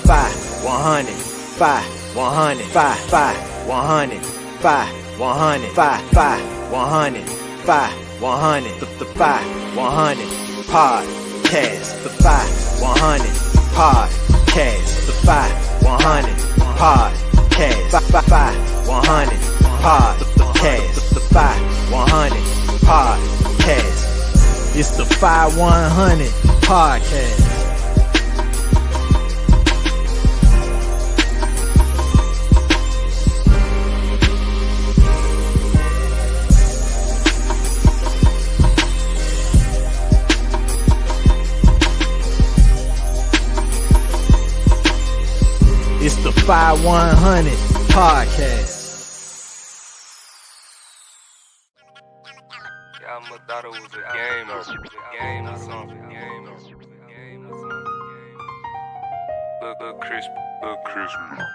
fye100, fye100, fye100, fye100, fye100, fye100, the fye100 podcast, the fye100 podcast, the fye100 podcast, fye100 podcast, the fye100 podcast. It's the fye100 podcast. It's the fye100 podcast. Yeah, I thought it was a game or something. Look crispy, production.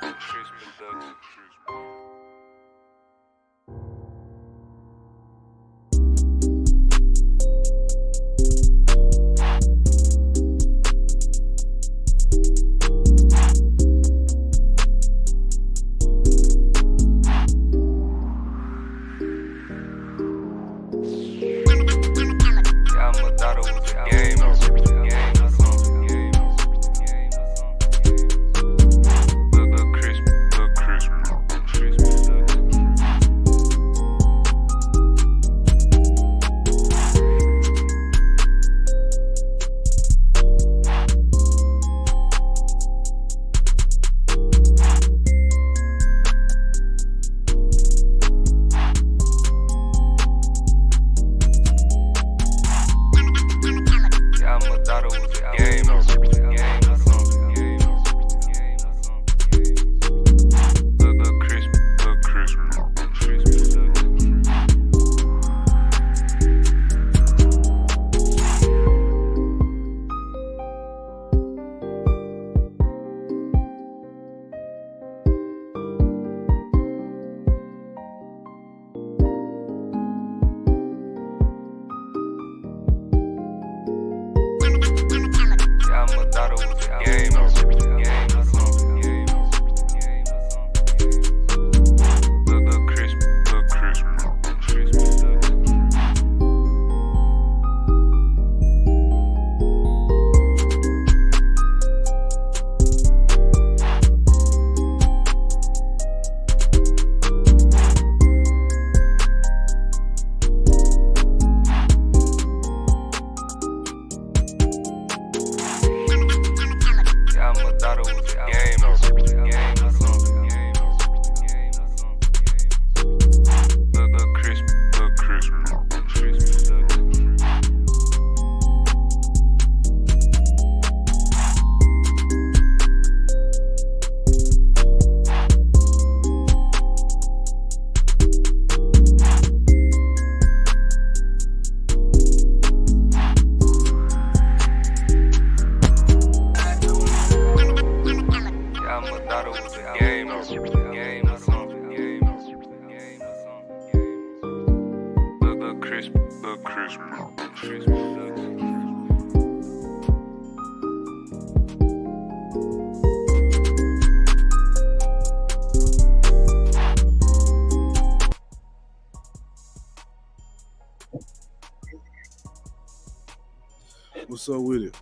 What's up with it?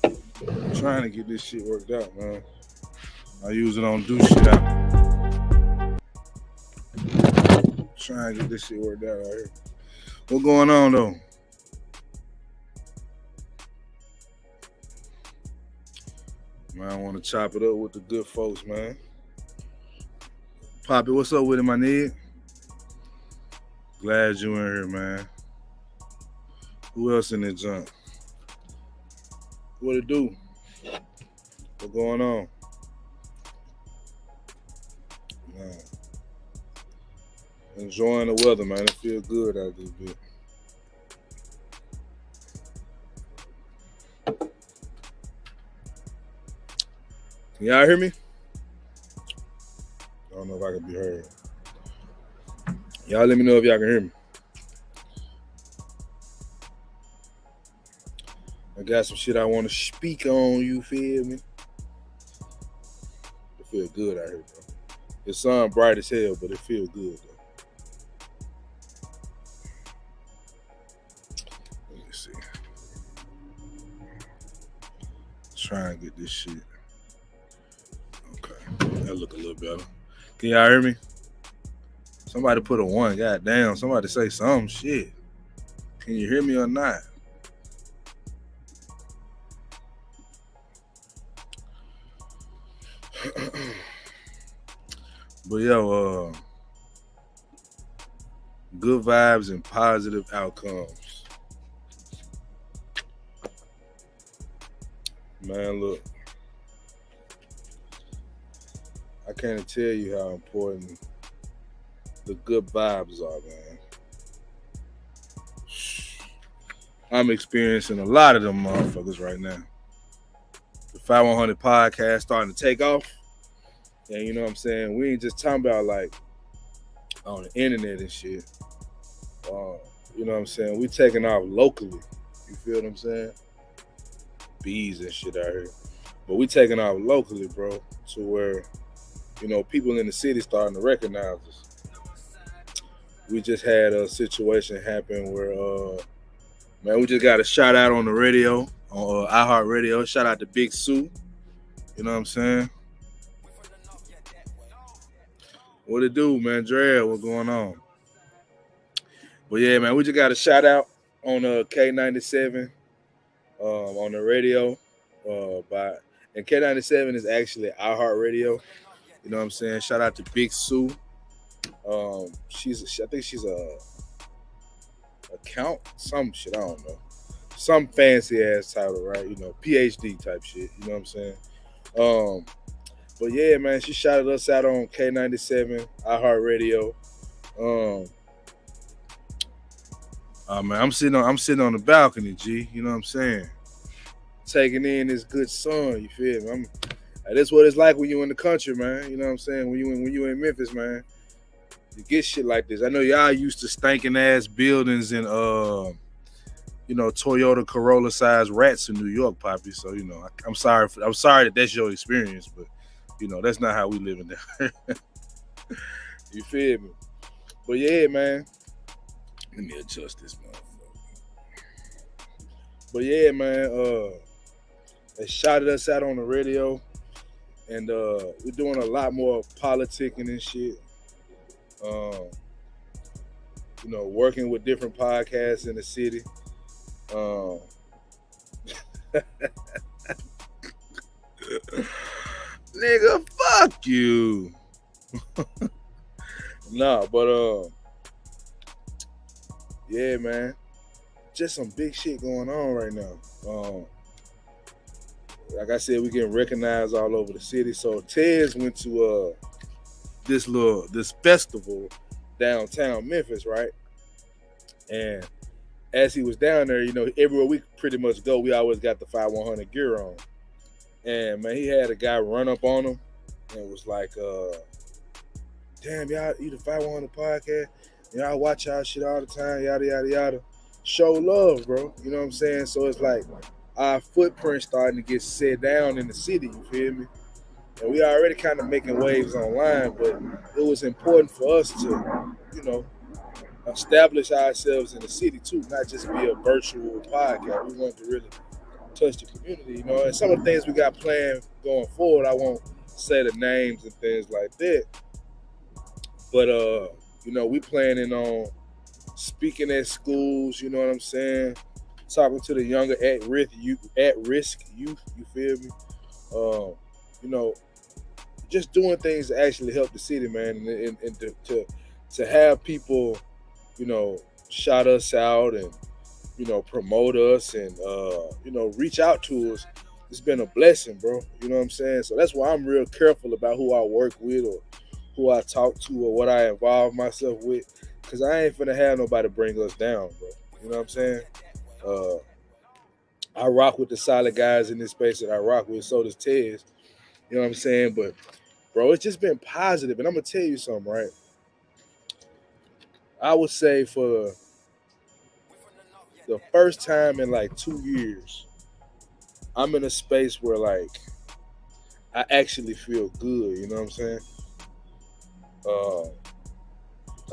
I'm trying to get this shit worked out, man. I usually don't do shit out. Trying to get this shit worked out here. What's going on though? Man, I want to chop it up with the good folks, man. Poppy, what's up with it, my nigga? Glad you in here, man. Who else in the junk? What it do? What's going on? Man. Enjoying the weather, man. It feel good out this bit. Can y'all hear me? I don't know if I can be heard. Y'all let me know if y'all can hear me. got some shit I want to speak on, you feel me? It feel good out here, bro. The sun bright as hell, but it feel good, though. Let me see. Try and get this shit. Okay. That look a little better. Can y'all hear me? Somebody put a 1. God damn. Somebody say some shit. Can you hear me or not? But yo, good vibes and positive outcomes. Man, look. I can't tell you how important the good vibes are, man. I'm experiencing a lot of them motherfuckers right now. The fye100 podcast starting to take off. And you know what I'm saying? We ain't just talking about like on the internet and shit. You know what I'm saying? We taking off locally. You feel what I'm saying? Bees and shit out here. But we taking off locally, bro, to where, you know, people in the city starting to recognize us. We just had a situation happen where, man, we just got a shout out on the radio, on iHeartRadio. Shout out to Big Sue. You know what I'm saying? What it do, man? Dre, what's going on? But yeah, man, we just got a shout out on K97 on the radio. And K97 is actually iHeartRadio. You know what I'm saying? Shout out to Big Sue. I think she's a account, some shit, I don't know. Some fancy ass title, right? You know, PhD type shit. You know what I'm saying? But yeah, man, she shouted us out on K97, iHeartRadio. Man, I'm sitting on the balcony, G. You know what I'm saying? Taking in this good sun. You feel me? That's what it's like when you in the country, man. You know what I'm saying? When you in Memphis, man, you get shit like this. I know y'all used to stinking ass buildings and you know, Toyota Corolla sized rats in New York, Poppy. So you know, I'm sorry that that's your experience, but you know that's not how we living there. You feel me? But yeah, man. Let me adjust this motherfucker. But yeah, man, they shouted us out on the radio, and we're doing a lot more politicking and shit. You know, working with different podcasts in the city. Nigga, fuck you. Nah, but yeah, man, just some big shit going on right now. Like I said, we getting recognized all over the city. So Tez went to this festival downtown Memphis, right? And as he was down there, you know, everywhere we pretty much go, we always got the fye100 gear on. And man, he had a guy run up on him and was like, damn, y'all, you the fye100 podcast? Y'all watch y'all shit all the time, yada, yada, yada. Show love, bro. You know what I'm saying? So it's like our footprint starting to get set down in the city, you feel me? And we already kind of making waves online, but it was important for us to, you know, establish ourselves in the city too, not just be a virtual podcast. We want to really touch the community, you know. And some of the things we got planned going forward, I won't say the names and things like that. But you know, we planning on speaking at schools, you know what I'm saying? Talking to the younger at-risk youth, you feel me? You know, just doing things to actually help the city, man, and to have people, you know, shout us out and, you know, promote us and, you know, reach out to us. It's been a blessing, bro. You know what I'm saying? So that's why I'm real careful about who I work with or who I talk to or what I involve myself with, because I ain't finna have nobody bring us down, bro. You know what I'm saying? I rock with the solid guys in this space that I rock with. So does Tez. You know what I'm saying? But, bro, it's just been positive. And I'm going to tell you something, right? I would say for the first time in like 2 years, I'm in a space where like I actually feel good. You know what I'm saying?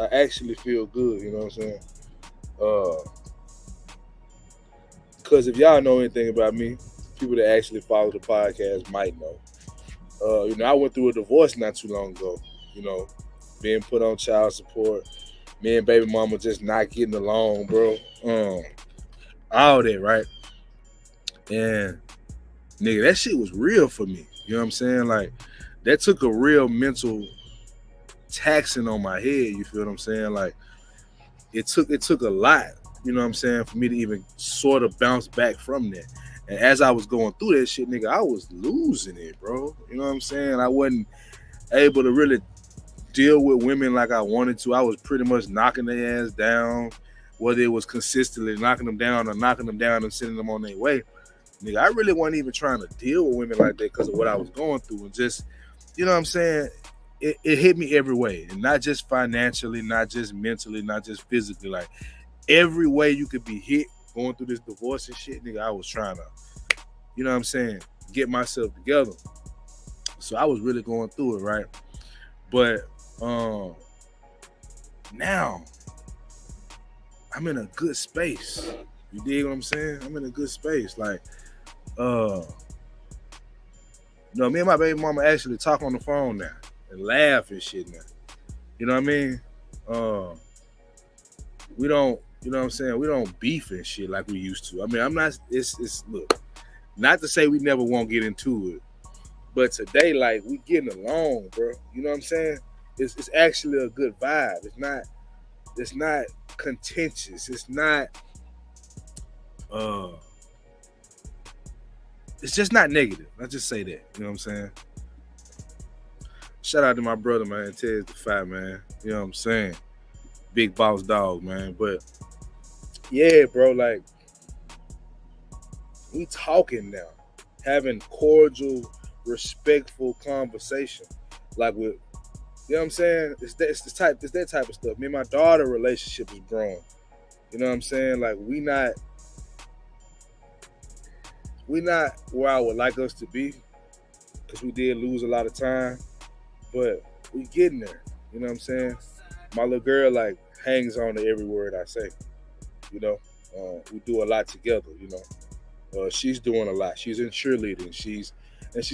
I actually feel good. You know what I'm saying? Because if y'all know anything about me, people that actually follow the podcast might know. I went through a divorce not too long ago. Being put on child support, me and baby mama just not getting along, bro. All that, right? And nigga, that shit was real for me. You know what I'm saying? Like, that took a real mental taxing on my head. You feel what I'm saying? Like, it took a lot. You know what I'm saying? For me to even sort of bounce back from that. And as I was going through that shit, nigga, I was losing it, bro. You know what I'm saying? I wasn't able to really deal with women like I wanted to. I was pretty much knocking their ass down, whether it was consistently knocking them down or knocking them down and sending them on their way. Nigga, I really wasn't even trying to deal with women like that because of what I was going through. And just, you know what I'm saying? It hit me every way. And not just financially, not just mentally, not just physically. Like, every way you could be hit going through this divorce and shit, nigga, I was trying to, you know what I'm saying, get myself together. So I was really going through it, right? But now I'm in a good space. You dig what I'm saying? I'm in a good space. Like, me and my baby mama actually talk on the phone now and laugh and shit now. You know what I mean? We don't, you know what I'm saying? We don't beef and shit like we used to. I mean, look, not to say we never won't get into it, but today, like, we getting along, bro. You know what I'm saying? It's actually a good vibe. It's not contentious. It's not, it's just not negative. I just say that. You know what I'm saying? Shout out to my brother, man. Ted's the fye, man. You know what I'm saying? Big boss dog, man. But yeah, bro, like, we talking now, having cordial, respectful conversation, like, with, you know what I'm saying? It's that type of stuff. Me and my daughter relationship is growing. You know what I'm saying? Like, we not where I would like us to be, because we did lose a lot of time, but we getting there. You know what I'm saying? My little girl, like, hangs on to every word I say. You know, we do a lot together. You know, she's doing a lot. She's in cheerleading. She's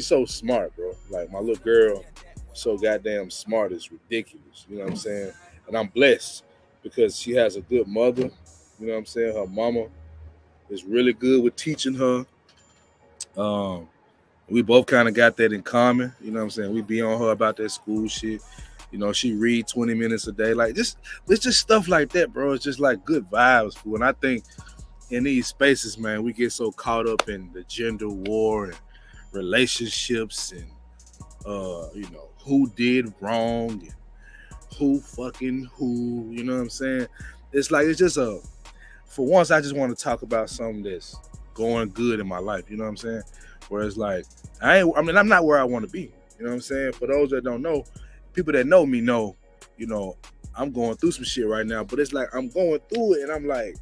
so smart, bro. Like, my little girl, so goddamn smart, it's ridiculous. You know what I'm saying? And I'm blessed because she has a good mother. You know what I'm saying? Her mama is really good with teaching her. We both kind of got that in common. You know what I'm saying? We be on her about that school shit. You know, she read 20 minutes a day. Like, it's just stuff like that, bro. It's just like good vibes, fool. And I think in these spaces, man, we get so caught up in the gender war and relationships and, who did wrong and who fucking who, you know what I'm saying? It's like, it's just for once, I just want to talk about something that's going good in my life. You know what I'm saying? Where it's like, I'm not where I want to be. You know what I'm saying? For those that don't know, people that know me know, you know, I'm going through some shit right now, but it's like, I'm going through it and I'm like,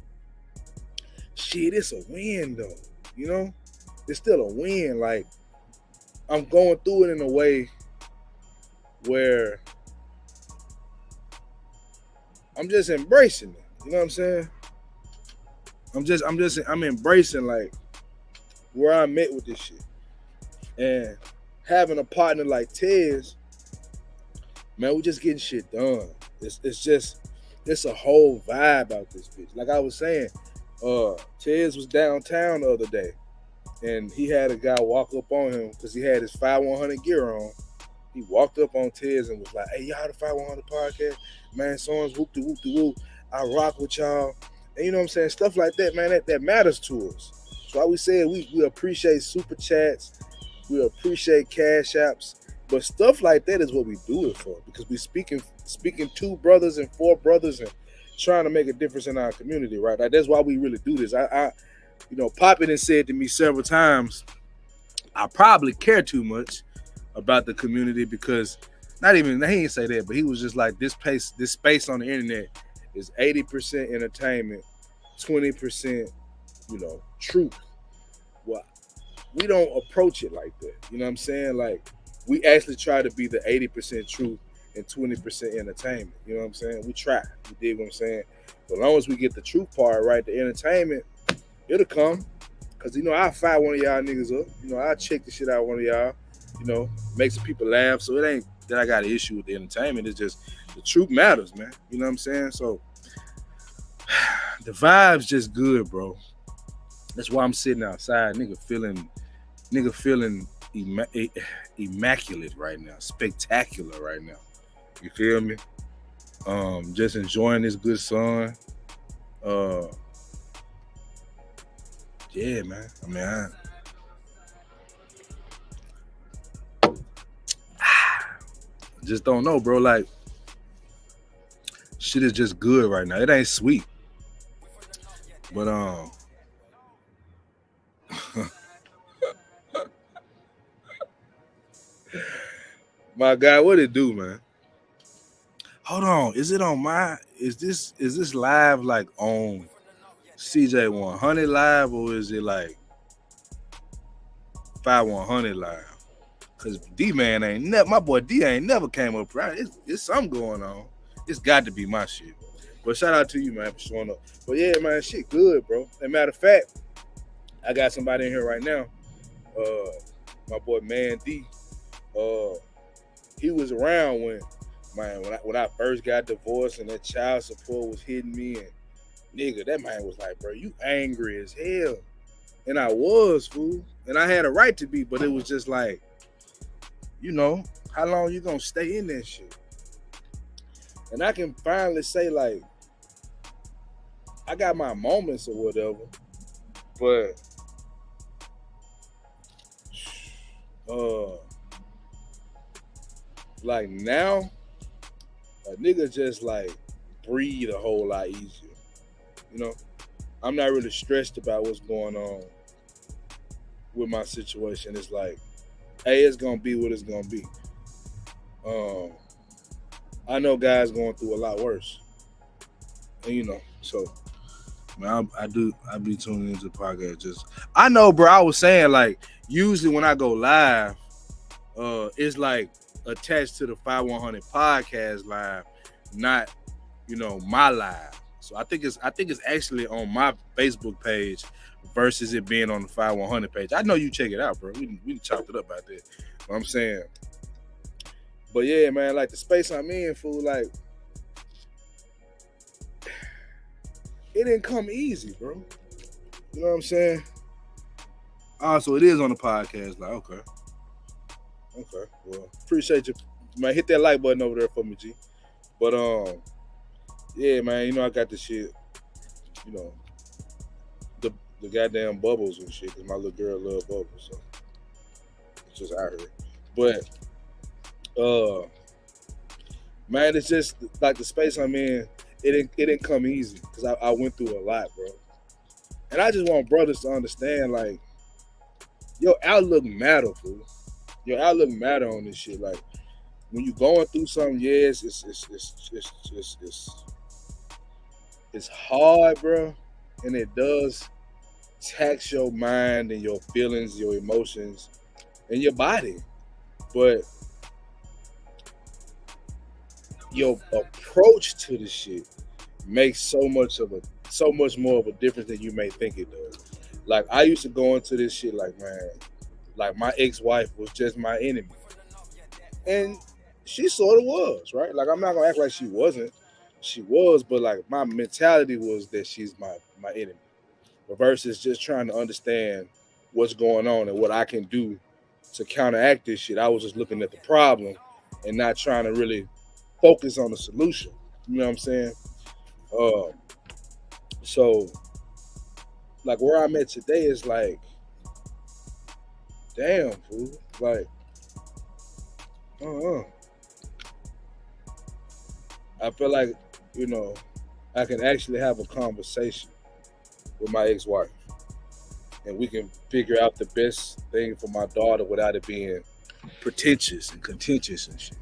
shit, it's a win though. You know? It's still a win. Like, I'm going through it in a way where I'm just embracing it. You know what I'm saying? I'm embracing, like, where I'm at with this shit. And having a partner like Tez, man, we just getting shit done. It's a whole vibe out this bitch. Like I was saying, Tez was downtown the other day, and he had a guy walk up on him because he had his fye100 gear on. He walked up on Tez and was like, "Hey, y'all the fye100 podcast, man. Songs whoop de whoop de whoop. I rock with y'all." And you know what I'm saying? Stuff like that, man. That matters to us. So we said we appreciate super chats, we appreciate cash apps, but stuff like that is what we do it for, because we speaking 2 brothers and 4 brothers and trying to make a difference in our community, right? Like, that's why we really do this. I Poppin has said to me several times, I probably care too much about the community because he didn't say that, but he was just like, this space on the internet is 80% entertainment, 20%, truth. Well, we don't approach it like that. You know what I'm saying? Like we actually try to be the 80% truth and 20% entertainment. You know what I'm saying? We try. You dig what I'm saying? But as long as we get the truth part right, the entertainment, it'll come. Cause I fire one of y'all niggas up. I check the shit out of one of y'all. Make some people laugh. So it ain't that I got an issue with the entertainment. It's just the truth matters, man. You know what I'm saying? So the vibe's just good, bro. That's why I'm sitting outside, nigga feeling immaculate right now, spectacular right now. You feel me? Just enjoying this good sun. Yeah, man. I mean, I just don't know, bro. Like, shit is just good right now. It ain't sweet, but my guy, what it do, man? Hold on, is it on my? Is this live like on CJ100 live, or is it like fye100 live? Cause D-Man ain't never, my boy D ain't never came up right. It's something going on. It's got to be my shit. But shout out to you, man, for showing up. But yeah, man, shit good, bro. As a matter of fact, I got somebody in here right now. My boy Man D. He was around when I first got divorced and that child support was hitting me, and nigga, that man was like, bro, you angry as hell. And I was, fool. And I had a right to be, but it was just like, how long you gonna stay in that shit? And I can finally say, like, I got my moments or whatever, but like now, a nigga just like breathe a whole lot easier. I'm not really stressed about what's going on with my situation. It's like, hey, it's gonna be what it's gonna be. I know guys going through a lot worse, and so man, I be tuning into the podcast. I know, bro. I was saying, like, usually when I go live, it's like attached to the fye100 podcast live, not my live. So I think it's actually on my Facebook page versus it being on the fye100 page. I know you check it out, bro. We chopped it up out there. What I'm saying. But yeah, man, like the space I'm in, fool, like it didn't come easy, bro. You know what I'm saying? So it is on the podcast. Like, okay. Well, appreciate you. Man, hit that like button over there for me, G. But yeah, man, I got this shit. The goddamn bubbles and shit, because my little girl love bubbles, so it's just out here. But man, it's just like the space I'm in. It didn't come easy because I went through a lot, bro. And I just want brothers to understand, like, your outlook matter, fool. Your outlook matter on this shit. Like, when you going through something, yes, it's hard, bro, and it does tax your mind and your feelings, your emotions, and your body. But your approach to the shit makes so much more of a difference than you may think it does. Like, I used to go into this shit like, man, like my ex-wife was just my enemy. And she sort of was, right? Like, I'm not gonna act like she wasn't. She was, but like my mentality was that she's my enemy. But versus just trying to understand what's going on and what I can do to counteract this shit, I was just looking at the problem and not trying to really focus on the solution. You know what I'm saying? So like where I'm at today is like, damn, fool. Like, I feel like, I can actually have a conversation with my ex-wife and we can figure out the best thing for my daughter without it being pretentious and contentious and shit.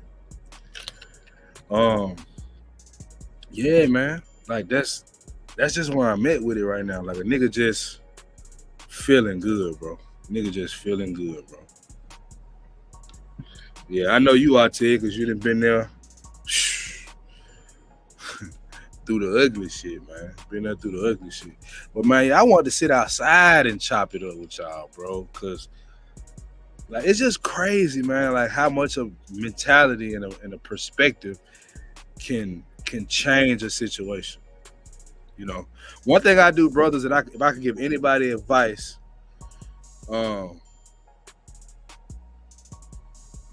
Yeah, man. Like, that's just where I'm at with it right now. Like, a nigga just feeling good, bro. Nigga just feeling good, bro. Yeah, I know you are, Ted, because you done been there through the ugly shit, man. Been there through the ugly shit. But, man, I want to sit outside and chop it up with y'all, bro, because, like, it's just crazy, man, like, how much of mentality and a perspective can change a situation. You know, one thing I do, brothers, that if I could give anybody advice, let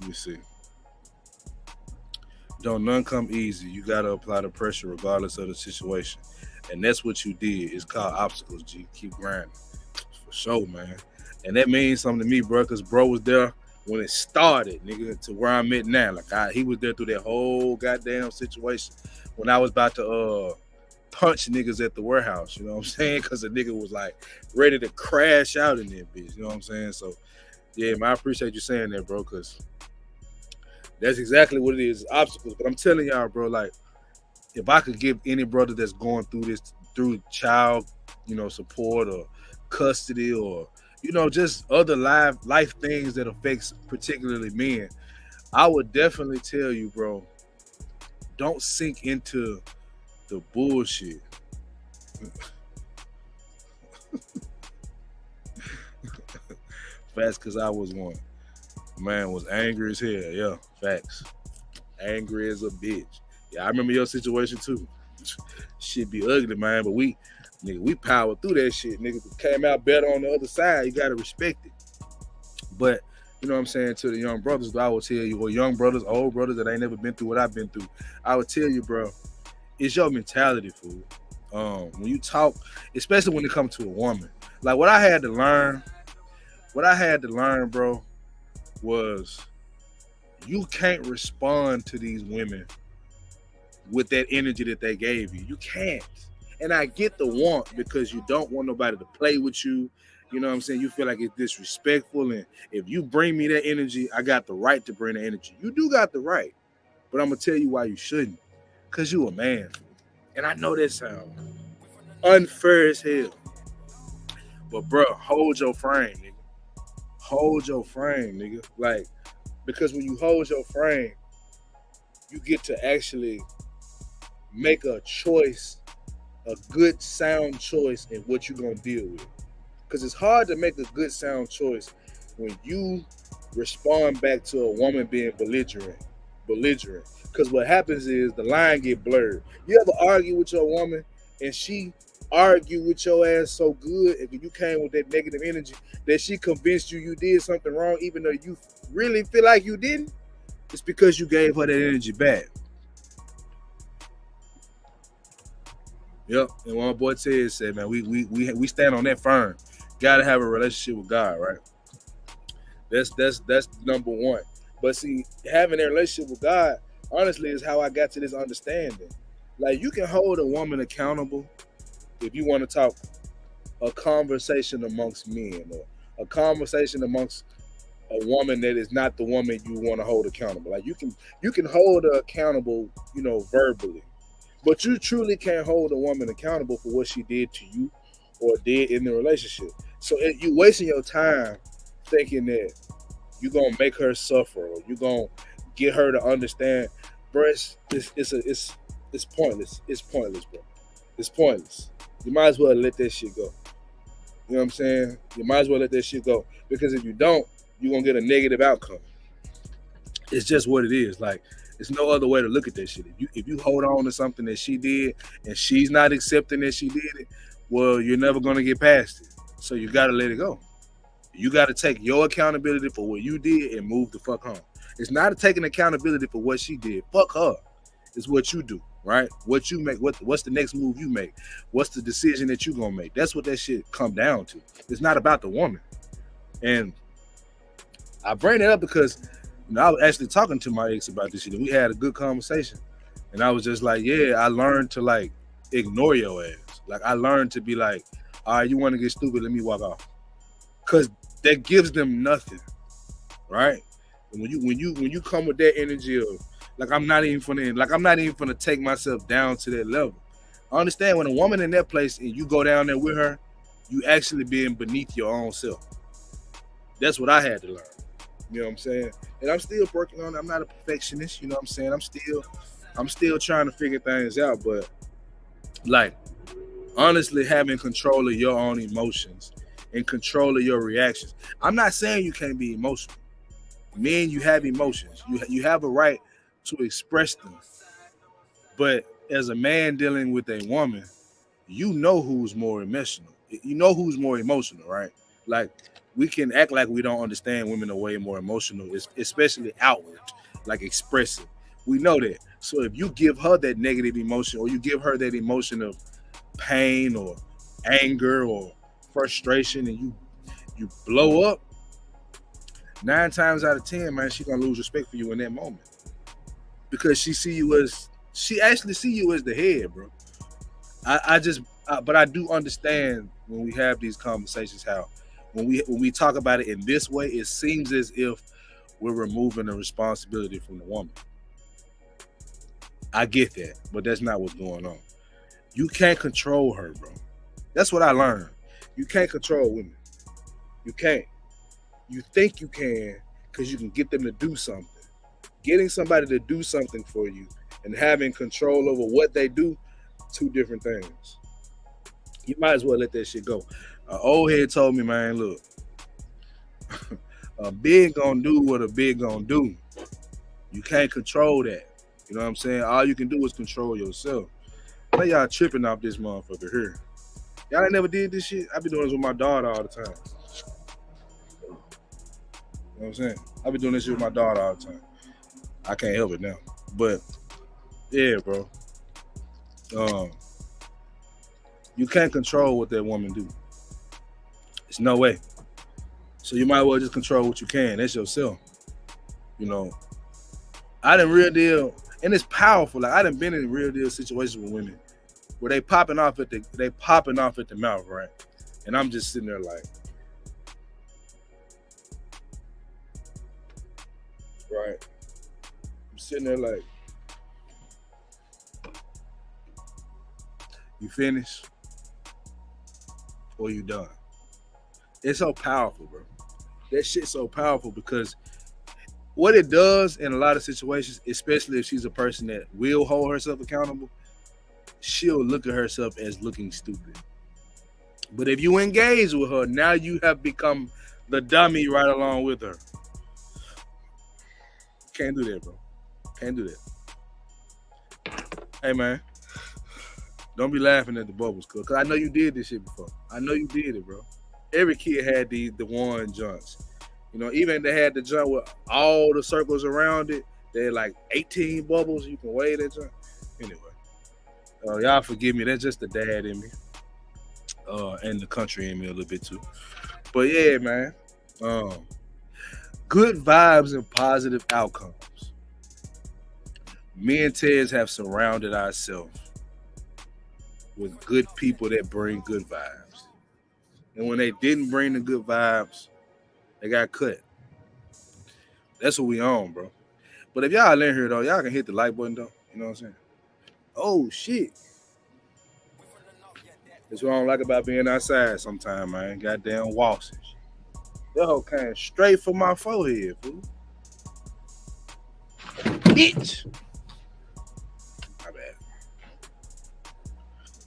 me see. Don't none come easy. You gotta apply the pressure regardless of the situation, and that's what you did. It's called obstacles. G, keep grinding for sure, man. And that means something to me, bro, because bro was there when it started, nigga, to where I'm at now. Like he was there through that whole goddamn situation when I was about to punch niggas at the warehouse, you know what I'm saying? Because the nigga was like ready to crash out in that bitch, you know what I'm saying? So, yeah, man, I appreciate you saying that, bro, because that's exactly what it is, obstacles. But I'm telling y'all, bro, like, if I could give any brother that's going through this, through child, you know, support or custody or, you know, just other life things that affects particularly men, I would definitely tell you, bro, don't sink into the bullshit. Facts, because I was one. Man was angry as hell. Yeah, facts. Angry as a bitch. Yeah, I remember your situation too. Shit be ugly, man, but we powered through that shit. Nigga came out better on the other side. You gotta respect it. But you know what I'm saying, to the young brothers, though, I will tell you, or young brothers, old brothers that ain't never been through what I've been through, I would tell you, bro, it's your mentality, fool. When you talk, especially when it comes to a woman, like what I had to learn, bro, was you can't respond to these women with that energy that they gave you. You can't. And I get the want, because you don't want nobody to play with you. You know what I'm saying? You feel like it's disrespectful. And if you bring me that energy, I got the right to bring the energy. You do got the right. But I'm going to tell you why you shouldn't. Because you a man. And I know that sounds unfair as hell. But, bro, hold your frame, nigga. Hold your frame, nigga. Like, because when you hold your frame, you get to actually make a choice, a good, sound choice in what you're going to deal with. Because it's hard to make a good, sound choice when you respond back to a woman being belligerent. Because what happens is the line get blurred. You ever argue with your woman and she argue with your ass so good, and you came with that negative energy that she convinced you did something wrong, even though you really feel like you didn't? It's because you gave her that energy back. Yep. And what my boy Ted said, man, we stand on that firm. Gotta have a relationship with God, right? That's number one. But see, having a relationship with God, honestly, is how I got to this understanding. Like, you can hold a woman accountable if you want to talk a conversation amongst men, or a conversation amongst a woman that is not the woman you want to hold accountable. Like, you can hold her accountable, you know, verbally. But you truly can't hold a woman accountable for what she did to you or did in the relationship. So you wasting your time thinking that you're going to make her suffer, or you're going to get her to understand. Bro, it's pointless. It's pointless, bro. It's pointless. You might as well let that shit go. You know what I'm saying? You might as well let that shit go. Because if you don't, you're going to get a negative outcome. It's just what it is. Like, there's no other way to look at that shit. If you hold on to something that she did and she's not accepting that she did it, well, you're never going to get past it. So you got to let it go. You got to take your accountability for what you did and move the fuck home. It's not taking accountability for what she did. Fuck her. It's what you do, right? What you make. What's the next move you make? What's the decision that you going to make? That's what that shit come down to. It's not about the woman. And I bring it up because, you know, I was actually talking to my ex about this shit, and we had a good conversation. And I was just like, yeah, I learned to, like, ignore your ass. Like, I learned to be like, all right, you want to get stupid, let me walk off. Because that gives them nothing, right? And when you come with that energy of, like, I'm not even gonna take myself down to that level. I understand when a woman in that place and you go down there with her, you actually being beneath your own self. That's what I had to learn. You know what I'm saying? And I'm still working on it. I'm not a perfectionist, you know what I'm saying? I'm still trying to figure things out, but like honestly having control of your own emotions and control of your reactions. I'm not saying you can't be emotional. Men, you have emotions. You have a right to express them. But as a man dealing with a woman, you know who's more emotional. You know who's more emotional, right? Like we can act like we don't understand women are way more emotional, especially outward, like expressive. We know that. So if you give her that negative emotion, or you give her that emotion of pain or anger or frustration, and you blow up, 9 times out of 10, man, she gonna lose respect for you in that moment because she actually see you as the head, bro. But I do understand when we have these conversations how when we talk about it in this way, it seems as if we're removing the responsibility from the woman. I get that, but that's not what's going on. You can't control her, bro. That's what I learned. You can't control women. You can't. You think you can because you can get them to do something. Getting somebody to do something for you and having control over what they do, two different things. You might as well let that shit go. An old head told me, man, look, a big gonna do what a big gonna do. You can't control that. You know what I'm saying? All you can do is control yourself. Now y'all tripping off this motherfucker here. Y'all ain't never did this shit. I be doing this with my daughter all the time. You know what I'm saying? I be doing this shit with my daughter all the time. I can't help it now. But yeah, bro. You can't control what that woman do. It's no way. So you might as well just control what you can. That's yourself. You know, I done real deal, and it's powerful. Like I done been in real deal situations with women where they popping off at the mouth, right? And I'm just sitting there like, right? I'm sitting there like, you finished or you done? It's so powerful, bro. That shit's so powerful because what it does in a lot of situations, especially if she's a person that will hold herself accountable, she'll look at herself as looking stupid. But if you engage with her, now you have become the dummy right along with her. Can't do that, bro. Can't do that. Hey, man. Don't be laughing at the bubbles, cuz I know you did this shit before. I know you did it, bro. Every kid had the one joints. You know, even they had the joint with all the circles around it. They had like 18 bubbles. You can weigh that joint. Anyway, y'all forgive me. That's just the dad in me. And the country in me a little bit too. But yeah, man. Good vibes and positive outcomes. Me and Tez have surrounded ourselves with good people that bring good vibes. And when they didn't bring the good vibes, they got cut. That's what we on, bro. But if y'all in here, though, y'all can hit the like button, though. You know what I'm saying? Oh, shit. That's what I don't like about being outside sometimes, man. Goddamn waltzes. That hoe came straight for my forehead, fool. Bitch. My bad.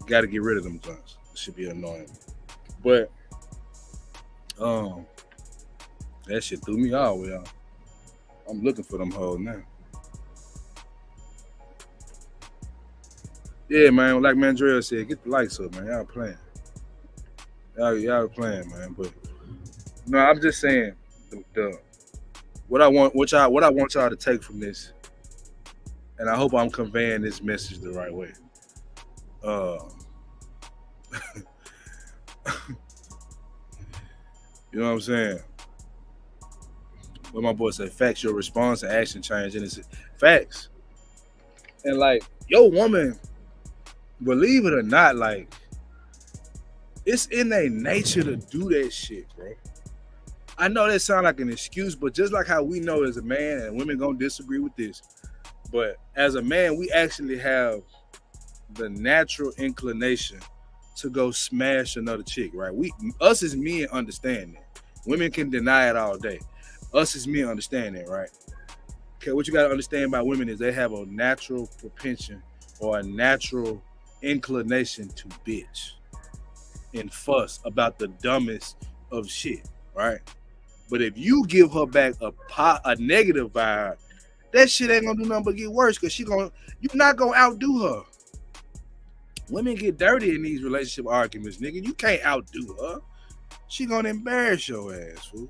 Got to get rid of them guns. It should be annoying. But, that shit threw me all the way off. I'm looking for them hoes now. Yeah, man. Like Mandrell said, get the lights up, man. Y'all playing. Y'all playing, man. But no, I'm just saying what I want y'all to take from this, and I hope I'm conveying this message the right way. You know what I'm saying? What my boy said, facts, your response and action change. And it's facts. And like, your woman, believe it or not, like, it's in their nature to do that shit, bro. I know that sounds like an excuse, but just like how we know as a man, and women gonna disagree with this, but as a man, we actually have the natural inclination to go smash another chick, right? Us as men understand that. Women can deny it all day. Us as men understand that, right? Okay, what you got to understand about women is they have a natural propension or a natural inclination to bitch and fuss about the dumbest of shit, right? But if you give her back a negative vibe, that shit ain't gonna do nothing but get worse because you're not gonna outdo her. Women get dirty in these relationship arguments, nigga. You can't outdo her. She gonna embarrass your ass, fool.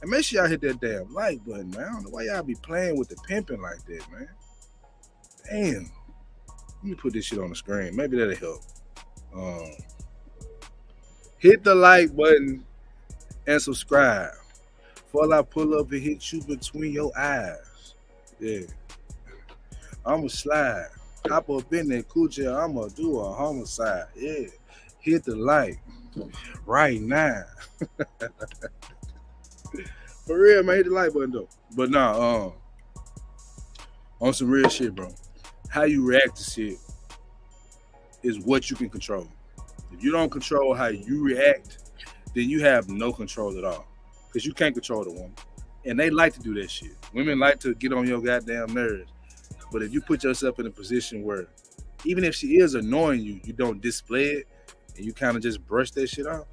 And make sure y'all hit that damn like button, man. I don't know why y'all be playing with the pimping like that, man. Damn. Let me put this shit on the screen. Maybe that'll help. Hit the like button and subscribe. Before I pull up and hit you between your eyes. Yeah. I'ma slide. Hop up in that coochie. I'ma do a homicide. Yeah. Hit the like right now. For real, man. Hit the like button though. But nah, on some real shit, bro. How you react to shit is what you can control. If you don't control how you react, then you have no control at all. Because you can't control the woman. And they like to do that shit. Women like to get on your goddamn nerves. But if you put yourself in a position where, even if she is annoying you, you don't display it, and you kind of just brush that shit off,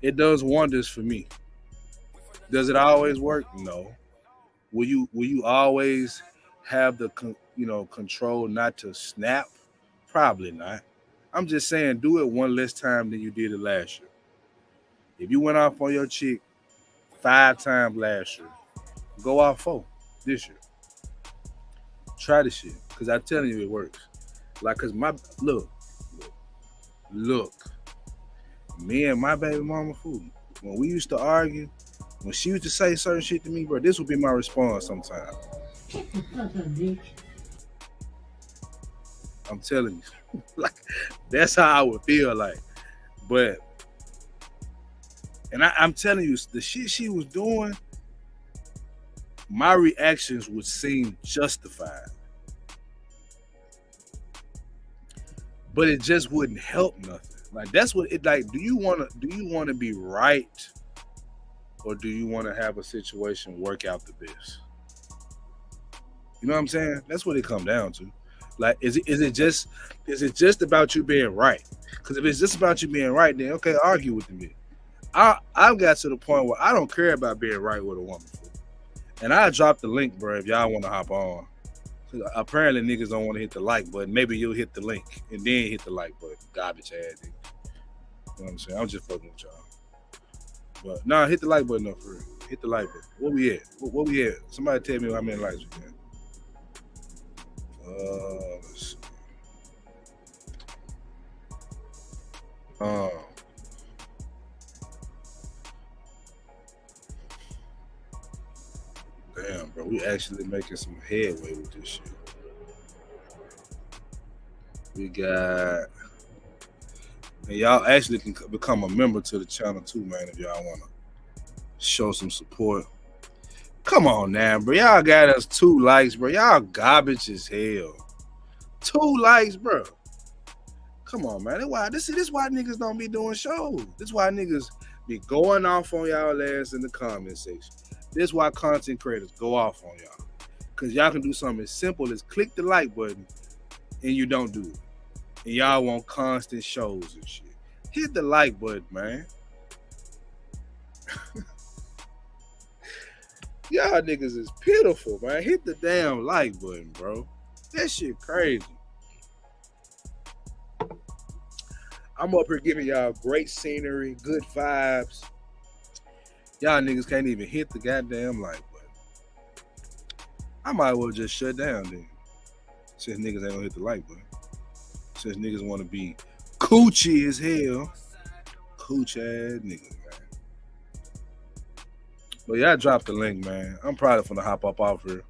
it does wonders for me. Does it always work? No. Will you always have the control not to snap? Probably not. I'm just saying, do it one less time than you did it last year. If you went off on your chick 5 times last year, go off 4 this year. Try the shit, cause I'm telling you it works. Like, cause look, me and my baby mama, fool. When we used to argue, when she used to say certain shit to me, bro, this would be my response sometimes. I'm telling you, like that's how I would feel like. But, and I'm telling you, the shit she was doing, my reactions would seem justified, but it just wouldn't help nothing. Like that's what it like. Do you want to be right, or do you want to have a situation work out the best? You know what I'm saying? That's what it comes down to. Like, is it just about you being right? Because if it's just about you being right, then okay, argue with me. I've got to the point where I don't care about being right with a woman. And I dropped the link, bro, if y'all want to hop on. Apparently, niggas don't want to hit the like button. Maybe you'll hit the link and then hit the like button. Garbage ass nigga. You know what I'm saying? I'm just fucking with y'all. But nah, hit the like button though, for real. Hit the like button. Where we at? Where we at? Somebody tell me how many likes we got. Let's see. Damn, bro, we actually making some headway with this shit. We got, and y'all actually can become a member to the channel too, man, if y'all want to show some support. Come on now, bro. Y'all got us 2 likes, bro. Y'all garbage as hell. 2 likes, bro. Come on, man. This is why niggas don't be doing shows. This is why niggas be going off on y'all ass in the comment section. This is why content creators go off on y'all. Because y'all can do something as simple as click the like button and you don't do it. And y'all want constant shows and shit. Hit the like button, man. Y'all niggas is pitiful, man. Hit the damn like button, bro. That shit crazy. I'm up here giving y'all great scenery, good vibes. Y'all niggas can't even hit the goddamn like button. I might as well just shut down then. Since niggas ain't gonna hit the like button. Since niggas want to be coochie as hell. Cooch ass niggas, man. But yeah, I dropped the link, man. I'm probably finna hop up off here.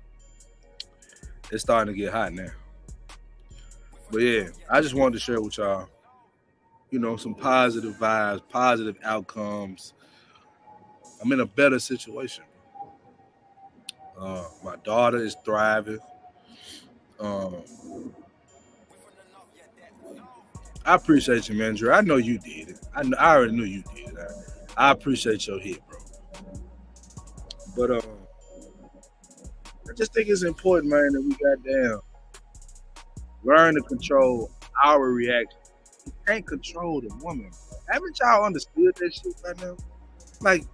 It's starting to get hot now. But yeah, I just wanted to share with y'all, you know, some positive vibes, positive outcomes. I'm in a better situation. My daughter is thriving. I appreciate you, man, Drew. I know you did it. I already knew you did it. I appreciate your hit, bro. But I just think it's important, man, that we goddamn learn to control our reaction. You can't control the woman. Haven't y'all understood that shit by now? Like,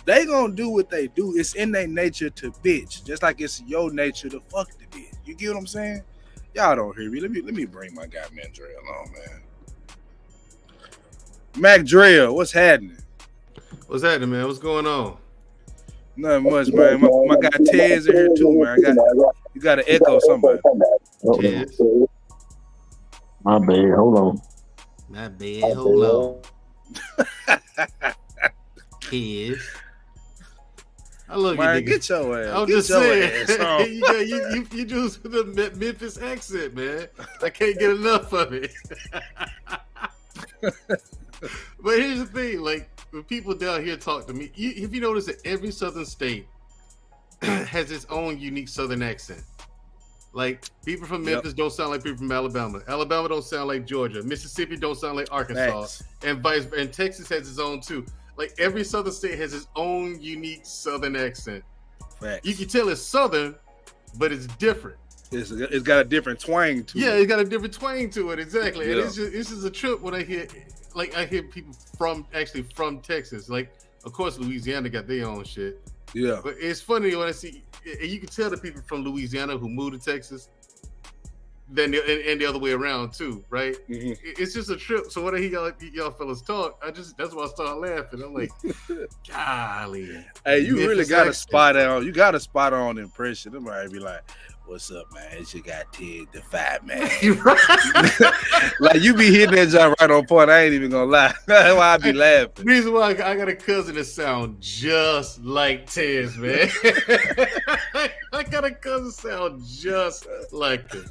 they gonna do what they do. It's in their nature to bitch, just like it's your nature to fuck the bitch. You get what I'm saying? Y'all don't hear me. Let me bring my guy Mandrell along, man. Mac Drell, what's happening? What's happening, man? What's going on? Nothing much, man. My guy Ted's in here too, man. You got to echo somebody. Tez. My bad. Hold on. My bad. Hold on. Kids. I love Man, you, niggas. get your ass. I'm Get just your saying. ass on. you do the Memphis accent, man. I can't get enough of it. But here's the thing, like when people down here talk to me, if you notice that every southern state has its own unique southern accent. Like people from Memphis don't sound like people from Alabama. Alabama don't sound like Georgia. Mississippi don't sound like Arkansas. Facts. And Texas has its own too. Like every southern state has its own unique southern accent. Facts. You can tell it's southern, but it's different. It's got a different twang to it. Yeah, it's got a different twang to it. Exactly. Yeah. And it's just a trip when I hear people from Texas. Like, of course, Louisiana got their own shit. Yeah. But it's funny when I see, and you can tell the people from Louisiana who moved to Texas, then and the other way around too, right? Mm-hmm. It's just a trip. So when I hear y'all fellas talk, that's why I start laughing. I'm like, golly. Hey, you Memphis really got a accent. spot on. You got a spot on impression. Them might be like, "What's up, man? It's your guy Ted the Fat Man." Like you be hitting that job right on point. I ain't even gonna lie. That's why I be laughing. Reason why I got a cousin that sound just like Tez, man. I got a cousin sound just like him.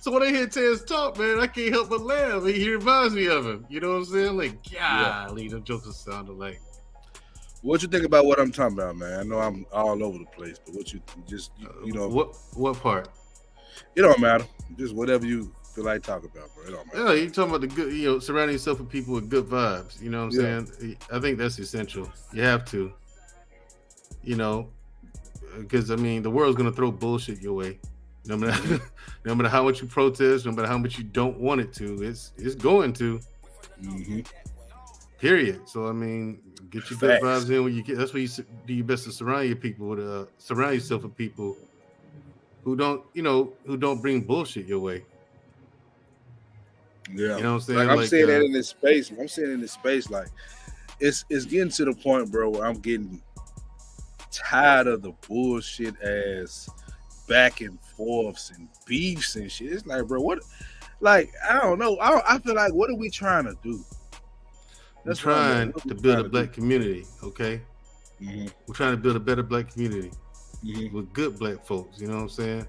So when I hear Tez talk, man, I can't help but laugh. He reminds me of him. You know what I'm saying? Like, golly, them jokers sounded like. What you think about what I'm talking about, man? I know I'm all over the place, but what you know, what part? It don't matter. Just whatever you feel like talking about, bro. It don't matter. Yeah, you talking about the good, surrounding yourself with people with good vibes. You know what I'm saying? I think that's essential. You have to. Because I mean, the world's gonna throw bullshit your way. No matter how much you protest, no matter how much you don't want it to, it's going to. Mm-hmm. Period. So I mean, get your good vibes in when you get. That's why you do your best to surround yourself with people who don't bring bullshit your way. Yeah, you know what I'm saying. Like I'm saying that in this space. I'm saying in this space, like it's getting to the point, bro, where I'm getting tired of the bullshit ass back and forths and beefs and shit. It's like, bro, what? Like, I don't know. I feel like, what are we trying to do? We're trying to build a black community, okay? Mm-hmm. We're trying to build a better black community Mm-hmm. with good black folks. You know what I'm saying?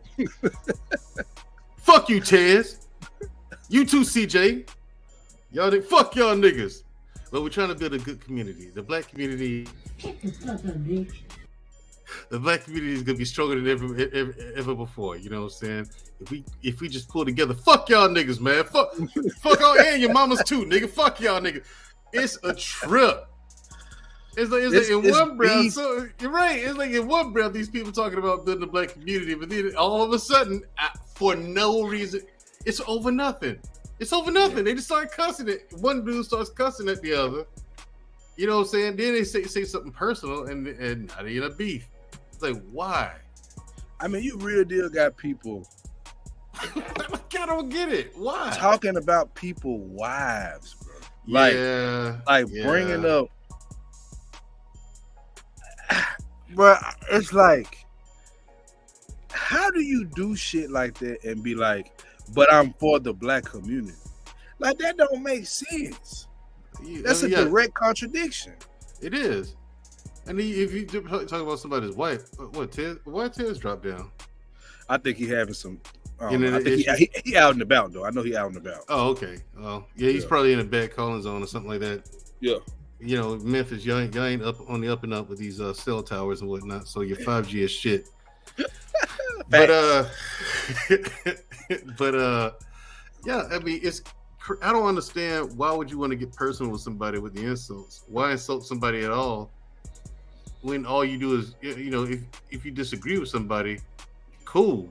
Fuck you, Tez. You too, CJ. Fuck y'all niggas. But we're trying to build a good community. The black community. The black community is gonna be stronger than ever before. You know what I'm saying? If we just pull together, fuck y'all niggas, man. Fuck all and your mamas too, nigga. Fuck y'all niggas. It's a trip. It's like in one breath. So you're right. It's like in one breath, these people talking about building a black community, but then all of a sudden, for no reason, it's over nothing. It's over nothing. Yeah. They just start cussing it. One dude starts cussing at the other. You know what I'm saying? Then they say something personal, and now they in a beef. It's like, why? I mean, you real deal got people. I don't get it. Why? Talking about people's wives, bro. Bringing up. Bro, it's like, how do you do shit like that and be like, but I'm for the black community? Like, that don't make sense. That's a direct contradiction. It is. And if you talk about somebody's wife, why Tez dropped down? I think he having some. I think he out and about though. I know he out and about. Oh, okay. Well, yeah, he's probably in a bad calling zone or something like that. Yeah. You know, Memphis, y'all ain't up on the up and up with these cell towers and whatnot. So your 5G is shit. But yeah, I mean, it's I don't understand why would you want to get personal with somebody with the insults? Why insult somebody at all when all you do is, you know, if you disagree with somebody, cool.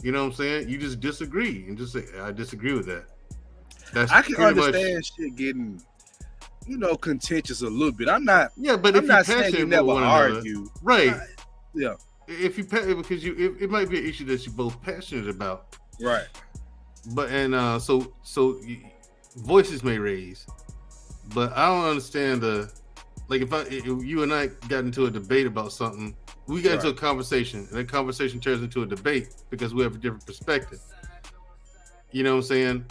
You know what I'm saying? You just disagree and just say, I disagree with that. I can understand shit getting, you know, contentious a little bit. I'm not. Yeah, but I'm if not you're saying you passionate never with one argue. another, right? Yeah. If you because it might be an issue that you're both passionate about, Right. but so voices may raise, but I don't understand if you and I got into a debate about something, we got into a conversation, and that conversation turns into a debate because we have a different perspective. You know what I'm saying?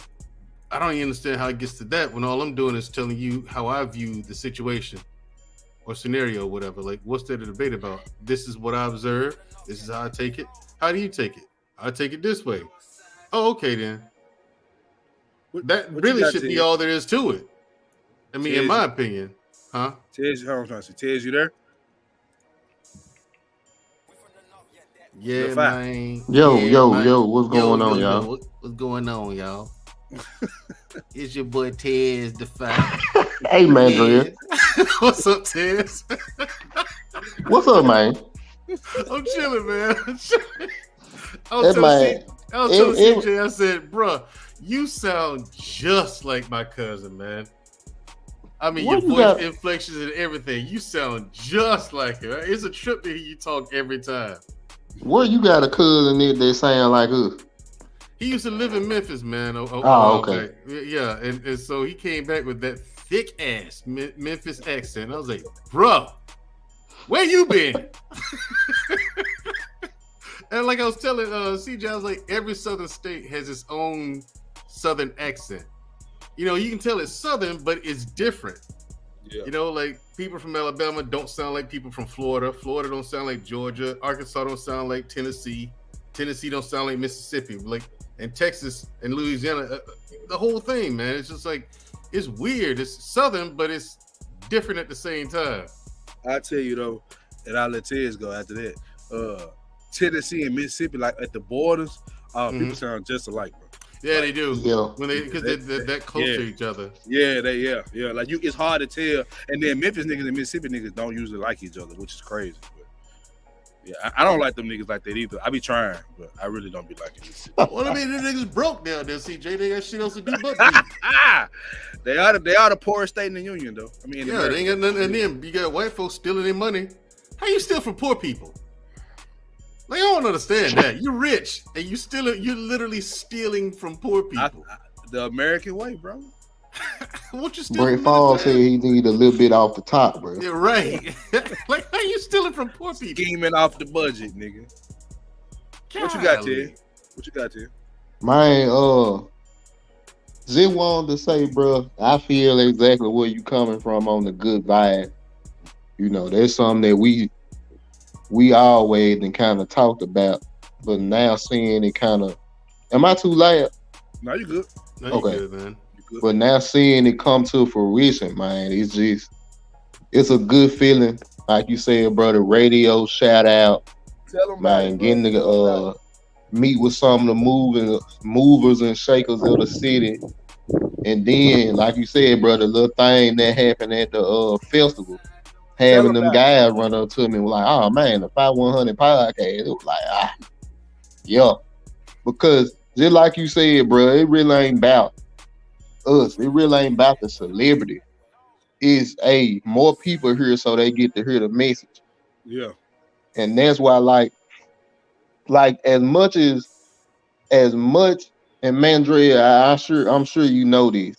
I don't even understand how it gets to that when all I'm doing is telling you how I view the situation or scenario or whatever. Like, what's there to debate about? This is what I observe. This is how I take it. How do you take it? I take it this way. Oh, okay then. That really should be all there is to it. I mean, in my opinion. Huh? Tez, how I'm trying to say, Tez, you there? Yeah, man. Yo, what's going on, y'all? What's going on, y'all? It's your boy Tez the Fye. Hey, man, Dre. What's up, Tez? What's up, man? I'm chilling, man. I was telling CJ, I said, bro, you sound just like my cousin, man. I mean, your voice inflections and everything. You sound just like her. It's a trip to hear you talk every time. Where you got a cousin that sound like her? He used to live in Memphis, man. Okay. Yeah, and so he came back with that thick ass Memphis accent. I was like, bro, where you been? And like I was telling CJ, I was like, every southern state has its own southern accent. You know, you can tell it's southern, but it's different. Yeah. You know, like people from Alabama don't sound like people from Florida. Florida don't sound like Georgia. Arkansas don't sound like Tennessee. Tennessee don't sound like Mississippi. Like, and Texas and Louisiana, the whole thing, man. It's just like, it's weird. It's southern, but it's different at the same time. I tell you though, and I'll let Tez go after that. Tennessee and Mississippi, like at the borders, people sound just alike, bro. Yeah, they do. Yeah, because they're that close to each other. Yeah, Like it's hard to tell. And then Memphis niggas and Mississippi niggas don't usually like each other, which is crazy. But yeah, I don't like them niggas like that either. I be trying, but I really don't be liking it. Well, I mean, the niggas broke down there, CJ. They got shit else to do but They are the poorest state in the union, though. I mean, yeah, they ain't got nothing. And then you got white folks stealing their money. How you steal from poor people? Like, I don't understand that. You're rich and you're literally stealing from poor people. The American way, bro. What you stealing? Brett Fall said he need a little bit off the top, bro. Yeah, right. Like, how you stealing from poor people? Scheming off the budget, nigga. What you got, Ted? What you got, Ted? Man, Zip wanted to say, bro, I feel exactly where you coming from on the good vibe. You know, there's something that we always and kind of talked about, but now seeing it kind of, am I too loud? No, you good. No, okay, you good, man. You good. But now seeing it come to fruition, man, it's a good feeling. Like you said, brother, radio shout out, man, getting to meet with some of the movers and shakers of the city, and then, like you said, brother, little thing that happened at the festival. Having them guys run up to me and like, oh man, the fye100 podcast. It was like, yeah. Because just like you said, bro, it really ain't about us. It really ain't about the celebrity. It's more people here so they get to hear the message. Yeah. And that's why like as much, and Mandrea, I'm sure you know this.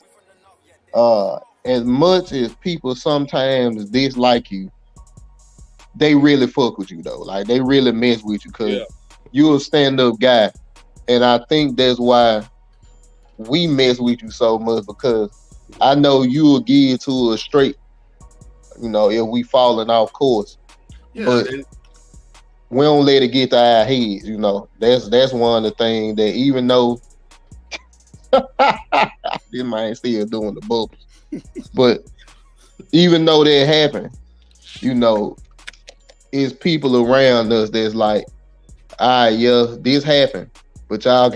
As much as people sometimes dislike you, they really fuck with you though. Like they really mess with you because you're a stand-up guy. And I think that's why we mess with you so much, because I know you will give to us straight, you know, if we falling off course. Yeah, but we don't let it get to our heads, you know. That's one of the things that even though this man still doing the bubbles. But even though that happened, you know, it's people around us that's like, yeah, this happened, but y'all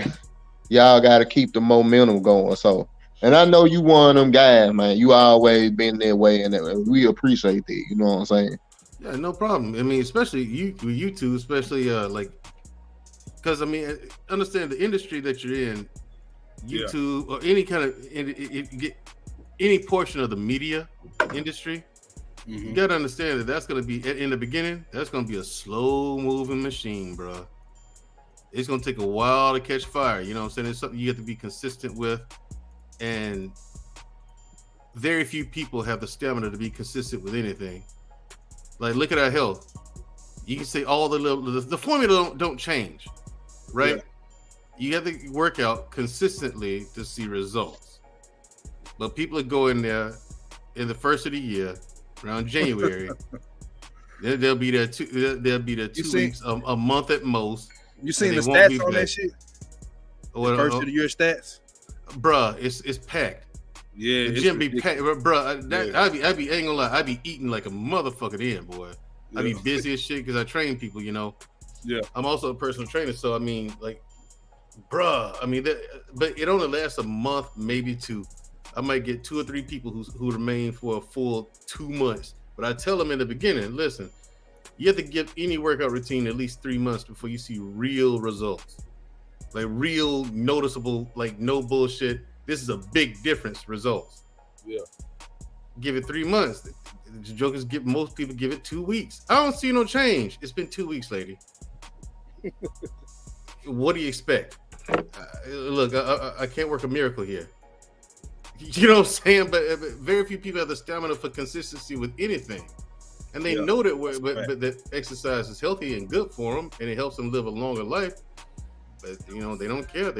got to keep the momentum going. So And I know you one of them guys, man. You always been that way, and we appreciate that. You know what I'm saying? Yeah, no problem. I mean, especially you two, especially like, because I mean, understand the industry that you're in, YouTube or any kind of if you get any portion of the media industry, you gotta understand that that's gonna be in the beginning. That's gonna be a slow moving machine, bro. It's gonna take a while to catch fire. You know what I'm saying? It's something you have to be consistent with, and very few people have the stamina to be consistent with anything. Like, look at our health. You can say all the formula don't change, right? Yeah. You have to work out consistently to see results. But people are going there in the first of the year, around January. they'll be there 2 weeks, a month at most. You seen the stats on that shit? The first of the year stats, bruh. It's packed. Yeah, the gym be packed, bruh. I be ain't gonna lie. I be eating like a motherfucker then, boy. I be busy as shit because I train people, you know. Yeah, I'm also a personal trainer, so I mean, like, bruh. I mean, but it only lasts a month, maybe two. I might get 2 or 3 people who remain for a full 2 months. But I tell them in the beginning, listen, you have to give any workout routine at least 3 months before you see real results, like real noticeable, like no bullshit. This is a big difference results. Yeah, give it 3 months. The jokers most people give it 2 weeks. I don't see no change. It's been 2 weeks, lady. What do you expect? Look, I can't work a miracle here. You know what I'm saying? But very few people have the stamina for consistency with anything. And they know that exercise is healthy and good for them, and it helps them live a longer life. But, you know, they don't care.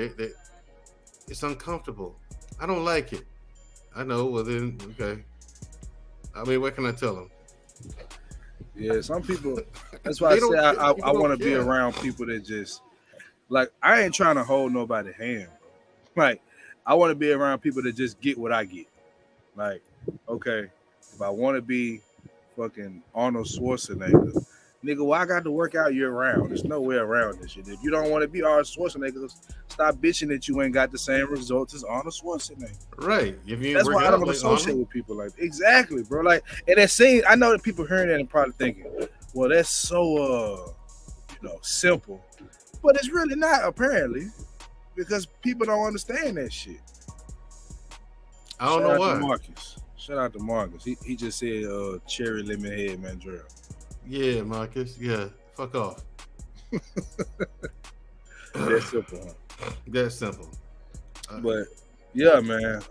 It's uncomfortable. I don't like it. I know. Well, then, okay. I mean, what can I tell them? Yeah, some people. That's why I say I want to be around people that just, like, I ain't trying to hold nobody's hand, bro. Like, I want to be around people that just get what I get. Like, okay, if I want to be fucking Arnold Schwarzenegger, nigga, well, I got to work out year round. There's no way around this shit. If you don't want to be Arnold Schwarzenegger, stop bitching that you ain't got the same results as Arnold Schwarzenegger. Right. That's why I don't associate with people like that. Exactly, bro. Like, and that scene, I know that people hearing that and probably thinking, well, that's so simple. But it's really not, apparently. Because people don't understand that shit. I don't know why. Shout out to Marcus. He just said cherry lemon head Mandrell. Yeah, Marcus. Yeah. Fuck off. That's simple, huh? That's simple. But yeah, man.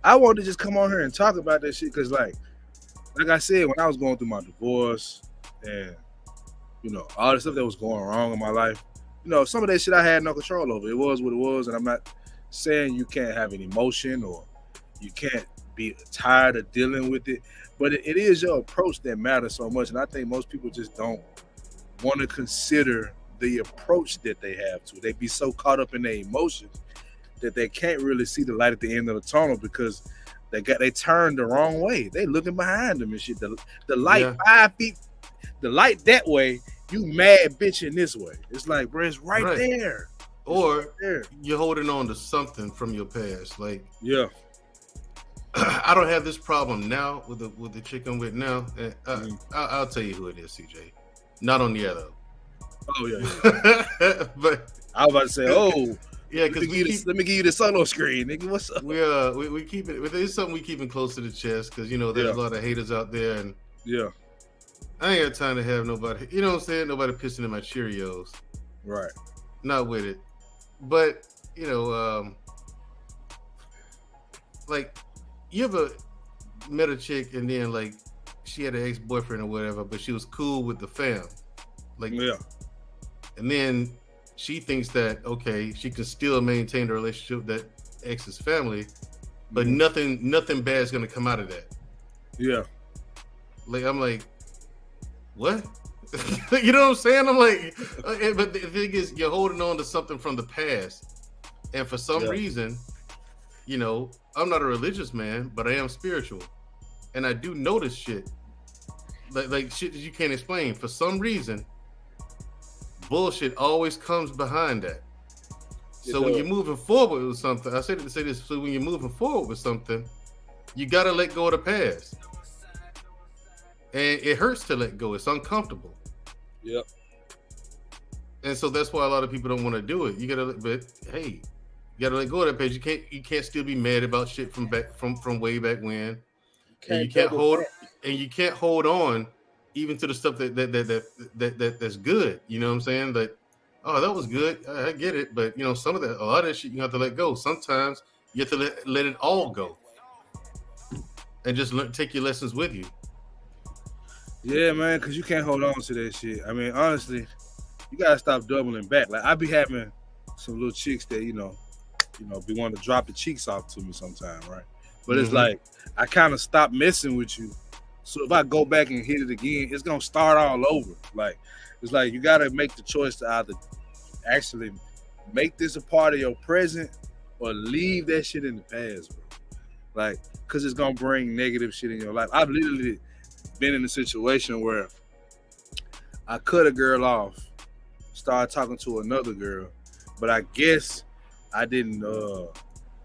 I wanted to just come on here and talk about that shit because like I said, when I was going through my divorce and all the stuff that was going wrong in my life, some of that shit I had no control over. It was what it was, and I'm not saying you can't have an emotion or you can't be tired of dealing with it, but it is your approach that matters so much, and I think most people just don't want to consider the approach that they have to. They be so caught up in their emotions that they can't really see the light at the end of the tunnel because they turned the wrong way. They looking behind them and shit. The light 5 feet, the light that way. You mad bitching this way. It's like, bro, it's right there. Or you're holding on to something from your past. Like, yeah, I don't have this problem now with the chick I'm with now. I'll tell you who it is, CJ. Not on the other. Oh yeah. But I was about to say, yeah, because let me give you the solo screen, nigga. What's up? We keep it. It's something we keeping close to the chest because there's a lot of haters out there, and I ain't got time to have nobody, you know what I'm saying? Nobody pissing in my Cheerios. Right. Not with it. But, like, you ever met a chick and then, like, she had an ex-boyfriend or whatever, but she was cool with the fam. Like, yeah. And then she thinks that, okay, she can still maintain the relationship with that ex's family, but nothing bad is going to come out of that. Yeah. Like, I'm like, what? You know what I'm saying? I'm like, but the thing is, you're holding on to something from the past, and for some reason, I'm not a religious man, but I am spiritual, and I do notice shit, like shit that you can't explain. For some reason, bullshit always comes behind that. So when you're moving forward with something, I said to say this. So when you're moving forward with something, you gotta let go of the past, and it hurts to let go. It's uncomfortable. Yep. And so that's why a lot of people don't want to do it. You gotta, but hey, you gotta let go of that past. You can't still be mad about shit from way back when. And you can't hold on even to the stuff that's good. You know what I'm saying? Like, oh, that was good. I get it, but you know, a lot of that shit you have to let go. Sometimes you have to let it all go, and just take your lessons with you. Yeah, man, because you can't hold on to that shit. I mean, honestly, you gotta stop doubling back. Like I be having some little chicks that be wanting to drop the cheeks off to me sometime, right? But it's like I kind of stopped messing with you. So if I go back and hit it again, it's gonna start all over. Like it's like you gotta make the choice to either actually make this a part of your present or leave that shit in the past, bro. Like, cause it's gonna bring negative shit in your life. I've literally been in a situation where I cut a girl off, started talking to another girl, but I guess I didn't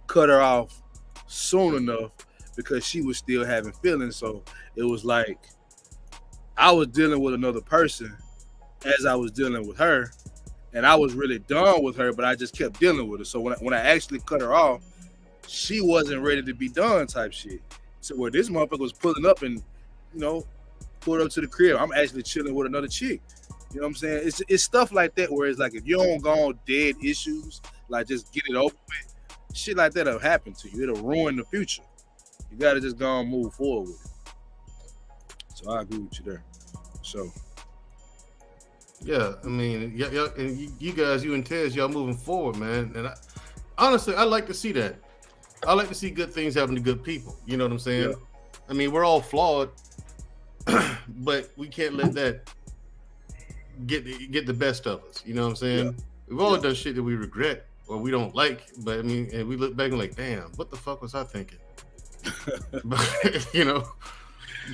cut her off soon enough because she was still having feelings. So it was like I was dealing with another person as I was dealing with her, and I was really done with her, but I just kept dealing with her. So when I actually cut her off, she wasn't ready to be done type shit. So where this motherfucker was pulling up and, pulled up to the crib, I'm actually chilling with another chick. You know what I'm saying? It's stuff like that where it's like if you don't go on dead issues, like just get it over with, shit like that'll happen to you. It'll ruin the future. You gotta just go and move forward with it. So I agree with you there. So yeah, I mean, y'all, and you guys, you and Tez, y'all moving forward, man. And honestly, I like to see that. I like to see good things happen to good people. You know what I'm saying? Yeah. I mean, we're all flawed, but we can't let that get the best of us. You know what I'm saying? Yeah. We've all done shit that we regret or we don't like, but I mean, and we look back and like, damn, what the fuck was I thinking?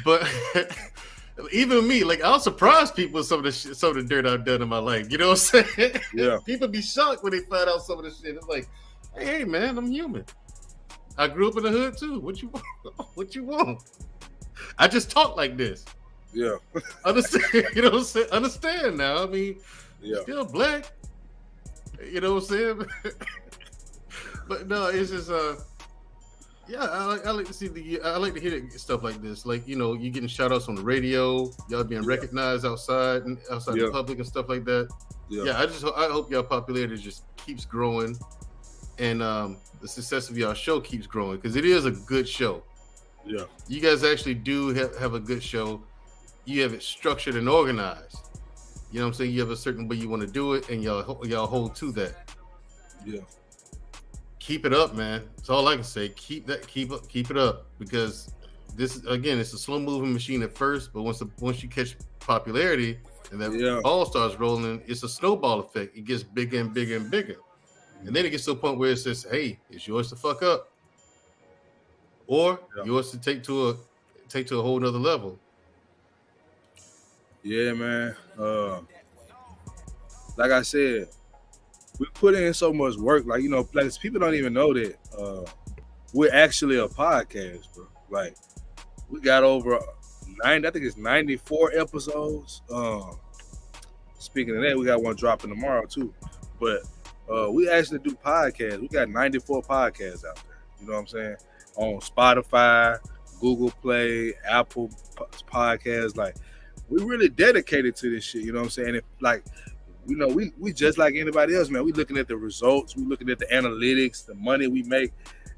But even me, like, I'll surprise people with some of the dirt I've done in my life. You know what I'm saying? Yeah. People be shocked when they find out some of the shit. It's like, hey man, I'm human. I grew up in the hood too. What you want? What you want? I just talk like this. Yeah. Understand? You know what I'm saying? Understand now. I mean, yeah. Still black. You know what I'm saying? But no, it's just yeah, I like to see I like to hear stuff like this. Like, you getting shout outs on the radio, y'all being recognized outside the public and stuff like that. Yeah, I hope y'all popularity just keeps growing, and the success of y'all show keeps growing, because it is a good show. Yeah, you guys actually do have a good show. You have it structured and organized. You know what I'm saying? You have a certain way you want to do it, and y'all hold to that. Yeah. Keep it up, man. That's all I can say. Keep it up, because this is, again, it's a slow moving machine at first, but once you catch popularity and that ball starts rolling, it's a snowball effect. It gets bigger and bigger and bigger, and then it gets to a point where it says, "Hey, it's yours to fuck up, or yours to take to a whole nother level." Yeah, man. Like I said, we put in so much work. Like, like people don't even know that we're actually a podcast, bro. Like, we got over 90, I think it's 94 episodes. Speaking of that, we got one dropping tomorrow too. But we actually do podcasts. We got 94 podcasts out there. You know what I'm saying? On Spotify, Google Play, Apple Podcasts. Like, we really dedicated to this shit. You know what I'm saying? If, like, we just like anybody else, man. We looking at the results, we looking at the analytics, the money we make,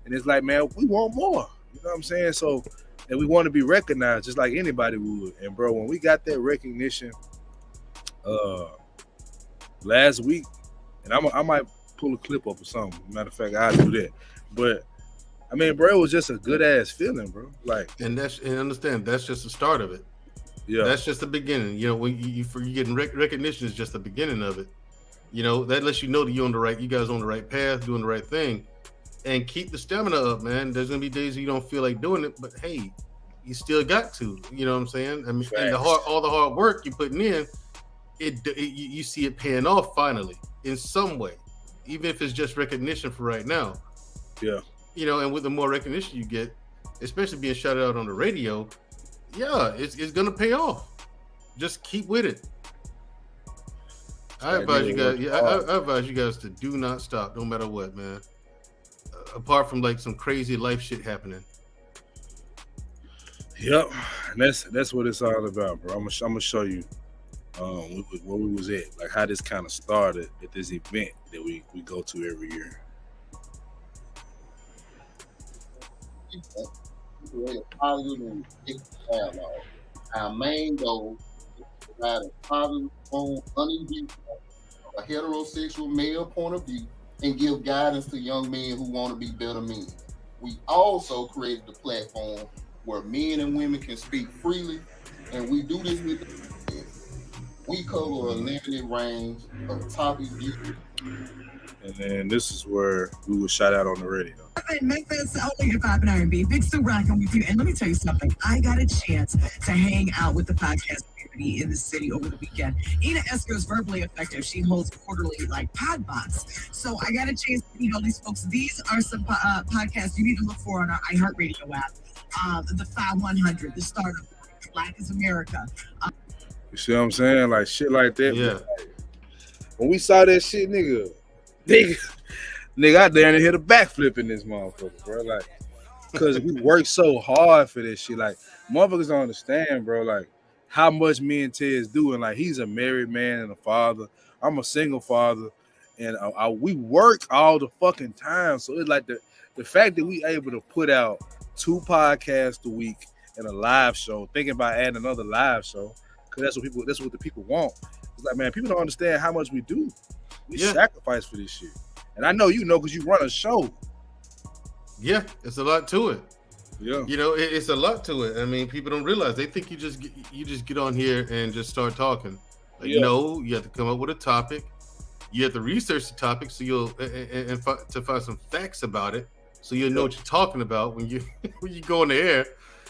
and it's like, man, we want more. You know what I'm saying? So, and we want to be recognized just like anybody would. And bro, when we got that recognition last week, and I might pull a clip up or something. Matter of fact, I'll do that. But I mean, bro, it was just a good ass feeling, bro. Like, and understand, that's just the start of it. Yeah, that's just the beginning. When you getting recognition is just the beginning of it. That lets you know that you guys on the right path, doing the right thing, and keep the stamina up, man. There's gonna be days you don't feel like doing it, but hey, you still got to. You know what I'm saying? I mean, and all the hard work you're putting in, you see it paying off finally in some way. even if it's just recognition for right now. Yeah. You know, and with the more recognition you get, especially being shouted out on the radio, yeah, it's gonna pay off. Just keep with it. I advise you guys. Yeah, I advise you guys to do not stop, no matter what, man. Apart from like some crazy life shit happening. Yep, and that's what it's all about, bro. I'm gonna show you where we was at, like how this kind of started at this event that we go to every year. Positive and dialogue. Our main goal is to provide a positive, uneven, a heterosexual male point of view and give guidance to young men who want to be better men. We also created the platform where men and women can speak freely, and we do this with we cover a limited range of topics. And then this is where we was shout out on the radio. Make this only if I've been R&B. Big Sue rocking with you. And let me tell you something. I got a chance to hang out with the podcast community in the city over the weekend. Ina Esker is verbally effective. She holds quarterly like pod bots. So I got a chance to meet all these folks. These are some podcasts you need to look for on our iHeartRadio app. The fye100, the start of Black is America. You see what I'm saying? Like shit like that. Yeah. Like, when we saw that shit, nigga, I damn hit a backflip in this motherfucker, bro. Like, cause we work so hard for this shit. Like, motherfuckers don't understand, bro. Like, how much me and Ted's doing. Like, he's a married man and a father. I'm a single father, and we work all the fucking time. So it's like the fact that we able to put out 2 podcasts a week and a live show, thinking about adding another live show, cause that's what the people want. It's like, man, people don't understand how much we do. We sacrifice for this shit. And I know you know because you run a show. Yeah, it's a lot to it. Yeah, you know, it's a lot to it. I mean, people don't realize. They think you just get on here and just start talking. Like, no, you have to come up with a topic. You have to research the topic so you'll to find some facts about it, so you'll know what you're talking about when you go on the air.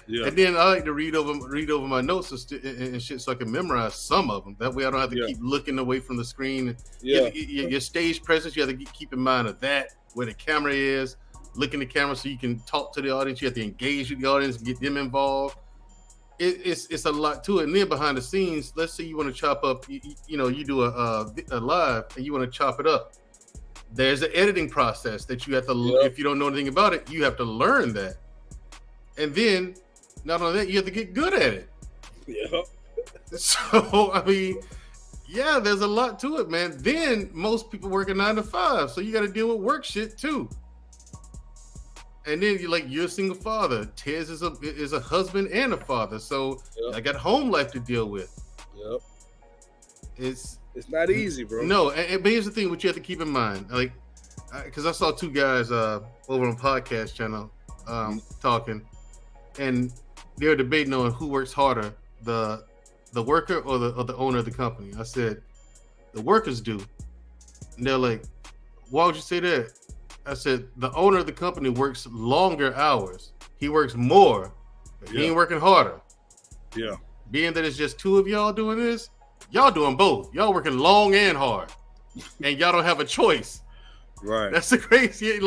Yeah. And then I like to read over my notes and shit so I can memorize some of them. That way I don't have to keep looking away from the screen. Yeah. Your stage presence, you have to keep in mind of that, where the camera is, look in the camera so you can talk to the audience. You have to engage with the audience and get them involved. It's a lot to it. And then behind the scenes, let's say you want to chop up, you do a live and you want to chop it up. There's an editing process that you have to, if you don't know anything about it, you have to learn that. And then, not only that, you have to get good at it. Yeah. So, I mean, yeah, there's a lot to it, man. Then most people work a 9 to 5, so you got to deal with work shit too. And then you're a single father. Tez is a husband and a father, so I got home life to deal with. Yep. It's not easy, bro. No, but here's the thing: what you have to keep in mind, because I saw 2 guys over on podcast channel talking, and they were debating on who works harder, the worker or the owner of the company. I said, the workers do. And they're like, why would you say that? I said, the owner of the company works longer hours. He works more. He ain't working harder. Yeah. Being that it's just 2 of y'all doing this, y'all doing both. Y'all working long and hard. And y'all don't have a choice. Right. That's the crazy.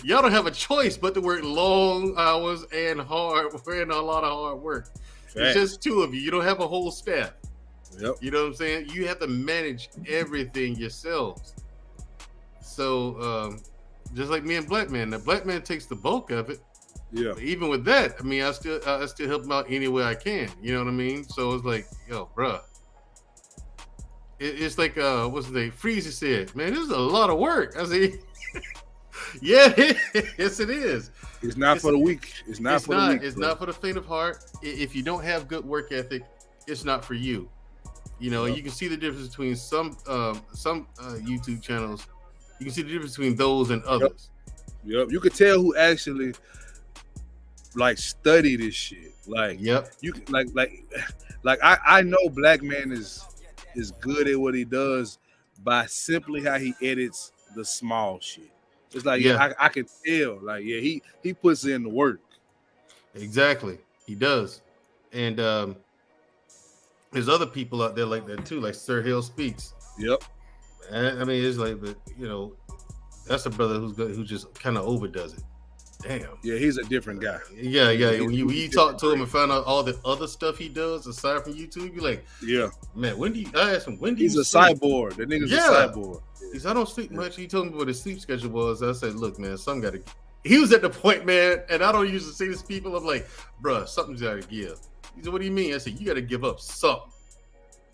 Y'all don't have a choice but to work long hours and hard, and a lot of hard work. Fact. It's just 2 of you. You don't have a whole staff. Yep. You know what I'm saying? You have to manage everything yourselves. So, just like me and Black Man, the Black Man takes the bulk of it. Yeah. But even with that, I mean, I still help him out any way I can. You know what I mean? So it's like, yo, bruh. It's like what's the name? Freezy said, man, this is a lot of work. I said, yeah, yes, it is. It's not for the weak. It's not for the faint of heart. If you don't have good work ethic, it's not for you. You know, you can see the difference between some YouTube channels. You can see the difference between those and others. Yep. You could tell who actually study this shit. You I know Black Man is good at what he does by simply how he edits the small shit. It's like, I can tell. He puts in the work. Exactly. He does. And there's other people out there like that too, like Sir Hill Speaks. Yep. I mean, it's like, but That's a brother who just kind of overdoes it. Damn. Yeah, he's a different guy. Yeah. When He's you a talk to him different and find out all the other stuff he does aside from YouTube, you're like, yeah, man, I asked him, when do he's you a sleep? cyborg. That nigga's Yeah. a cyborg. He said, I don't sleep much. He told me what his sleep schedule was. I said, look, man, something got to. He was at the point, man, and I don't usually say this to people. I'm like, bruh, something's got to give. He said, what do you mean? I said, you got to give up something.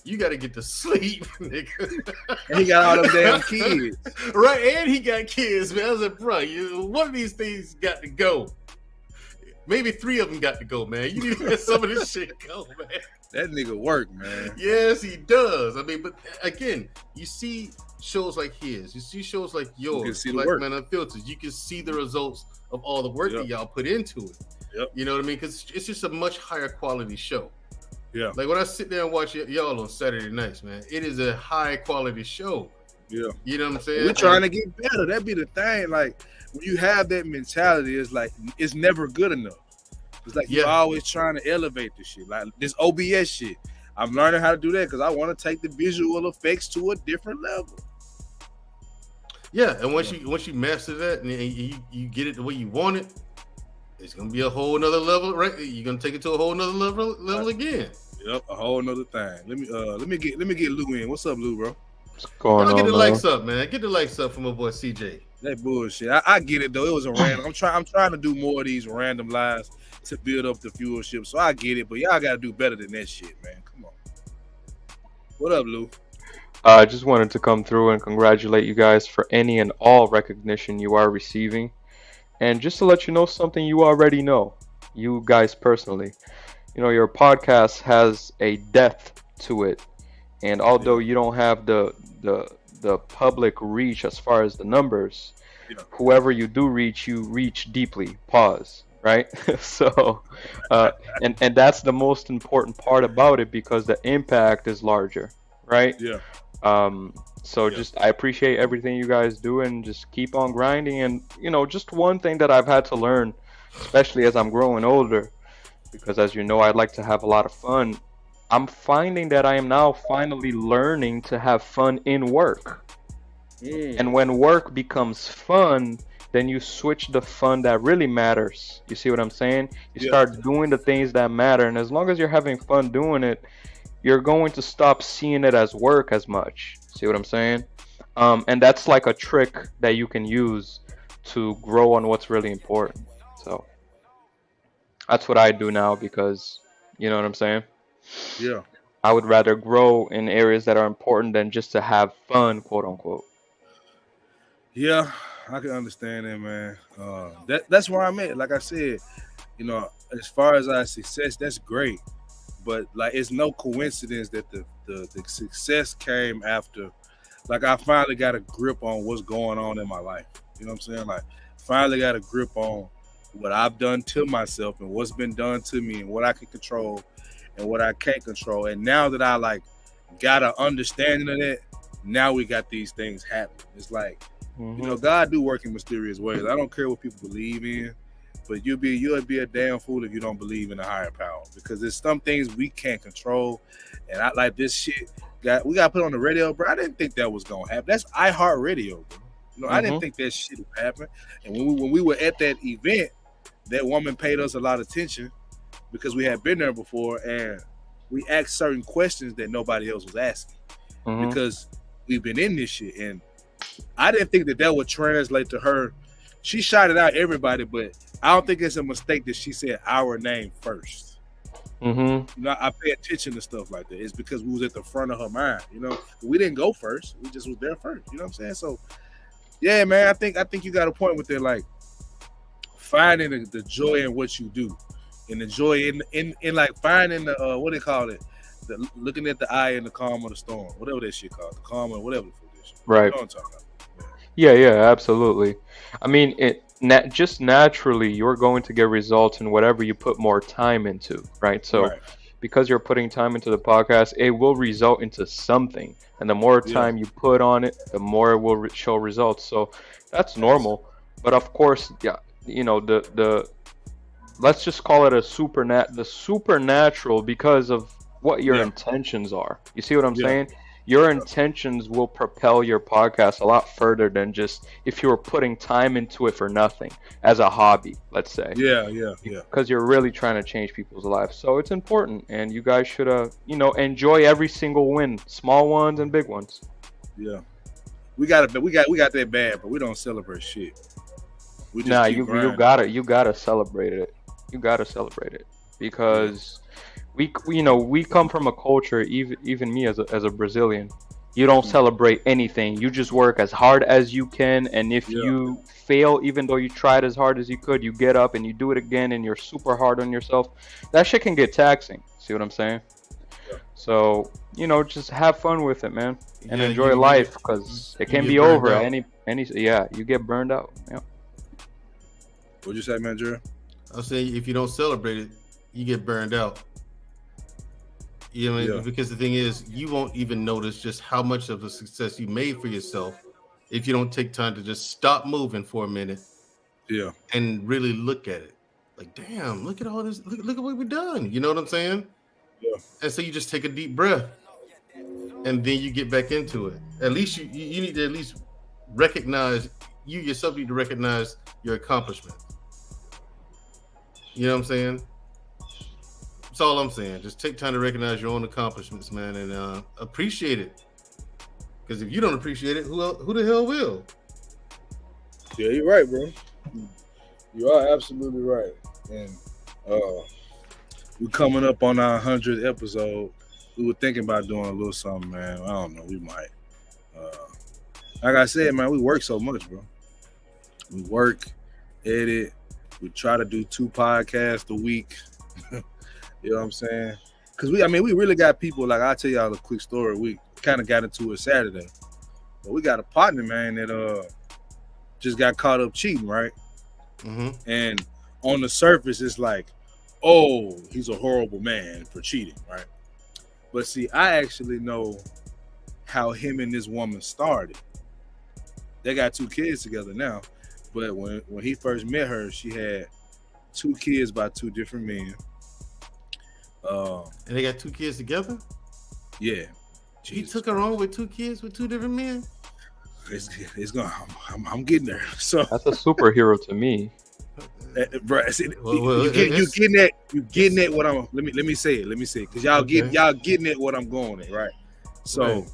You got to get to sleep, nigga. And he got all them damn kids. Right, and he got kids, man. I was like, bro, one of these things got to go. Maybe 3 of them got to go, man. You need to let some of this shit go, man. That nigga work, man. Yes, he does. I mean, but again, you see shows like his, you see shows like yours, You can see the like work. Man Unfiltered. You can see the results of all the work that y'all put into it. Yep. You know what I mean? Because it's just a much higher quality show. Yeah. Like when I sit there and watch y'all on Saturday nights, man, it is a high quality show. Yeah. You know what I'm saying? We're trying to get better. That be the thing. Like when you have that mentality, it's like it's never good enough. It's like you're always trying to elevate the shit. Like this OBS shit. I'm learning how to do that because I want to take the visual effects to a different level. Yeah, and once you master that and you get it the way you want it, it's gonna be a whole nother level, right? You're gonna take it to a whole nother level again. Yep, a whole nother thing. Let me get Lou in. What's up, Lou, bro? What's going on, Get the man? likes up, man. Get the likes up from my boy CJ. That bullshit. I get it though. It was a random. I'm trying to do more of these random lives to build up the viewership. So I get it, but y'all gotta do better than that shit, man. Come on. What up, Lou? I just wanted to come through and congratulate you guys for any and all recognition you are receiving. And just to let you know something you already know, you guys personally. You know, your podcast has a depth to it. And although you don't have the public reach as far as the numbers, whoever you do reach, you reach deeply. Pause. Right? So, and that's the most important part about it because the impact is larger. Right? Yeah. So just I appreciate everything you guys do and just keep on grinding. And you know, just one thing that I've had to learn, especially as I'm growing older, because as you know, I'd like to have a lot of fun. I'm finding that I am now finally learning to have fun in work. And when work becomes fun, then you switch the fun that really matters. You see what I'm saying? You start doing the things that matter, and as long as you're having fun doing it, you're going to stop seeing it as work as much. See what I'm saying? And that's like a trick that you can use to grow on what's really important. So that's what I do now because, you know what I'm saying? Yeah. I would rather grow in areas that are important than just to have fun, quote unquote. Yeah, I can understand that, man. That's where I'm at. Like I said, you know, as far as our success, that's great. But like, it's no coincidence that the success came after. Like, I finally got a grip on what's going on in my life. You know what I'm saying? Like, finally got a grip on what I've done to myself and what's been done to me and what I can control and what I can't control. And now that I like got an understanding of that, now we got these things happening. It's like, you know, God do work in mysterious ways. I don't care what people believe in, but you'll be a damn fool if you don't believe in a higher power, because there's some things we can't control. And I like this shit. We got put on the radio, bro. I didn't think that was gonna happen. That's iHeartRadio, bro. You know, I didn't think that shit would happen. And when we were at that event, that woman paid us a lot of attention because we had been there before, and we asked certain questions that nobody else was asking because we've been in this shit. And I didn't think that would translate to her. She shouted out everybody, but I don't think it's a mistake that she said our name first. You know, I pay attention to stuff like that. It's because we was at the front of her mind. You know, we didn't go first. We just was there first. You know what I'm saying? So, yeah, man, I think you got a point with it. Like finding the joy in what you do, and the joy in like finding the what do they call it? The looking at the eye in the calm of the storm, whatever that shit called, the calm or whatever. Right. You know what I'm talking about. Yeah, absolutely. I mean, just naturally, you're going to get results in whatever you put more time into, right? So because you're putting time into the podcast, it will result into something. And the more time you put on it, the more it will show results. So that's normal. But of course, yeah, you know, the let's just call it the supernatural because of what your intentions are. You see what I'm saying? your intentions will propel your podcast a lot further than just if you were putting time into it for nothing as a hobby, let's say. Yeah. Because you're really trying to change people's lives. So it's important, and you guys should, enjoy every single win, small ones and big ones. Yeah. We got that bad, but we don't celebrate shit. We just Nah, keep you grinding. gotta celebrate it. You gotta celebrate it because we come from a culture, even me as a Brazilian, you don't celebrate anything. You just work as hard as you can, and if you fail, even though you tried as hard as you could, you get up and you do it again, and you're super hard on yourself. That shit can get taxing. See what I'm saying? Yeah. So just have fun with it, man, and Yeah, enjoy you life because it can get be burned over out. you get burned out. Yeah. What'd you say, man, Jerry? I'll say if you don't celebrate it, you get burned out. You know what I mean? Yeah. Because the thing is, you won't even notice just how much of a success you made for yourself if you don't take time to just stop moving for a minute Yeah. and really look at it. Like, damn, look at all this. Look at what we've done. You know what I'm saying? Yeah. And so you just take a deep breath and then you get back into it. At least you need to at least recognize, you yourself need to recognize your accomplishment. You know what I'm saying? That's all I'm saying. Just take time to recognize your own accomplishments, man, and appreciate it. Because if you don't appreciate it, who the hell will? Yeah, you're right, bro. You are absolutely right. And we're coming up on our 100th episode. We were thinking about doing a little something, man. I don't know. We might. Like I said, man, we work so much, bro. We work, edit. We try to do 2 podcasts a week. You know what I'm saying? Because we really got people, like I'll tell y'all a quick story. We kind of got into it Saturday. But we got a partner, man, that just got caught up cheating, right? Mm-hmm. And on the surface, it's like, oh, he's a horrible man for cheating, right? But see, I actually know how him and this woman started. They got 2 kids together now. But when he first met her, she had 2 kids by 2 different men. And they got 2 kids together? Yeah. He took her on with 2 kids with 2 different men? It's going. I'm getting there. So That's a superhero to me. bro, you getting at what I'm. Let me say it. Because y'all getting at what I'm going at, right? So, Right.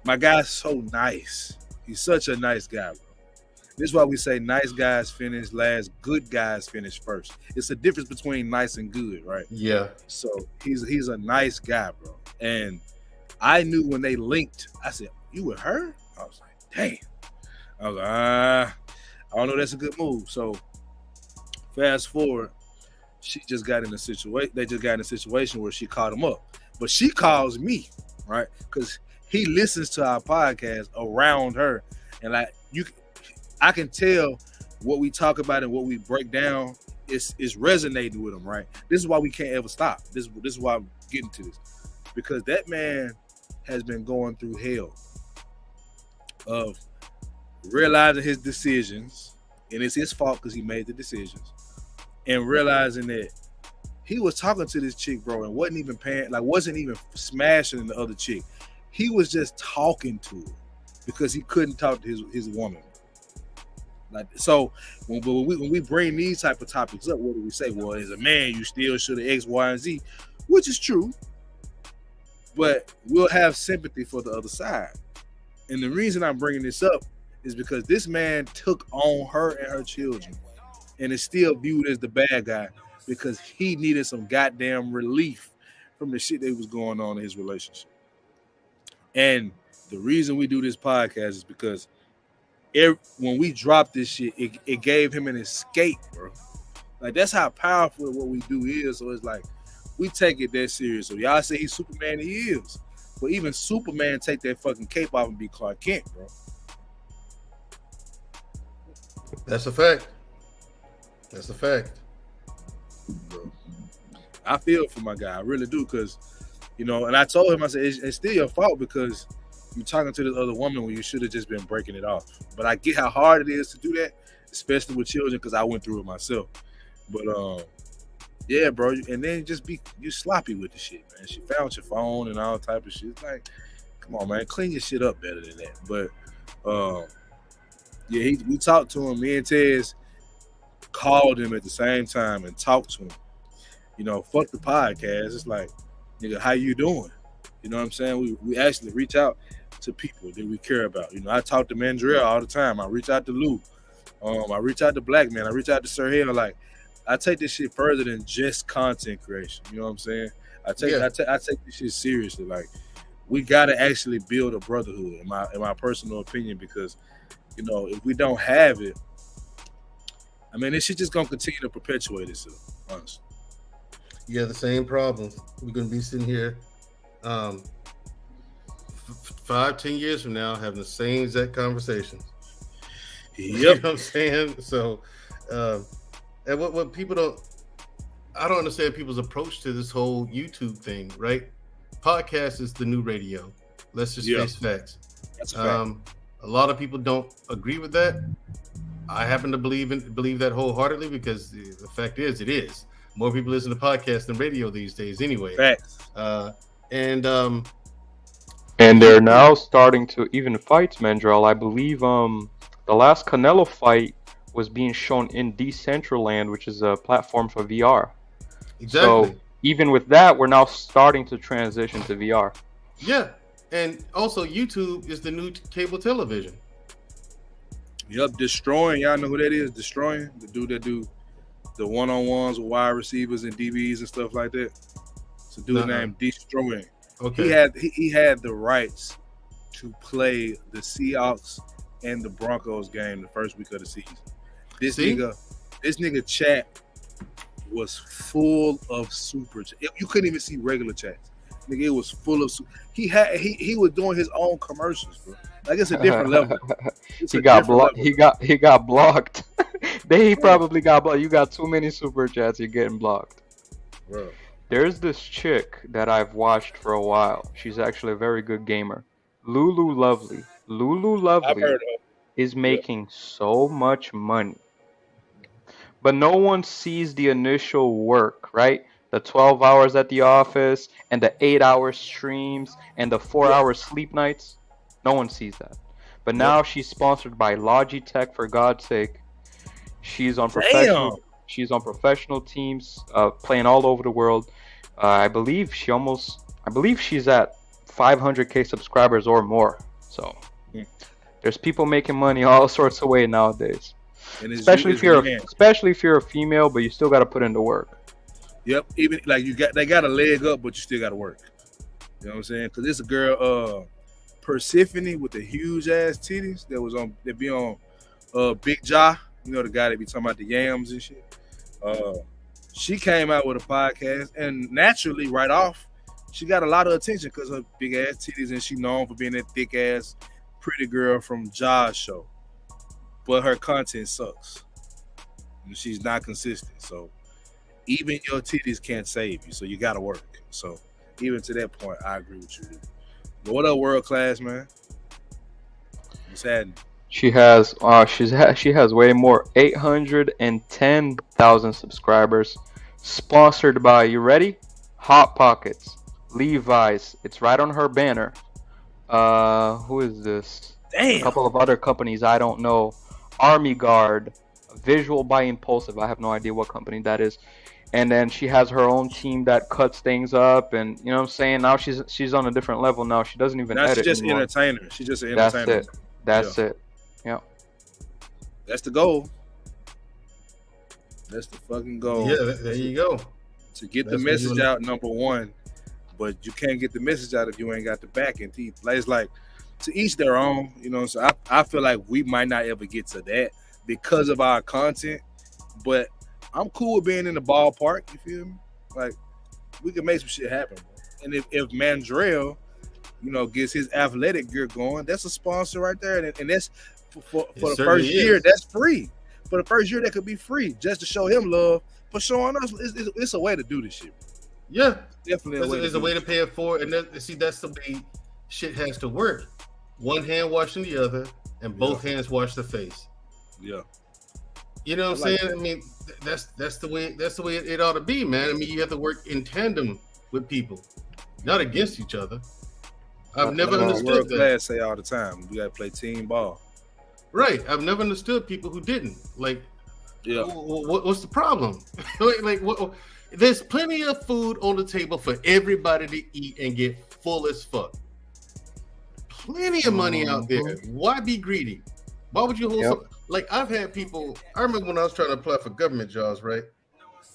My guy's so nice. He's such a nice guy, bro. This is why we say nice guys finish last, good guys finish first. It's a difference between nice and good, right? Yeah. So he's a nice guy, bro. And I knew when they linked, I said, "You with her?" I was like, "Damn." I was like, I don't know. That's a good move. So fast forward, she just got in a situation. They just got in a situation where she caught him up, but she calls me, right? Because he listens to our podcast around her, and I can tell what we talk about and what we break down is resonating with him, right? This is why we can't ever stop. This is why I'm getting to this, because that man has been going through hell of realizing his decisions, and it's his fault because he made the decisions, and realizing that he was talking to this chick, bro, and wasn't even smashing the other chick. He was just talking to her because he couldn't talk to his woman. Like, so when we bring these type of topics up, what do we say? Well, as a man, you still should have X, Y, and Z, which is true. But we'll have sympathy for the other side. And the reason I'm bringing this up is because this man took on her and her children and is still viewed as the bad guy because he needed some goddamn relief from the shit that was going on in his relationship. And the reason we do this podcast is because when we drop this shit, it gave him an escape, bro. Like, that's how powerful what we do is. So it's like, we take it that serious. So y'all say he's Superman, he is. But even Superman take that fucking cape off and be Clark Kent, bro. That's a fact. That's a fact. Bro. I feel for my guy. I really do, because, and I told him, I said, it's still your fault because you're talking to this other woman when you should have just been breaking it off. But I get how hard it is to do that, especially with children, because I went through it myself. But yeah, bro. And then you sloppy with the shit, man. She found your phone and all type of shit. It's like, Come on, man, clean your shit up better than that. But yeah, we talked to him. Me and Tez called him at the same time and talked to him. You know, fuck the podcast. It's like, nigga, how you doing? You know what I'm saying? We actually reach out to people that we care about. You know, I talk to Mandrell all the time. I reach out to Lou. I reach out to Black Man. I reach out to Sir Hill. Like, I take this shit further than just content creation. You know what I'm saying? I take this shit seriously. Like, we gotta actually build a brotherhood, in my personal opinion, because, you know, if we don't have it, I mean, this shit just gonna continue to perpetuate itself, honestly. Yeah, the same problem. We're gonna be sitting here 5-10 years from now having the same exact conversations. Yep. You know what I'm saying? So and what people I don't understand people's approach to this whole YouTube thing, right? Podcast is the new radio. Let's just face facts. That's a fact. A lot of people don't agree with that. I happen to believe that wholeheartedly, because the fact is, it is. More people listen to podcasts than radio these days anyway. Facts. And they're now starting to even fight, Mandrell. I believe the last Canelo fight was being shown in Decentraland, which is a platform for VR. Exactly. So even with that, we're now starting to transition to VR. Yeah, and also YouTube is the new cable television. Yep, Destroying. Y'all know who that is? Destroying, the dude that do the one-on-ones with wide receivers and DBs and stuff like that. It's a dude named Destroying. Okay. He had the rights to play the Seahawks and the Broncos game the first week of the season. This nigga chat was full of super chat. You couldn't even see regular chats. Nigga, it was full of he was doing his own commercials, bro. Like, it's a different level. He got blocked. They probably got blocked. You got too many super chats, you're getting blocked. Bro. There's this chick that I've watched for a while. She's actually a very good gamer. Lulu Lovely. I've heard of. Is making so much money. But no one sees the initial work, right? The 12 hours at the office and the 8-hour streams and the 4-hour sleep nights. No one sees that. But now she's sponsored by Logitech, for God's sake. She's on professional teams, playing all over the world. I believe she's at 500K subscribers or more. So there's people making money all sorts of ways nowadays. Especially if you're a female, but you still got to put in the work. Yep, even like they got a leg up, but you still got to work. You know what I'm saying? Because it's a girl, Persephone, with the huge ass titties that be on Big Ja. You know, the guy that be talking about the yams and shit. She came out with a podcast, and naturally, right off, she got a lot of attention because her big ass titties, and she known for being that thick ass pretty girl from Ja's show. But her content sucks. And she's not consistent. So even your titties can't save you. So you got to work. So even to that point, I agree with you. But what up, World Class, man? What's happening? She has way more, 810,000 subscribers. Sponsored by, you ready? Hot Pockets, Levi's. It's right on her banner. Who is this? Damn. A couple of other companies I don't know. Army Guard, Visual by Impulsive. I have no idea what company that is. And then she has her own team that cuts things up, and you know what I'm saying. Now she's on a different level. Now she doesn't even edit. She's just anymore. entertainer. She's just an entertainer. That's it. Yeah. That's the goal. That's the fucking goal. Yeah, there you go. To get the message out, number one. But you can't get the message out if you ain't got the backing. It's like, to each their own, you know. So I feel like we might not ever get to that because of our content. But I'm cool with being in the ballpark. You feel me? Like, we can make some shit happen. And if Mandrell, you know, gets his athletic gear going, that's a sponsor right there. And that's for the first year, that's free. For the first year, that could be free just to show him love. But showing us, it's a way to do this shit. Yeah, definitely. There's a way to pay it forward, and that's the way shit has to work. One hand washing the other, and both hands wash the face. Yeah, you know what I'm saying? I mean, that's the way it ought to be, man. I mean, you have to work in tandem with people, not against each other. I've never Like understood world that. class say all the time, you gotta play team ball. Right. I've never understood people who didn't. Like, Yeah. what's the problem? What? There's plenty of food on the table for everybody to eat and get full as fuck. Plenty of money out there. Why be greedy? Why would you hold something? Like, I've had people. I remember when I was trying to apply for government jobs, right?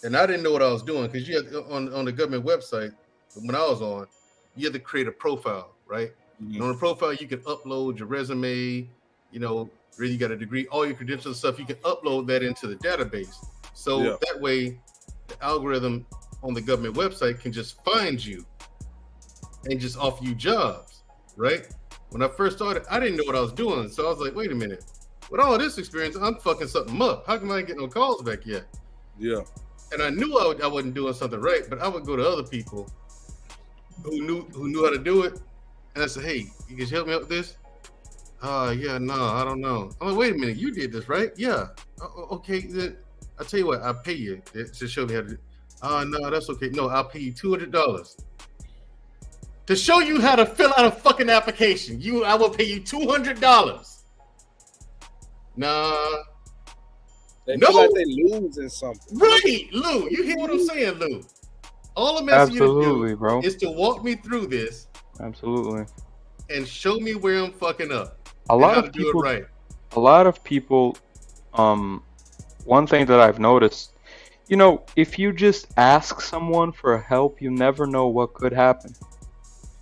And I didn't know what I was doing because you had on the government website when I was on, you had to create a profile, right? And on the profile, you can upload your resume, you know, where you got a degree, all your credentials and stuff. You can upload that into the database. So that way, the algorithm on the government website can just find you and just offer you jobs, right? When I first started, I didn't know what I was doing. So I was like, wait a minute. With all this experience, I'm fucking something up. How come I ain't getting no calls back yet? Yeah. And I knew I wasn't doing something right, but I would go to other people who knew how to do it. And I said, hey, you can help me out with this? Yeah, no, I don't know. I'm like, wait a minute, you did this, right? Yeah. Okay, then I'll tell you what, I'll pay you to show me how to do it. No, that's okay. No, I'll pay you $200 to show you how to fill out a fucking application. I will pay you $200. Nah. They feel like they losing something. Right, Lou. You hear what I'm saying, Lou? All I'm asking you to do bro. is to walk me through this. Absolutely. And show me where I'm fucking up. A lot of people, one thing that I've noticed, you know, if you just ask someone for help, you never know what could happen.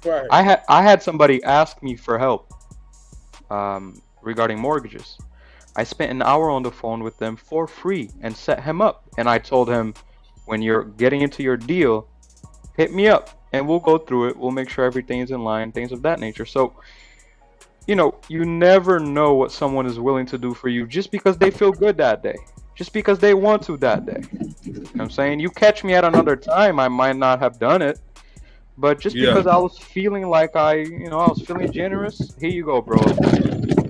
Right. I had somebody ask me for help regarding mortgages. I spent an hour on the phone with them for free and set him up. And I told him, when you're getting into your deal, hit me up and we'll go through it. We'll make sure everything is in line, things of that nature. So, you know, you never know what someone is willing to do for you just because they feel good that day, just because they want to that day. You know what I'm saying? You catch me at another time, I might not have done it. But just because I was feeling like I was feeling generous, here you go, bro.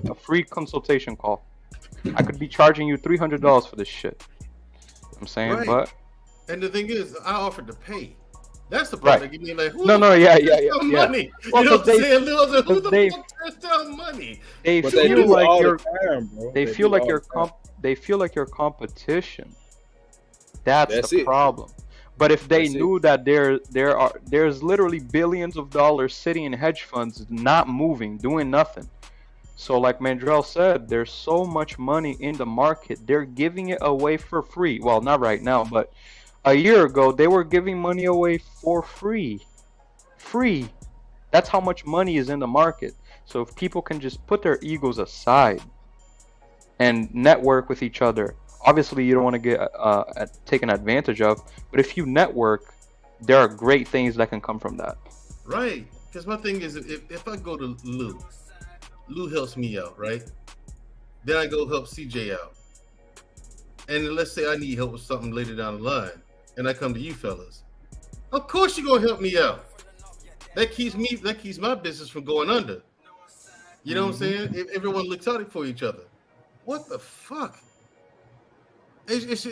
A free consultation call. I could be charging you $300 for this shit. You know what I'm saying, right. But and the thing is, I offered to pay. That's the part that give me like, yeah. Money. Well, you know what I'm saying? Who the fuck turns down money? They feel like you're. They feel like you're. They feel like your competition. That's the problem. But if they knew that there's literally billions of dollars sitting in hedge funds, not moving, doing nothing. So like Mandrell said, there's so much money in the market. They're giving it away for free. Well, not right now, but a year ago, they were giving money away for free. Free. That's how much money is in the market. So if people can just put their egos aside and network with each other, obviously you don't want to get taken advantage of, but if you network, there are great things that can come from that. Right. Because my thing is, if I go to Lou helps me out, right? Then I go help CJ out. And let's say I need help with something later down the line, and I come to you fellas. Of course you're gonna help me out. That keeps my business from going under. You know what I'm saying? If everyone looks out for each other. What the fuck? It's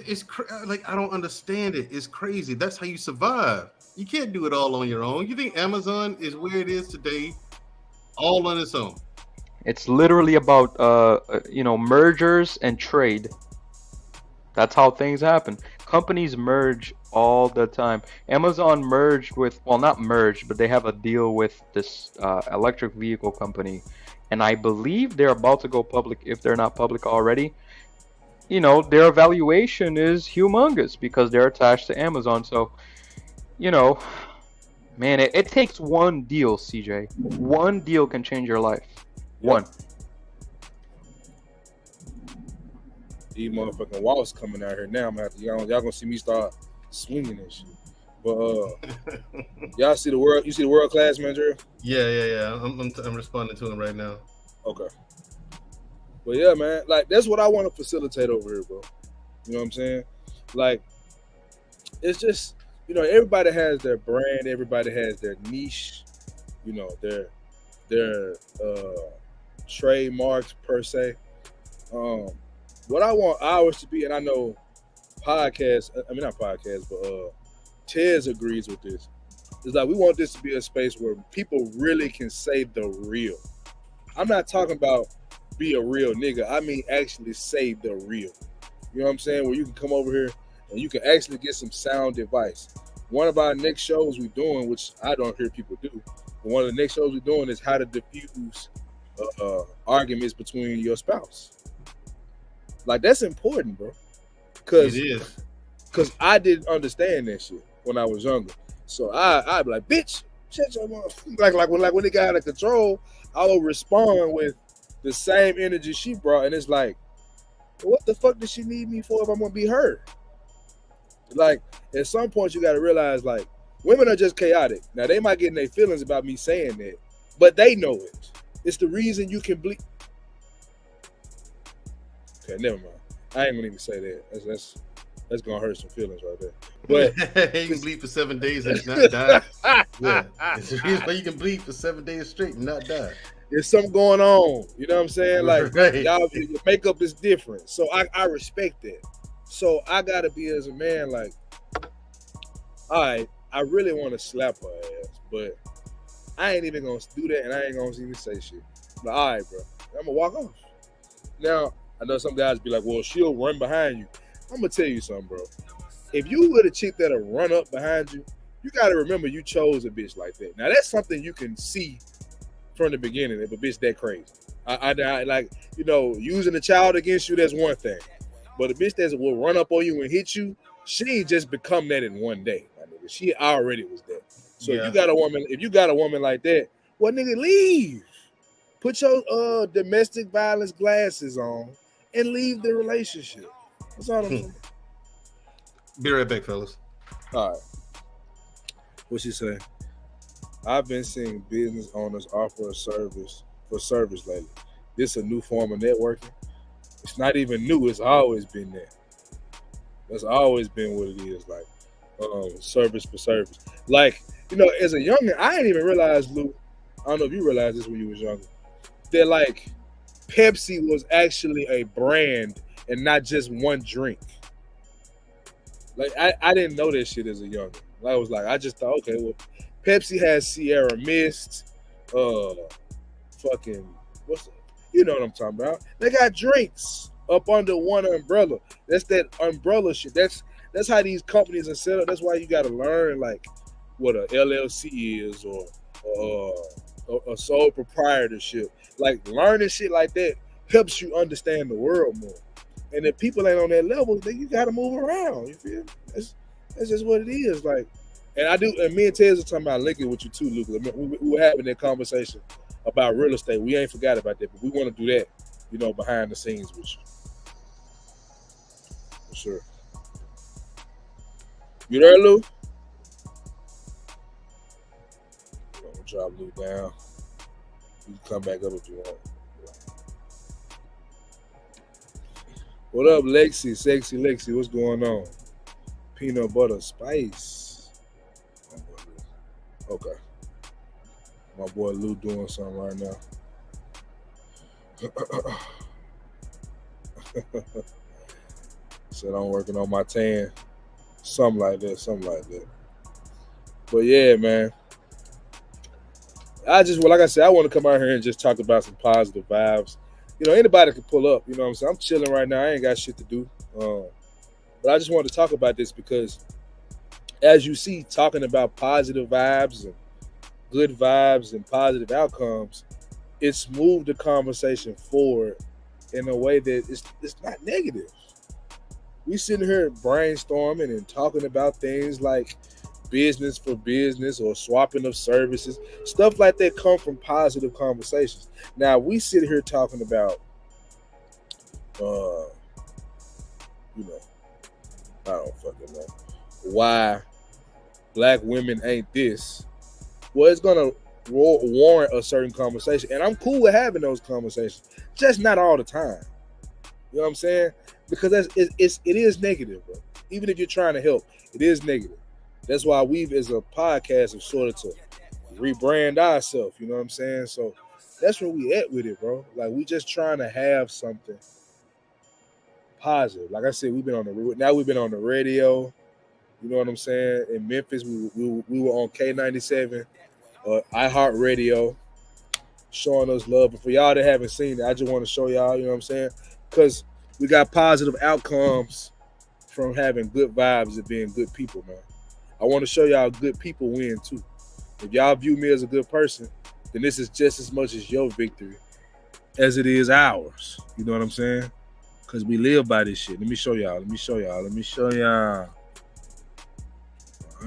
like, I don't understand it. It's crazy. That's how you survive. You can't do it all on your own. You think Amazon is where it is today, all on its own? It's literally about mergers and trade. That's how things happen. Companies merge all the time. Amazon merged with, well, not merged, but they have a deal with this electric vehicle company, and I believe they're about to go public, if they're not public already. You know, their valuation is humongous because they're attached to Amazon. So, you know, man, it takes one deal, CJ. One deal can change your life. One. These motherfucking walls coming out here now. I'm gonna have to, y'all gonna see me start swinging and shit. But y'all see the world? You see the world class, man, Drew? Yeah. I'm responding to him right now. Okay. But yeah, man, like that's what I want to facilitate over here, bro. You know what I'm saying? Like, it's just, you know, everybody has their brand, everybody has their niche, you know, their trademarks per se. What I want ours to be, and I know not podcasts, but Tez agrees with this. It's like we want this to be a space where people really can say the real. I'm not talking about be a real nigga. I mean actually say the real. You know what I'm saying? Where you can come over here and you can actually get some sound advice. One of our next shows we're doing, which I don't hear people do, but one of the next shows we're doing is how to diffuse arguments between your spouse. Like that's important, bro. It is. Cause I didn't understand that shit when I was younger. So I'd be like, bitch, shut your mouth. Like when it got out of control, I would respond with the same energy she brought, and it's like, what the fuck does she need me for if I'm gonna be her? Like at some point you gotta realize like women are just chaotic. Now they might get in their feelings about me saying that, but they know it. It's the reason you can bleed. Okay, never mind. I ain't gonna even say that. That's gonna hurt some feelings right there. But you can bleed for 7 days and not die. Yeah, it's the reason why you can bleed for 7 days straight and not die. There's something going on. You know what I'm saying? Like Right. y'all, your makeup is different. So I respect that. So I gotta be as a man like, all right, I really want to slap her ass, but I ain't even gonna do that, and I ain't gonna even say shit. But all right, bro, I'm gonna walk off. Now I know some guys be like, well, she'll run behind you. I'm gonna tell you something, bro. If you were the chick that'll run up behind you, you gotta remember you chose a bitch like that. Now that's something you can see from the beginning if a bitch that crazy. I like, you know, using a child against you, that's one thing. But a bitch that will run up on you and hit you, she ain't just become that in one day, my nigga. She already was that. So if you got a woman like that, well, nigga, leave. Put your domestic violence glasses on and leave the relationship. That's all I'm saying. Be right back, fellas. All right. What she say? I've been seeing business owners offer a service lately. This a new form of networking. It's not even new. It's always been there. That's always been what it is. Like service for service. Like, you know, as a youngin', I didn't even realize, Lou. I don't know if you realized this when you was younger. That like Pepsi was actually a brand and not just one drink. Like I didn't know that shit as a youngin'. I was like, I just thought, okay, well, Pepsi has Sierra Mist, fucking you know what I'm talking about. They got drinks up under one umbrella. That's that umbrella shit. That's how these companies are set up. That's why you got to learn like what a LLC is or a sole proprietorship. Like learning shit like that helps you understand the world more. And if people ain't on that level, then you got to move around. You feel? That's just what it is. Like, and I do. And me and Tez are talking about linking with you too, Luke. We were having that conversation about real estate. We ain't forgot about that, but we want to do that, you know, behind the scenes with you. For sure. You there, Lou? I'm gonna drop Lou down. You can come back up if you want. What up, Lexi? Sexy Lexi, what's going on? Peanut butter spice. Okay. My boy Lou doing something right now. Said I'm working on my tan. Something like that. But yeah, man. Like I said, I want to come out here and just talk about some positive vibes. You know, anybody can pull up. You know what I'm saying? I'm chilling right now. I ain't got shit to do. But I just wanted to talk about this because, as you see, talking about positive vibes and good vibes and positive outcomes, it's moved the conversation forward in a way that it's not negative. We sitting here brainstorming and talking about things like business for business or swapping of services. Stuff like that come from positive conversations. Now, we sit here talking about, you know, I don't fucking know why black women ain't this. Well, it's going to warrant a certain conversation. And I'm cool with having those conversations, just not all the time. You know what I'm saying? Because it is negative, bro. Even if you're trying to help, it is negative. That's why we've, as a podcast, have sort of to rebrand ourselves. You know what I'm saying? So that's where we at with it, bro. Like, we just trying to have something positive. Like I said, we've been on the radio. You know what I'm saying? In Memphis, we were on K97, iHeartRadio, showing us love. And for y'all that haven't seen it, I just want to show y'all, you know what I'm saying? Because we got positive outcomes from having good vibes and being good people, man. I want to show y'all good people win too. If y'all view me as a good person, then this is just as much as your victory as it is ours. You know what I'm saying? Because we live by this shit. Let me show y'all. All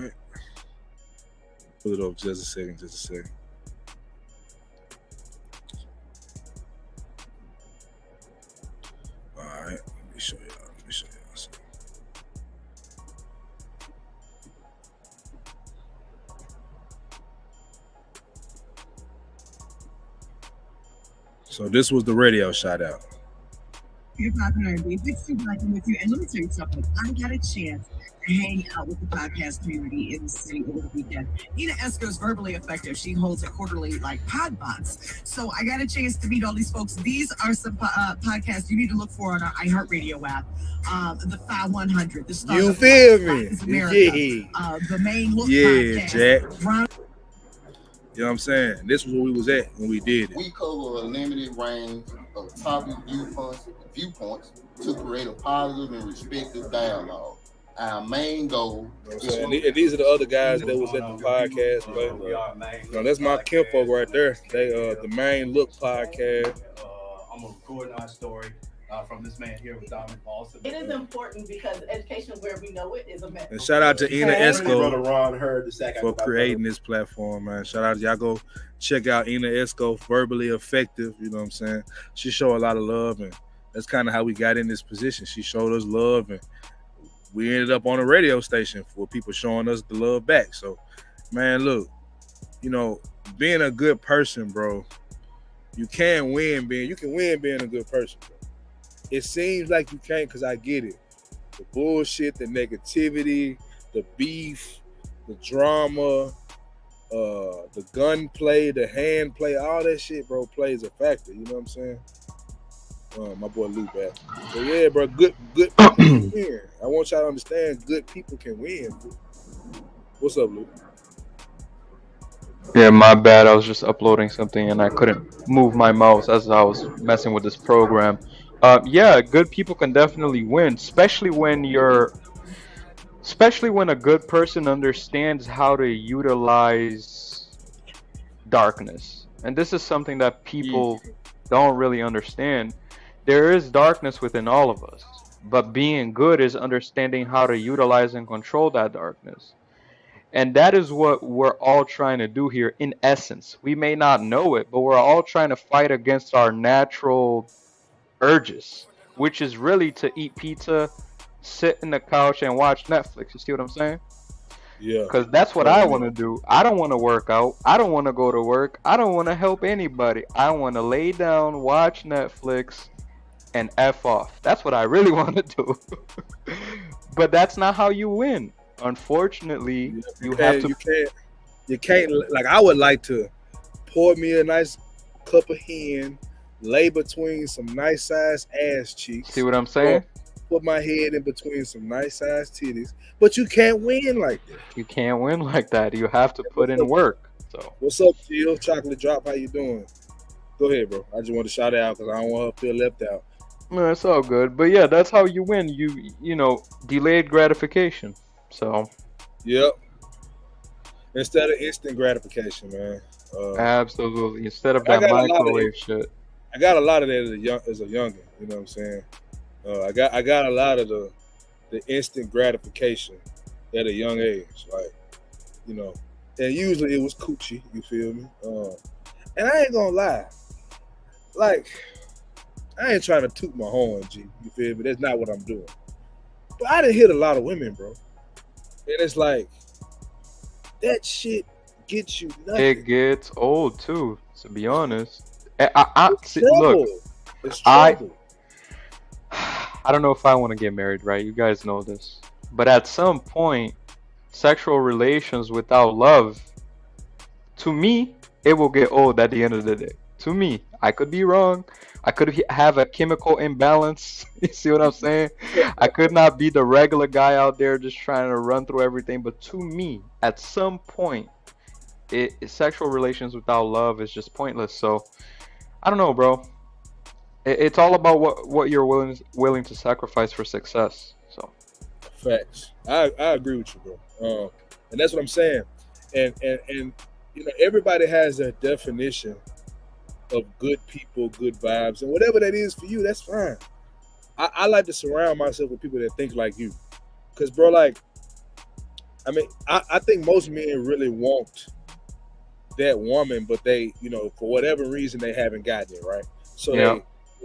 right. Pull it up just a second. All right. Let me show y'all. So this was the radio shout out. Hip Hop and R&B, Big Stu Rocking with you. And let me tell you something. I got a chance to hang out with the podcast community in the city over the weekend. Ina Esco's verbally effective. She holds a quarterly pod bots. So I got a chance to meet all these folks. These are some podcasts you need to look for on our iHeartRadio app. The fye100. The Start You of feel Black me? America, Yeah. The Main Look Yeah, podcast. Jack. Ron- You know what I'm saying? This was where we was at when we did it. We cover a limited range of topic viewpoints to create a positive and respectful dialogue. Our main goal You know what I'm saying? And these are the other guys that was at the podcast. But, that's my kinfolk right there. They the Main Look podcast. I'm recording our story from this man here with Dominic Lawson. It is important because education where we know it is a method. And shout out to Ina Esco Ron Hurd for creating this platform, man. Shout out to y'all. Go check out Ina Esco, verbally effective. You know what I'm saying? She showed a lot of love, and that's kind of how we got in this position. She showed us love, and we ended up on a radio station for people showing us the love back. So, man, look, being a good person, bro, you can win being a good person, bro. It seems like you can't, because I get it. The bullshit, the negativity, the beef, the drama, the gunplay, the hand play, all that shit, bro, plays a factor. You know what I'm saying? My boy Lou back. So yeah, bro, good people can win. I want y'all to understand good people can win. What's up, Lou? Yeah, my bad. I was just uploading something and I couldn't move my mouse as I was messing with this program. Yeah, good people can definitely win, especially when a good person understands how to utilize darkness. And this is something that people don't really understand. There is darkness within all of us, but being good is understanding how to utilize and control that darkness. And that is what we're all trying to do here in essence. We may not know it, but we're all trying to fight against our natural urges, which is really to eat pizza, sit in the couch, and watch Netflix. You see what I'm saying? Yeah. Because that's what I want to do. I don't want to work out. I don't want to go to work. I don't want to help anybody. I want to lay down, watch Netflix, and F off. That's what I really want to do. But that's not how you win. Unfortunately, you can't, like, I would like to pour me a nice cup of hen, lay between some nice sized ass cheeks. See what I'm saying? Put my head in between some nice sized titties, but you can't win like that. You can't win like that. You have to put in work. So what's up, Jill? Chocolate Drop, how you doing? Go ahead, bro. I just want to shout her out because I don't want her to feel left out. No, it's all good. But yeah, that's how you win. You know, delayed gratification. So yep. Instead of instant gratification, man. Absolutely. Instead of that microwave shit. I got a lot of that as a youngin. You know what I'm saying? I got a lot of the instant gratification at a young age, like, and usually it was coochie. You feel me? And I ain't gonna lie, like, I ain't trying to toot my horn, G. You feel me? That's not what I'm doing. But I done hit a lot of women, bro, and it's like that shit gets you nothing. It gets old too, to be honest. Look, it's trouble. I don't know if I want to get married, right? You guys know this. But at some point, sexual relations without love, to me, it will get old at the end of the day. To me, I could be wrong. I could have a chemical imbalance. You see what I'm saying? I could not be the regular guy out there just trying to run through everything. But to me, at some point, sexual relations without love is just pointless. So I don't know, bro. It's all about what you're willing to sacrifice for success. So Facts. I agree with you, bro. And that's what I'm saying. And you know, everybody has their definition of good people, good vibes, and whatever that is for you, that's fine. I like to surround myself with people that think like you, because, bro, like, I mean, I think most men really want that woman, but they, you know, for whatever reason, they haven't gotten it, right? So yeah,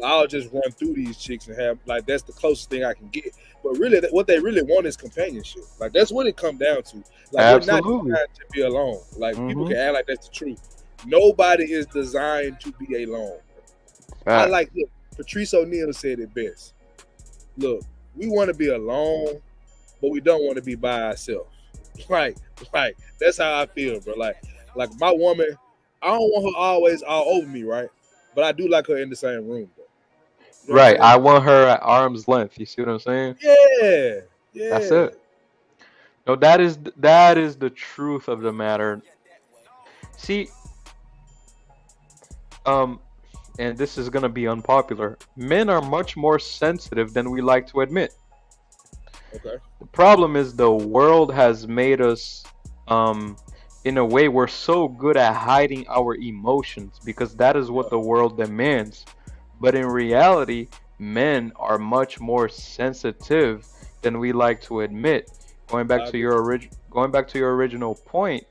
I'll just run through these chicks and have, like, that's the closest thing I can get. But really, what they really want is companionship. Like, that's what it comes down to. Like, absolutely. we're not designed to be alone. Like, people Mm-hmm. can act like that's the truth. Nobody is designed to be alone. I Facts. like, look, Patrice O'Neal said it best. Look, we want to be alone, but we don't want to be by ourselves. Like, that's how I feel, bro. Like my woman, I don't want her always all over me, right? But I do like her in the same room, bro. You know what Right. I'm I saying? want her at arm's length. You see what I'm saying? Yeah, That's yeah. it. No, that is the truth of the matter. See, um, and this is gonna be unpopular. Men are much more sensitive than we like to admit. Okay. The problem is the world has made us, um, in a way, we're so good at hiding our emotions because that is what the world demands. But in reality, men are much more sensitive than we like to admit. Going back to your original point,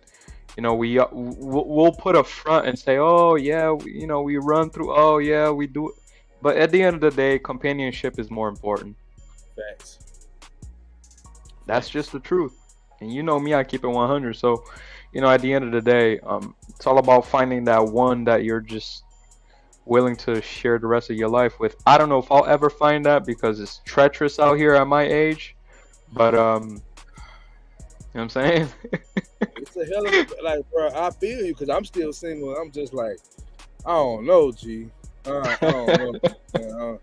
you know, we'll put a front and say, "Oh yeah, you know, we run through. Oh yeah, we do." But at the end of the day, companionship is more important. Facts. That's just the truth. And you know me, I keep it 100. So, you know, at the end of the day, it's all about finding that one that you're just willing to share the rest of your life with. I don't know if I'll ever find that because it's treacherous out here at my age. But you know what I'm saying? It's a hell of a, like, bro. I feel you because I'm still single. I'm just like, I don't know, G. I don't know.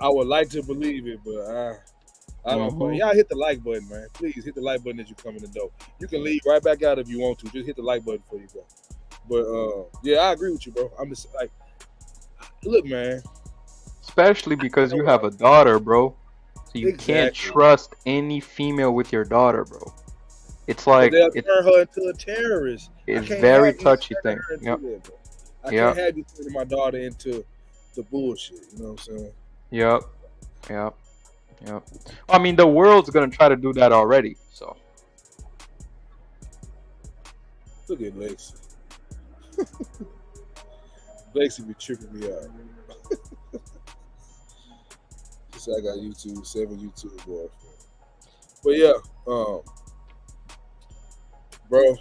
I would like to believe it, but I don't know. Y'all hit the like button, man. Please hit the like button as you come in the door. You can leave right back out if you want to. Just hit the like button before you go. But yeah, I agree with you, bro. I'm just like, look, man. Especially because you have a daughter, bro. So you can't Exactly. trust any female with your daughter, bro. It's But like they'll turn her into a terrorist. it's I can't very have you touchy turning thing. her into Yep. that, bro. I Yep. can't have you turning my daughter into the bullshit. You know what I'm saying? Yep. Yep. Yep. I mean, the world's gonna try to do that already. So Look at Lacey. Lacey be tripping me out. She said I got YouTube, 7 YouTube boyfriend. But yeah, bro,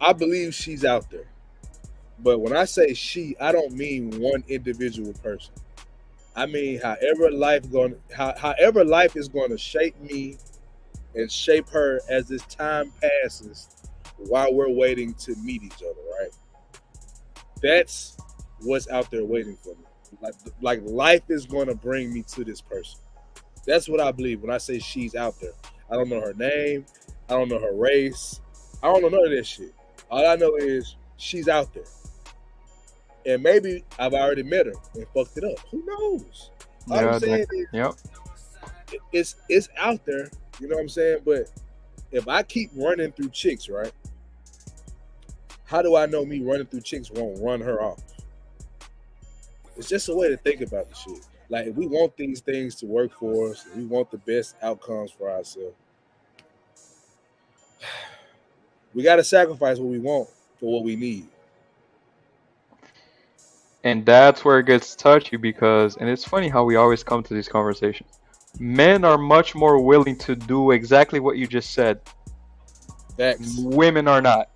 I believe she's out there. But when I say she, I don't mean one individual person. I mean however life is going to shape me and shape her as this time passes while we're waiting to meet each other, right? That's what's out there waiting for me. Like life is going to bring me to this person. That's what I believe when I say she's out there. I don't know her name. I don't know her race. I don't know none of that shit. All I know is she's out there. And maybe I've already met her and fucked it up. Who knows? All yeah, I'm saying is it's out there. You know what I'm saying? But if I keep running through chicks, right? How do I know me running through chicks won't run her off? It's just a way to think about the shit. Like, if we want these things to work for us, we want the best outcomes for ourselves, we got to sacrifice what we want for what we need. and that's where it gets touchy because, and it's funny how we always come to these conversations. Men are much more willing to do exactly what you just said. Facts. Women are not.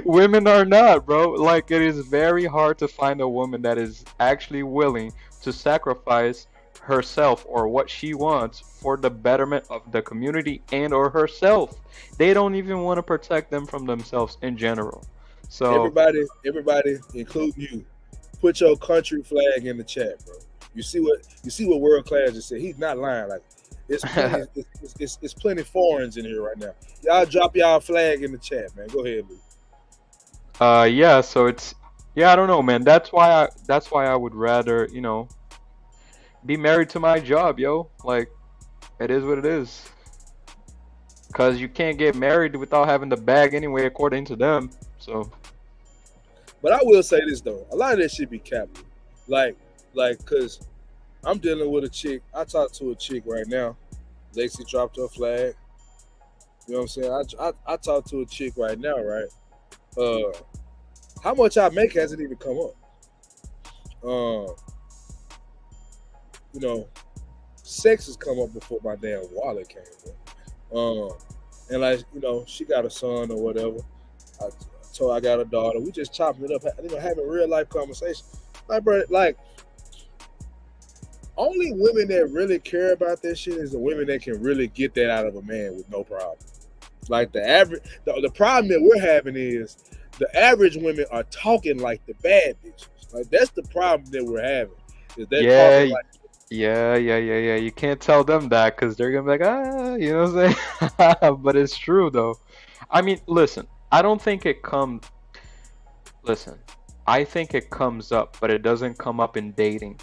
Women are not, bro. Like, it is very hard to find a woman that is actually willing to sacrifice herself or what she wants for the betterment of the community and or herself. They don't even want to protect them from themselves in general. So everybody, including you, put your country flag in the chat, bro. You see what World Class just said. He's not lying. Like it's plenty, it's plenty foreigns in here right now. Y'all drop y'all flag in the chat, man. Go ahead, Luke. yeah, so it's I don't know, man. That's why I would rather, be married to my job, yo. Like it is what it is. Cause you can't get married without having the bag anyway, according to them. So But I will say this though, a lot of that shit be capped. Like, cause I'm dealing with a chick. I talked to a chick right now. Lacey dropped her flag. You know what I'm saying? I talked to a chick right now, right? How much I make hasn't even come up. Sex has come up before my damn wallet came up. And like, she got a son or whatever. I told her I got a daughter. We just chopping it up, having real life conversation. Like, bro, like, only women that really care about that shit is the women that can really get that out of a man with no problem. Like the problem that we're having is the average women are talking like the bad bitches. Like that's the problem that we're having. Is they're talking like yeah. You can't tell them that because they're gonna be like, you know what I'm saying? But it's true though. I mean, listen, I don't think it comes. Listen, I think it comes up, but it doesn't come up in dating.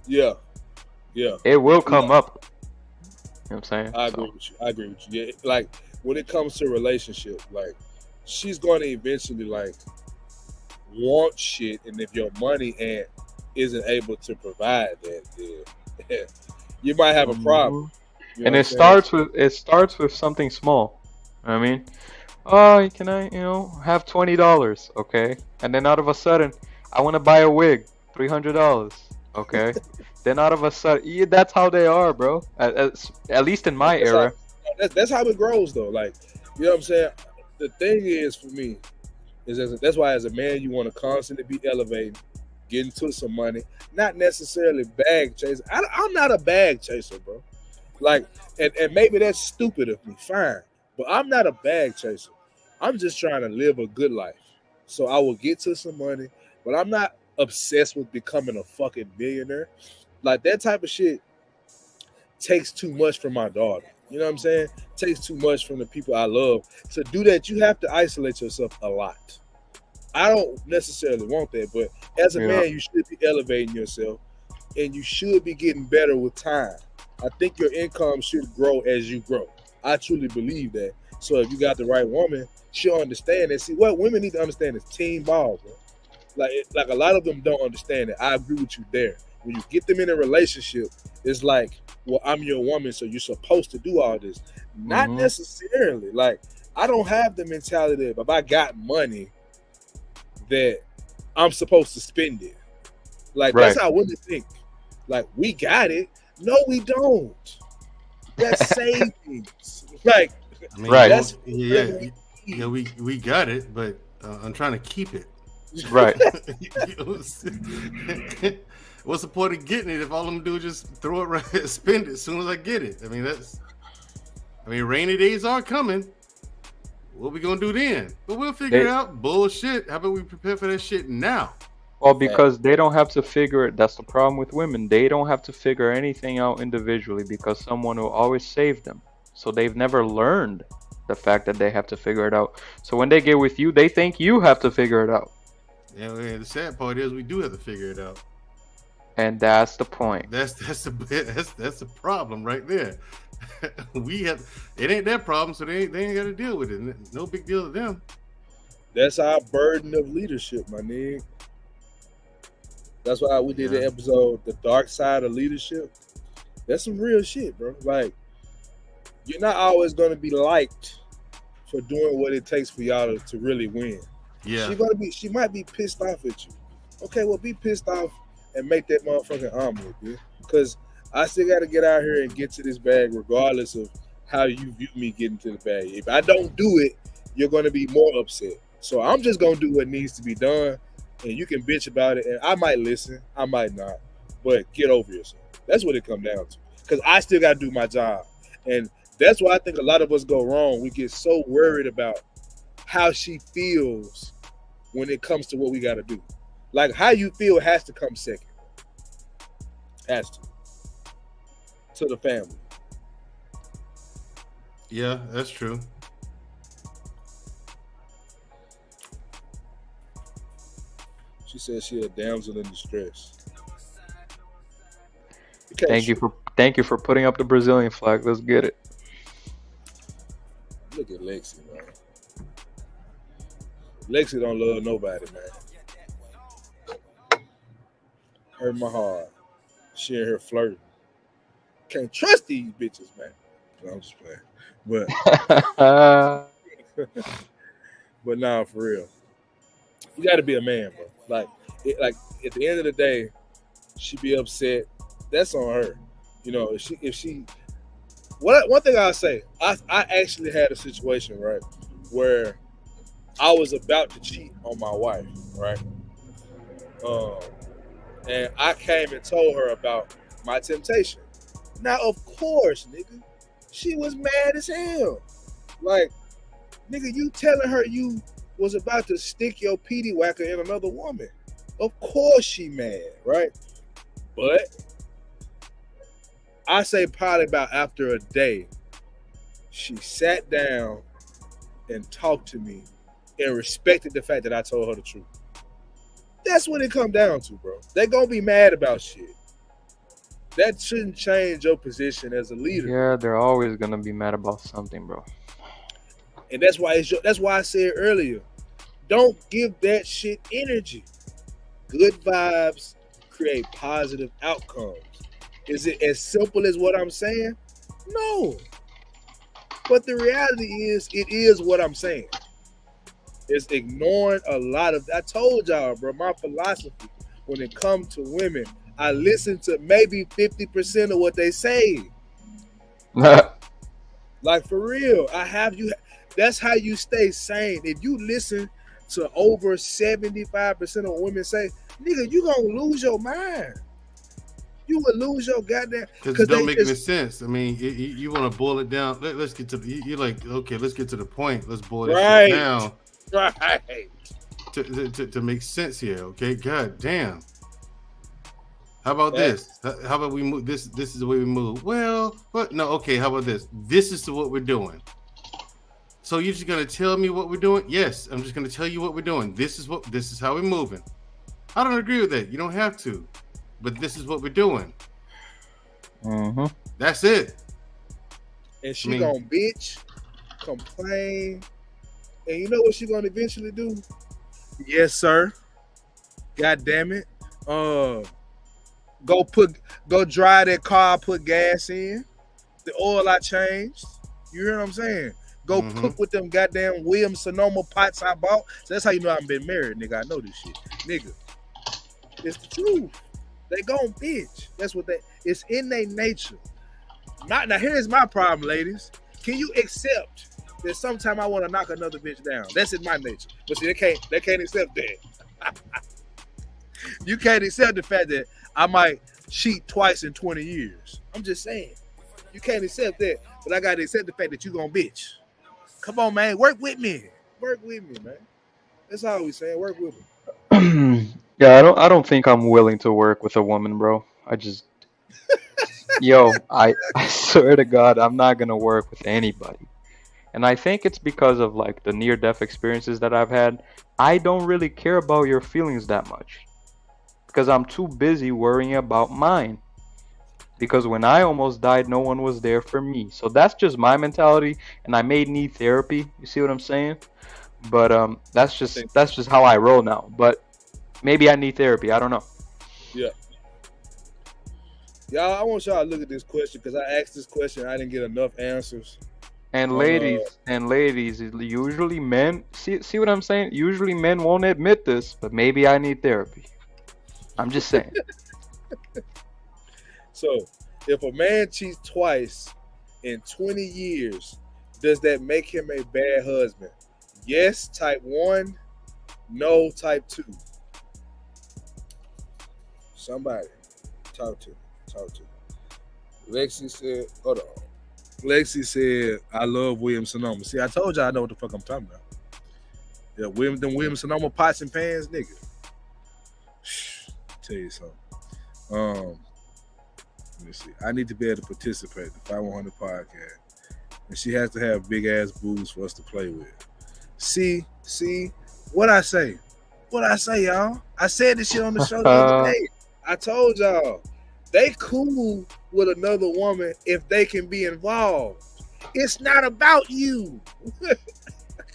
Yeah. It will come up. You know what I'm saying? I agree with you. Yeah, like when it comes to a relationship, like she's going to eventually like want shit, and if your money isn't able to provide that, then you might have a problem. You know And what it starts with something small. I mean, oh, can I, have $20? Okay, and then out of a sudden, I want to buy a wig, $300. Okay. Then out of a sudden, that's how they are, bro. At least in my era. That's how it grows, though. Like, you know what I'm saying? The thing is, for me, that's why as a man, you want to constantly be elevating, getting to some money, not necessarily bag chaser. I'm not a bag chaser, bro. Like, and maybe that's stupid of me, fine. But I'm not a bag chaser. I'm just trying to live a good life. So I will get to some money, but I'm not obsessed with becoming a fucking millionaire. Like that type of shit takes too much from my daughter. You know what I'm saying? Takes too much from the people I love. To do that, you have to isolate yourself a lot. I don't necessarily want that, but as a man, you should be elevating yourself and you should be getting better with time. I think your income should grow as you grow. I truly believe that. So if you got the right woman, she'll understand that. See, what women need to understand is team ball, bro. Like a lot of them don't understand it. I agree with you there. When you get them in a relationship, it's like, well, I'm your woman, so you're supposed to do all this. Not necessarily. Like, I don't have the mentality that if I got money, that I'm supposed to spend it. Like, that's how women think. Like, we got it. No, we don't. That's savings. Like, I mean, that's we got it, but I'm trying to keep it. Right. What's the point of getting it if all I'm gonna do is just throw it right, spend it as soon as I get it? I mean, rainy days are coming. What we gonna do then? But we'll figure it out. Bullshit. How about we prepare for that shit now? Well, because they don't have to figure it. That's the problem with women. They don't have to figure anything out individually because someone will always save them. So they've never learned the fact that they have to figure it out. So when they get with you, they think you have to figure it out. Yeah, the sad part is we do have to figure it out. And that's the point. That's the problem right there. It ain't their problem, so they ain't got to deal with it. No big deal to them. That's our burden of leadership, my nigga. That's why we did the episode, The Dark Side of Leadership. That's some real shit, bro. Like, you're not always going to be liked for doing what it takes for y'all to really win. Yeah. She might be pissed off at you. Okay, well, be pissed off and make that motherfucking omelet, dude. Because I still got to get out here and get to this bag regardless of how you view me getting to the bag. If I don't do it, you're going to be more upset. So I'm just going to do what needs to be done, and you can bitch about it, and I might listen, I might not, but get over yourself. That's what it comes down to. Because I still got to do my job. And that's why I think a lot of us go wrong. We get so worried about how she feels when it comes to what we got to do. Like how you feel has to come second. Has to the family. Yeah, that's true. She said she a damsel in distress. Thank you for putting up the Brazilian flag. Let's get it. Look at Lexi, man. Lexi don't love nobody, man. Hurt my heart. She and her flirting. Can't trust these bitches, man. No, I'm just playing. But nah, for real. You got to be a man, bro. Like at the end of the day, she be upset. That's on her. You know, if she one thing I'll say, I actually had a situation, right, where I was about to cheat on my wife, right? And I came and told her about my temptation. Now, of course, nigga, she was mad as hell. Like, nigga, you telling her you was about to stick your PD whacker in another woman. Of course she mad, right? But I say probably about after a day, she sat down and talked to me and respected the fact that I told her the truth. That's what it come down to, bro. They gonna be mad about shit. That shouldn't change your position as a leader. Yeah, they're always gonna be mad about something, bro. And that's why I said earlier, don't give that shit energy. Good vibes create positive outcomes. Is it as simple as what I'm saying? No. But the reality is, it is what I'm saying. It's ignoring a lot of. I told y'all, bro, my philosophy when it comes to women, I listen to maybe 50% of what they say. Like for real, I have you. That's how you stay sane. If you listen to over 75% of what women say, nigga, you gonna lose your mind. You would lose your goddamn. Because it don't make any sense. I mean, you want to boil it down. Let's get to. You're like, okay, let's get to the point. Let's boil this shit down. Right. To make sense here, okay? God damn. How about this? How about we move this? This is the way we move. Well, what? No, okay. How about this? This is what we're doing. So you're just gonna tell me what we're doing? Yes, I'm just gonna tell you what we're doing. This is how we're moving. I don't agree with that. You don't have to, but this is what we're doing. Mm-hmm. That's it. And she gonna bitch, complain, and you know what she gonna eventually do? Yes, sir. God damn it. Go dry that car, put gas in. The oil I changed. You hear what I'm saying? Go cook with them goddamn Williams Sonoma pots I bought. So that's how you know I've been married, nigga. I know this shit. Nigga. It's the truth. They gon' bitch. That's what it's in their nature. Now here's my problem, ladies. Can you accept that sometime I want to knock another bitch down? That's in my nature. But see, they can't accept that. You can't accept the fact that I might cheat twice in 20 years. I'm just saying. You can't accept that. But I gotta accept the fact that you gonna bitch. Come on, man. Work with me. Work with me, man. That's all we saying. Work with me. Yeah, I don't think I'm willing to work with a woman, bro. I swear to God, I'm not gonna work with anybody. And I think it's because of like the near-death experiences that I've had. I don't really care about your feelings that much because I'm too busy worrying about mine. Because when I almost died, no one was there for me. So that's just my mentality, and I may need therapy. You see what I'm saying? But that's just how I roll now. But maybe I need therapy. I don't know. Yeah. Y'all, I want y'all to look at this question because I asked this question. I didn't get enough answers. And ladies, usually men see what I'm saying? Usually men won't admit this, but maybe I need therapy. I'm just saying. So, if a man cheats twice in 20 years, does that make him a bad husband? Yes, type 1. No, type 2. Somebody, talk to me. Lexi said, hold on. Lexi said, I love Williams Sonoma. See, I told you I know what the fuck I'm talking about. Yeah, them Sonoma pots and pans, nigga. Tell you something. Let me see. I need to be able to participate in the fye100 podcast, and she has to have big ass boobs for us to play with. See, what I say, y'all. I said this shit on the show the other day. I told y'all they cool with another woman if they can be involved. It's not about you.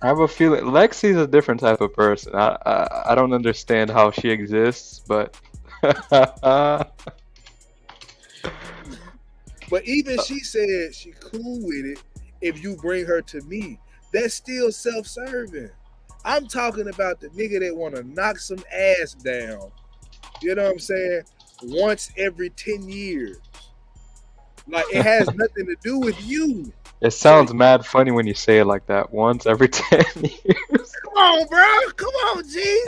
I have a feeling Lexi's a different type of person. I don't understand how she exists, but But even she said she cool with it if you bring her to me. That's still self-serving. I'm talking about the nigga that want to knock some ass down. You know what I'm saying? Once every 10 years. Like, it has nothing to do with you. it sounds mad funny when you say it like that. Once every 10 years. Come on, bro. Come on, G.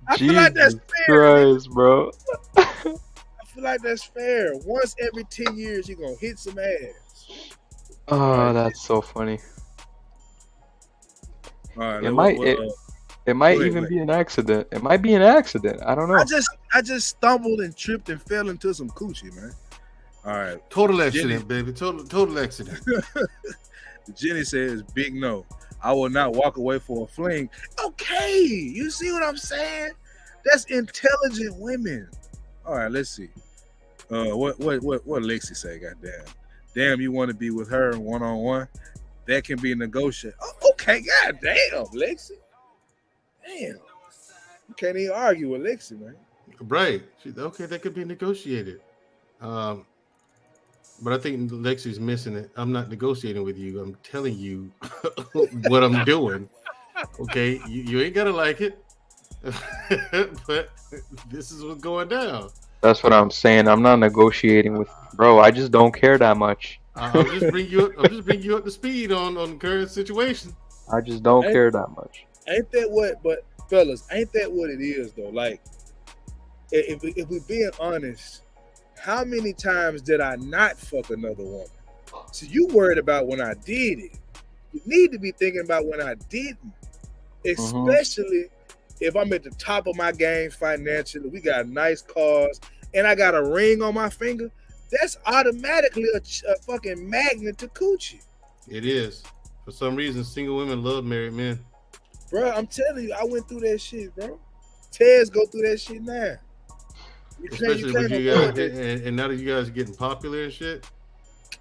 I feel like that's fair. Christ, bro. I feel like that's fair. Once every 10 years, you're going to hit some ass. Oh, that's so funny. All right, It might even be an accident. It might be an accident. I don't know. I just stumbled and tripped and fell into some coochie, man. All right. Total accident, baby. Total accident. Jenny says, big no. I will not walk away for a fling. Okay. You see what I'm saying? That's intelligent women. All right, let's see. What Lexi say, goddamn. Damn, you want to be with her one-on-one? That can be negotiated. Oh, okay, goddamn, Lexi. Damn. You can't even argue with Lexi, man. Right. Okay, that could be negotiated. But I think Lexi's missing it. I'm not negotiating with you. I'm telling you what I'm doing. Okay, you ain't gotta like it, but this is what's going down. That's what I'm saying. I'm not negotiating with bro. I just don't care that much. I'll just bring you up to speed on the current situation. I just don't care that much. Ain't that what? But fellas, ain't that what it is though? Like, if we're being honest, how many times did I not fuck another woman? So you worried about when I did it. You need to be thinking about when I didn't. Especially if I'm at the top of my game financially, we got nice cars, and I got a ring on my finger. That's automatically a fucking magnet to coochie. It is. For some reason, single women love married men. Bro, I'm telling you, I went through that shit, bro. Tez go through that shit now. Especially with you guys, and now that you guys are getting popular and shit.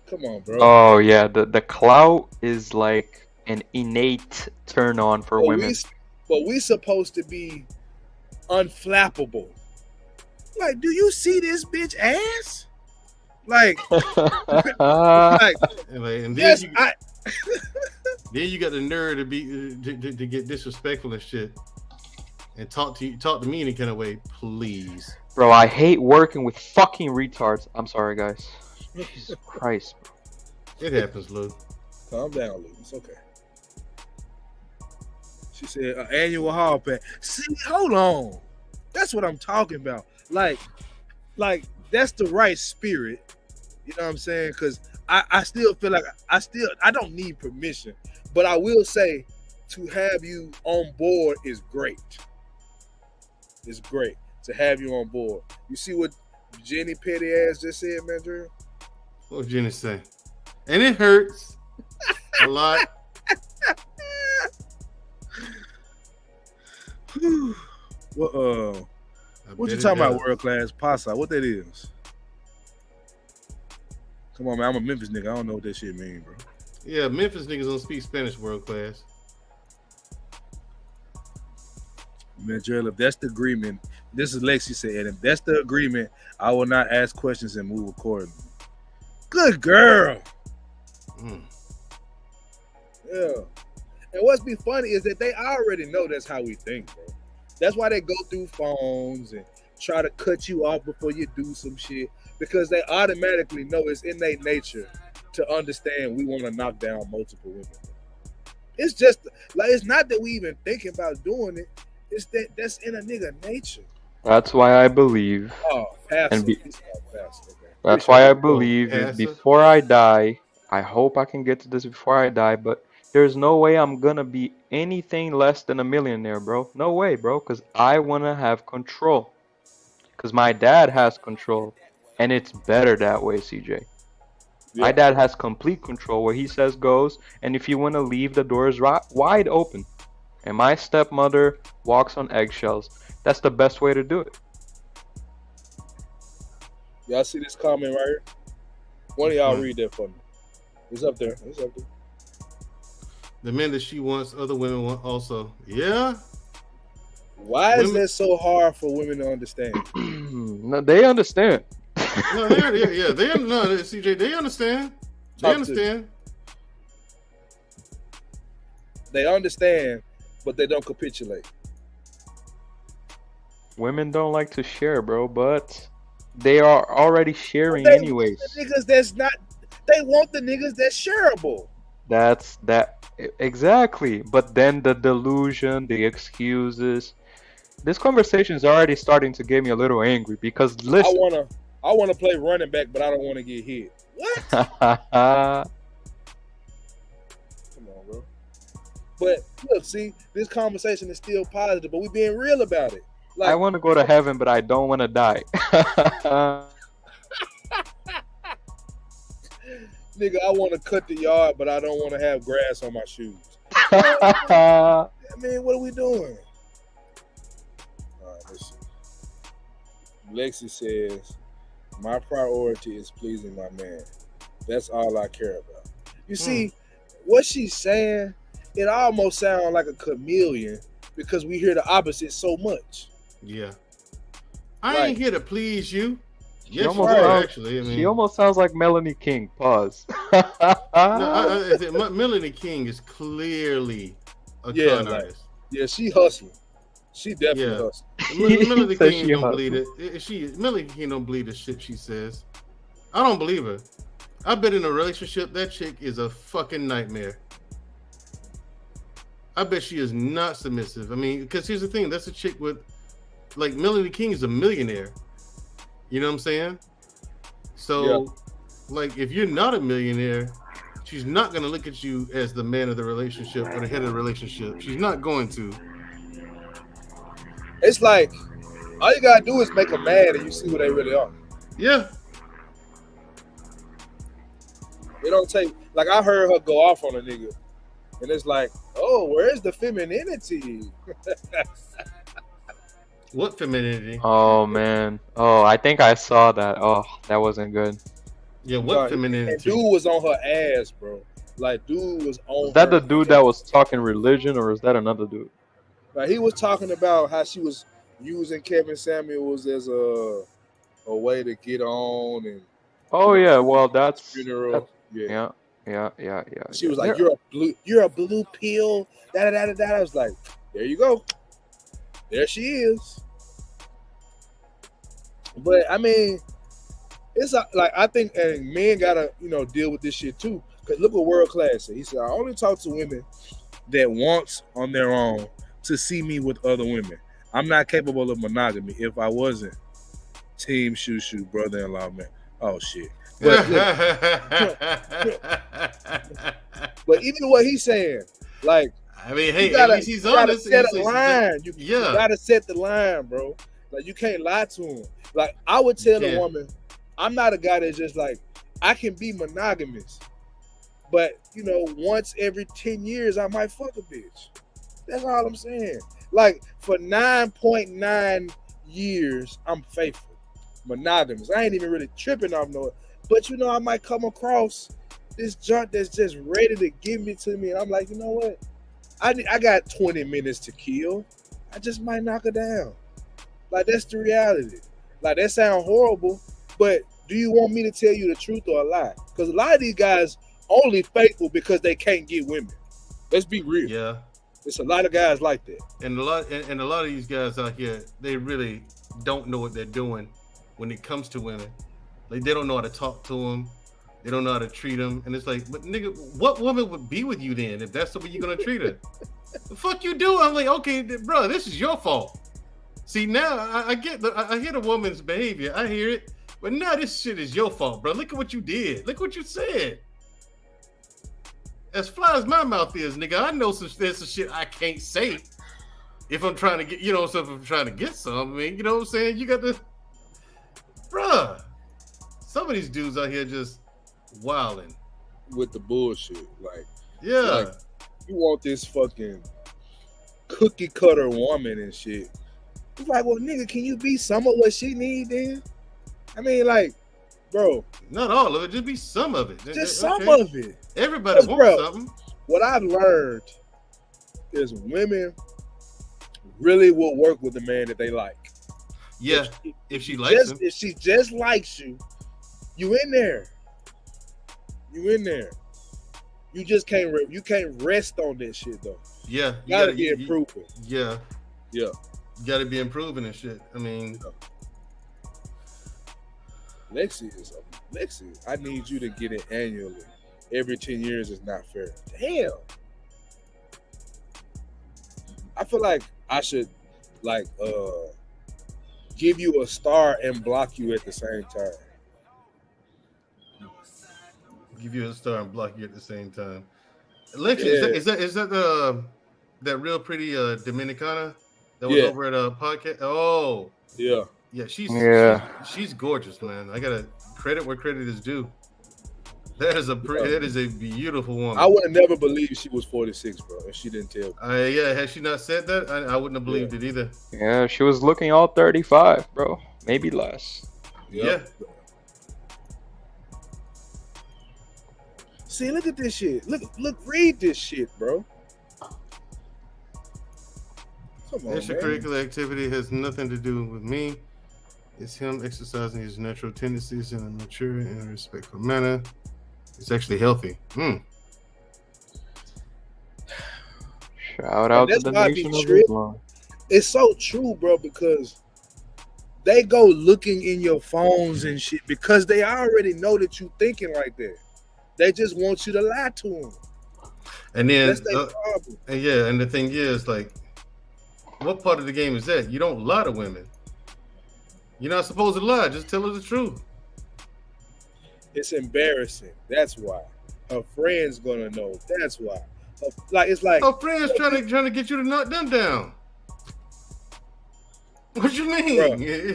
Come on, bro. Oh yeah, the clout is like an innate turn on for women. But we supposed to be unflappable. Like, do you see this bitch ass? Like, and then yes, then you got the nerve to get disrespectful and shit, and talk to me any kind of way, please. Bro, I hate working with fucking retards. I'm sorry, guys. Jesus Christ, bro. It happens, Lou. Calm down, Lou. It's okay. She said, annual hall pass. See, hold on. That's what I'm talking about. Like that's the right spirit. You know what I'm saying? Because I still feel like I don't need permission, but I will say to have you on board is great. It's great to have you on board. You see what Jenny Petty ass just said, man, Drew? What Jenny say? And it hurts a lot. What you talking about, world class pasta? What that is? Come on, man. I'm a Memphis nigga. I don't know what that shit mean, bro. Yeah, Memphis niggas don't speak Spanish, world class. Man, Joel, if that's the agreement, this is Lexi said, if that's the agreement, I will not ask questions and move accordingly. Good girl. Yeah. And what's be funny is that they already know that's how we think, bro. That's why they go through phones and try to cut you off before you do some shit, because they automatically know it's in their nature to understand we want to knock down multiple women. It's just like, it's not that we even thinking about doing it. It's that's in a nigga nature. That's why I believe. Oh, passive. That's why I believe before I die, I hope I can get to this before I die, but there's no way I'm gonna be anything less than a millionaire, bro. No way, bro, because I wanna have control. Because my dad has control, and it's better that way, CJ. My Yeah. dad has complete control where he says goes, and if you want to leave, the door is wide open. And my stepmother walks on eggshells. That's the best way to do it. Y'all see this comment right here? One of y'all read that for me. It's up there. It's up there. The men that she wants, other women want also. Yeah. Why is that so hard for women to understand? No, they understand. No, CJ, they understand. They understand. They understand, but they don't capitulate. Women don't like to share, bro, but they are already sharing anyways. The niggas that's not. They want the niggas that's shareable. That's that exactly. But then the delusion, the excuses. This conversation is already starting to get me a little angry because listen. I wanna play running back, but I don't want to get hit. What? Come on, bro. But look, see, this conversation is still positive, but we being real about it. Like, I want to go to heaven, but I don't want to die. Nigga, I want to cut the yard, but I don't want to have grass on my shoes. I mean, what are we doing? All right, let's see. Lexi says, my priority is pleasing my man. That's all I care about. You see, what she's saying, it almost sounds like a chameleon because we hear the opposite so much. Yeah. I ain't here to please you. Yes, She almost sounds like Melanie King. Pause. Melanie King is clearly a con artist. Yeah, she hustling. She definitely hustling. Melanie King don't believe it. Melanie King don't believe the shit she says. I don't believe her. I've been in a relationship. That chick is a fucking nightmare. I bet she is not submissive. I mean, because here's the thing. That's a chick with, like, Melanie King is a millionaire. You know what I'm saying? So, like, if you're not a millionaire, she's not going to look at you as the man of the relationship or the head of the relationship. She's not going to. It's like, all you got to do is make them mad and you see who they really are. Yeah. It don't take, like, I heard her go off on a nigga. And it's like, oh, where's the femininity? What femininity? Oh, man. Oh, I think I saw that. Oh, that wasn't good. Yeah, what femininity? And dude was on her ass, bro. Like, dude was on Is that the dude that was talking religion, or is that another dude? Like, he was talking about how she was using Kevin Samuels as a way to get on. And Oh, yeah. Well, that's... funeral. Yeah. She was like, you're a blue pill. Da da da da. I was like, there you go. There she is. But I mean, it's like, I think, and men gotta deal with this shit too. Because look what World Class said. He said, I only talk to women that wants on their own to see me with other women. I'm not capable of monogamy. If I wasn't, team shoo brother-in-law man. Oh shit. But even what he's saying, like, I mean, hey, at least he's honest. You gotta set a line. You gotta set the line, bro. Like, you can't lie to him. Like, I would tell a woman, I'm not a guy that's just like, I can be monogamous, but once every 10 years I might fuck a bitch. That's all I'm saying. Like, for 9.9 years, I'm faithful, monogamous. I ain't even really tripping off no. But I might come across this junk that's just ready to give me to me, and I'm like, you know what? I got 20 minutes to kill. I just might knock her down. Like, that's the reality. Like, that sounds horrible, but do you want me to tell you the truth or a lie? Because a lot of these guys only faithful because they can't get women. Let's be real. Yeah. It's a lot of guys like that. And a lot of these guys out here, they really don't know what they're doing when it comes to women. Like, they don't know how to talk to them. They don't know how to treat them. And it's like, but nigga, what woman would be with you then if that's the way you're going to treat her? The fuck you do? I'm like, okay, bro, this is your fault. See, now I hear the woman's behavior. I hear it. But now this shit is your fault, bro. Look at what you did. Look what you said. as fly as my mouth is, nigga, I know there's some shit I can't say if I'm trying to get, so if I'm trying to get some, I mean, you know what I'm saying? You got to, bruh, some of these dudes out here just wilding. With the bullshit. Like, yeah. You want this fucking cookie cutter woman and shit. It's like, well, nigga, can you be some of what she need then? I mean, like, bro. Not all of it, just be some of it. Just some of it. Everybody wants something. What I've learned is women really will work with the man that they like. Yeah, if she likes him. If she just likes you, you in there. You in there. You just can't rest on that shit though. Yeah, you gotta be improving. Yeah. You gotta be improving and shit. I mean, Lexi, I need you to get it annually. Every 10 years is not fair. Damn. I feel like I should give you a star and block you at the same time. Give you a star and block you at the same time. Lexi, is that that real pretty Dominicana that was over at a podcast? Oh, yeah. She's gorgeous, man. I gotta credit where credit is due. That is a beautiful woman. I would have never believed she was 46, bro, if she didn't tell me. Had she not said that, I wouldn't have believed it either. Yeah, she was looking all 35, bro. Maybe less. Yeah. See, look at this shit. Look, read this shit, bro. Come on, extracurricular activity has nothing to do with me. It's him exercising his natural tendencies in a mature and respectful manner. It's actually healthy. Shout out to the Nation of Islam. It's so true, bro, because they go looking in your phones and shit because they already know that you thinking like that. They just want you to lie to them. And then, that's their problem. And the thing is, like, what part of the game is that? You don't lie to women. You're not supposed to lie. Just tell her the truth. It's embarrassing. That's why. Her friend's gonna know. That's why. Her friend's trying to get you to knock them down. What you mean?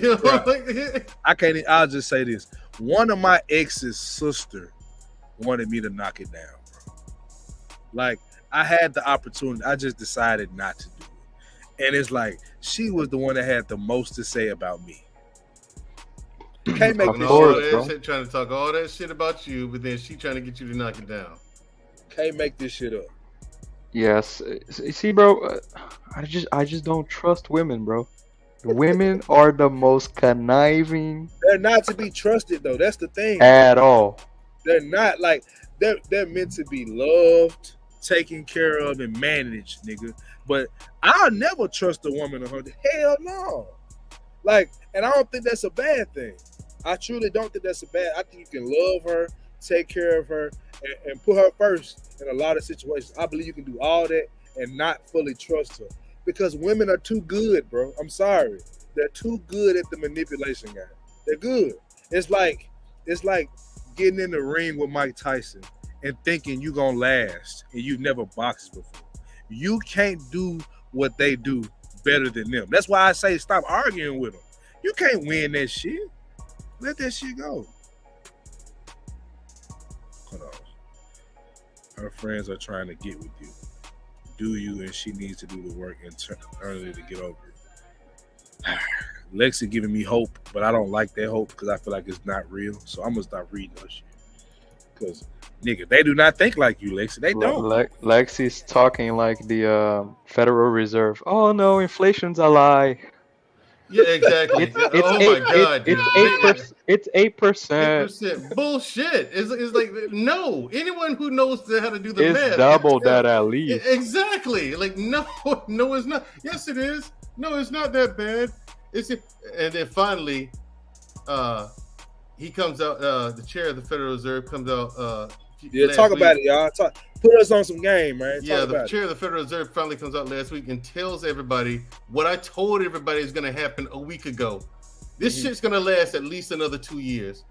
Bruh. I'll just say this. One of my ex's sister wanted me to knock it down, bro. Like, I had the opportunity. I just decided not to do it. And it's like, she was the one that had the most to say about me. Can't make this shit, trying to talk all that shit about you, but then she trying to get you to knock it down. Can't make this shit up. Yes. See, bro, I just don't trust women, bro. Women are the most conniving. They're not to be trusted, though. That's the thing. At all. They're not like they're meant to be loved, taken care of, and managed, nigga. But I'll never trust a woman 100. Hell no. Like, and I don't think that's a bad thing. I truly don't think that's a bad. I think you can love her, take care of her, and put her first in a lot of situations. I believe you can do all that and not fully trust her because women are too good, bro. I'm sorry, they're too good at the manipulation game. They're good. It's like getting in the ring with Mike Tyson and thinking you gonna last and you've never boxed before. You can't do what they do better than them. That's why I say stop arguing with them. You can't win that shit. Let that shit go. Hold on. Her friends are trying to get with you. Do you? And she needs to do the work internally to get over it. Lexi giving me hope, but I don't like that hope because I feel like it's not real. So I'm gonna stop reading her shit. Because nigga, they do not think like you, Lexi. They don't. Lexi's talking like the Federal Reserve. Oh no, inflation's a lie. Yeah, exactly. It's 8%. 8%. Bullshit. It's like no. Anyone who knows how to do the math. It's double that at least. Exactly. Like no, it's not. Yes, it is. No, it's not that bad. And then finally, he comes out. The chair of the Federal Reserve comes out. Talk about it, y'all. Put us on some game, man. The chair of the Federal Reserve finally comes out last week and tells everybody what I told everybody is going to happen a week ago. This shit's going to last at least another 2 years.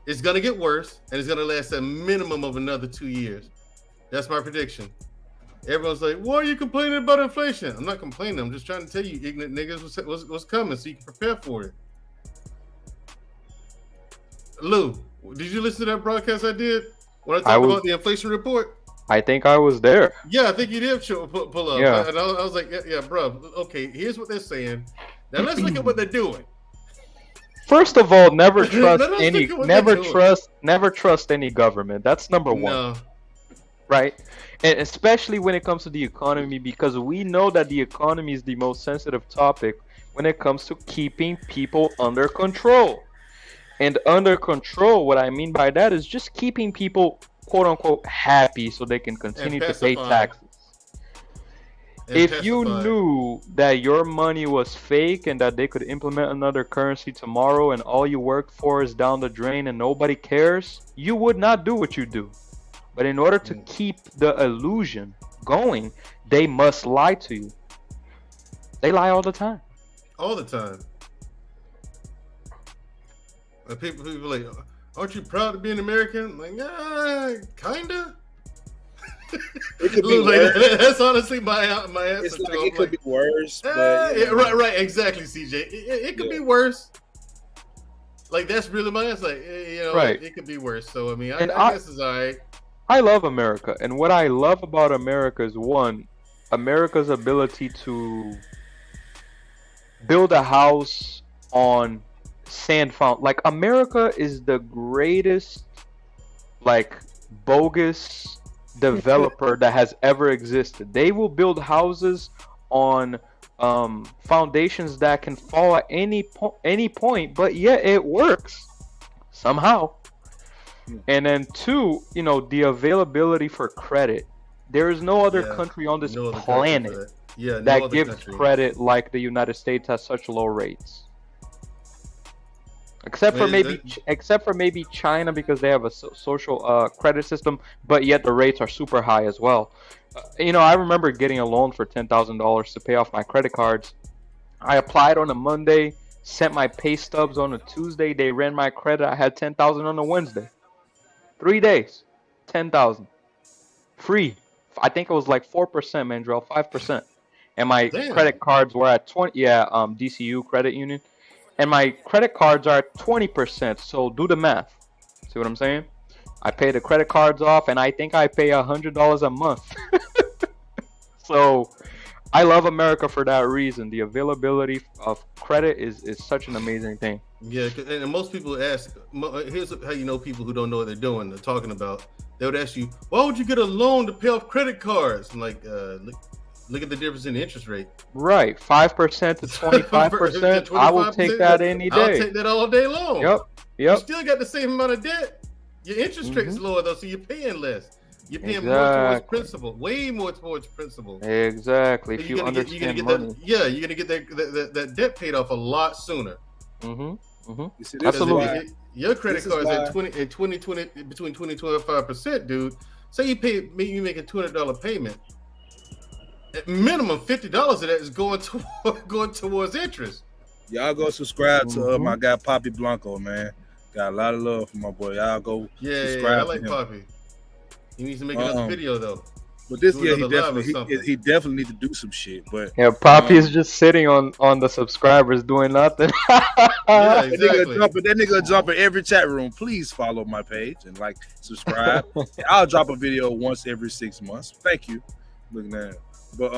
It's going to get worse, and it's going to last a minimum of another 2 years. That's my prediction. Everyone's like, "Why are you complaining about inflation?" I'm not complaining. I'm just trying to tell you, ignorant niggas, what's coming, so you can prepare for it. Lou, did you listen to that broadcast I did when I talked about the inflation report? I think I was there. Yeah, I think you did pull up. Yeah. And I was like, yeah, bro. Okay, here's what they're saying. Now let's look at what they're doing. First of all, never trust Let us any, look at what never they're doing. never trust any government. That's number one, No. right? And especially when it comes to the economy, because we know that the economy is the most sensitive topic when it comes to keeping people under control. And under control, what I mean by that is just keeping people, quote unquote, happy so they can continue to pay taxes. If you knew that your money was fake and that they could implement another currency tomorrow and all you work for is down the drain and nobody cares, you would not do what you do. But in order to keep the illusion going, they must lie to you. They lie all the time. All the time. And people like, aren't you proud to be an American? I'm like, yeah, kinda. It could be worse. That's honestly my answer. It's like it could be worse. But, yeah. Right, exactly, CJ. It could be worse. Like that's really my answer. Like, right. It could be worse. So I mean, I guess it's alright. I love America, and what I love about America is one, America's ability to build a house on sand fountain. Like America is the greatest, like, bogus developer that has ever existed. They will build houses on foundations that can fall at any point, but yet it works somehow. And then two, the availability for credit. There is no other country on this planet that gives credit like the United States has such low rates. Except for maybe China, because they have a social credit system, but yet the rates are super high as well. I remember getting a loan for $10,000 to pay off my credit cards. I applied on a Monday, sent my pay stubs on a Tuesday. They ran my credit. I had $10,000 on a Wednesday. 3 days, $10,000, free. I think it was like 4%, Mandrell, 5%. And my credit cards were at 20. Yeah, DCU credit union. And my credit cards are 20%. So do the math. See what I'm saying? I pay the credit cards off, and I think I pay $100 a month. So I love America for that reason. The availability of credit is such an amazing thing. Yeah, and most people ask, here's how you know people who don't know what they're doing, they're talking about. They would ask you, why would you get a loan to pay off credit cards? I'm like, look at the difference in the interest rate. Right, 5% to 25%. I will take that any day. I'll take that all day long. Yep. You still got the same amount of debt. Your interest rate is lower though, so you're paying less. You're paying more towards principal, way more towards principal. Exactly. So if you understand money. You're gonna get that debt paid off a lot sooner. You see, Absolutely. Your credit card is at 20 between 20 and 25%, dude. Say you make a $200 payment. At minimum $50 of that is going towards interest. Y'all go subscribe to my guy Poppy Blanco, man. Got a lot of love for my boy. Y'all go subscribe. Yeah, I like to him. Poppy. He needs to make another video though. But this year he definitely need to do some shit. But yeah, Poppy is just sitting on the subscribers doing nothing. Yeah, exactly. That nigga jump in every chat room. Please follow my page and subscribe. I'll drop a video once every 6 months. Thank you. Looking at it. But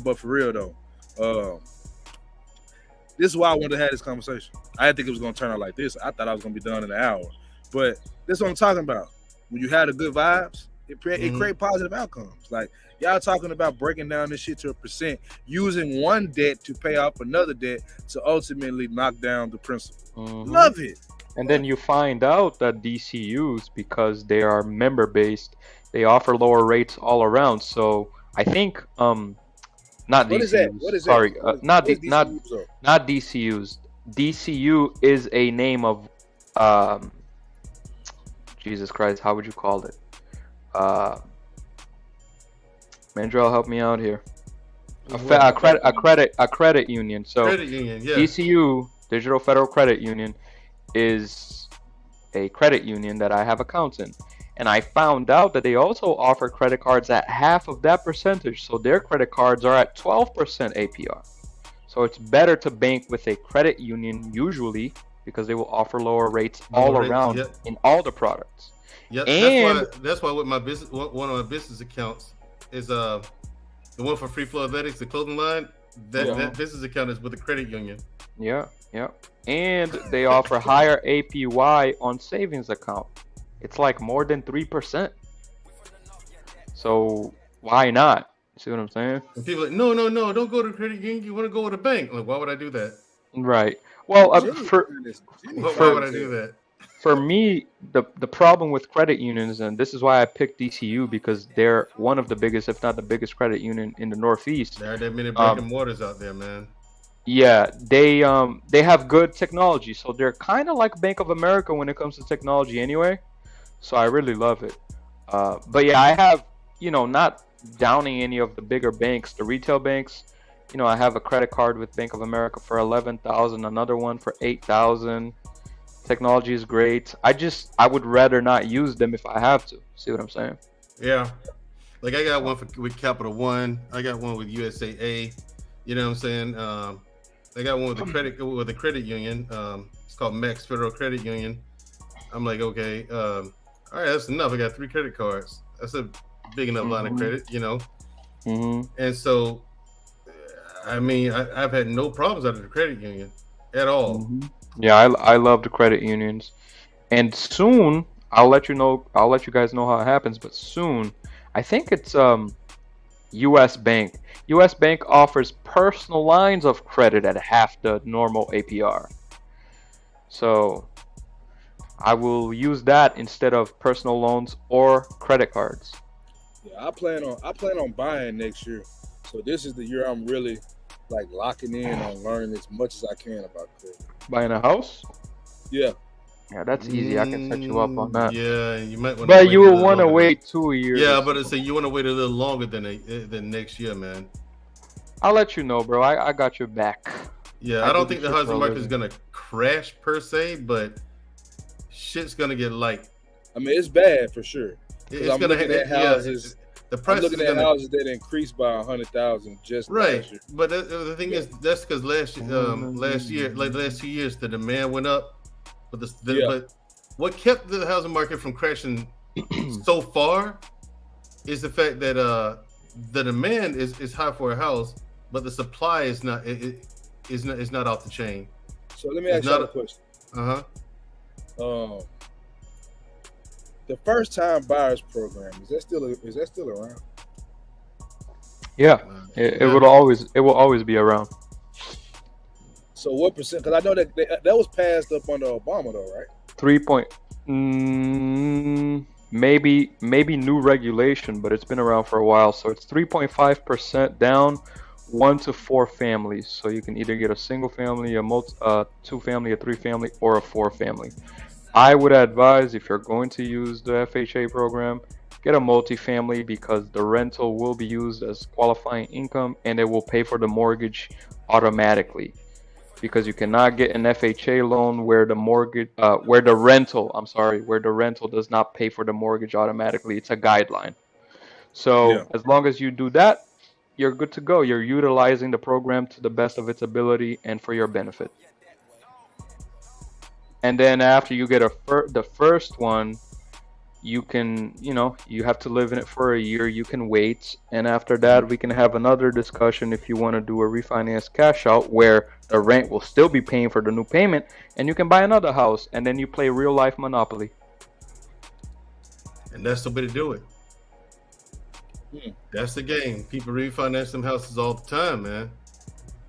but for real though, this is why I wanted to have this conversation. I didn't think it was gonna turn out like this. I thought I was gonna be done in an hour. But that's what I'm talking about. When you have the good vibes, it create positive outcomes. Like y'all talking about breaking down this shit to a percent, using one debt to pay off another debt to ultimately knock down the principal. Love it. And then you find out that DCUs, because they are member based, they offer lower rates all around. So I think not what DCUs. What is sorry, that? not DCUs. DCU is a name of Jesus Christ, how would you call it? Mandrell, help me out here. A credit union. So credit union, yeah. DCU, Digital Federal Credit Union, is a credit union that I have accounts in. And I found out that they also offer credit cards at half of that percentage. So their credit cards are at 12% APR. So it's better to bank with a credit union usually because they will offer lower rates all around in all the products. Yep, And that's why with my business, one of my business accounts is the one for Free Flow Athletics, the clothing line. That business account is with the credit union. Yeah. And they offer higher APY on savings account. It's like more than 3%. So why not? See what I'm saying? And people are like, no, don't go to credit union. You want to go with a bank? Like, why would I do that? Right. Well, why would I do that? For me, the problem with credit unions, and this is why I picked DCU, because they're one of the biggest, if not the biggest, credit union in the Northeast. There are that many brick and mortars out there, man. Yeah, they have good technology, so they're kind of like Bank of America when it comes to technology, anyway. So I really love it. But yeah, I have, not downing any of the bigger banks, the retail banks. I have a credit card with Bank of America for 11,000, another one for 8,000. Technology is great. I would rather not use them if I have to. See what I'm saying? Yeah. Like I got one with Capital One. I got one with USAA. You know what I'm saying? I got one with the credit union. It's called Max Federal Credit Union. I'm like, okay, all right, that's enough. I got 3 credit cards. That's a big enough line of credit, And so, I mean, I've had no problems out of the credit union at all. Yeah, I love the credit unions, and soon I'll let you guys know how it happens. But soon, I think it's U.S. Bank. U.S. Bank offers personal lines of credit at half the normal APR. So I will use that instead of personal loans or credit cards. Yeah, I plan on buying next year. So this is the year I'm really like locking in on learning as much as I can about credit. Buying a house? Yeah. Yeah, that's easy. I can set you up on that. Yeah, you might want. But you will want to wait 2 years. Yeah, but it's you want to wait a little longer than next year, man. I'll let you know, bro. I got your back. Yeah, I don't think the housing market is gonna crash per se, but shit's gonna get light. I mean, it's bad for sure. It's gonna hit houses. The price I'm looking at houses that increased by 100,000 just last year. But the thing is, that's because last year, like the last 2 years, the demand went up. But but what kept the housing market from crashing so far is the fact that the demand is high for a house, but the supply is not off the chain. So let me ask you a question. The first time buyers program, is that still around? Yeah, it will always be around. So what percent? Because I know that was passed up under Obama, though, right? 3 point. Maybe new regulation, but it's been around for a while. So it's 3.5% down, 1 to 4 families. So you can either get a single family, a 2 family, a 3 family, or a 4 family. I would advise, if you're going to use the FHA program, get a multifamily, because the rental will be used as qualifying income and it will pay for the mortgage automatically. Because you cannot get an FHA loan where the rental does not pay for the mortgage automatically. It's a guideline. So as long as you do that, you're good to go. You're utilizing the program to the best of its ability and for your benefit. And then after you get the first one, you can, you have to live in it for a year. You can wait. And after that, we can have another discussion if you want to do a refinance cash out where the rent will still be paying for the new payment and you can buy another house and then you play real life Monopoly. And that's the way to do it. That's the game. People refinance them houses all the time, man.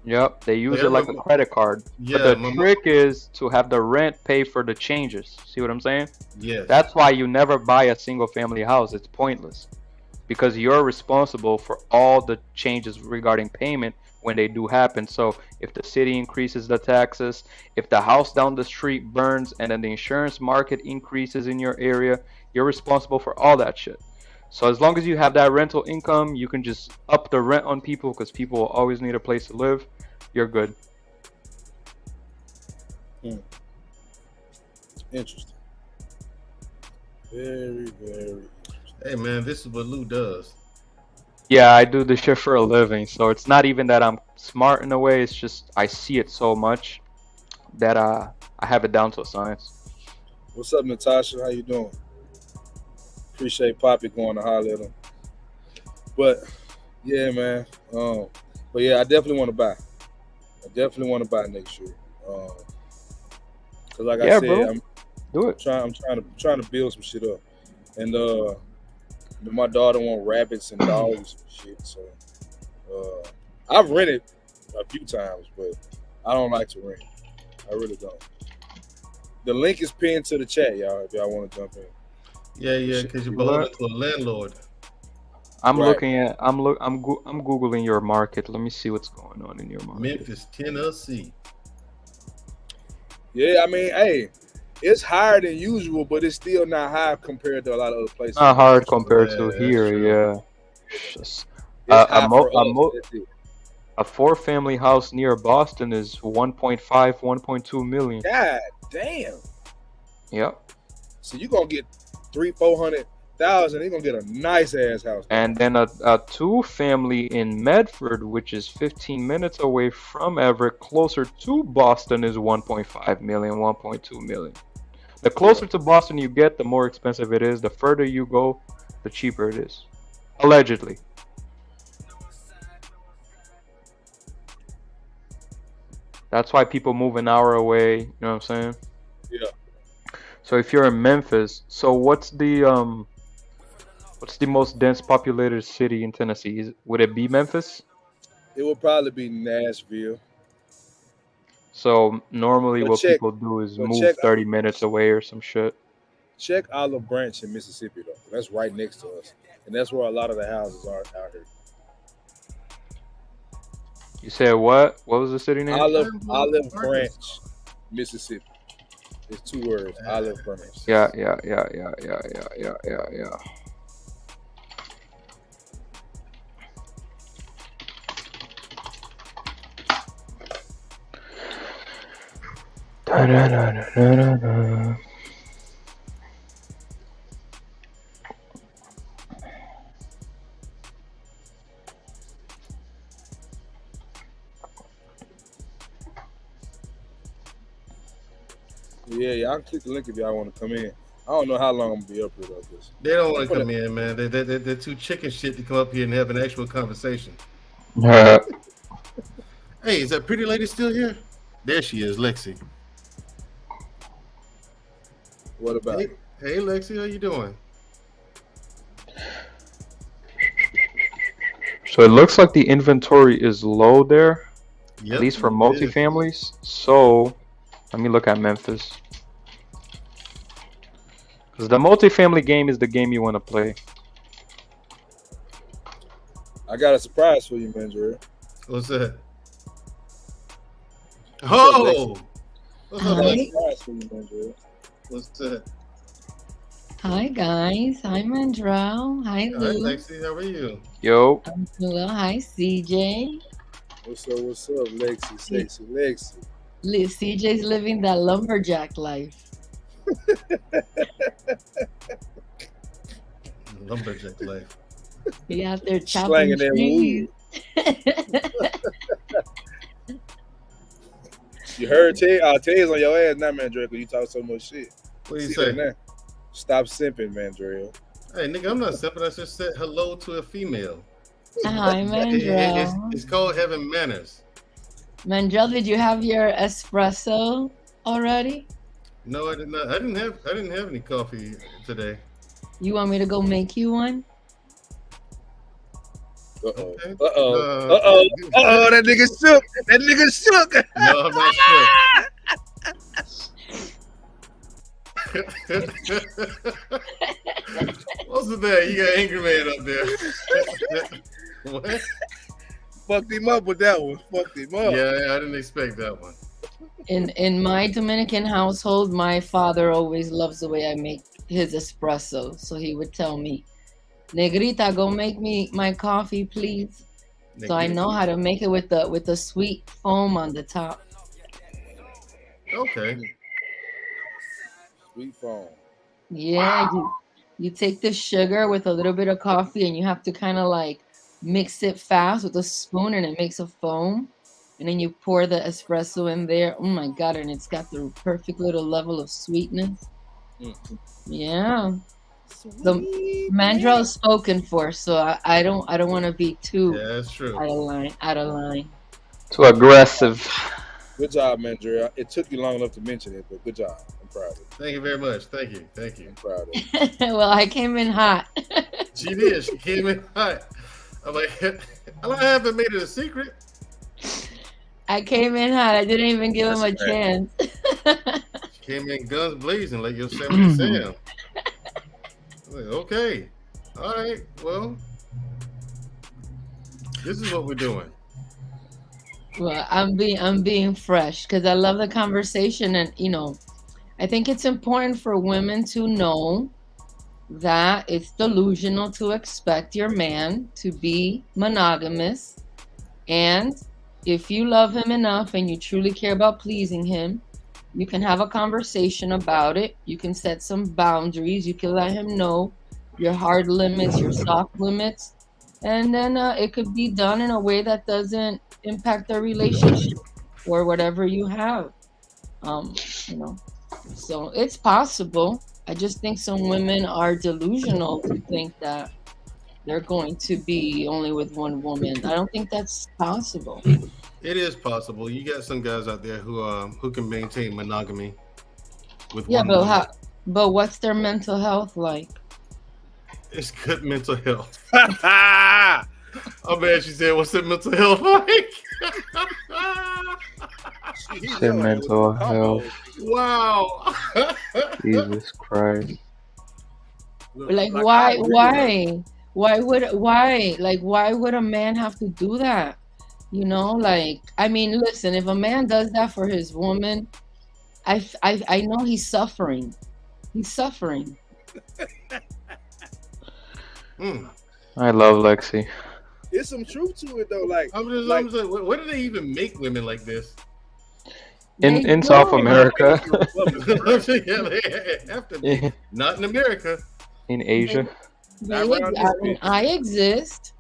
Yep, they use it like a credit card. Yeah, but the trick is to have the rent pay for the changes. See what I'm saying? Yes. That's why you never buy a single family house. It's pointless. Because you're responsible for all the changes regarding payment when they do happen. So if the city increases the taxes, if the house down the street burns and then the insurance market increases in your area, you're responsible for all that shit. So as long as you have that rental income, you can just up the rent on people because people will always need a place to live. You're good. Interesting. Very, very. Hey man, this is what Lou does. Yeah, I do this shit for a living, so it's not even that I'm smart in a way. It's just I see it so much that I have it down to a science. What's up, Natasha? How you doing? Appreciate Poppy going to holler at him. But yeah, man. But yeah, I definitely want to buy. I definitely want to buy next year. Cause like I Yeah, said, bro. I'm Do it. trying to build some shit up, and my daughter want rabbits and dogs and shit. So I've rented a few times, but I don't like to rent. I really don't. The link is pinned to the chat, y'all. If y'all want to jump in. Yeah, because you're beholden to a landlord. I'm Right. looking at I'm googling your market. Let me see what's going on in your market. Memphis, Tennessee. Yeah, I mean, hey, it's higher than usual, but it's still not high compared to a lot of other places. Not hard compared Yeah, to that's here. true. Yeah. It's high for us. That's it. A 4-family house near Boston is 1.5, 1.2 million. God damn. Yep. So you gonna get 300,000-400,000. You're gonna get a nice ass house. And then a 2-family in Medford, which is 15 minutes away from Everett, closer to Boston, is 1.5 million, 1.2 million. The closer to Boston you get, the more expensive it is. The further you go, the cheaper it is. Allegedly. That's why people move an hour away, you know what I'm saying? Yeah. So if you're in Memphis, so what's the most dense populated city in Tennessee? Would it be Memphis? It will probably be Nashville. So normally But what check- people do is but move check- 30 minutes away or some shit. Check Olive Branch in Mississippi though. That's right next to us, and that's where a lot of the houses are out here. You said what? What was the city name? Olive Branch, Mississippi. It's 2 words. Olive Branch. Yeah. Da-da-da-da-da-da. Yeah, y'all can click the link if y'all want to come in. I don't know how long I'm gonna be up here though. Cause They don't want to come in, man. They're too chicken shit to come up here and have an actual conversation. Yeah. Hey, is that pretty lady still here? There she is, Lexi. What about? Hey, Lexi, how you doing? So it looks like the inventory is low there, Yep, at least for it is. multifamilies. So let me look at Memphis. Because the multifamily game is the game you want to play. I got a surprise for you, man, Jerry. What's that? Oh! What's up, I got a Lexi? surprise for you, man, Jerry. What's that? Hi guys. Hi Mandrell. Hi Hi, Lou. Lexi. How are you? Yo. I'm doing well. Hi CJ. What's up, Lexi? Sexy Lexi. CJ's living that lumberjack life. Lumberjack life. He out there chopping Slanging that trees. You heard Ted's on your ass now, man, Dre, because you talk so much shit. What do you See say? that now? Stop simping, man, Dre. Hey, nigga, I'm not simple. I just said hello to a female. Hi Mandrell. It's called having manners. Mandrell, did you have your espresso already? No, I did not. I didn't have any coffee today. You want me to go make you one? Uh-oh. Okay. That nigga shook. That nigga shook. No, I'm not sure. What's with that? You got angry man up there. What? Fucked him up with that one. Fucked him up. Yeah, I didn't expect that one. In my Dominican household, my father always loves the way I make his espresso. So he would tell me, Negrita, go make me my coffee, please. So I know how to make it with the sweet foam on the top. Okay. Sweet phone. Yeah, You take the sugar with a little bit of coffee, and you have to kind of like mix it fast with a spoon, and it makes a foam. And then you pour the espresso in there. Oh my god! And it's got the perfect little level of sweetness. Yeah. The Mandrel is spoken for, so I don't want to be too that's true. out of line. Too aggressive. Good job, Mandrel. It took you long enough to mention it, but good job. I'm proud of you. Thank you very much. Thank you. I'm proud of you. Well, I came in hot. She did. She came in hot. I'm like, I haven't made it a secret. I came in hot. I didn't even give him a chance. She came in guns blazing like Yosemite Sam. Like, okay. All right. Well, this is what we're doing. Well, I'm being fresh because I love the conversation, and I think it's important for women to know that it's delusional to expect your man to be monogamous, and if you love him enough and you truly care about pleasing him, you can have a conversation about it. You can set some boundaries. You can let him know your hard limits, your soft limits, and then it could be done in a way that doesn't impact their relationship or whatever you have. So it's possible. I just think some women are delusional to think that they're going to be only with one woman. I don't think that's possible. It is possible. You got some guys out there who can maintain monogamy with Yeah, one but woman. but what's their mental health like? It's good mental health. Oh man, she said, "What's their mental health like?" Their mental health. Wow. Jesus Christ. Like why would a man have to do that? I mean, listen, if a man does that for his woman, I know he's suffering. He's suffering. I love Lexi. There's some truth to it though. Like, I'm just like, what do they even make women like this? In South America. Yeah, they have to be. Not in America. In Asia. I exist,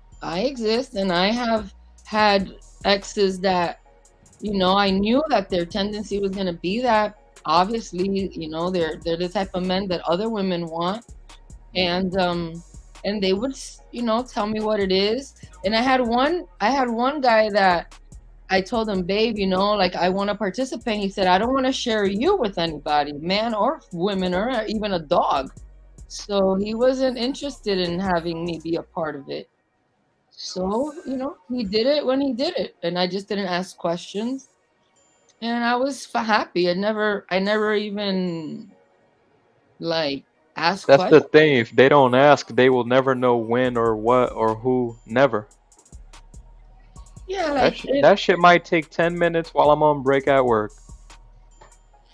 and I have had exes that, I knew that their tendency was going to be that. Obviously, they're the type of men that other women want, and they would, tell me what it is. And I had one guy that I told him, babe, I want to participate. He said, I don't want to share you with anybody, man or women or even a dog. So he wasn't interested in having me be a part of it. So, he did it when he did it. And I just didn't ask questions. And I was happy. I never even asked That's questions. the thing. If they don't ask, they will never know when or what or who. Never. Yeah, that shit might take 10 minutes while I'm on break at work.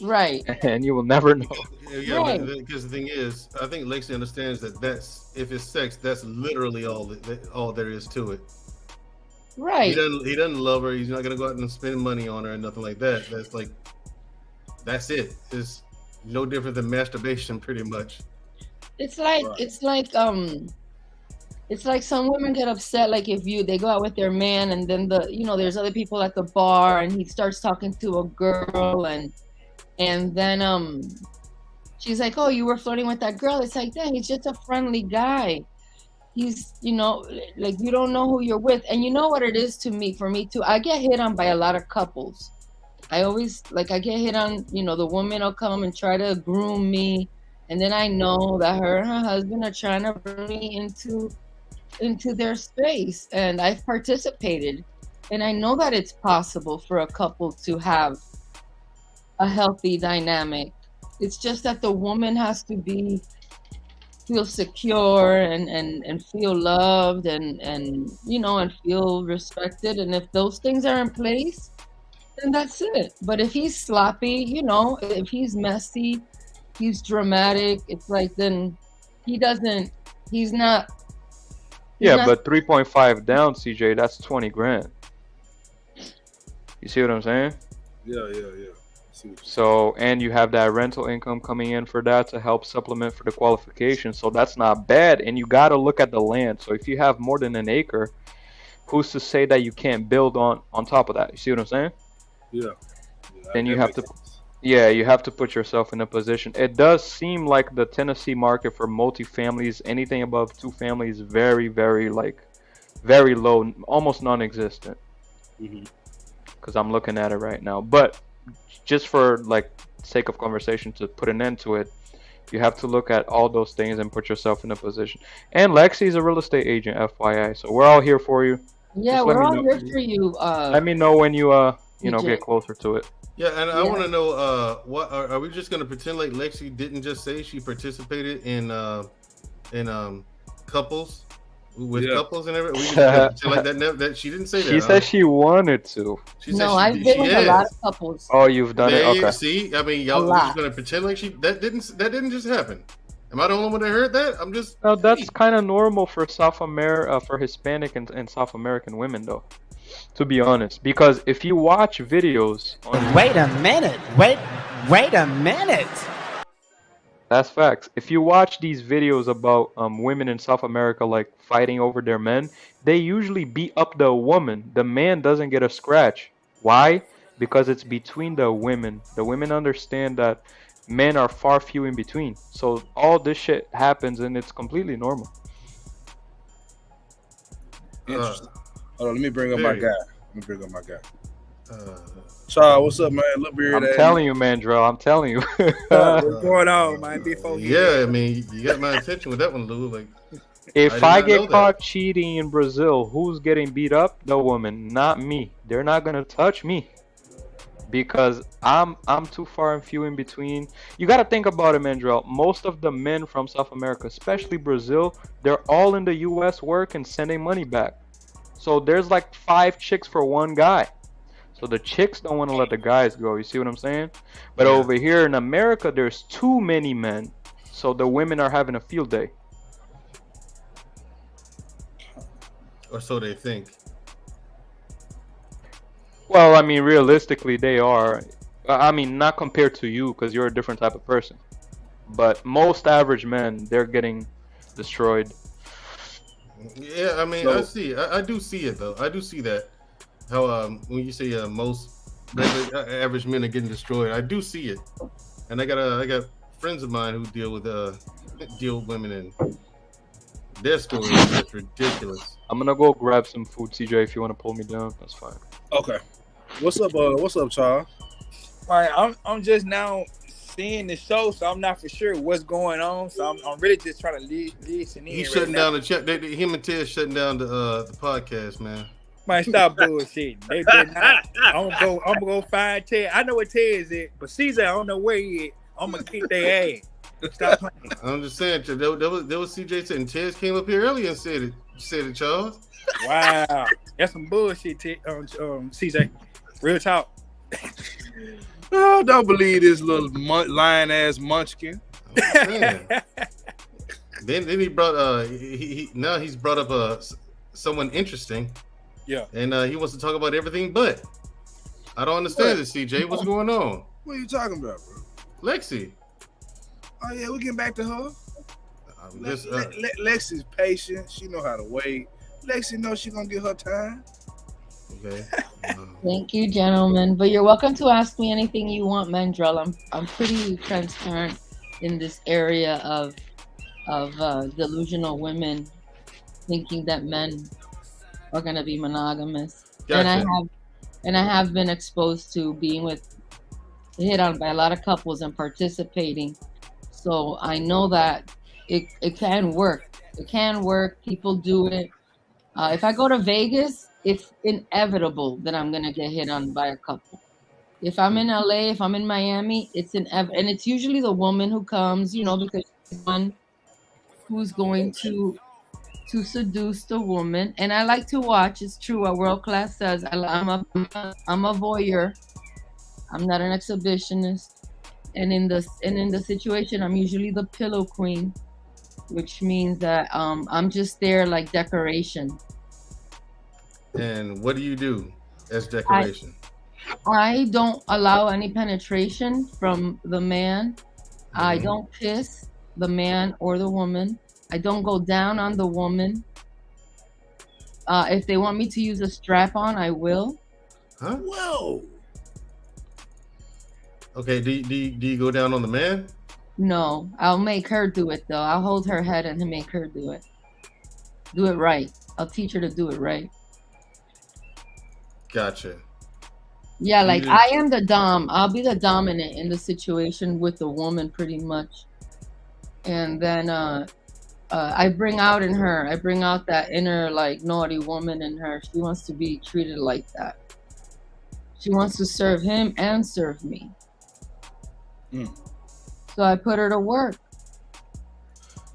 Right. And you will never know. Yeah, right. Because the thing is, I think Lexi understands that if it's sex, that's literally all there is to it. Right. He doesn't love her. He's not gonna go out and spend money on her and nothing like that. That's it. It's no different than masturbation, pretty much. It's like some women get upset, like if they go out with their man and then there's other people at the bar and he starts talking to a girl and then she's like, oh, you were flirting with that girl. It's like, dang, he's just a friendly guy. He's, you don't know who you're with. And you know what it is for me too. I get hit on by a lot of couples. I always, I get hit on, the woman will come and try to groom me. And then I know that her and her husband are trying to bring me into their space. And I've participated. And I know that it's possible for a couple to have a healthy dynamic. It's just that the woman has to feel secure and feel loved and feel respected. And if those things are in place, then that's it. But if he's sloppy, if he's messy, he's dramatic, it's like then he's not. But 3.5 down, CJ, that's 20 grand. You see what I'm saying? Yeah. So, and you have that rental income coming in for that to help supplement for the qualification. So that's not bad. And you got to look at the land. So if you have more than an acre, who's to say that you can't build on top of that? You see what I'm saying? Yeah. Then you have to, yeah, you have to put yourself in a position. It does seem like the Tennessee market for multifamilies, anything above 2 families, very, very very low, almost non-existent. Because I'm looking at it right now. But just for sake of conversation, to put an end to it, you have to look at all those things and put yourself in a position. And Lexi's a real estate agent, FYI. So we're all here for you. Yeah, Just we're all here for you. Let me know when you get closer to it. Yeah, and I want to know what are we just gonna pretend like Lexi didn't just say she participated in couples with couples and everything? We just pretend like that she didn't say that. She said she wanted to. I've been with a lot of couples. Oh, you've done it. Okay. See, I mean, y'all just gonna pretend like that didn't just happen. Am I the only one that heard that? I'm just. No, that's kind of normal for for Hispanic and South American women, though. To be honest, because if you watch videos on Wait a minute. Wait a minute. That's facts. If you watch these videos about women in South America fighting over their men, they usually beat up the woman. The man doesn't get a scratch. Why? Because it's between the women. The women understand that men are far few in between. So all this shit happens and it's completely normal. Interesting. Hold on, let me bring up my guy. Shaw, what's up, man? Little beard. I'm telling you, Mandrell. I'm telling you. What's going on, man? Before I mean, you got my attention with that one, Lou. If I get caught cheating in Brazil, who's getting beat up? The woman, not me. They're not gonna touch me because I'm too far and few in between. You got to think about it, Mandrell. Most of the men from South America, especially Brazil, they're all in the U.S. working, sending money back. So there's 5 chicks for one guy. So the chicks don't want to let the guys go. You see what I'm saying? But over here in America, there's too many men. So the women are having a field day. Or so they think. Well, I mean, realistically, they are. I mean, not compared to you because you're a different type of person. But most average men, they're getting destroyed. Yeah, I mean, I do see it though. I do see that. How when you say most regular, average men are getting destroyed, I do see it. And I got friends of mine who deal with women and their stories. That's ridiculous. I'm gonna go grab some food, CJ. If you want to pull me down, that's fine. Okay. What's up, Charles? All right, I'm just now seeing the show, so I'm not for sure what's going on. So I'm really just trying to listen in. He's shutting down the chat. Him and Ted shutting down the podcast, man. Man, stop bullshitting. They better not. I'm gonna go find Ted. I know what Ted is at, but Caesar, I don't know where he is. I'm gonna kick their ass. Stop playing. I'm just saying, there was CJ said, and Ted came up here earlier and said it, Charles. Wow, that's some bullshit, Ted. CJ, real talk. Oh, don't believe this little lying ass munchkin. Then he brought now he's brought up someone interesting. Yeah. And he wants to talk about everything, but I don't understand this, CJ. What's going on? What are you talking about, bro? Lexi. Oh yeah, we getting back to her. Lexi's patient. She know how to wait. Lexi knows she gonna get her time. Okay. Thank you, gentlemen. But you're welcome to ask me anything you want, Mandrell. I'm pretty transparent in this area of delusional women thinking that men are gonna be monogamous. Gotcha. And I have been exposed to being hit on by a lot of couples and participating. So I know that it can work. It can work. People do it. If I go to Vegas, it's inevitable that I'm gonna get hit on by a couple. If I'm in LA, if I'm in Miami, it's and it's usually the woman who comes, because she's one who's going to seduce the woman. And I like to watch. It's true. What World Class says. I'm a voyeur. I'm not an exhibitionist. And in the situation, I'm usually the pillow queen, which means that I'm just there like decoration. And what do you do as decoration? I don't allow any penetration from the man. I don't kiss the man or the woman. I don't go down on the woman. If they want me to use a strap on, I will. Huh? Whoa. Okay. Do you go down on the man? No, I'll make her do it though. I'll hold her head and make her do it. Do it right. I'll teach her to do it right. Gotcha. Yeah, You like did- I am the dom. I'll be the dominant in the situation with the woman pretty much. And then I bring out in her, I bring out that inner like naughty woman in her. She wants to be treated like that. She wants to serve him and serve me. So I put her to work.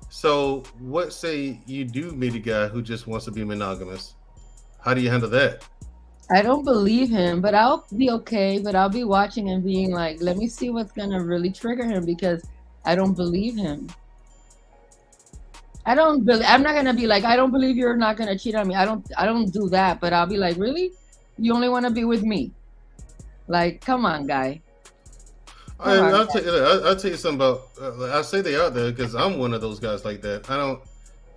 So, what say you do meet a guy who just wants to be monogamous? How do you handle that? I don't believe him, but I'll be okay. But I'll be watching and being like, let me see what's gonna really trigger him because I don't believe him. I'm not gonna be like, I don't believe you're not gonna cheat on me. I don't do that. But I'll be like, really? You only want to be with me? Like, come on, guy. I'll tell you something about. I say they out there because I'm one of those guys like that.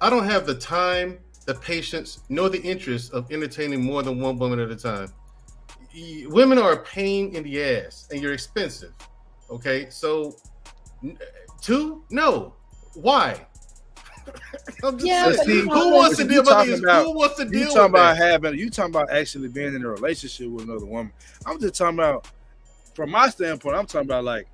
I don't have the time, the patience, nor the interest of entertaining more than one woman at a time. Women are a pain in the ass, and you're expensive. Okay, so two? No. Why? I'm just Yeah, saying, but who wants to deal with this? Who wants to You deal talking with about that? you talking about actually being in a relationship with another woman. I'm just talking about, from my standpoint, I'm talking about like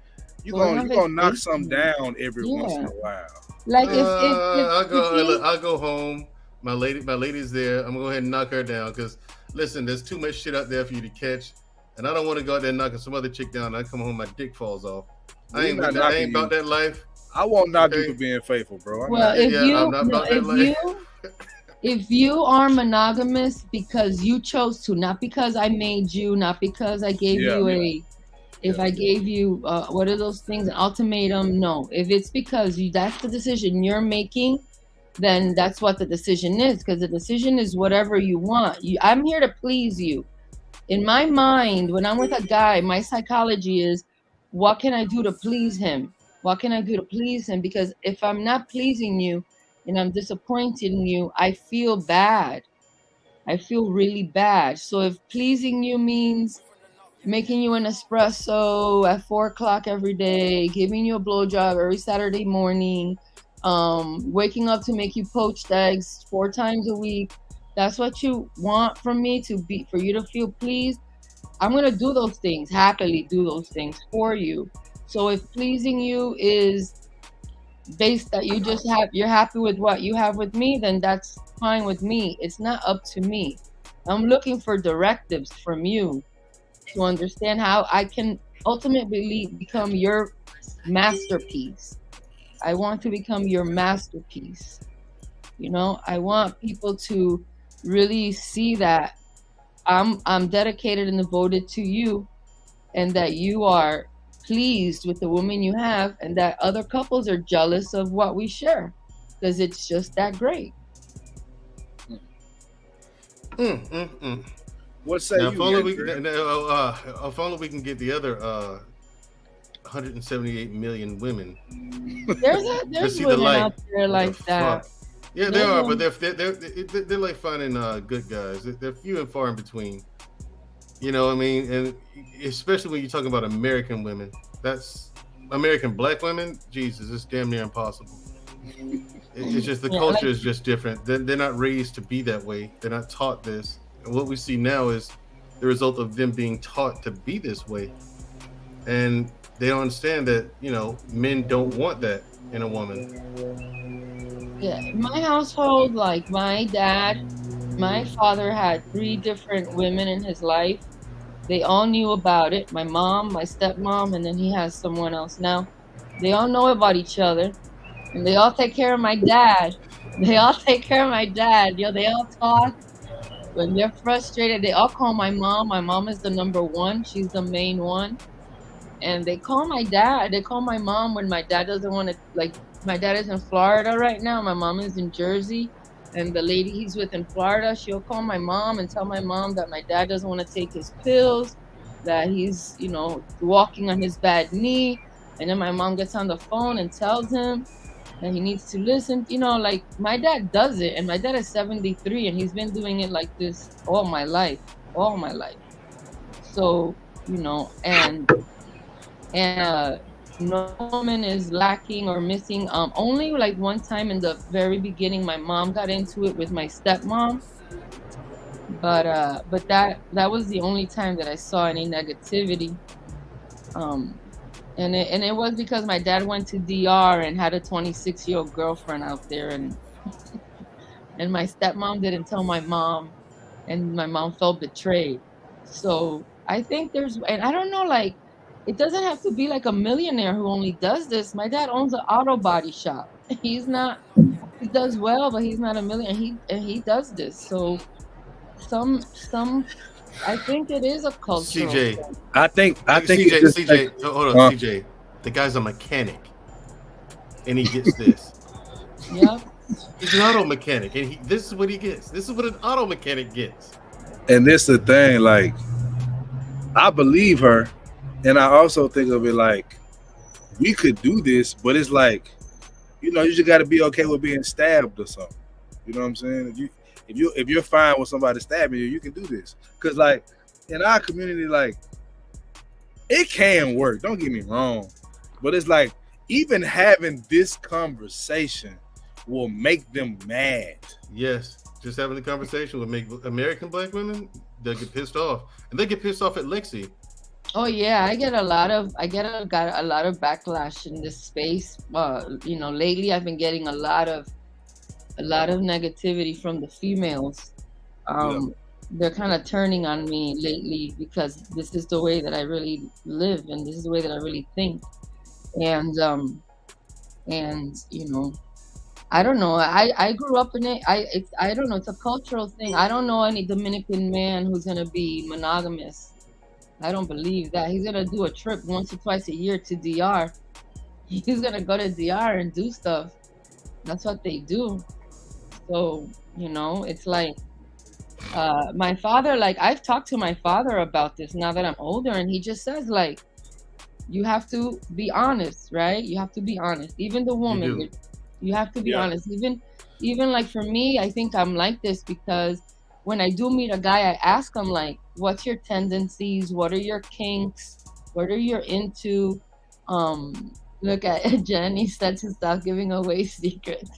you gonna knock something down every once in a while. Like I'll go home. My lady's there. I'm gonna go ahead and knock her down because listen, there's too much shit out there for you to catch, and I don't want to go out there knocking some other chick down. And I come home, my dick falls off. I ain't about that life. I won't knock you for being faithful, bro. Well, if you are monogamous because you chose to, not because I made you, not because I gave you I gave you what are those things, an ultimatum? No, if it's because that's the decision you're making, then that's what the decision is. Because the decision is whatever you want. I'm here to please you. In my mind, when I'm with a guy, my psychology is, what can I do to please him? What can I do to please him? Because if I'm not pleasing you and I'm disappointing you, I feel bad. I feel really bad. So if pleasing you means making you an espresso at 4 o'clock every day, giving you a blowjob every Saturday morning, waking up to make you poached eggs 4 times a week, that's what you want from me for you to feel pleased, I'm gonna do those things, happily do those things for you. So if pleasing you is based that you're happy with what you have with me, then that's fine with me. It's not up to me. I'm looking for directives from you to understand how I can ultimately become your masterpiece. I want to become your masterpiece. You know, I want people to really see that I'm dedicated and devoted to you, and that you are pleased with the woman you have, and that other couples are jealous of what we share because it's just that great. What say now, you? If only we can get the other 178 million women. There's women out there like that. Yeah, there are, but they're like finding good guys. They're few and far in between. You know what I mean? And especially when you're talking about American women, that's American black women. Jesus, it's damn near impossible. It's just the culture is just different. They're not raised to be that way. They're not taught this. And what we see now is the result of them being taught to be this way. And they don't understand that, you know, men don't want that in a woman. Yeah, in my household, like my father had 3 different women in his life. They all knew about it. My mom, my stepmom, and then he has someone else now. They all know about each other, and they all take care of my dad. They all take care of my dad. You know, they all talk. When they're frustrated, they all call my mom. My mom is the number one. She's the main one. And they call my dad. They call my mom when my dad doesn't want to, like, my dad is in Florida right now. My mom is in Jersey. And the lady he's with in Florida, she'll call my mom and tell my mom that my dad doesn't want to take his pills. that he's, you know, walking on his bad knee, and then my mom gets on the phone and tells him that he needs to listen. You know, like my dad does it, and my dad is 73, and he's been doing it like this all my life. So, you know, and no woman is lacking or missing. Only like one time in the very beginning, my mom got into it with my stepmom, but that was the only time that I saw any negativity. Um, and it was because my dad went to DR and had a 26-year-old girlfriend out there, and my stepmom didn't tell my mom, and my mom felt betrayed. So I think and I don't know, like, it doesn't have to be like a millionaire who only does this. My dad owns an auto body shop. He's not, he does well, but he's not a millionaire. He does this. So some, I think it is a cultural CJ, thing. I think it's CJ, just CJ, like, hold on, CJ. The guy's a mechanic, and he gets this. Yep. He's an auto mechanic, and this is what he gets. This is what an auto mechanic gets. and this the thing, like, I believe her, and I also think of it like we could do this, but it's like, you know, you just got to be okay with being stabbed or something. You know what I'm saying? If you're fine with somebody stabbing you, you can do this. Cause like in our community, like it can work. Don't get me wrong, but it's like even having this conversation will make them mad. Yes, just having the conversation would make American black women, they'll get pissed off, and they get pissed off at Lexi. Oh yeah, got a lot of backlash in this space. You know, lately I've been getting a lot of negativity from the females. They're kind of turning on me lately because this is the way that I really live, and this is the way that I really think. And you know, I don't know. I grew up in it. I don't know. It's a cultural thing. I don't know any Dominican man who's gonna be monogamous. I don't believe that. He's gonna do a trip once or twice a year to DR. He's gonna go to DR and do stuff. That's what they do. So, you know, it's like my father, like I've talked to my father about this now that I'm older, and he just says, like, you have to be honest, right? You have to be honest. Even the woman, you have to be honest. Even like for me, I think I'm like this because when I do meet a guy, I ask him like, what's your tendencies? What are your kinks? What are you into? Look at Jenny said to stop giving away secrets.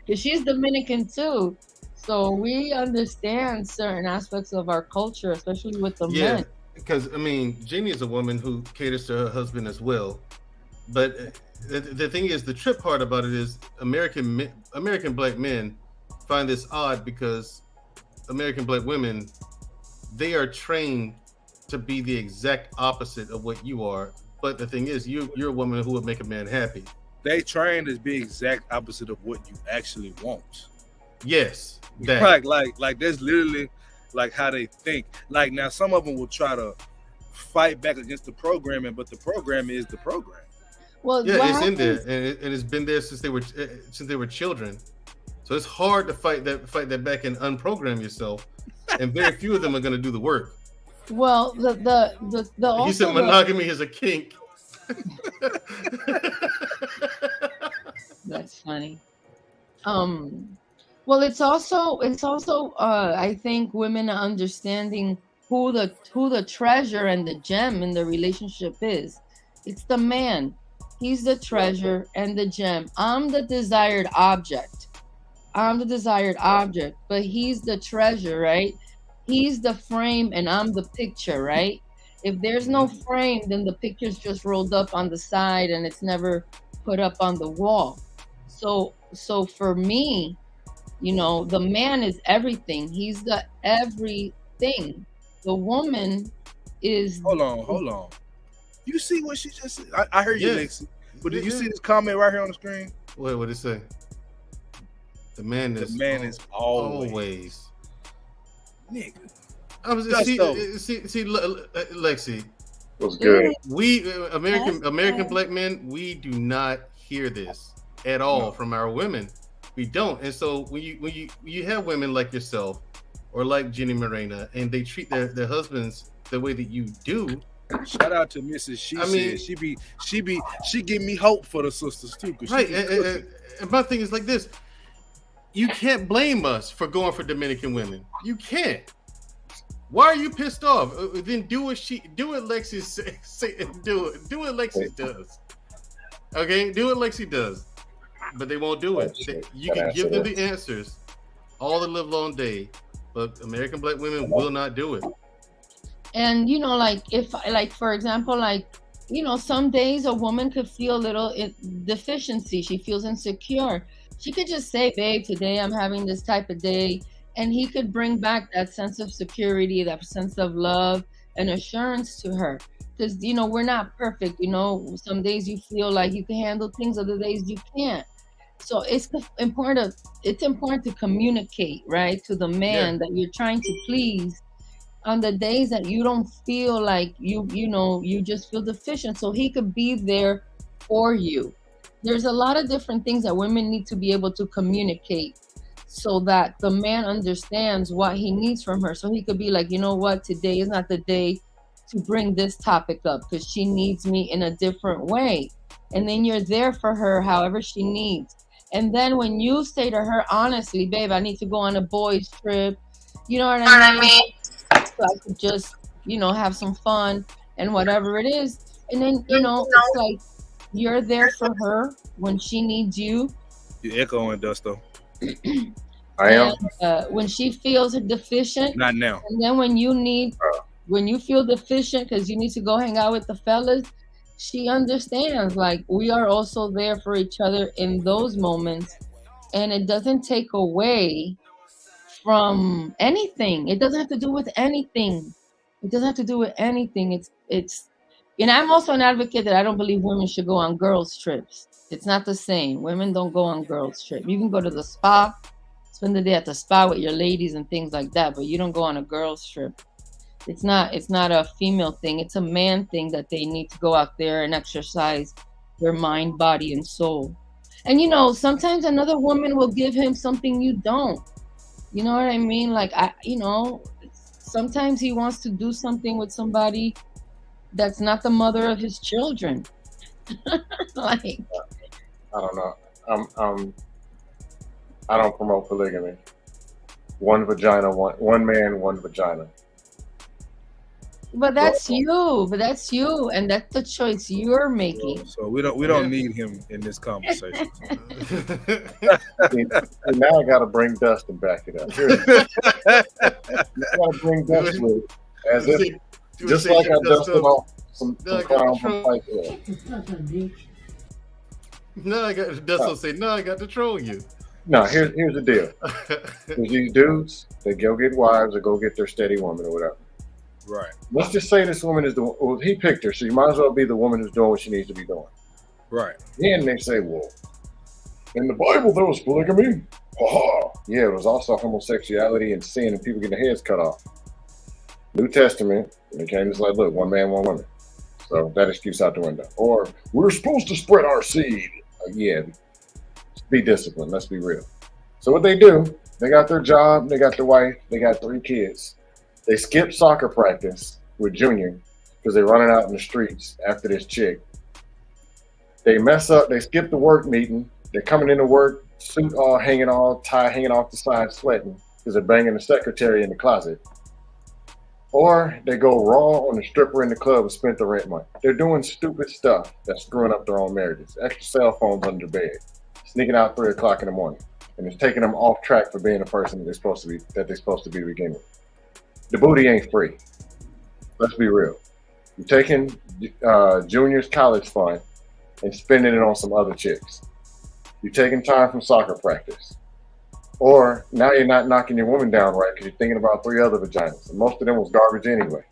Because she's Dominican too. So we understand certain aspects of our culture, especially with the men. Because I mean, Jenny is a woman who caters to her husband as well. But the thing is, the trip part about it is American black men find this odd because American black women, they are trained to be the exact opposite of what you are. But the thing is, you're a woman who would make a man happy. They trained to be exact opposite of what you actually want. Yes, that. like that's literally like how they think. Like now, some of them will try to fight back against the programming, but the program is the program. Well, yeah, it's in there, and it's been there since they were children. So it's hard to fight that back and unprogram yourself, and very few of them are going to do the work. Well, the he said monogamy is a kink. That's funny. Well, it's also I think women are understanding who the treasure and the gem in the relationship is. It's the man. He's the treasure and the gem. I'm the desired object, but he's the treasure, right? He's the frame and I'm the picture, right? If there's no frame, then the picture's just rolled up on the side and it's never put up on the wall. So for me, you know, the man is everything. He's the everything. The woman is... Hold on. You see what she just said? I heard you, Lexi. But did you see this comment right here on the screen? Wait, what did it say? The man is always. Nigga. See, Lexi. What's good? We American black men, we do not hear this at all from our women. We don't. And so when you have women like yourself or like Jenny Morena, and they treat their husbands the way that you do. Shout out to Mrs. She I mean, she give me hope for the sisters too. Right. And my thing is like this: you can't blame us for going for Dominican women. You can't. Why are you pissed off? Then do what Lexi do what Lexi does. Okay, do what Lexi does. But they won't do it. You can give them the answers all the live long day, but American black women will not do it. And you know, like if like for example, like you know, some days a woman could feel a little deficiency. She feels insecure. She could just say, babe, today I'm having this type of day. And he could bring back that sense of security, that sense of love and assurance to her. Because, you know, we're not perfect. You know, some days you feel like you can handle things, other days you can't. So it's important to communicate, right, to the man that you're trying to please on the days that you don't feel like you just feel deficient. So he could be there for you. There's a lot of different things that women need to be able to communicate so that the man understands what he needs from her. So he could be like, you know what, today is not the day to bring this topic up because she needs me in a different way. And then you're there for her however she needs. And then when you say to her, honestly, babe, I need to go on a boys trip, you know what I mean? So I could just, you know, have some fun and whatever it is. And then, you know, it's like you're there for her when she needs you. You're echoing, Dusto. I am. And, when she feels deficient. Not now. And then when you feel deficient because you need to go hang out with the fellas, she understands. Like, we are also there for each other in those moments. And it doesn't take away from anything. It doesn't have to do with anything. It doesn't have to do with anything. It's and I'm also an advocate that I don't believe women should go on girls' trips. It's not the same. Women don't go on girls' trip. You can go to the spa, spend the day at the spa with your ladies and things like that, but you don't go on a girls' trip. It's not a female thing. It's a man thing that they need to go out there and exercise their mind, body, and soul. And you know, sometimes another woman will give him something you don't. You know what I mean? Like, sometimes he wants to do something with somebody that's not the mother of his children. Like, I don't know. I don't promote polygamy. One vagina, one man, one vagina. But that's you. And that's the choice you're making. So we don't need him in this conversation. Now I got to bring Dustin back it up. I got to bring Dustin with it. As if, just like I dusted off some clown from Fight Club. No, I got Dustin say, no, I got to troll you. No, here's the deal. There's these dudes, they go get wives or go get their steady woman or whatever. Right. Let's just say this woman is he picked her, so you might as well be the woman who's doing what she needs to be doing. Right. And they say, well, in the Bible there was polygamy. Yeah, it was also homosexuality and sin and people getting their heads cut off. New Testament, it came just like, look, one man, one woman. So that excuse out the window. Or we're supposed to spread our seed. Yeah, be disciplined. Let's be real. So what they do, they got their job, they got their wife, they got 3 kids. They skip soccer practice with Junior because they're running out in the streets after this chick. They mess up. They skip the work meeting. They're coming into work, suit all hanging off, tie hanging off the side, sweating because they're banging the secretary in the closet. Or they go raw on the stripper in the club and spent the rent money. They're doing stupid stuff that's screwing up their own marriages. Extra cell phones under bed, sneaking out 3 o'clock in the morning, and it's taking them off track for being the person that they're supposed to be to begin with. The booty ain't free. Let's be real. You're taking Junior's college fund and spending it on some other chicks. You're taking time from soccer practice. Or now you're not knocking your woman down right because you're thinking about 3 other vaginas. And most of them was garbage anyway.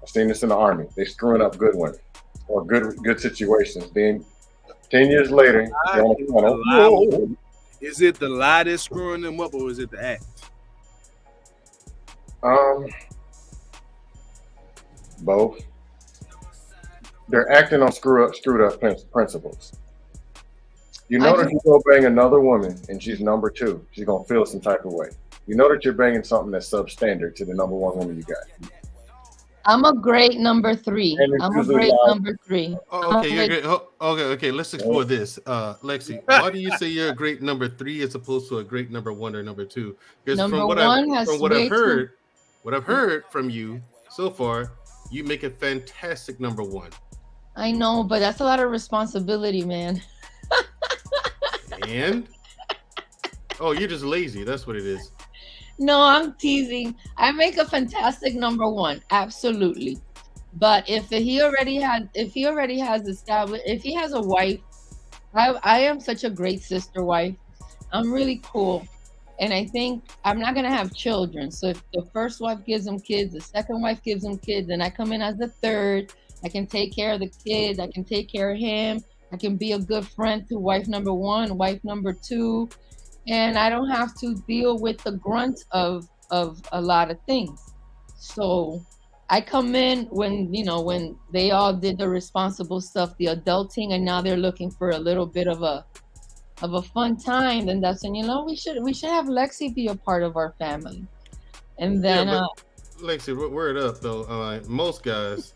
I've seen this in the Army. They screwing up good women or good situations. Then 10 years later, is it the lie that's screwing them up or is it the act? Both. They're acting on screwed up principles. You know that if you go bang another woman and she's number 2, she's gonna feel some type of way. You know that you're bringing something that's substandard to the number one woman you got. I'm a great number 3. And it's I'm a usually great like, number 3. Oh, okay, you're great. Okay. Let's explore this. Lexi, why do you say you're a great number 3 as opposed to a great number 1 or number 2? Because Number from what 1 has way too. I've heard from you so far, you make a fantastic number 1. I know, but that's a lot of responsibility, man. And you're just lazy. That's what it is. No, I'm teasing. I make a fantastic number 1, absolutely. But if he already has established, if he has a wife, I am such a great sister wife. I'm really cool. And I think I'm not gonna have children. So if the first wife gives him kids, the second wife gives him kids, and I come in as the third, I can take care of the kids, I can take care of him, I can be a good friend to wife number 1, wife number 2, and I don't have to deal with the grunt of a lot of things. So I come in when they all did the responsible stuff, the adulting, and now they're looking for a little bit of a fun time. Then that's when we should have Lexi be a part of our family. And then Lexi, word up though. Most guys,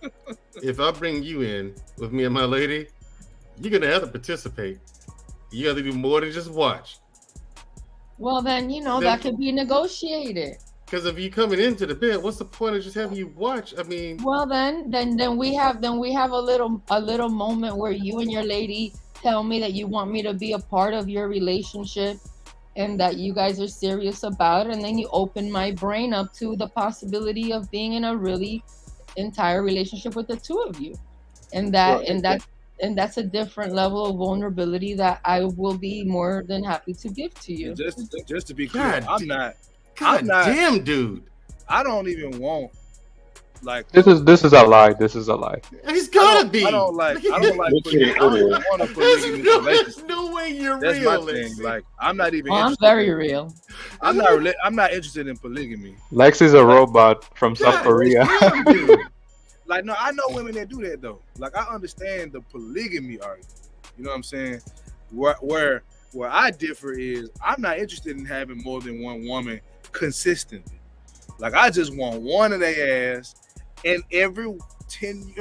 if I bring you in with me and my lady, you're gonna have to participate. You got to do more than just watch. Well, then that could be negotiated. Because if you're coming into the bed, what's the point of just having you watch? I mean, well, then we have a little moment where you and your lady tell me that you want me to be a part of your relationship and that you guys are serious about it, and then you open my brain up to the possibility of being in a really entire relationship with the two of you, and that's a different level of vulnerability that I will be more than happy to give to you. Just to be clear, I'm not damn dude. I don't even want this is a lie. This is a lie. He's gotta be. I don't like polygamy. I don't want a polygamy relationship. There's no way you're That's real. my thing. Like, I'm not even. I'm very real. I'm not interested in polygamy. Lexi's a robot from South Korea. Like, no, I know women that do that though. Like, I understand the polygamy argument. You know what I'm saying? Where I differ is I'm not interested in having more than one woman consistently. Like, I just want one of their ass, and every 10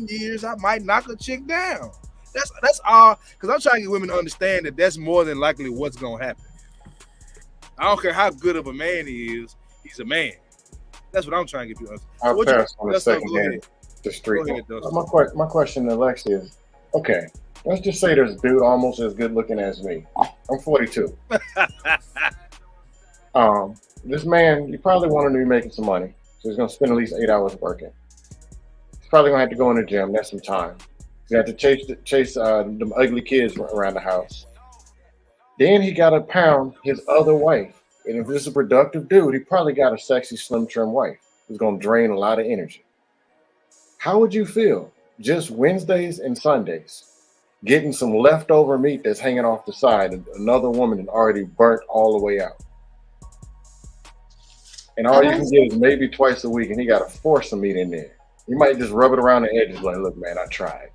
years I might knock a chick down. That's all. Because I'm trying to get women to understand that that's more than likely what's gonna happen. I don't care how good of a man he is, he's a man. That's what I'm trying to get people to understand. I'll pass on the second hand. The street. My question to Lexi is, okay, let's just say there's a dude almost as good looking as me. I'm 42. This man, you probably want him to be making some money. So he's going to spend at least 8 hours working. He's probably going to have to go in the gym. That's some time. He's going to have to chase them ugly kids around the house. Then he got to pound his other wife. And if this is a productive dude, he probably got a sexy, slim, trim wife who's going to drain a lot of energy. How would you feel just Wednesdays and Sundays getting some leftover meat that's hanging off the side and another woman that already burnt all the way out? And all you can get is maybe twice a week, and he got to force some meat in there. You might just rub it around the edges like, look, man, I tried.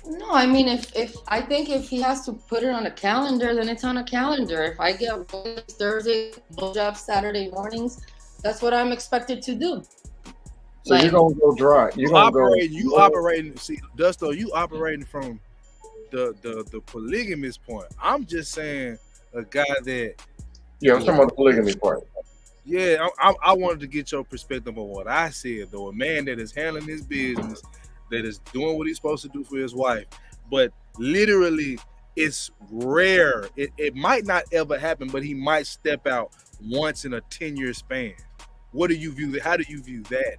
No, I mean, if he has to put it on a calendar, then it's on a calendar. If I get Thursday, blowjob Saturday mornings, that's what I'm expected to do. So you're gonna go dry. You operating. See, Dusto, you operating from the polygamist point. I'm just saying a guy that. Yeah, I'm talking about the polygamy part. Yeah, I wanted to get your perspective on what I said, though. A man that is handling his business, that is doing what he's supposed to do for his wife, but literally it's rare. It might not ever happen, but he might step out once in a 10-year span. What do you view that? How do you view that?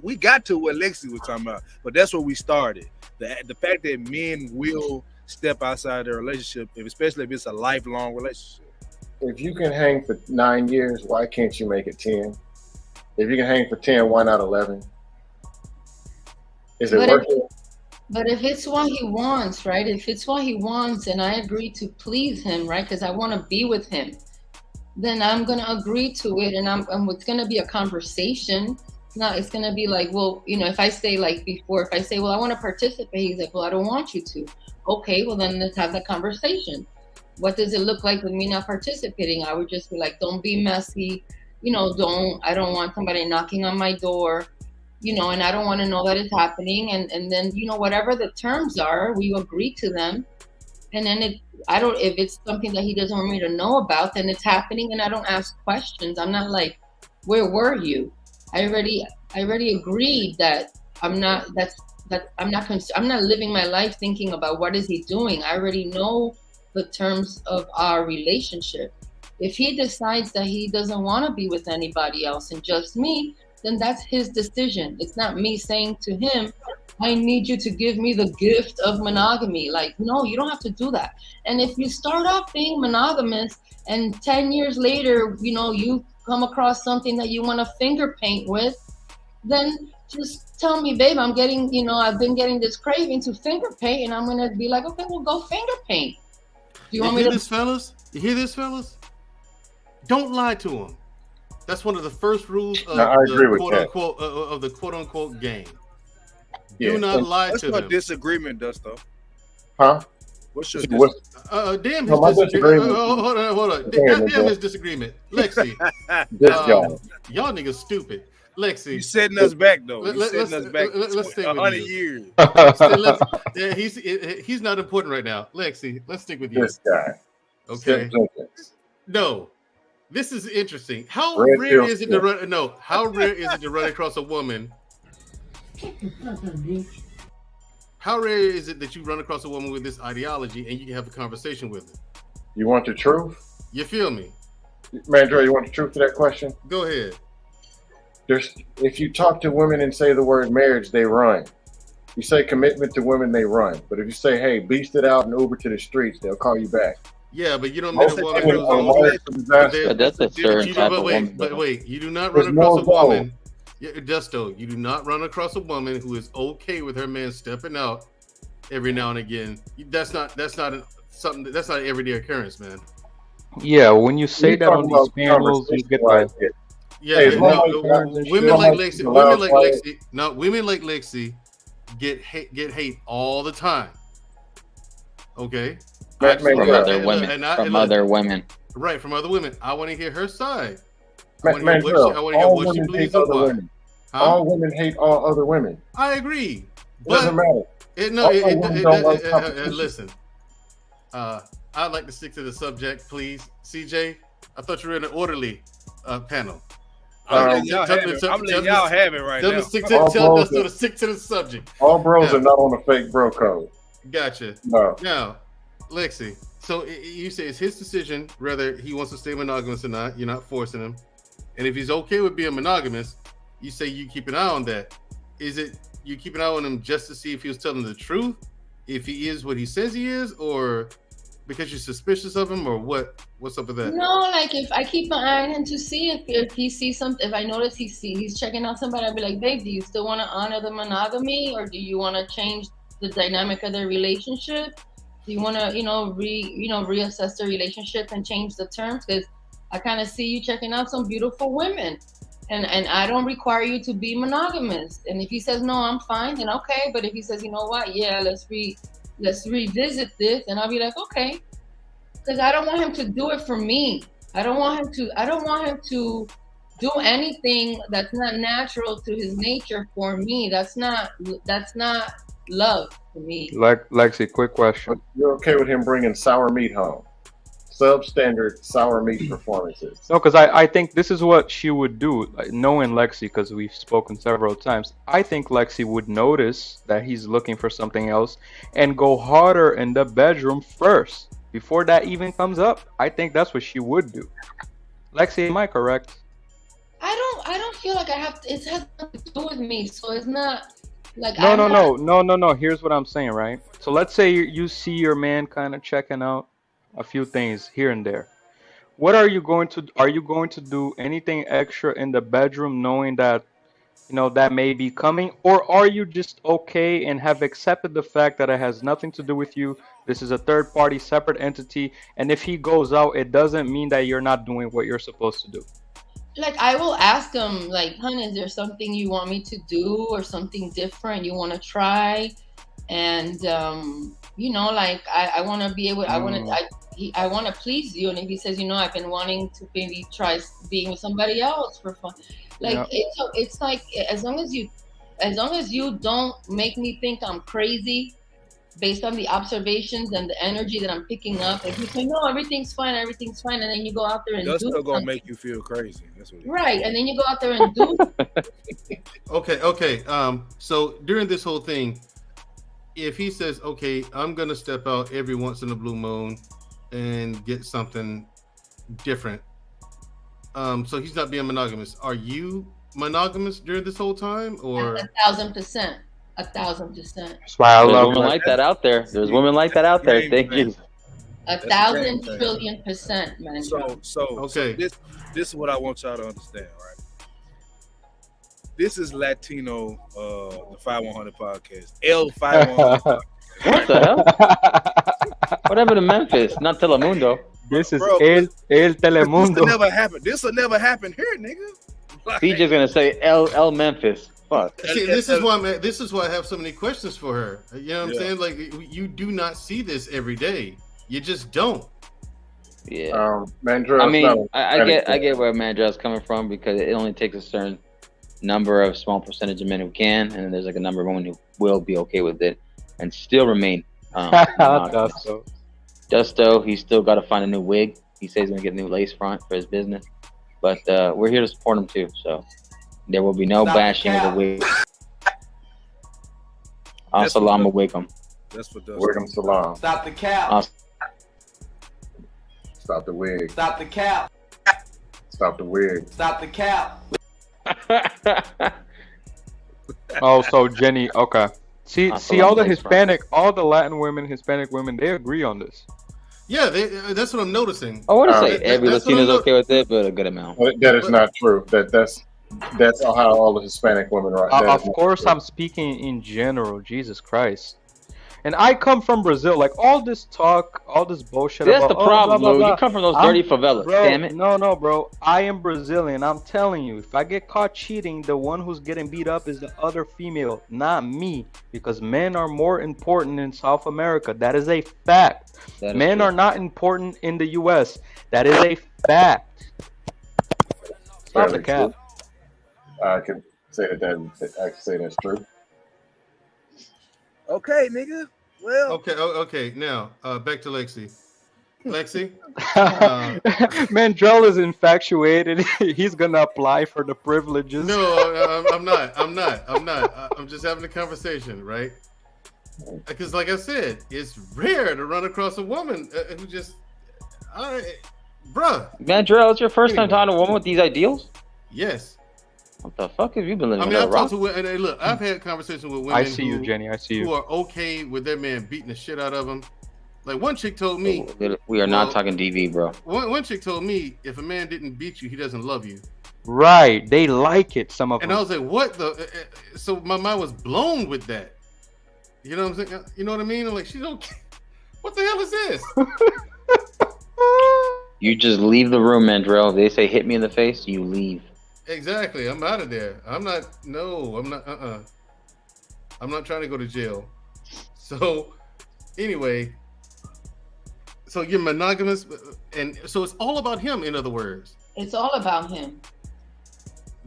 We got to what Lexi was talking about, but that's where we started. The fact that men will step outside their relationship, especially if it's a lifelong relationship. If you can hang for 9 years, why can't you make it 10? If you can hang for 10, why not 11? Is it worth it? But if it's what he wants, right? If it's what he wants and I agree to please him, right? Because I want to be with him, then I'm going to agree to it. And it's going to be a conversation. It's going to be like, well, if I say like before, if I say, well, I want to participate, he's like, well, I don't want you to. Okay, well, then let's have that conversation. what does it look like with me not participating? I would just be like, don't be messy. I don't want somebody knocking on my door, and I don't want to know that it's happening. And then, whatever the terms are, we agree to them. And then if it's something that he doesn't want me to know about, then it's happening and I don't ask questions. I'm not like, where were you? I already agreed that I'm not living my life thinking about what is he doing. I already know the terms of our relationship. If he decides that he doesn't want to be with anybody else and just me, then that's his decision. It's not me saying to him, I need you to give me the gift of monogamy. Like, no, you don't have to do that. And if you start off being monogamous and 10 years later, you come across something that you want to finger paint with, then just tell me, babe, I've been getting this craving to finger paint, and I'm going to be like, okay, well, go finger paint. Do you want me to? You hear this, fellas? Don't lie to him. That's one of the first rules of the quote unquote game. Do not lie to them. What's your disagreement, Dusto? Huh? What's your disagreement? Damn his disagreement. Hold on. Damn his disagreement. Lexi. Y'all niggas stupid. Lexi. You setting us back, though. Let's stay 100 years. He's not important right now. Lexi, let's stick with you. This guy. Okay. No. This is interesting. How rare is it to run across a woman? How rare is it that you run across a woman with this ideology and you can have a conversation with her? You want the truth? You feel me? Mandra, you want the truth to that question? Go ahead. If you talk to women and say the word marriage, they run. You say commitment to women, they run. But if you say, hey, beast it out and Uber to the streets, they'll call you back. Yeah, but you don't meet a woman that's a certain type of woman. But wait, you do not run across a woman. Justo, you do not run across a woman who is okay with her man stepping out every now and again. That's not an everyday occurrence, man. Yeah, when you say that on these panels, you get like, women like Lexi get hate all the time. Okay, from other women. Right, from other women. I want to hear her side. I want to hear what she believes and why. All women hate all other women. I agree. It doesn't matter. Listen, I'd like to stick to the subject, please. CJ, I thought you were in an orderly panel. I'm letting y'all have it right now. Tell us to stick to the subject. All bros are not on the fake bro code. Gotcha. No. Now, Lexi, so you say it's his decision whether he wants to stay monogamous or not. You're not forcing him. And if he's okay with being monogamous, you say you keep an eye on that. Is it you keep an eye on him just to see if he was telling the truth, if he is what he says he is, or because you're suspicious of him, or what? What's up with that? No, like if I keep an eye on him to see if he sees something, if I notice he's checking out somebody, I'll be like, babe, do you still want to honor the monogamy, or do you want to change the dynamic of their relationship? Do you want to, reassess the relationship and change the terms? Because I kind of see you checking out some beautiful women, and I don't require you to be monogamous. And if he says no, I'm fine, then okay. But if he says, you know what, yeah, let's revisit this, and I'll be like, okay, because I don't want him to do it for me. I don't want him to do anything that's not natural to his nature for me. That's not love for me. Lexi, quick question. You're okay with him bringing sour meat home? Substandard sour meat performances. No, because I think this is what she would do. Like, knowing Lexi, because we've spoken several times, I think Lexi would notice that he's looking for something else and go harder in the bedroom first before that even comes up. I think that's what she would do. Lexi, am I correct? I don't feel like I have to. It has nothing to do with me, so it's not like No. Here's what I'm saying, right? So let's say you see your man kind of checking out a few things here and there. What are you going to do anything extra in the bedroom, knowing that that may be coming, or are you just okay and have accepted the fact that it has nothing to do with you? This is a third party, separate entity, and if he goes out, it doesn't mean that you're not doing what you're supposed to do. Like, I will ask him, like, hun, is there something you want me to do, or something different you want to try? And like, I want to be able, I want to please you, and if he says, I've been wanting to maybe try being with somebody else for fun, like it's like as long as you don't make me think I'm crazy based on the observations and the energy that I'm picking up. If you say, no, everything's fine, and then you go out there and That's do still gonna something. make you feel crazy. That's what Right, and then you go out there and do. Okay. So during this whole thing, if he says, okay, I'm gonna step out every once in a blue moon and get something different, so he's not being monogamous. Are you monogamous during this whole time, or 1,000%? 1,000%. That's why I There's love women like that out there. There's women like that out there. Thank you. 1,000 trillion%, man. So this is what I want y'all to understand, right? This is Latino, the fye100 podcast. fye100 podcast. What the hell? Whatever to Memphis, not Telemundo. This is El Telemundo. This will never happen here, nigga. Like, CJ's gonna say El Memphis. Fuck. See, this is why I have so many questions for her. You know what I'm saying? Like, you do not see this every day. You just don't. Yeah. Mandrell, I mean, I get where Mandrell's coming from, because it only takes a certain number of small percentage of men who can, and then there's like a number of women who will be okay with it and still remain. Dusto, he's still got to find a new wig. He says he's gonna get a new lace front for his business, but we're here to support him too. So there will be no bashing of the wig. Assalamu alaikum. That's for Dusto. Wig'em salam. Stop the cap. Stop the wig. Stop the cap. Stop the wig. Stop the cap. Oh, so Jenny, okay. See, all the Latin women, Hispanic women, they agree on this. Yeah, that's what I'm noticing. I want to say every Latino is okay with it, but a good amount. That is not true. That's how all the Hispanic women are. Of course, I'm speaking in general. Jesus Christ. And I come from Brazil. Like, all this talk, all this bullshit. That's about, the problem, blah, blah, Lou. blah. You come from those dirty favelas. Bro, damn it. No, bro. I am Brazilian. I'm telling you, if I get caught cheating, the one who's getting beat up is the other female, not me. Because men are more important in South America. That is a fact. Men are not important in the U.S. That is a fact. Stop the cap. I can say that's true. Okay, nigga. Well. Okay. Now, back to Lexi. Lexi. Mandrell is infatuated. He's gonna apply for the privileges. No, I'm not. I'm just having a conversation, right? Because, like I said, it's rare to run across a woman who just, bruh. Mandrell, it's your first time talking to a woman with these ideals? Yes. What the fuck have you been living? I mean, I've talked to and look, I've had conversations with women. I see you, Jenny. I see you. Who are okay with their man beating the shit out of them. Like, one chick told me, we are not talking DV, bro. One chick told me, if a man didn't beat you, he doesn't love you. Right? They like it. Some of them. And I was like, what the? So my mind was blown with that. You know what I'm saying? You know what I mean? I'm like, she's okay. What the hell is this? You just leave the room, Mandrell. If they say hit me in the face, you leave. Exactly. I'm out of there. I'm not trying to go to jail. So anyway, so you're monogamous, and so it's all about him, in other words. It's all about him.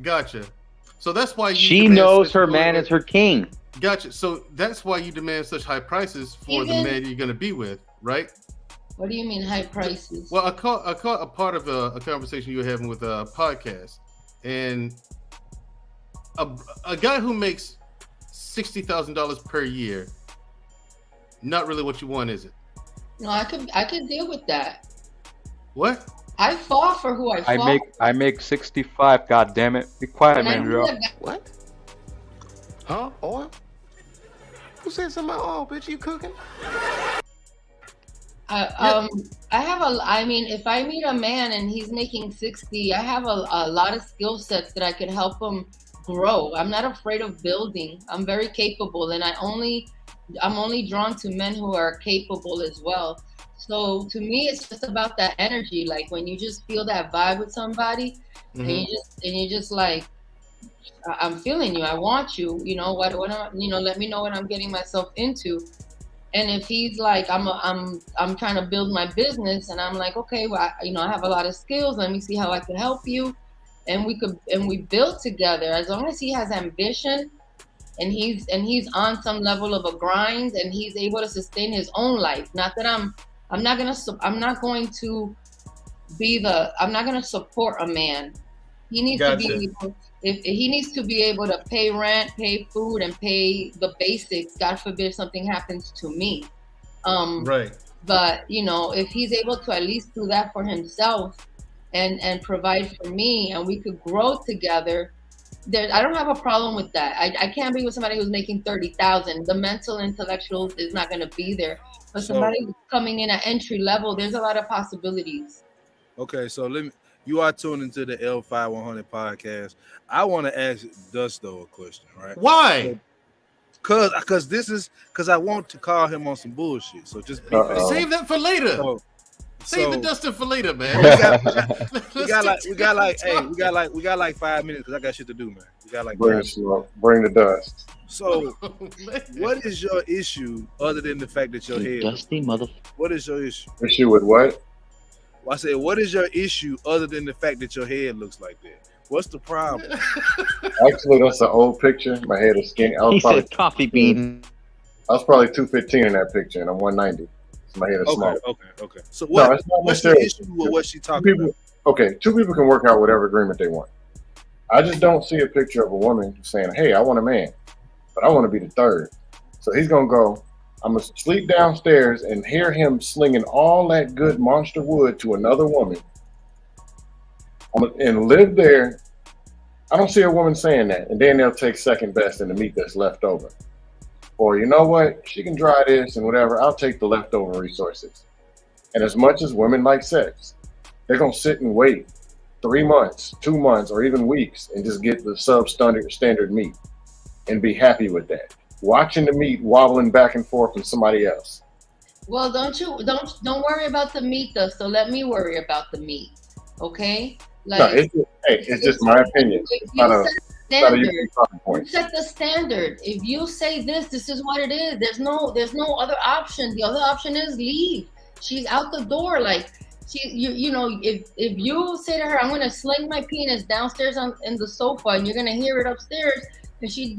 Gotcha. So that's why she knows her man is her king. Gotcha. So that's why you demand such high prices for the man you're going to be with, right? What do you mean high prices? Well, I caught a part of a conversation you were having with a podcast. And a guy who makes $60,000 per year, not really what you want, is it? No, I could deal with that. What? I fall for who I fall. I make 65. God damn it! Be quiet, Mandrell. What? Huh? Oil? Who said something about oil, bitch? You cooking? I mean, if I meet a man and he's making 60, I have a lot of skill sets that I could help him grow. I'm not afraid of building. I'm very capable, and I'm only drawn to men who are capable as well. So to me, it's just about that energy. Like, when you just feel that vibe with somebody, and you just like, I'm feeling you. I want you. You know what? Let me know what I'm getting myself into. And if he's like, I'm trying to build my business, and I'm like, okay, well, I have a lot of skills. Let me see how I can help you, and we build together. As long as he has ambition, and he's on some level of a grind, and he's able to sustain his own life. Not that I'm not going to support a man. He needs to be able, if he needs to be able to pay rent, pay food, and pay the basics. God forbid something happens to me. Right. But if he's able to at least do that for himself and provide for me, and we could grow together, I don't have a problem with that. I can't be with somebody who's making 30,000. The mental, intellectual is not going to be there. But somebody who's coming in at entry level, there's a lot of possibilities. Okay, so you are tuned into the fye100 podcast. I want to ask Dusto a question, right? Why? Because I want to call him on some bullshit. So just save that for later. Save the Dustin for later, man. We got like 5 minutes because I got shit to do, man. We got like bring the dust. So, what is your issue other than the fact that your head? Dusty mother. What is your issue? Issue with what? I said, what is your issue other than the fact that your head looks like that? What's the problem? Actually, that's an old picture. My head is skinny. He said coffee bean. I was probably 215 in that picture, and I'm 190. So my head is small. Okay. So what's the issue with what she talking about? Okay, two people can work out whatever agreement they want. I just don't see a picture of a woman saying, hey, I want a man, but I want to be the third. So he's going to go, I'm going to sleep downstairs and hear him slinging all that good monster wood to another woman and live there. I don't see a woman saying that. And then they'll take second best in the meat that's left over. Or you know what? She can dry this and whatever. I'll take the leftover resources. And as much as women like sex, they're going to sit and wait 3 months, 2 months, or even weeks and just get the substandard meat and be happy with that. Watching the meat wobbling back and forth from somebody else. Well, don't worry about the meat though. So let me worry about the meat, okay? Like, no, it's just my opinion. It's not a set the standard. If you say this is what it is. There's no other option. The other option is leave. She's out the door. Like if you say to her, I'm gonna sling my penis downstairs in the sofa, and you're gonna hear it upstairs, and she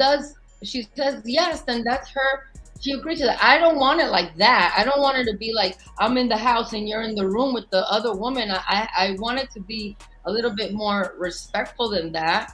says yes, then that's her. She agrees to that. I don't want it like that. I don't want her to be like, I'm in the house and you're in the room with the other woman. I want it to be a little bit more respectful than that.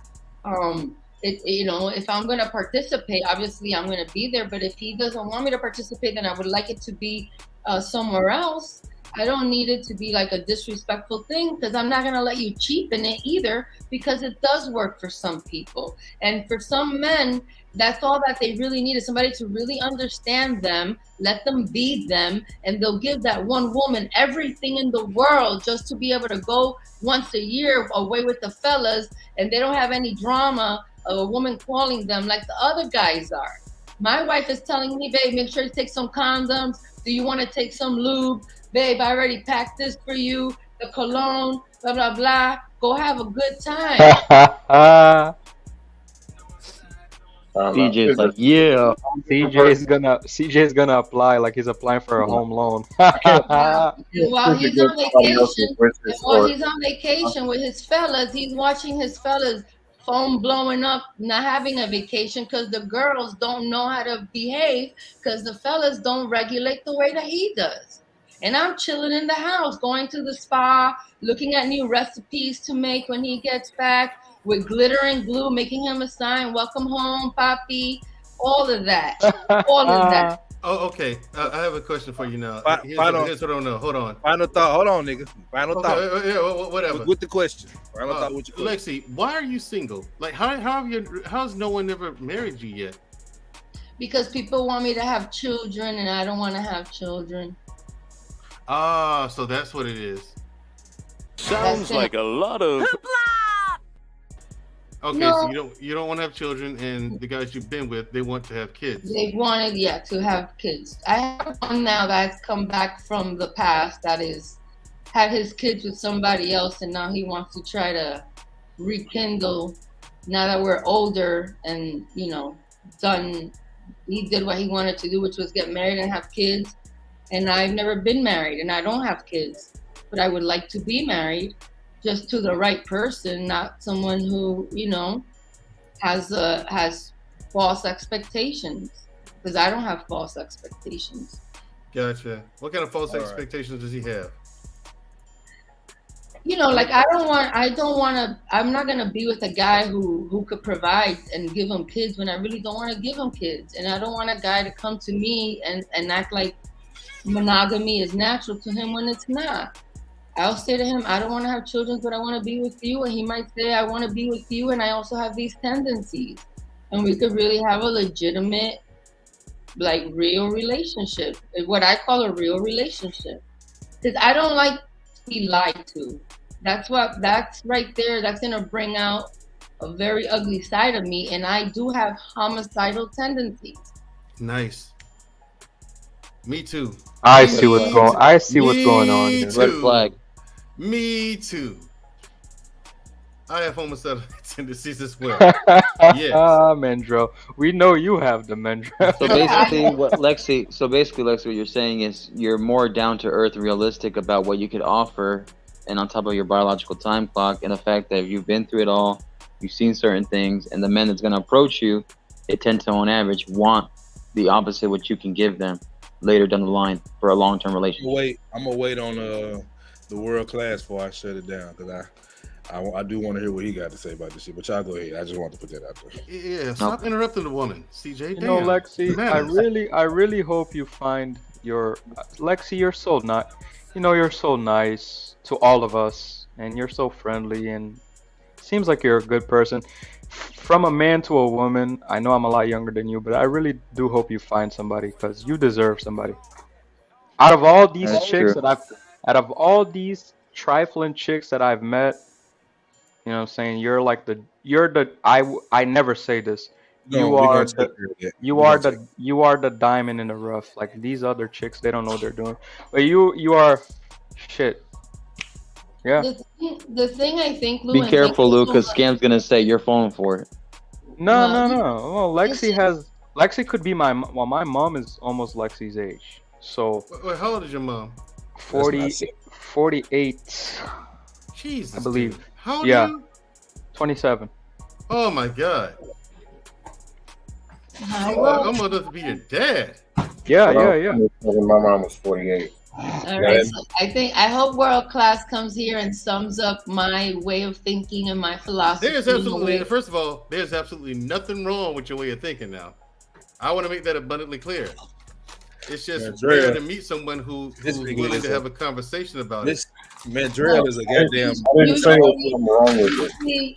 If I'm going to participate, obviously I'm going to be there. But if he doesn't want me to participate, then I would like it to be somewhere else. I don't need it to be like a disrespectful thing, because I'm not going to let you cheapen it either, because it does work for some people. And for some men, that's all that they really need, is somebody to really understand them, let them be them, and they'll give that one woman everything in the world just to be able to go once a year away with the fellas, and they don't have any drama of a woman calling them like the other guys are. My wife is telling me, babe, make sure you take some condoms. Do you want to take some lube? Babe, I already packed this for you, the cologne, blah, blah, blah. Go have a good time. CJ's like, yeah. CJ's gonna apply like he's applying for a home loan. While he's on vacation with his fellas, he's watching his fellas phone blowing up, not having a vacation because the girls don't know how to behave, because the fellas don't regulate the way that he does. And I'm chilling in the house, going to the spa, looking at new recipes to make when he gets back, with glitter and glue, making him a sign, welcome home, Papi, all of that. All of that. Oh, okay. I have a question for you now. Here's what I don't know. Hold on. Final thought. Hold on, nigga. Final thought. Yeah, whatever. With the question. Final thought with your question. Lexi, why are you single? Like, how's no one ever married you yet? Because people want me to have children, and I don't want to have children. Ah, so that's what it is. Sounds like a lot of. Okay, no. So you don't want to have children, and the guys you've been with, they want to have kids. They wanted, to have kids. I have one now that's come back from the past that is had his kids with somebody else, and now he wants to try to rekindle. Now that we're older and done he did what he wanted to do, which was get married and have kids. And I've never been married, and I don't have kids, but I would like to be married, just to the right person, not someone who, you know, has false expectations. Because I don't have false expectations. Gotcha. What kind of false expectations does he have? You know, like I'm not gonna be with a guy who could provide and give him kids when I really don't want to give him kids. And I don't want a guy to come to me and act like monogamy is natural to him when it's not. I'll say to him, I don't want to have children, but I want to be with you. And he might say, I want to be with you, and I also have these tendencies. And we could really have a legitimate, like, real relationship. What I call a real relationship. Because I don't like to be lied to. That's right there. That's going to bring out a very ugly side of me. And I do have homicidal tendencies. Nice. Me too. I see what's going on here. Red flag. Me too. I have homicidal tendencies as well. Yes. Mendro. We know you have the Mendro. So basically, Lexi, what you're saying is you're more down to earth, realistic about what you could offer, and on top of your biological time clock, and the fact that you've been through it all, you've seen certain things, and the men that's going to approach you, they tend to, on average, want the opposite what you can give them later down the line for a long-term relationship. I'm gonna wait on the world class before I shut it down, because I do want to hear what he got to say about this shit. But y'all go ahead. I just want to put that out there. Yeah, stop interrupting the woman, CJ. You know, Lexi, I really hope you find your Lexi. You're so not, you know, you're so nice to all of us, and you're so friendly, and seems like you're a good person. From a man to a woman, I know I'm a lot younger than you, but I really do hope you find somebody, because you deserve somebody. Out of all these out of all these trifling chicks that I've met, you know what I'm saying, I never say this. You are the diamond in the rough. Like, these other chicks, they don't know what they're doing. But you are shit. Yeah. The thing I think, Lou, be careful, Lou, because Scam's gonna say you're falling for it. No. Well, Lexi could be my mom is almost Lexi's age. So. Wait, how old is your mom? 48. Jesus, I believe. Dude. How old are you? 27. Oh my God. I'm old enough to be your dad. Yeah. My mom was 48. All right, so I hope World Class comes here and sums up my way of thinking and my philosophy. First of all, there's absolutely nothing wrong with your way of thinking now. I want to make that abundantly clear. It's just rare to meet someone who's willing to have a conversation about it. Mandrell is a goddamn.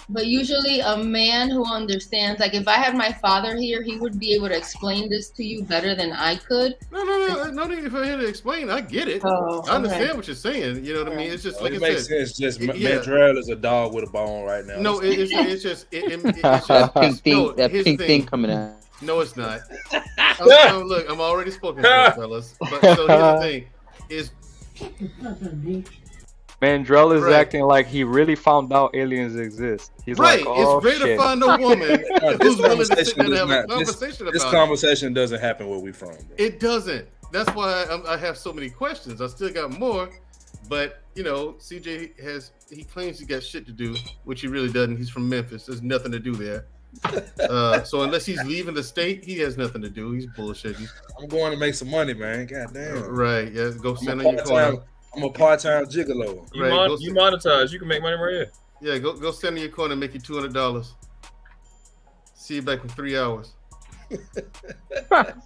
But usually a man who understands, like if I had my father here, he would be able to explain this to you better than I could. No need for him to explain. I get it. I understand what you're saying. You know what I mean? It's just like it makes sense. Just Mandrell is a dog with a bone right now. No, it's just that pink thing coming out. No, it's not. Look, I'm already spoken for, fellas. But so here's the thing: is Mandrell is acting like he really found out aliens exist. He's right. Like, oh, it's rare to find a woman who's willing to sit and have a conversation about it. This conversation doesn't happen where we from. Bro. It doesn't. That's why I have so many questions. I still got more, but you know, CJ he claims he got shit to do, which he really doesn't. He's from Memphis. There's nothing to do there. So unless he's leaving the state, he has nothing to do. He's bullshitting. I'm going to make some money, man. God damn. Right. Yeah. Go stand on your corner. I'm a part-time gigolo. You monetize. You can make money right here. Yeah. Go stand in your corner and make you $200. See you back in 3 hours. That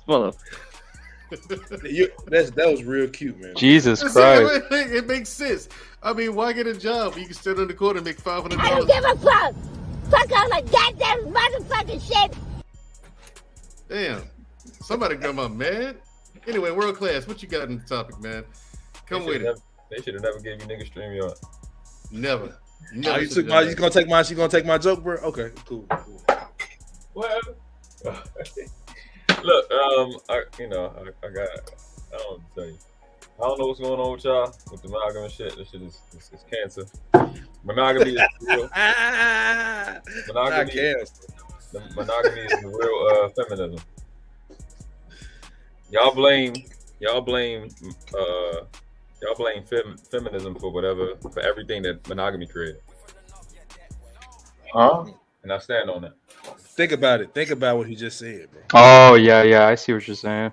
was real cute, man. Jesus Christ. It makes sense. I mean, why get a job? You can stand on the corner and make $500. I don't give a fuck. Fuck all the goddamn motherfucking shit. Damn. Somebody got my man. Anyway, World Class, what you got in the topic, man? Come with it. They should have never gave you nigga StreamYard. Never. You gonna take my joke, bro? Okay, cool. Whatever. Look, I don't tell you. I don't know what's going on with y'all with the monogamy shit. This shit is cancer. Monogamy is real. Monogamy is the real feminism. Y'all blame feminism for everything that monogamy created. Huh? And I stand on that. Think about it. Think about what he just said, bro. Oh yeah, I see what you're saying.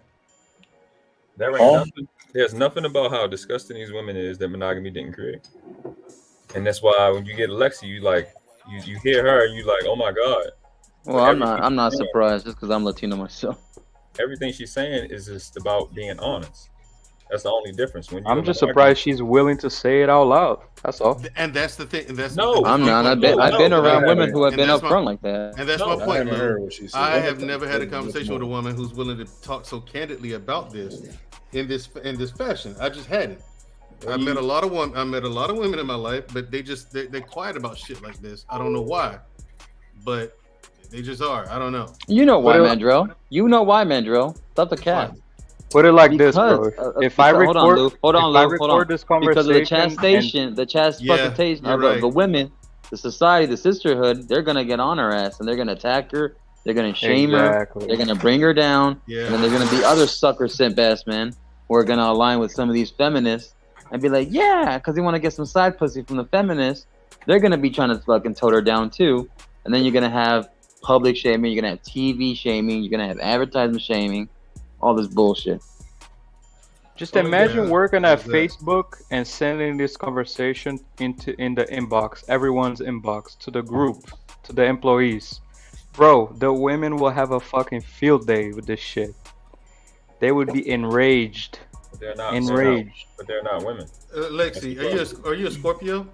There ain't nothing. There's nothing about how disgusting these women is that monogamy didn't create. And that's why when you get Alexi, you hear her and you like, oh my god. Well, I'm not surprised just because I'm Latino myself. Everything she's saying is just about being honest. That's the only difference. When I'm just surprised she's willing to say it out loud. That's all. And that's the thing. And that's I'm not. I've been around women who have been upfront like that. And that's my point. I haven't heard what she said. I have never had a conversation with a woman who's willing to talk so candidly about this in this fashion. I just hadn't. I met a lot of women in my life, but they're quiet about shit like this. I don't know why, but they just are. I don't know. You know why, Mandrell. You know why, Mandrell. Stop the cat. Put it like this, bro. If I record, hold on. this conversation, because of the chastisement of the women, the society, the sisterhood, they're gonna get on her ass and they're gonna attack her. They're gonna shame her. They're gonna bring her down, and then they're gonna be other sucker simp ass men who are gonna align with some of these feminists and be like, yeah, because they want to get some side pussy from the feminists. They're gonna be trying to fucking tote her down too, and then you're gonna have public shaming. You're gonna have TV shaming. You're gonna have advertisement shaming. All this bullshit. Just imagine working at Facebook and sending this conversation in the inbox, everyone's inbox, to the group, to the employees. Bro, the women will have a fucking field day with this shit. They would be enraged. But they're not enraged. But they're not women. Lexi, are you a Scorpio?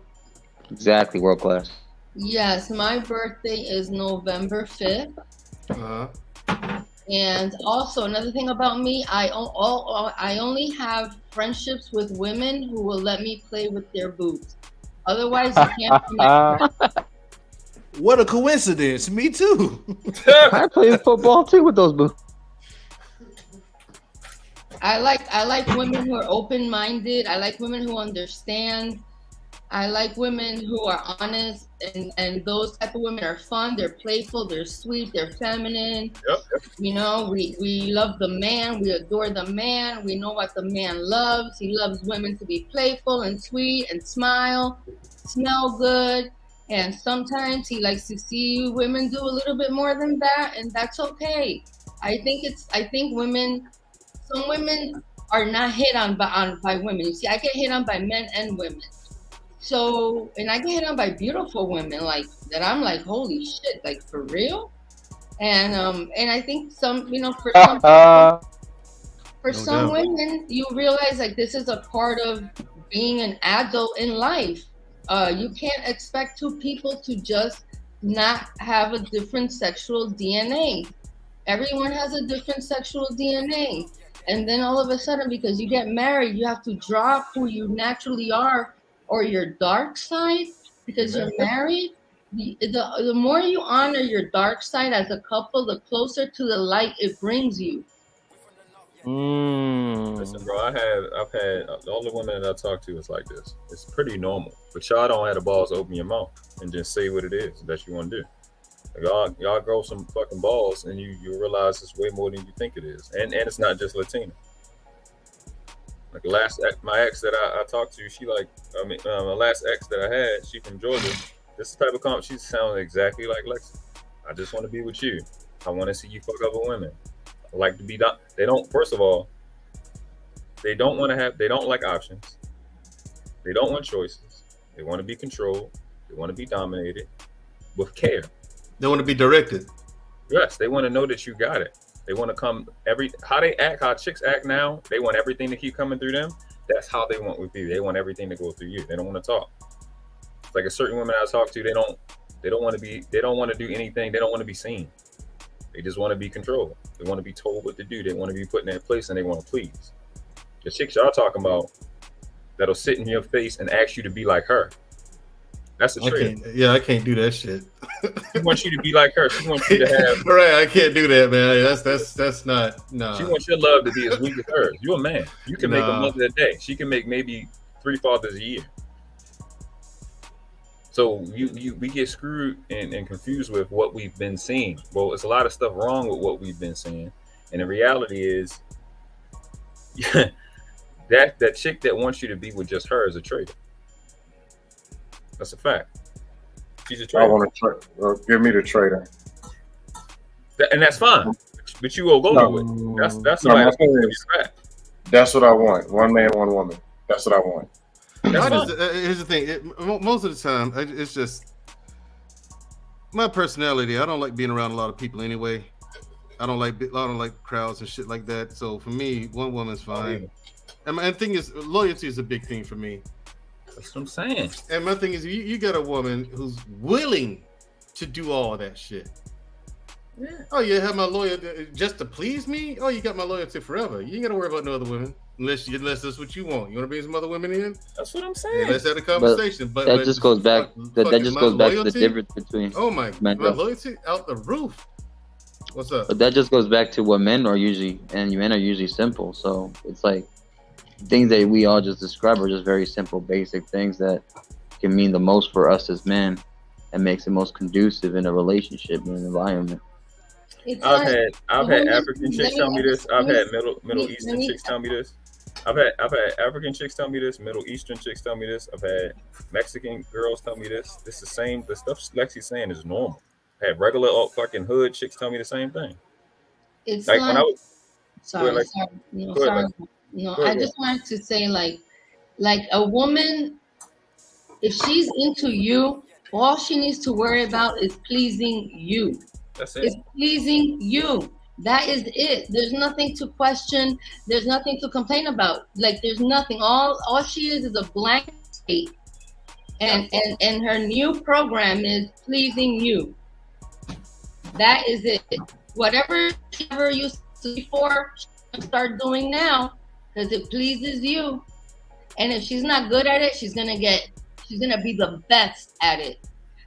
Exactly, world class. Yes, my birthday is November 5th. And also another thing about me, I only have friendships with women who will let me play with their boobs. Otherwise, you can't connect. What a coincidence! Me too. I play football too with those boobs. I like women who are open-minded. I like women who understand. I like women who are honest, and those type of women are fun. They're playful. They're sweet. They're feminine. Yep. You know, we love the man. We adore the man. We know what the man loves. He loves women to be playful and sweet and smile, smell good. And sometimes he likes to see women do a little bit more than that, and that's okay. I think some women are not hit on by women. You see, I get hit on by men and women. So, and I get hit on by beautiful women like that. I'm like, holy shit, like for real. And I think some, you know, for some women, you realize like this is a part of being an adult in life. You can't expect two people to just not have a different sexual DNA. Everyone has a different sexual DNA. And then all of a sudden, because you get married, you have to drop who you naturally are or your dark side because you're married. The more you honor your dark side as a couple, the closer to the light it brings you. Listen, bro, I've had all the women that I talk to is like this. It's pretty normal, but y'all don't have the balls to open your mouth and just say what it is that you want to do. Like, y'all grow some fucking balls, and you realize it's way more than you think it is, and it's not just Latina. Like my ex that I talked to, my last ex that I had, she from Georgia. This type of comment, she sounds exactly like Lexi. I just want to be with you. I want to see you fuck other women. I like to be done. First of all, they don't like options. They don't want choices. They want to be controlled. They want to be dominated with care. They want to be directed. Yes, they want to know that you got it. They want to come how chicks act now. They want everything to keep coming through them. That's how they want with you. They want everything to go through you. They don't want to talk. It's like a certain women I talk to, they don't want to do anything. They don't want to be seen. They just want to be controlled. They want to be told what to do. They want to be put in their place, and they want to please. The chicks y'all talking about that'll sit in your face and ask you to be like her. That's a trick. I can't do that shit. She wants you to be like her. She wants you to have. Right, I can't do that, man. That's not. No. She wants your love to be as weak as hers. You're a man. You can make a mother a day. She can make maybe 3 fathers a year. So we get screwed and confused with what we've been seeing. Well, it's a lot of stuff wrong with what we've been seeing, and the reality is, that chick that wants you to be with just her is a traitor. That's a fact. She's a traitor. I want to give me the traitor. And that's fine. But you will go with. That's no, somebody that's what I want. One man, one woman. That's what I want. Here's the thing. Most of the time, it's just my personality. I don't like being around a lot of people anyway. I don't like crowds and shit like that. So for me, one woman's fine. And the thing is, loyalty is a big thing for me. That's what I'm saying. And my thing is, you got a woman who's willing to do all that shit. Yeah. Oh, you have my loyalty just to please me? Oh, you got my loyalty forever. You ain't got to worry about no other women unless that's what you want. You want to bring some other women in? That's what I'm saying. Yeah, let's have a conversation. But that just goes back. That just goes back to the difference between. Oh my loyalty out the roof. What's up? But that just goes back to what men are usually, and men are usually simple. So it's like things that we all just described are just very simple, basic things that can mean the most for us as men, and makes it most conducive in a relationship and an environment. I've had African chicks tell me this. I've had Middle Eastern chicks tell me this. I've had African chicks tell me this. Middle Eastern chicks tell me this. I've had Mexican girls tell me this. It's the same. The stuff Lexi's saying is normal. I had regular fucking hood chicks tell me the same thing. It's like when I was. Sorry. I just wanted to say, like a woman, if she's into you, all she needs to worry about is pleasing you. That's it. It's pleasing you. That is it. There's nothing to question. There's nothing to complain about. Like there's nothing. All she is a blank state. And her new program is pleasing you. That is it. Whatever you see before, start doing now because it pleases you. And if she's not good at it, she's gonna be the best at it.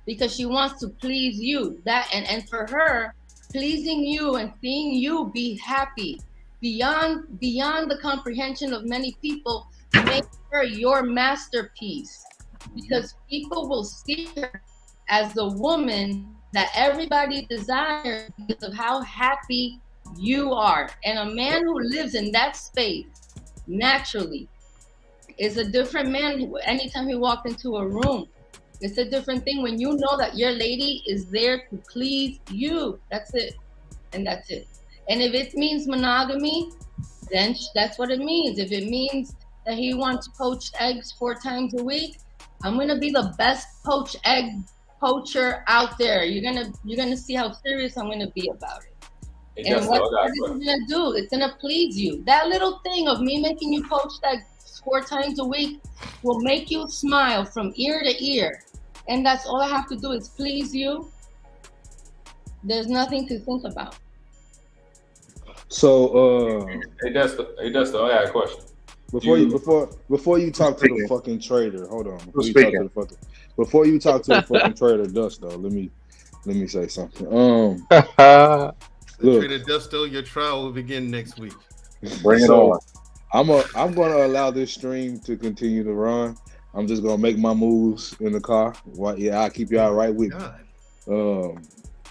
Because she wants to please you. And for her, pleasing you and seeing you be happy beyond the comprehension of many people, make her your masterpiece. Because people will see her as the woman that everybody desires because of how happy you are. And a man who lives in that space naturally is a different man anytime he walks into a room. It's a different thing when you know that your lady is there to please you. That's it. And that's it. And if it means monogamy, then that's what it means. If it means that he wants poached eggs 4 times a week, I'm going to be the best poached egg poacher out there. You're gonna see how serious I'm going to be about it. And what it's going to do, it's going to please you. That little thing of me making you poached eggs 4 times a week will make you smile from ear to ear. And that's all I have to do is please you. There's nothing to think about. So, hey, Desta, I got a question. Before you talk to the fucking trader, hold on. Before you talk to the fucking trader, Dusto, let me say something. Trader Dusto, your trial will begin next week. Bring it on. I'm gonna allow this stream to continue to run. I'm just gonna make my moves in the car. Yeah, I'll keep y'all right with me.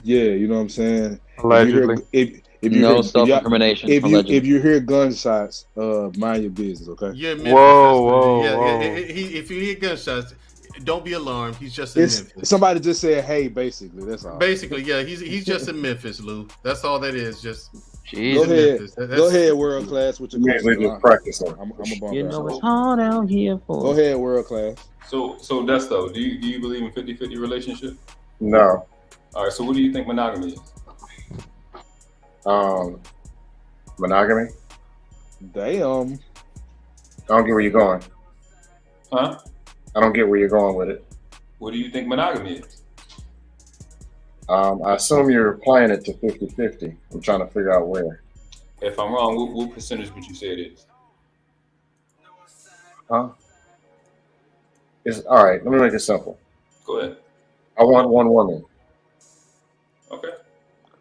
Yeah, you know what I'm saying. Allegedly. If you no hear, self-incrimination. If you hear gunshots, mind your business, okay? Yeah, if you hear gunshots, don't be alarmed. He's just in Memphis. Somebody just said, "Hey," basically. That's all. Basically, yeah, he's just in Memphis, Lou. That's all that is. Just go ahead, world class. With your just practice on. I'm a bump. You know it's hard out here for. Go ahead, world class. So Desto, do you believe in 50-50 relationship? No. All right. So what do you think monogamy is? Monogamy. Damn. I don't get where you're going. Huh? I don't get where you're going with it. What do you think monogamy is? I assume you're applying it to 50-50. I'm trying to figure out where. If I'm wrong, what percentage would you say it is? Huh? It's all right. Let me make it simple. Go ahead. I want one woman. Okay.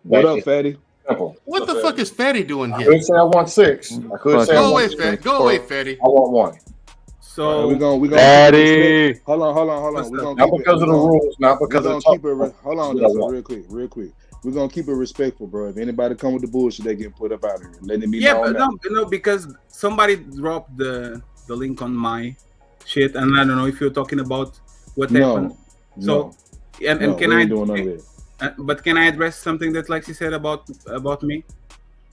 What up, Fatty? Simple. What the fuck is Fatty doing here? I could say I want 6. I could say Go away, Fatty. Go away, Fatty. I want 1. So we're gonna hold on. Not because of the rules, not because of the keep it. Hold on, real quick. we're gonna keep it respectful, bro. If anybody come with the bullshit, they get put up out of here. Letting me Yeah, know. but no, because somebody dropped the link on my shit, and I don't know if you're talking about what happened. So, and can we I ain't doing none of that. But can I address something that Lexi said about me?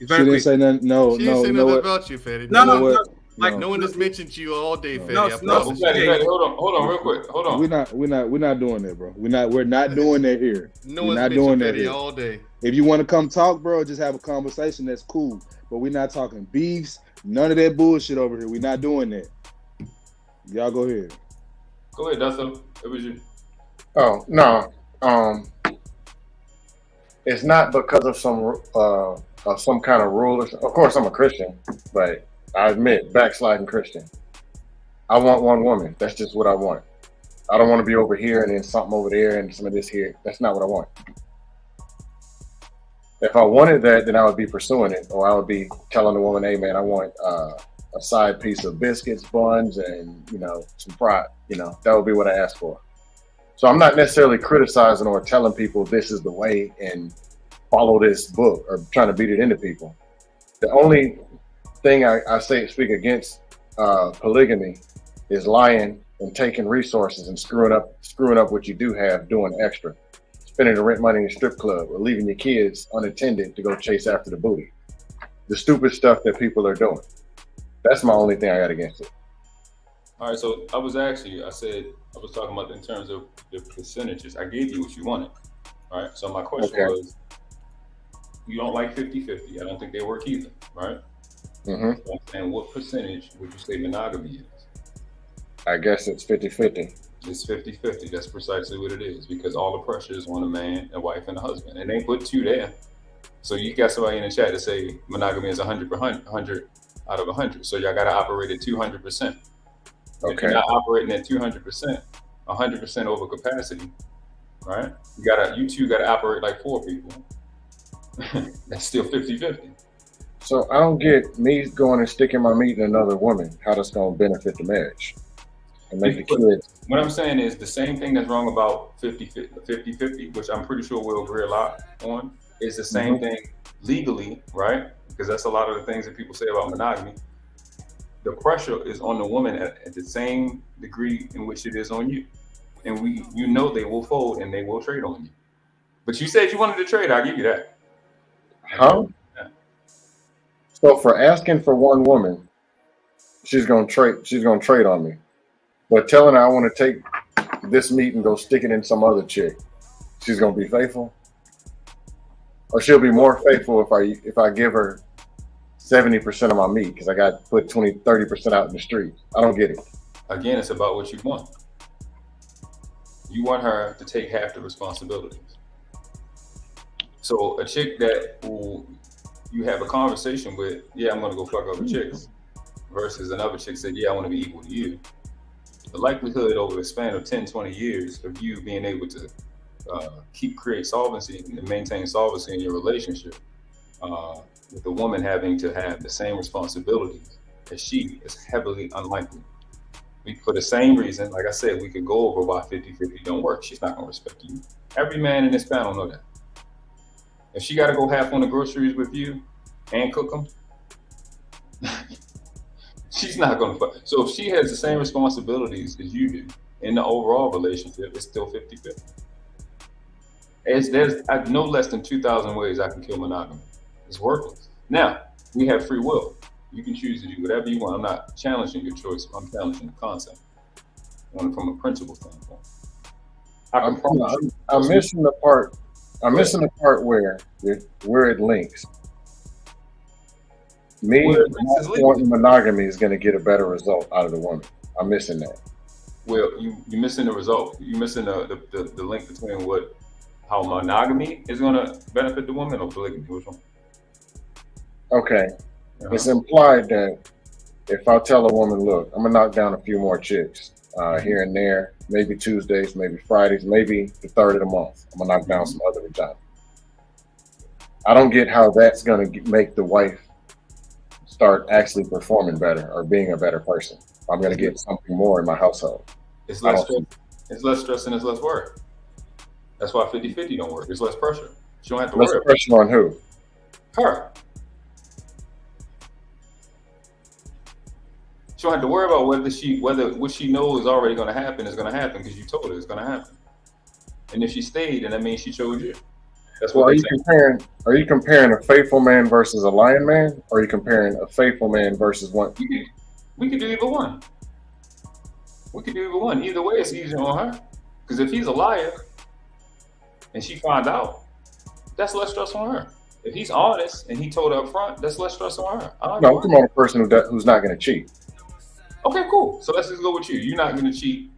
It's She very didn't quick. say nothing. No, She didn't say you know nothing what? about you, Fetty. No, like no one has mentioned you all day, Fetty. I No, promise Fetty, you. Fetty, hold on, real quick. Hold on. We're not doing that, bro. We're not doing that here. No we're one's not mentioned doing that Fetty here. all day. If you want to come talk, bro, just have a conversation. That's cool. But we're not talking beefs. None of that bullshit over here. We're not doing that. Y'all go ahead. Go ahead, Dustin. It was you. Oh no, it's not because of some kind of rule. Of course, I'm a Christian, but I admit backsliding Christian. I want one woman. That's just what I want. I don't want to be over here and then something over there and some of this here. That's not what I want. If I wanted that, then I would be pursuing it, or I would be telling the woman, "Hey, man, I want a side piece of biscuits, buns, and some fries." That would be what I asked for. So I'm not necessarily criticizing or telling people this is the way and follow this book or trying to beat it into people. The only thing I speak against polygamy is lying and taking resources and screwing up what you do have, doing extra, spending the rent money in a strip club, or leaving your kids unattended to go chase after the booty. The stupid stuff that people are doing. That's my only thing I got against it. All right, so I was talking about in terms of the percentages. I gave you what you wanted. All right, so my question was, you don't like 50-50. I don't think they work either, right? Mm-hmm. And what percentage would you say monogamy is? I guess it's 50-50. It's 50-50. That's precisely what it is, because all the pressure is on a man, a wife, and a husband. And they put two there. So you got somebody in the chat that say monogamy is 100 out of 100. So y'all got to operate at 200%. If you're not operating at 200%, 100% over capacity, right? You two got to operate like 4 people. That's still 50-50. So I don't get me going and sticking my meat in another woman. How that's going to benefit the marriage and make the kids. What I'm saying is the same thing that's wrong about 50-50, which I'm pretty sure we'll agree a lot on, is the same thing legally, right? Because that's a lot of the things that people say about monogamy. The pressure is on the woman at the same degree in which it is on you. And they will fold and they will trade on you. But you said you wanted to trade, I'll give you that. Huh? Yeah. So for asking for one woman, she's gonna trade on me. But telling her I want to take this meat and go stick it in some other chick, she's gonna be faithful? Or she'll be more faithful if I give her 70% of my meat because I got to put 30% out in the street. I don't get it. Again, it's about what you want. You want her to take half the responsibilities. So a chick that you have a conversation with, yeah, I'm going to go fuck other chicks, versus another chick said, yeah, I want to be equal to you. The likelihood over the span of 10, 20 years of you being able to create solvency and maintain solvency in your relationship, with the woman having to have the same responsibilities as she is heavily unlikely. For the same reason, like I said, we could go over why 50-50 don't work. She's not going to respect you. Every man in this panel know that. If she got to go half on the groceries with you and cook them, she's not going to fuck. So if she has the same responsibilities as you do in the overall relationship, it's still 50-50. There's no less than 2,000 ways I can kill monogamy. It's worthless. Now, we have free will. You can choose to do whatever you want. I'm not challenging your choice. I'm challenging the concept from a principle standpoint. I'm missing the part. I'm missing the part where it links. Me not wanting monogamy is going to get a better result out of the woman. I'm missing that. Well, you're missing the result. You're missing the link between how monogamy is going to benefit the woman or polygamy. Which one? Okay. It's implied that if I tell a woman, look, I'm going to knock down a few more chicks here and there, maybe Tuesdays, maybe Fridays, maybe the third of the month, I'm going to knock down some other vagina. I don't get how that's going to make the wife start actually performing better or being a better person. I'm going to get something more in my household. It's less stress and it's less work. That's why 50-50 don't work. It's less pressure. She don't have to Less worry about pressure on who? her. She don't have to worry about whether what she knows is already going to happen is going to happen because you told her it's going to happen. And if she stayed, then that means she chose you. That's what Well, are you comparing a faithful man versus a lying man, or are you comparing a faithful man versus one? We could do either one. We could do either one. Either way, it's easier on her. Because if he's a liar and she finds out, that's less stress on her. If he's honest and he told her up front, that's less stress on her. No, I'm talking about a person who's not going to cheat. Okay, cool. So let's just go with you. You're not going to cheat,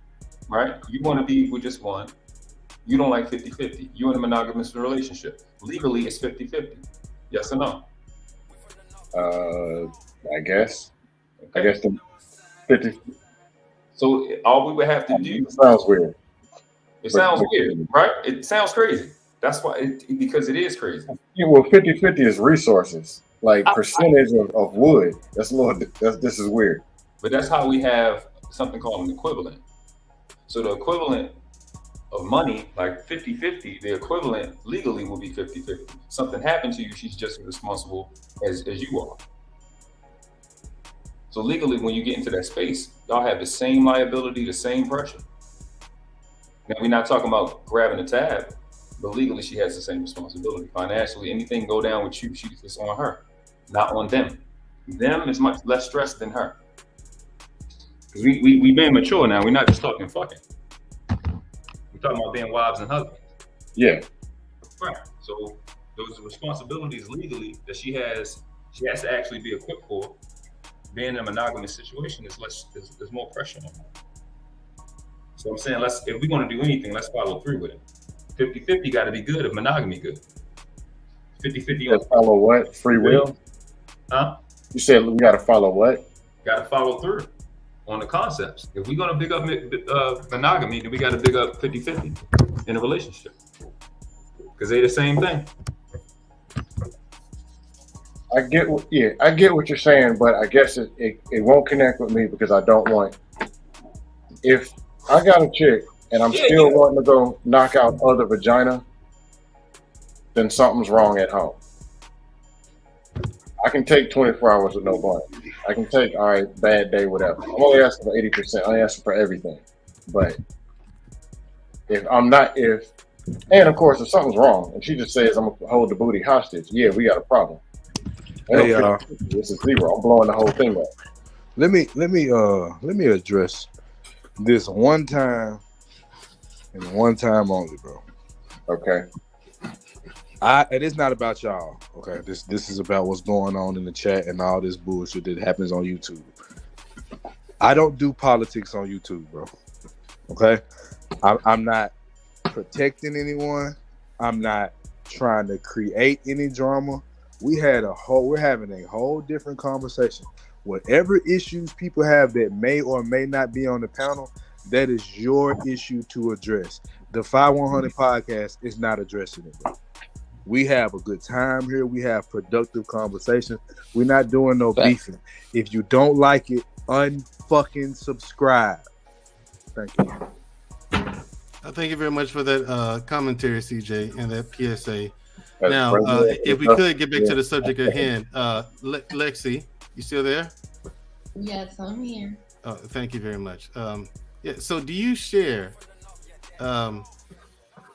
right? You want to be with just one. You don't like 50-50. You're in a monogamous relationship. Legally, it's 50-50. Yes or no? I guess. Okay. I guess the 50. So all we would have to do. It sounds weird. It sounds weird, right? It sounds crazy. That's why, because it is crazy. Yeah, well, 50-50 is resources, like percentage of wood. This is weird. But that's how we have something called an equivalent. So the equivalent of money, like 50-50, the equivalent legally will be 50-50. Something happened to you, she's just as responsible as you are. So legally, when you get into that space, y'all have the same liability, the same pressure. Now, we're not talking about grabbing the tab, but legally, she has the same responsibility. Financially, anything go down with you, it's on her, not on them. Them is much less stress than her. Because we being mature now. We're not just talking fucking. We're talking about being wives and husbands. Yeah. Right. So those responsibilities legally that she has to actually be equipped for. Being in a monogamous situation is there's more pressure on her. So I'm saying if we're going to do anything, let's follow through with it. 50-50 got to be good if monogamy good. 50-50 follow what? Free will? Huh? You said we got to follow what? Got to follow through on the concepts. If we're going to big up monogamy, then we got to big up 50-50 in a relationship. Because they're the same thing. I get what you're saying, but I guess it won't connect with me because I don't want. If I got a chick and I'm still wanting to go knock out other vagina, then something's wrong at home. I can take 24 hours with no blunt. I can take, all right, bad day, whatever. I'm only asking for 80%. I'm asking for everything. But and of course, if something's wrong and she just says, I'm going to hold the booty hostage, yeah, we got a problem. Hey, this is zero. I'm blowing the whole thing up. Let me address this one time and one time only, bro. Okay. And it's not about y'all. Okay. This is about what's going on in the chat and all this bullshit that happens on YouTube. I don't do politics on YouTube, bro. Okay. I'm not protecting anyone. I'm not trying to create any drama. We're having a whole different conversation. Whatever issues people have that may or may not be on the panel, that is your issue to address. The fye100 podcast is not addressing it, bro. We have a good time here. We have productive conversations. We're not doing no beefing. If you don't like it, unfucking subscribe. Thank you. Thank you very much for that commentary, CJ, and that PSA. That's now, if we could get back to the subject at hand, Lexi, you still there? Yes, I'm here. Oh, thank you very much. So do you share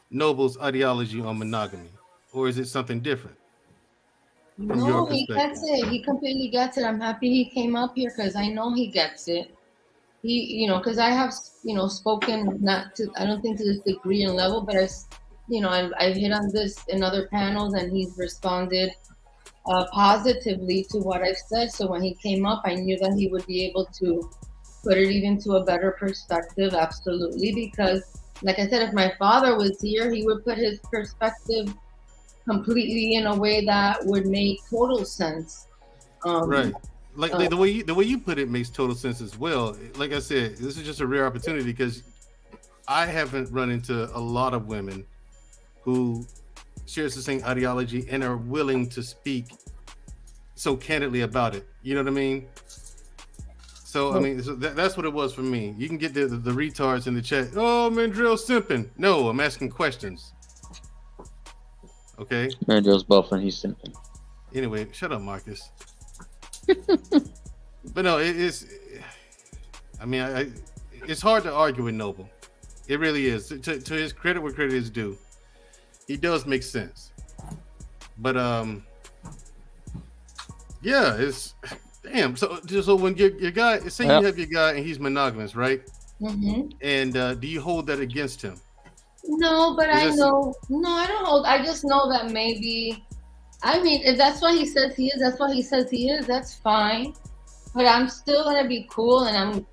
Noble's ideology on monogamy, or is it something different? No, he gets it. He completely gets it. I'm happy he came up here because I know he gets it. He, because I have, spoken I don't think to this degree and level, but I've hit on this in other panels and he's responded positively to what I've said. So when he came up, I knew that he would be able to put it even to a better perspective. Absolutely. Because like I said, if my father was here, he would put his perspective completely in a way that would make total sense. Right. Like the way you put it makes total sense as well. Like I said, this is just a rare opportunity because I haven't run into a lot of women who shares the same ideology and are willing to speak so candidly about it. You know what I mean? So, that's what it was for me. You can get the retards in the chat. Oh, Mandrell simping. No, I'm asking questions. Okay. Mandrell's buffering. He's simping. Anyway, shut up, Marcus. But no, it's. I mean, it's hard to argue with Noble. It really is. To his credit, where credit is due, he does make sense. But yeah, it's damn. So when your guy, say you have your guy and he's monogamous, right? Mm-hmm. And do you hold that against him? No, but I know. No, I don't hold. I just know that maybe. I mean, if that's what he says he is, that's what he says he is. That's fine. But I'm still gonna be cool, and I'm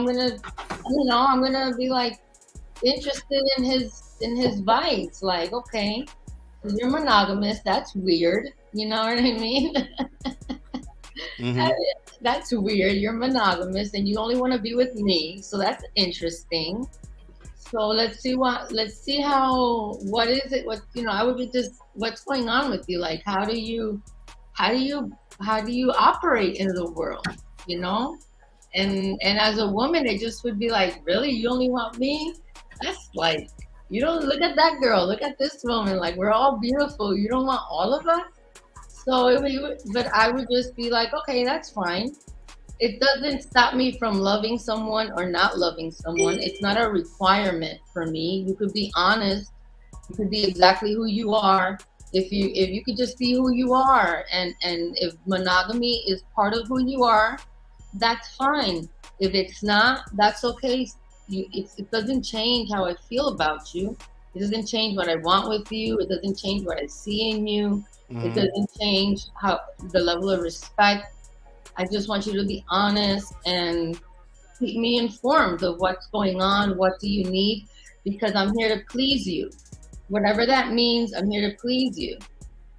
gonna be like interested in his vice. Like, okay, you're monogamous. That's weird. You know what I mean? Mm-hmm. That's weird. You're monogamous, and you only want to be with me. So that's interesting. So let's see what is it? I would be just, what's going on with you? Like, how do you operate in the world? And as a woman, it just would be like, really, you only want me? That's like, you don't look at that girl, look at this woman, like, we're all beautiful. You don't want all of us? So but I would just be like, okay, that's fine. It doesn't stop me from loving someone or not loving someone. It's not a requirement for me. You could be honest. You could be exactly who you are. If you could just be who you are, and if monogamy is part of who you are, that's fine. If it's not, that's okay. It doesn't change how I feel about you. It doesn't change what I want with you. It doesn't change what I see in you. Mm-hmm. It doesn't change the level of respect. I just want you to be honest and keep me informed of what's going on. What do you need? Because I'm here to please you. Whatever that means, I'm here to please you.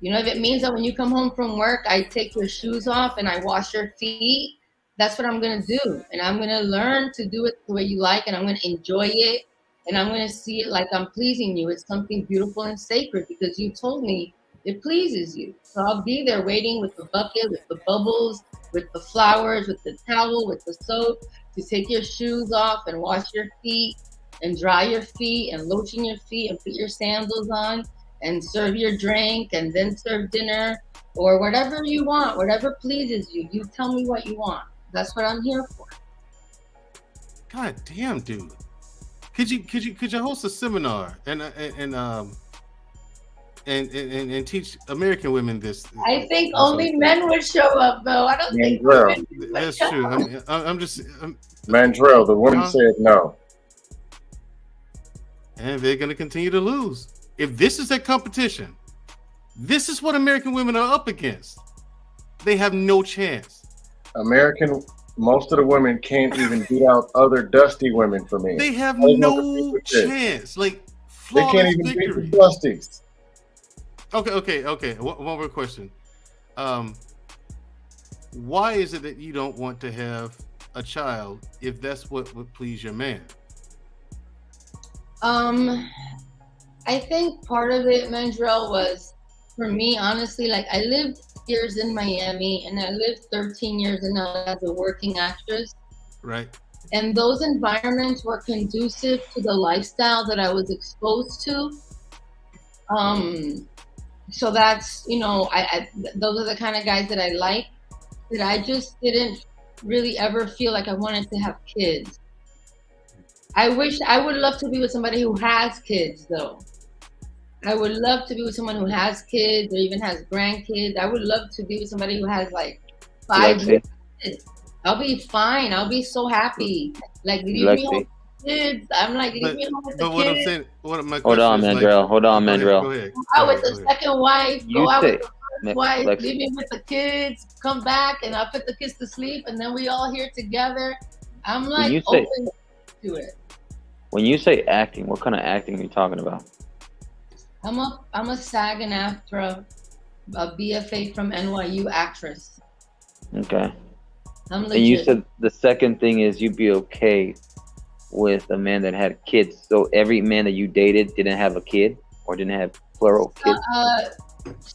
If it means that when you come home from work, I take your shoes off and I wash your feet, that's what I'm going to do. And I'm going to learn to do it the way you like, and I'm going to enjoy it. And I'm going to see it like I'm pleasing you. It's something beautiful and sacred because you told me it pleases you. So I'll be there waiting with the bucket, with the bubbles, with the flowers, with the towel, with the soap, to take your shoes off and wash your feet and dry your feet and lotion your feet and put your sandals on and serve your drink and then serve dinner or whatever you want, whatever pleases you. You tell me what you want. That's what I'm here for. God damn, dude. Could you host a seminar and teach American women this? I think only men would show up, though. I don't think women would that's show true. up. I'm just Mandrell, the women said no. And they're going to continue to lose. If this is a competition, this is what American women are up against. They have no chance. Most of the women can't even beat out other dusty women for me. They have no chance. Like, they can't even victory. beat the dusties. Okay. One more question. Why is it that you don't want to have a child if that's what would please your man? I think part of it, Mandrell, was, for me, honestly, like, I lived years in Miami and I lived 13 years in LA as a working actress. Right. And those environments were conducive to the lifestyle that I was exposed to. So that's, those are the kind of guys that I like, that I just didn't really ever feel like I wanted to have kids. I would love to be with somebody who has kids, though. I would love to be with someone who has kids or even has grandkids. I would love to be with somebody who has like 5 kids. I'll be fine. I'll be so happy. Like, leave me home with the kids. I'm like, leave me home with the kids. What I'm saying, hold on, Mandrell. Go ahead. Go out with the second wife. Go out with the first wife. Leave me with the kids. Come back and I'll put the kids to sleep and then we all here together. I'm like open to it. When you say acting, what kind of acting are you talking about? I'm a SAG and AFTRA, a BFA from NYU actress. Okay. I'm legit. And you said the second thing is you'd be okay with a man that had kids. So every man that you dated didn't have a kid or didn't have plural kids?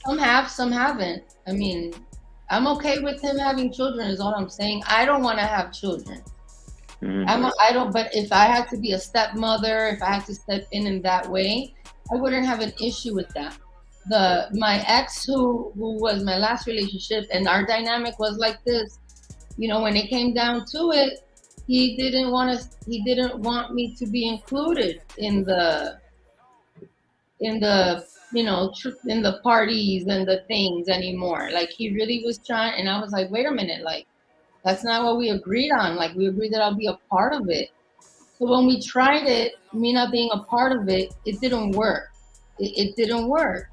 Some have, some haven't. I mean, I'm okay with him having children is all I'm saying. I don't want to have children. Mm-hmm. But if I had to be a stepmother, if I had to step in that way, I wouldn't have an issue with that. my ex who was my last relationship, and our dynamic was like this. You know, when it came down to it, he didn't want me to be included in the in the parties and the things anymore. Like, he really was trying, and I was like, wait a minute, like, that's not what we agreed on. Like, we agreed that I'll be a part of it. So when we tried it, me not being a part of it, it didn't work. It didn't work.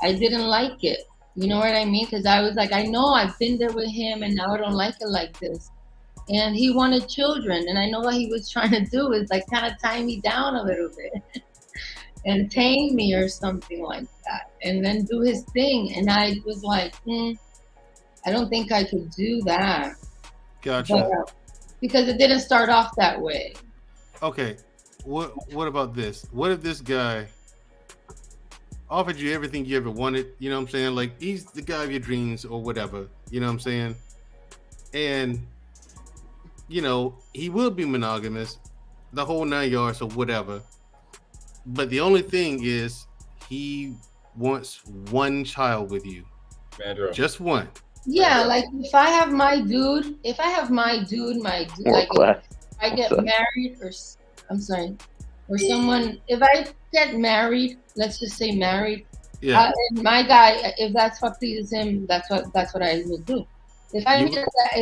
I didn't like it. You know what I mean? Because I was like, I know I've been there with him, and now I don't like it like this. And he wanted children, and I know what he was trying to do is like kind of tie me down a little bit and tame me or something like that, and then do his thing. And I was like, I don't think I could do that. Gotcha. But, because it didn't start off that way. Okay, what about this? What if this guy offered you everything you ever wanted? You know what I'm saying? Like, he's the guy of your dreams or whatever. You know what I'm saying? And you know, he will be monogamous, the whole 9 yards or whatever. But the only thing is, he wants one child with you. Just one. Yeah, like if I have my dude, like if I get married or someone, if I get married, let's just say married, and my guy, if that's what pleases him, that's what I will do. If I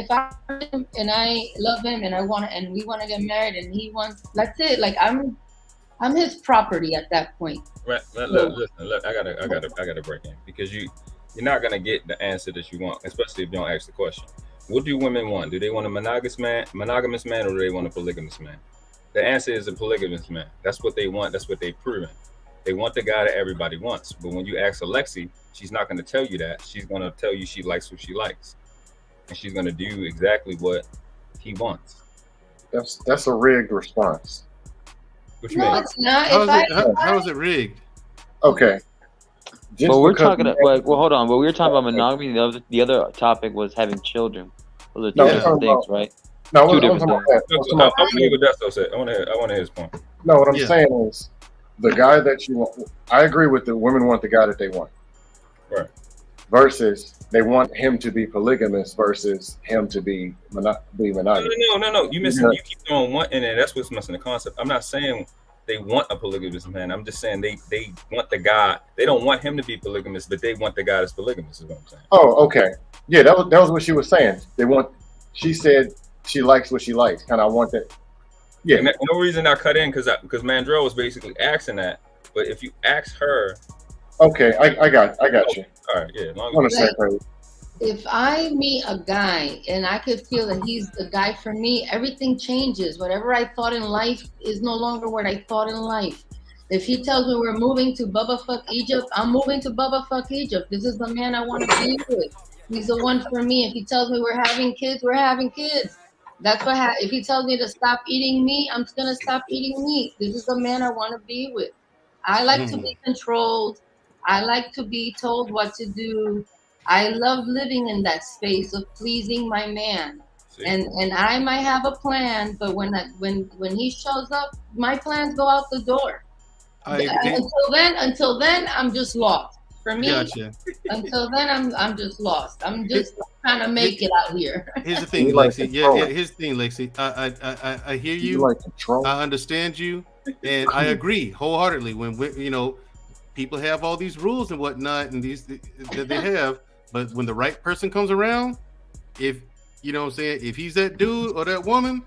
love him and I love him and we want to get married and he wants, that's it. Like, I'm his property at that point. Right. Look, I gotta break in, because you're not gonna get the answer that you want, especially if you don't ask the question. What do women want? Do they want a monogamous man, or do they want a polygamous man? The answer is a polygamous man. That's what they want. That's what they've proven. They want the guy that everybody wants. But when you ask Alexi, she's not gonna tell you that. She's gonna tell you she likes what she likes, and she's gonna do exactly what he wants. That's a rigged response. What you mean? It's not. How is it rigged? Okay. But we're talking like, well, hold on. But we were talking about monogamy. The other topic was having children. Those are two different things, right? No, two different things. I want to hear what Desto said. I want to hear his point. No, what I'm saying is, the guy that you want. I agree with the women want the guy that they want. Right. Versus they want him to be polygamous versus him to be monogamous. No. You missing. You keep throwing one in there. That's what's missing the concept. I'm not saying they want a polygamous man. I'm just saying they want the guy. They don't want him to be polygamous, but they want the guy that's polygamous. Is what I'm saying. Oh, okay. Yeah, that was what she was saying. She said she likes what she likes. Kind of want that. Yeah. And no reason I cut in because Mandrell was basically asking that. But if you ask her. Okay, I got you. All right, yeah. If I meet a guy and I could feel that he's the guy for me, everything changes. Whatever I thought in life is no longer what I thought in life. If he tells me we're moving to Bubba Fuck Egypt, I'm moving to Bubba Fuck Egypt. This is the man I want to be with. He's the one for me. If he tells me we're having kids, we're having kids. That's what if he tells me to stop eating meat, I'm going to stop eating meat. This is the man I want to be with. I like to be controlled. I like to be told what to do. I love living in that space of pleasing my man. And I might have a plan, but when he shows up, my plans go out the door. Until then, I'm just lost. For me, gotcha. Until then, I'm just lost. I'm just trying to make it out here. Here's the thing, Lexi. Yeah. Here's the thing, Lexi. I hear you. Like control. I understand you, and I agree wholeheartedly. When people have all these rules and whatnot, and these that they have, but when the right person comes around, if you know what I'm saying, if he's that dude or that woman,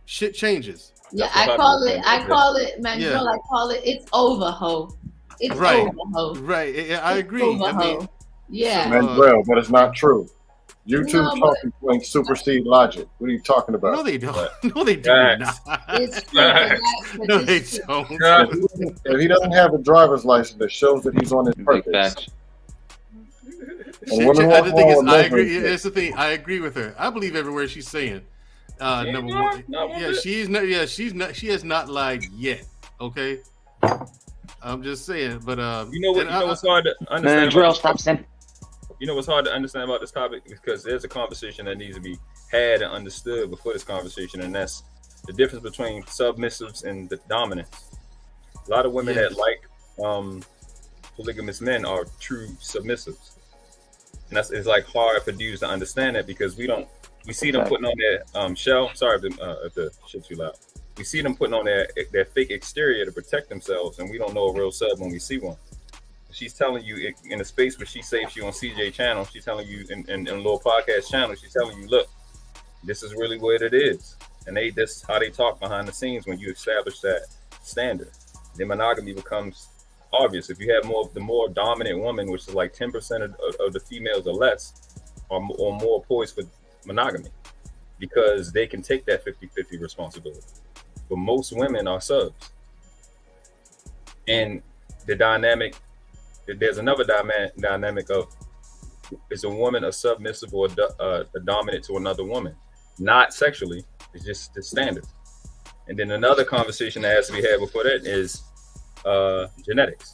shit changes. Yeah, I call it, man. Yeah. I call it. It's over, ho. It's over, ho. Right. I agree. Over, yeah. Manuel, but it's not true. YouTube talking points supersede logic. What are you talking about? No, they don't. No, they do not. No, they don't. If he doesn't have a driver's license that shows that he's on his purpose. The thing is, I agree. That's the thing. I agree with her. I believe every word she's saying. Number one, she's not. Yeah, she's not. She has not lied yet. Okay. I'm just saying, but what's hard to understand. Mandrell, stop saying. You know what's hard to understand about this topic, because there's a conversation that needs to be had and understood before this conversation, and that's the difference between submissives and the dominant. A lot of women that like polygamous men are true submissives. And it's like hard for dudes to understand that because we see them putting on their shell. Sorry if the shit's too loud. We see them putting on their fake exterior to protect themselves, and we don't know a real sub when we see one. She's telling you in a space where she says she on CJ channel, she's telling you in a little podcast channel, she's telling you, look, this is really what it is. And this how they talk behind the scenes when you establish that standard. Then monogamy becomes obvious. If you have the more dominant woman, which is like 10% of the females or less, or more poised for monogamy, because they can take that 50-50 responsibility. But most women are subs. And the dynamic, there's another dynamic of, is a woman a submissive or a dominant to another woman? Not sexually, it's just the standard. And then another conversation that has to be had before that is genetics.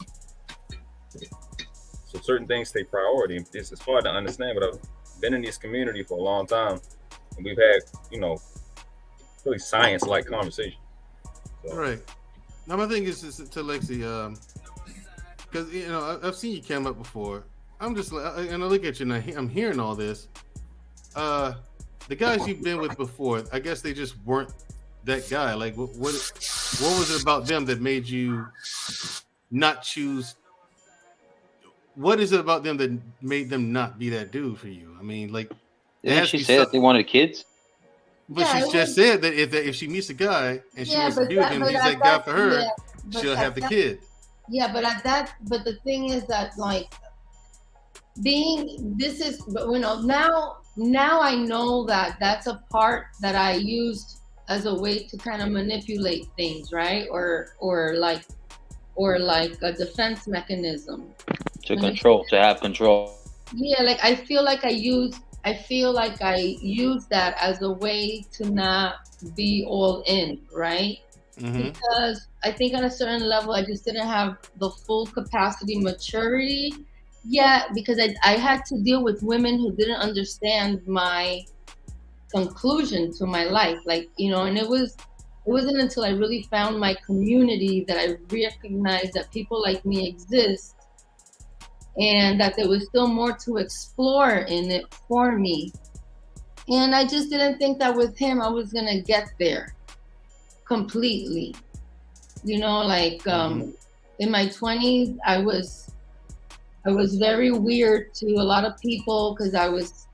So certain things take priority. It's hard to understand, but I've been in this community for a long time, and we've had, really science-like conversation. So. Right. Now my thing is to Lexi, because I've seen you come up before. I'm just like, and I look at you and I'm hearing all this. The guys you've been with before, I guess they just weren't that guy. Like, what was it about them that made you not choose? What is it about them that made them not be that dude for you? I mean, like, didn't she say that they wanted kids? But she just said that if she meets a guy and she wants to be with him, he's that guy for her. She'll have the kid. Yeah, but the thing is that, like, now I know that that's a part that I used as a way to kind of manipulate things, right? Or like a defense mechanism. To have control. Yeah, like I feel like I use that as a way to not be all in, right? Mm-hmm. Because I think on a certain level, I just didn't have the full capacity, maturity yet, because I had to deal with women who didn't understand my conclusion to my life. Like, and it wasn't until I really found my community that I recognized that people like me exist and that there was still more to explore in it for me. And I just didn't think that with him, I was going to get there completely. In my 20s, I was very weird to a lot of people because I was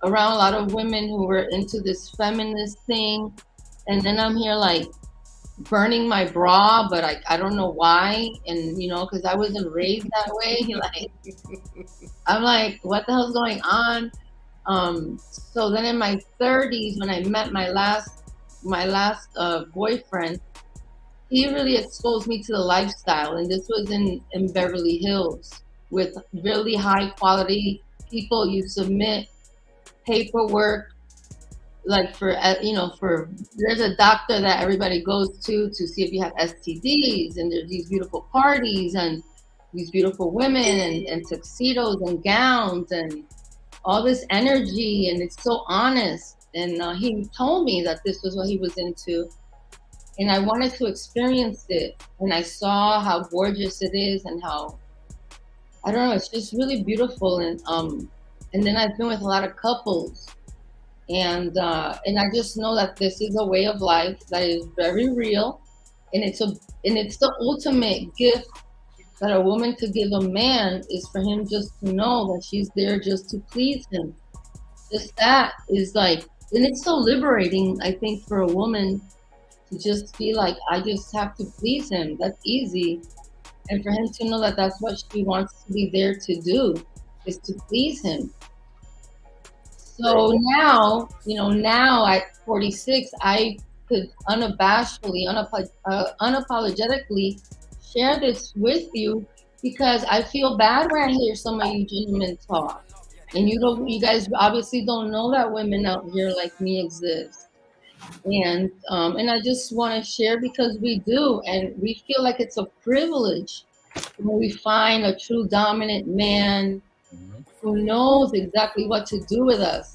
around a lot of women who were into this feminist thing. And then I'm here like burning my bra, but I don't know why. And, because I wasn't raised that way. Like, I'm like, what the hell's going on? So then in my 30s, when I met my last boyfriend, he really exposed me to the lifestyle. And this was in Beverly Hills with really high quality people. You submit paperwork, like there's a doctor that everybody goes to see if you have STDs, and there's these beautiful parties and these beautiful women and tuxedos and gowns and all this energy, and it's so honest. And he told me that this was what he was into, and I wanted to experience it. And I saw how gorgeous it is and how, I don't know, it's just really beautiful. And then I've been with a lot of couples, and I just know that this is a way of life that is very real, and it's the ultimate gift that a woman could give a man, is for him just to know that she's there just to please him. Just that is like, and it's so liberating, I think, for a woman to just be like, I just have to please him. That's easy. And for him to know that that's what she wants to be there to do, is to please him. So now at 46, I could unabashedly, unapologetically share this with you, because I feel bad when I hear some of you gentlemen talk. And you guys obviously don't know that women out here like me exist. And I just want to share, because we do, and we feel like it's a privilege when we find a true dominant man who knows exactly what to do with us.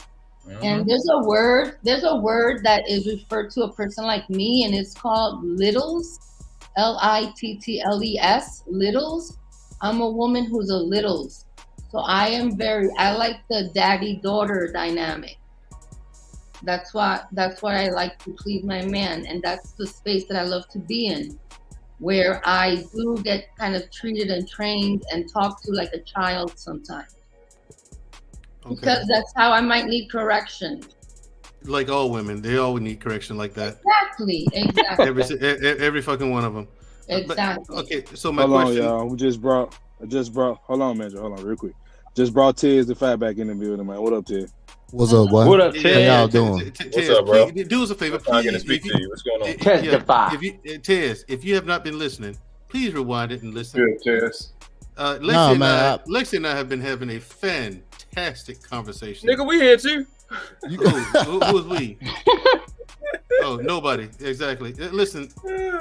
And there's a word that is referred to a person like me, and it's called littles, Littles. I'm a woman who's a littles. So I like the daddy-daughter dynamic. That's why I like to please my man. And that's the space that I love to be in, where I do get kind of treated and trained and talked to like a child sometimes. Okay. Because that's how I might need correction. Like all women, they all need correction like that. Exactly. Every fucking one of them. Exactly. But, okay, so my hold question. on, y'all. We just brought. Hold on, man. Hold on, real quick. Just brought Tiz the Fat back in the building, man. What up, Tiz? What's up, boy? What up, How Tiz? y'all doing? What's up, bro? Please, do us a favor, I'm gonna please. speak to you. What's going on? Testify. Tiz, if you have not been listening, please rewind it and listen. Good, Tiz. Lexi and I have been having a fantastic conversation. Nigga, we here too. Who is we? Oh, nobody. Exactly. Listen,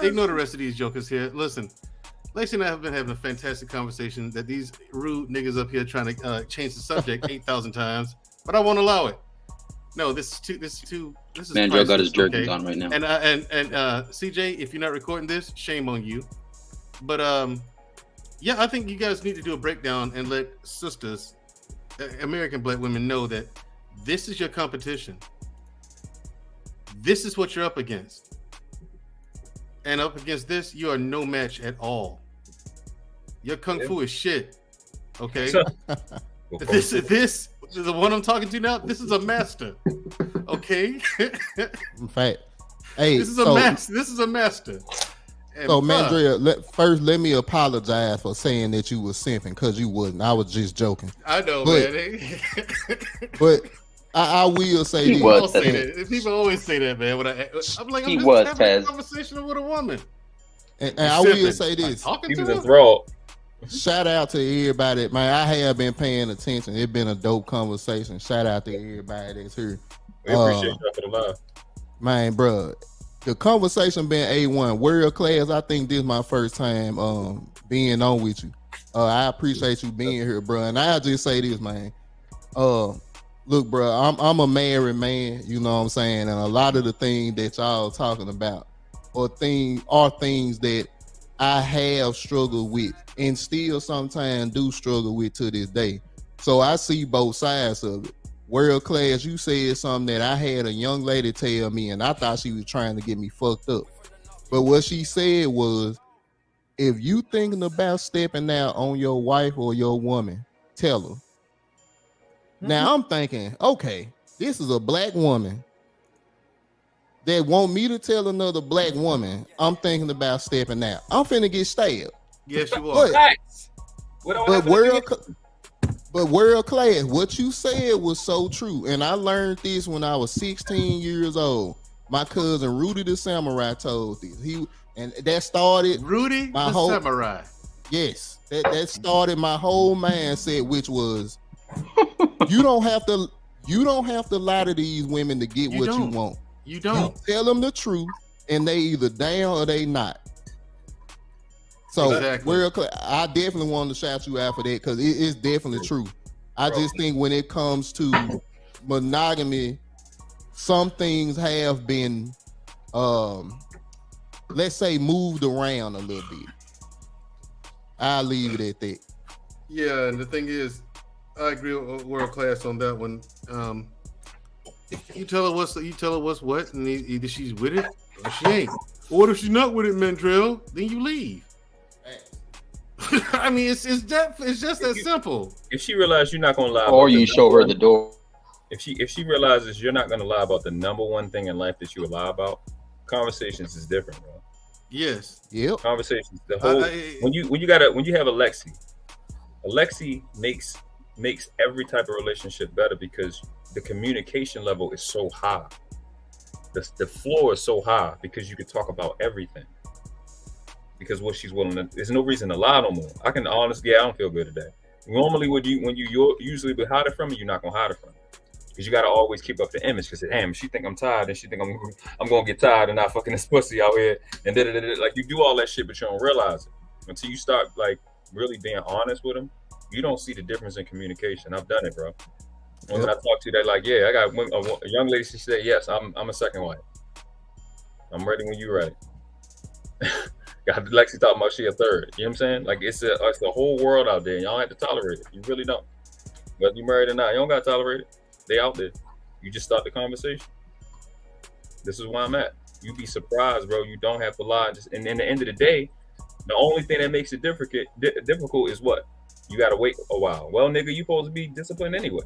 ignore the rest of these jokers here. Listen, Lexi and I have been having a fantastic conversation that these rude niggas up here trying to change the subject 8,000 times, but I won't allow it. No, this is Man, Joe got his priceless, jerkins on right now. And CJ, if you're not recording this, shame on you. But yeah, I think you guys need to do a breakdown and let sisters, American black women, know that this is your competition. This is what you're up against. And up against this, you are no match at all. Your kung fu is shit. Okay? This the one I'm talking to now, this is a master. Okay? In fact, hey, this is a master. And so, Mandrea, first let me apologize for saying that you was simping, because you wasn't. I was just joking. I know, but, man. But I will say this. People always say that, man. I'm like, I'm just having a conversation with a woman. And I will say this. He was enthralled. Shout out to everybody. Man, I have been paying attention. It's been a dope conversation. Shout out to everybody that's here. We appreciate y'all for the love. Man, bro, the conversation been A1. World class. I think this is my first time being on with you. I appreciate you being here, bro. And I'll just say this, man. Look, bro, I'm a married man, you know what I'm saying? And a lot of the things that y'all talking about are things that I have struggled with and still sometimes do struggle with to this day. So I see both sides of it. World class, you said something that I had a young lady tell me, and I thought she was trying to get me fucked up. But what she said was, if you thinking about stepping out on your wife or your woman, tell her. Now I'm thinking, okay, this is a black woman that want me to tell another black woman I'm thinking about stepping out. I'm finna get stabbed. Yes, you are. But world class, what you said was so true. And I learned this when I was 16 years old. My cousin Rudy the Samurai told this. That started Rudy my the Samurai. Yes. That started my whole mindset, which was you don't have to lie to these women to get what you want. You don't. You tell them the truth, and they either down or they not. So, I definitely want to shout you out for that, because it is definitely true. I just think when it comes to monogamy, some things have been, let's say, moved around a little bit. I'll leave it at that. Yeah, and the thing is, I agree with world class on that one. You tell her what's what, and either she's with it or she ain't. Or what if she's not with it, Mandrell? Then you leave. I mean, it's just that simple. If she realizes you're not gonna lie, or you show her the door. If she realizes you're not gonna lie about the number one thing in life that you would lie about, conversations is different, bro. Yes. Yep. Conversations. The whole when you have Alexi makes every type of relationship better because the communication level is so high. The floor is so high because you can talk about everything. Because what she's willing to, there's no reason to lie no more. I can honestly, I don't feel good today. Normally, when you usually would hide it from me, you're not gonna hide it from me. Because you gotta always keep up the image. Because damn, she think I'm tired, and she think I'm gonna get tired and not fucking this pussy out here, and like you do all that shit, but you don't realize it until you start like really being honest with them. You don't see the difference in communication. I've done it, bro. When I talk to you, they're like, yeah, I got a young lady. She said, yes, I'm a second wife. I'm ready when you're ready. Got Lexi talking about she a third. You know what I'm saying? Like it's a whole world out there. Y'all have to tolerate it. You really don't. Whether you married or not, you don't gotta tolerate it. They out there. You just start the conversation. This is where I'm at. You'd be surprised, bro. You don't have to lie. And in the end of the day, the only thing that makes it difficult is what? You gotta wait a while. Well, nigga, you supposed to be disciplined anyway.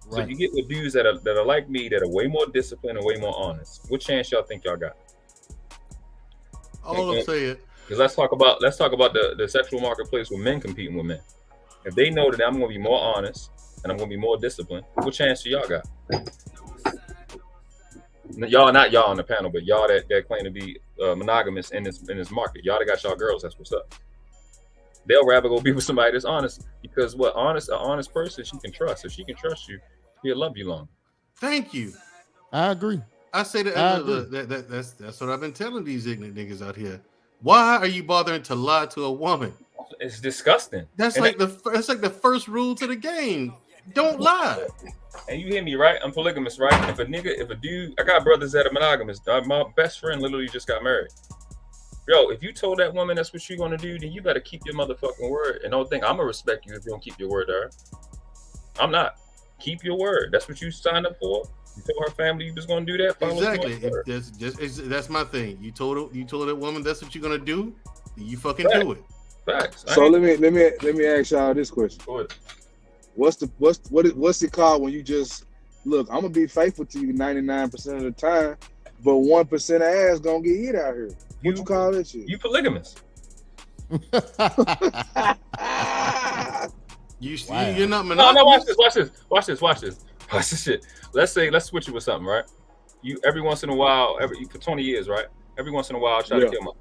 Right. So you get with dudes that are like me, that are way more disciplined and way more honest. What chance y'all think y'all got? All I'm saying. Because let's talk about the sexual marketplace with men competing with men. If they know that I'm gonna be more honest and I'm gonna be more disciplined, what chance do y'all got? Y'all, not y'all on the panel, but y'all that claim to be monogamous in this market. Y'all that got y'all girls, that's what's up. They'll rather go be with somebody that's honest, because an honest person she can trust. If she can trust you, he'll love you long. Thank you. I agree. I say that's what I've been telling these ignorant niggas out here. Why are you bothering to lie to a woman? It's disgusting. That's like the first rule to the game. Don't lie. And you hear me, right? I'm polygamous, right? If a dude, I got brothers that are monogamous. My best friend literally just got married. Yo, if you told that woman that's what you're gonna do, then you better keep your motherfucking word. And don't think I'm gonna respect you if you don't keep your word to her. I'm not. Keep your word. That's what you signed up for. You told her family you was gonna do that. Exactly. That's my thing. You told that woman that's what you're gonna do. You fucking do it. Facts. So let me ask y'all this question. What's it called when you just look? I'm gonna be faithful to you 99% of the time, but 1% of ass gonna get hit out here. What you call that shit? You polygamous. You're not monogamous. No, watch this shit. Let's switch it with something, right? You every once in a while, for 20 years, right? Every once in a while, I try to kill my.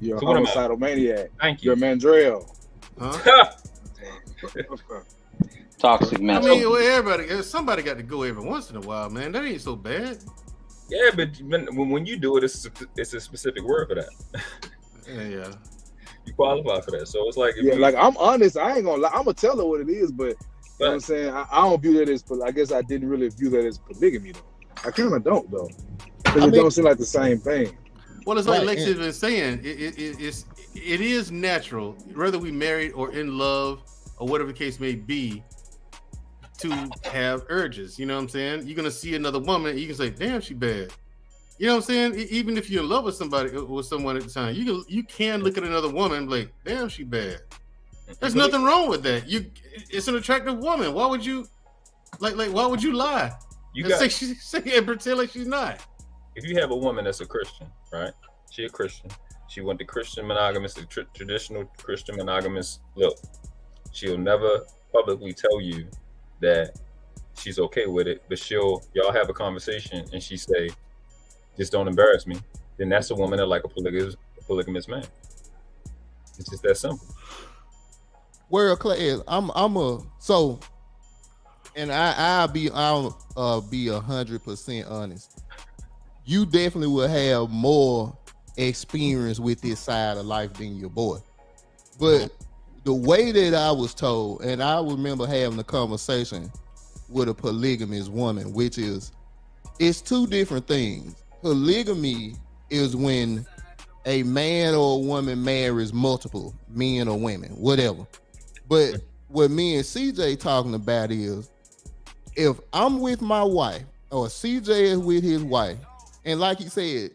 You're a homicidal maniac. Thank you. You're Mandrell. Huh? Toxic man. I mean, somebody got to go every once in a while, man. That ain't so bad. Yeah, but when you do it, it's a specific word for that. Yeah. You qualify for that, so it's like like I'm honest. I ain't gonna lie. I'm gonna tell her what it is, but you know what I'm saying, I don't view that as. I guess I didn't really view that as polygamy though. I kind of don't though, because it don't seem like the same thing. Well, it's like Lexi's been saying. It is natural, whether we married or in love or whatever the case may be, to have urges. You know what I'm saying? You're gonna see another woman, you can say, "Damn, she bad." You know what I'm saying? Even if you're in love with someone at the time, you can look at another woman and be like, "Damn, she bad." There's nothing wrong with that. It's an attractive woman. Why would you why would you lie? And pretend like she's not. If you have a woman that's a Christian, right? She a Christian. She went to Christian monogamous, the traditional Christian monogamous look. She'll never publicly tell you that she's okay with it, but y'all have a conversation and she say, "Just don't embarrass me." Then that's a woman that like a polygamous man. It's just that simple. World class. I'll be 100% honest. You definitely will have more experience with this side of life than your boy. But the way that I was told, and I remember having a conversation with a polygamous woman, which is, it's two different things. Polygamy is when a man or a woman marries multiple men or women, whatever. But what me and CJ talking about is, if I'm with my wife or CJ is with his wife, and like he said,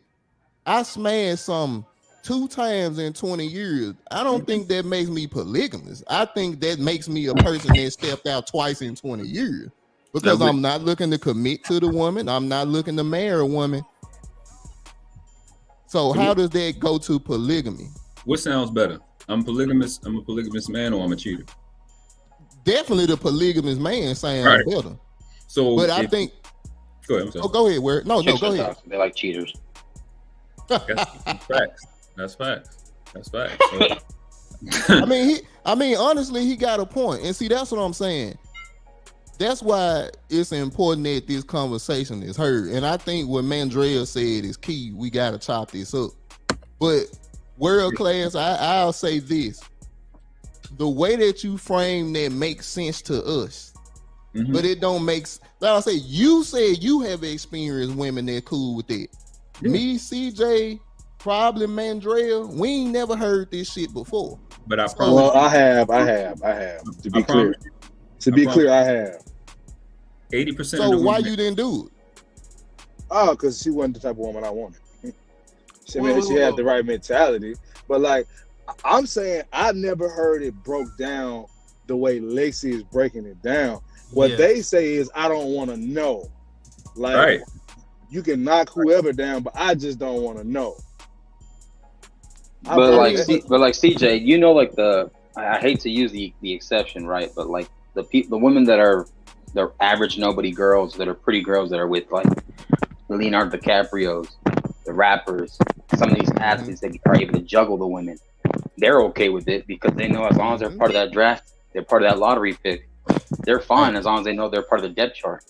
I smashed some 2 times in 20 years, I don't think that makes me polygamous. I think that makes me a person that stepped out twice in 20 years. Because I'm not looking to commit to the woman. I'm not looking to marry a woman. So how does that go to polygamy? What sounds better? I'm a polygamous man, or I'm a cheater? Definitely the polygamous man sounds better. So, but I think. Go ahead. I'm sorry. Go ahead. Word. No, go ahead. They like cheaters. That's facts. That's facts. So, I mean, honestly, he got a point. And see, that's what I'm saying. That's why it's important that this conversation is heard. And I think what Mandrell said is key. We got to chop this up. But world class, I'll say this. The way that you frame that makes sense to us. But it don't make, like I say, you said you have experienced women that cool with that. Me, CJ, probably Mandrell, we ain't never heard this shit before. But I So- promise. Well, I have. To be clear, I have. 80% of So the why women. you didn't do it? Oh, because she wasn't the type of woman I wanted. She had the right mentality, but like I'm saying, I never heard it broke down the way Lacey is breaking it down. What they say is, I don't want to know. Like, Right. you can knock whoever down, but I just don't want to know. But like CJ, you know, like I hate to use the exception, right? But like the women that are the average nobody girls, that are pretty girls, that are with like Leonardo DiCaprio's, the rappers, some of these athletes that are able to juggle the women, they're okay with it because they know as long as they're part of that draft, they're part of that lottery pick, they're fine as long as they know they're part of the depth chart.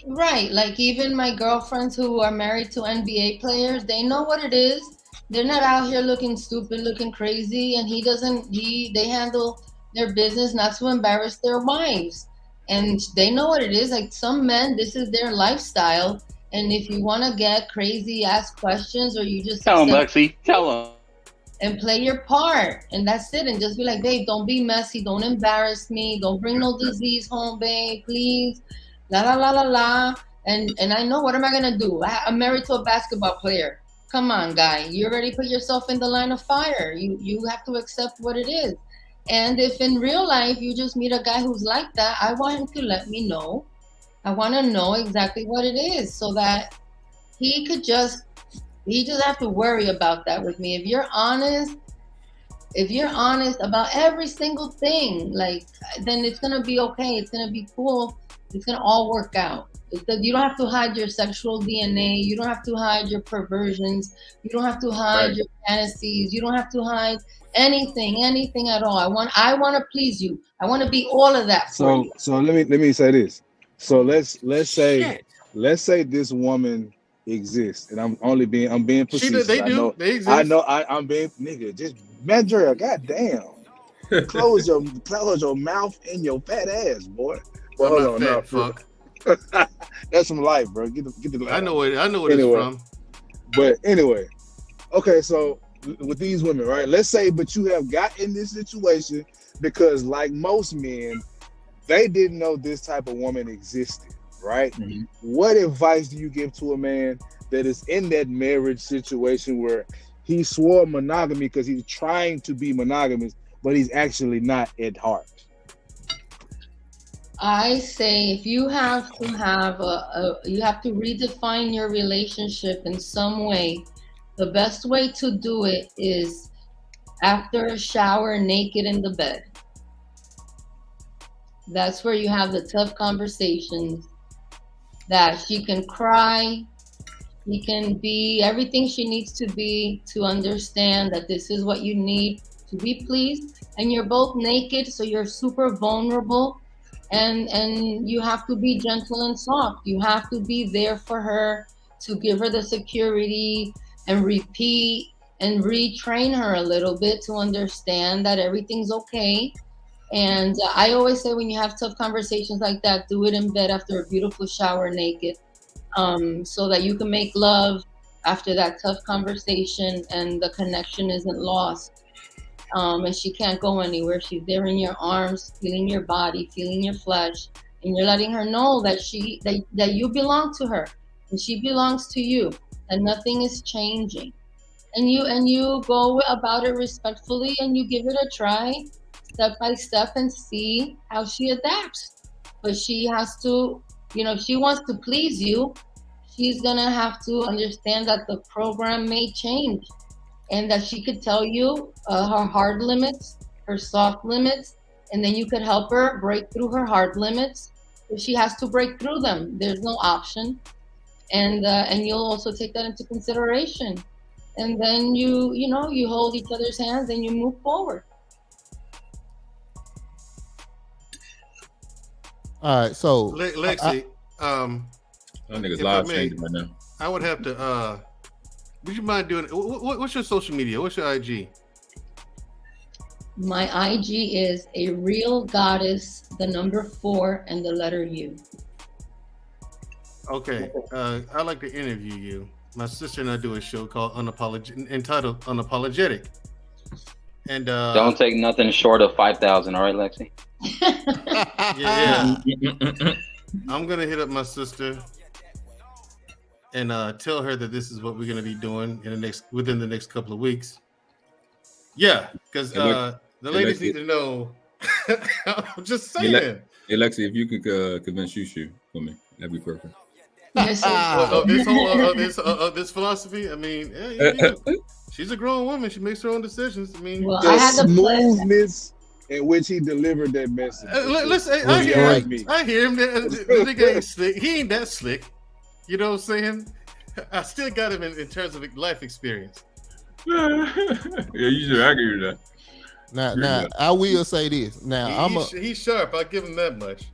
Right. Like even my girlfriends who are married to NBA players, they know what it is. They're not out here looking stupid, looking crazy, and they handle their business not to embarrass their wives. And they know what it is. Like some men, this is their lifestyle. And if you want to get crazy, ask questions, or you just Tell them, Lexi. Tell them. And play your part, and that's it. And just be like, babe, don't be messy, don't embarrass me, don't bring no disease home, babe, please. La la la la la. And I know, what am I gonna do? I'm married to a basketball player. Come on, guy, you already put yourself in the line of fire. You have to accept what it is. And if in real life you just meet a guy who's like that, I want him to let me know. I want to know exactly what it is, so that he just have to worry about that with me. If you're honest about every single thing, like, then it's gonna be okay. It's gonna be cool. It's gonna all work out. You don't have to hide your sexual DNA. You don't have to hide your perversions. You don't have to hide your fantasies. You don't have to hide anything at all. I want to please you. I want to be all of that for you. So let me say this. So let's say this woman exists, and I'm being facetious. They exist. I'm being nigga. Just Mandrell, goddamn. Close your mouth and your fat ass, boy. Well, hold on, fuck. That's some life, bro. Get the. I know what it's from. But anyway, okay. So with these women, right? Let's say, but you have got in this situation because, like most men, they didn't know this type of woman existed, right? Mm-hmm. What advice do you give to a man that is in that marriage situation where he swore monogamy because he's trying to be monogamous, but he's actually not at heart? I say, if you have to you have to redefine your relationship in some way. The best way to do it is after a shower, naked in the bed. That's where you have the tough conversations, that she can cry, she can be everything she needs to be to understand that this is what you need to be pleased. And you're both naked, so you're super vulnerable. And you have to be gentle and soft. You have to be there for her, to give her the security and repeat and retrain her a little bit to understand that everything's okay. And I always say, when you have tough conversations like that, do it in bed after a beautiful shower naked, so that you can make love after that tough conversation and the connection isn't lost. And she can't go anywhere. She's there in your arms, feeling your body, feeling your flesh, and you're letting her know that that you belong to her and she belongs to you, and nothing is changing. And you go about it respectfully, and you give it a try, step by step, and see how she adapts. But she has to, if she wants to please you, she's gonna have to understand that the program may change. And that she could tell you her hard limits, her soft limits, and then you could help her break through her hard limits. If she has to break through them, there's no option. And you'll also take that into consideration. And then you hold each other's hands and you move forward. All right, so Lexi, that nigga's live changing right now. I would have to. Would you mind doing? What's your social media? What's your IG? My IG is a real goddess, the number 4 and the letter U. Okay, I'd like to interview you. My sister and I do a show called entitled Unapologetic. And don't take nothing short of 5,000. All right, Lexi. Yeah. I'm gonna hit up my sister and tell her that this is what we're gonna be doing within the next couple of weeks. Yeah, because the ladies need to know. I'm just saying. Hey, Lexi, if you could convince Shushu for me, that'd be perfect. Yes, this philosophy. I mean, she's a grown woman. She makes her own decisions. I mean, the smoothness in which he delivered that message. Listen, I hear him. The nigga ain't slick. He ain't that slick. You know what I'm saying? I still got him in terms of life experience. Yeah, you should agree with that. Now, I will say this. Now, he's sharp. I'll give him that much.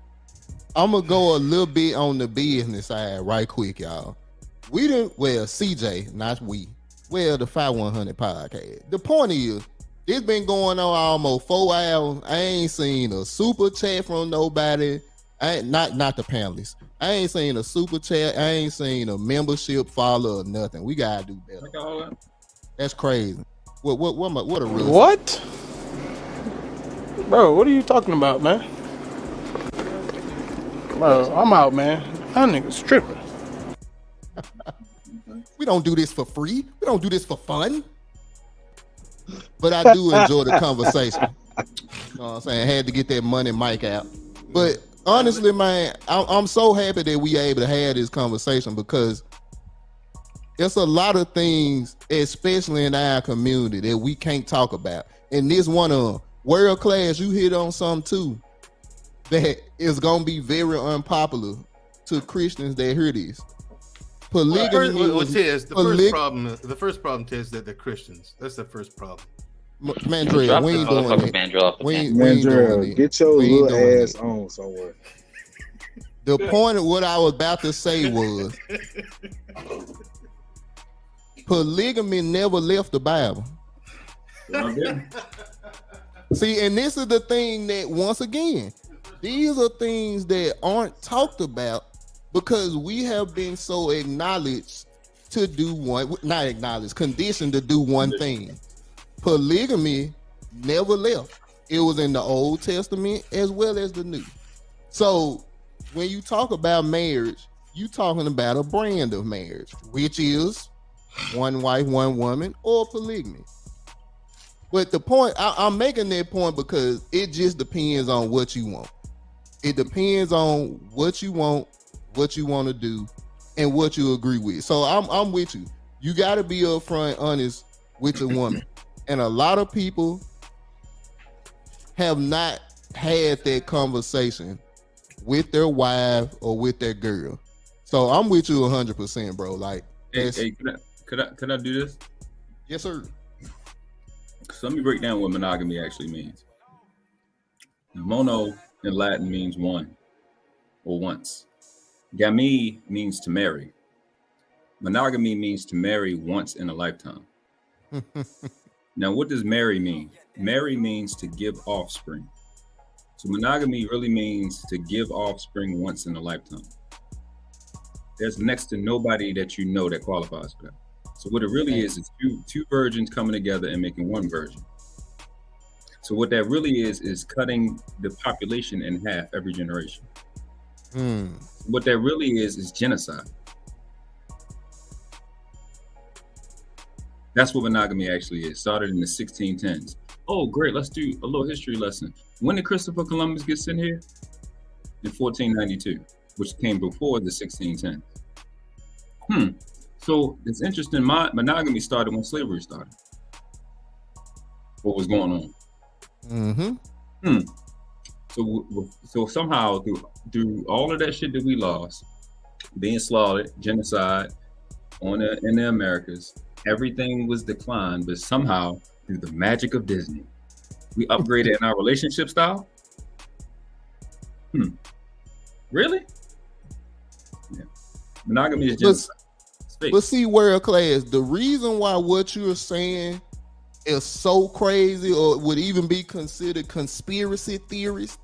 I'm gonna go a little bit on the business side right quick, y'all. CJ, not we. The fye100 podcast. The point is, it's been going on almost 4 hours. I ain't seen a super chat from nobody. Not the panelists. I ain't seen a super chat. I ain't seen a membership follow or nothing. We gotta do better. That's crazy. What a real what? Bro, what are you talking about, man? Bro, I'm out, man. That nigga's tripping. We don't do this for free. We don't do this for fun. But I do enjoy the conversation. You know what I'm saying? I had to get that money mic out. But honestly, man, I'm so happy that we able to have this conversation because there's a lot of things, especially in our community, that we can't talk about. And this one of them, world class, you hit on something too that is gonna be very unpopular to Christians that hear this. Polygamy. The first problem is that they're Christians. That's the first problem. Mandrell, we ain't doing that. Mandrell, get your little ass on somewhere. The point of what I was about to say was polygamy never left the Bible. See, and this is the thing that, once again, these are things that aren't talked about because we have been so conditioned to do one thing. Polygamy never left. It was in the Old Testament as well as the New. So when you talk about marriage, you talking about a brand of marriage, which is one wife, one woman, or polygamy. But the point, I'm making that point because it just depends on what you want. It depends on what you want to do, and what you agree with. So I'm with you. You got to be upfront, honest with a woman. And a lot of people have not had that conversation with their wife or with their girl. So I'm with you 100%, bro. Like, hey, could I do this? Yes, sir. So let me break down what monogamy actually means. Mono in Latin means one or once. Gami means to marry. Monogamy means to marry once in a lifetime. Now, what does marry mean? Marry means to give offspring. So monogamy really means to give offspring once in a lifetime. There's next to nobody that you know that qualifies for that. So what it really is two virgins coming together and making one virgin. So what that really is cutting the population in half every generation. What that really is genocide. That's what monogamy actually is. Started in the 1610s. Oh, great. Let's do a little history lesson. When did Christopher Columbus get sent here? In 1492, which came before the 1610s. So it's interesting. Monogamy started when slavery started. What was going on? So somehow through all of that shit that we lost, being slaughtered, genocide in the Americas, everything was declined, but somehow through the magic of Disney, we upgraded in our relationship style. Really? Yeah. Monogamy is genocide. But see, world class, the reason why what you're saying is so crazy or would even be considered conspiracy theorist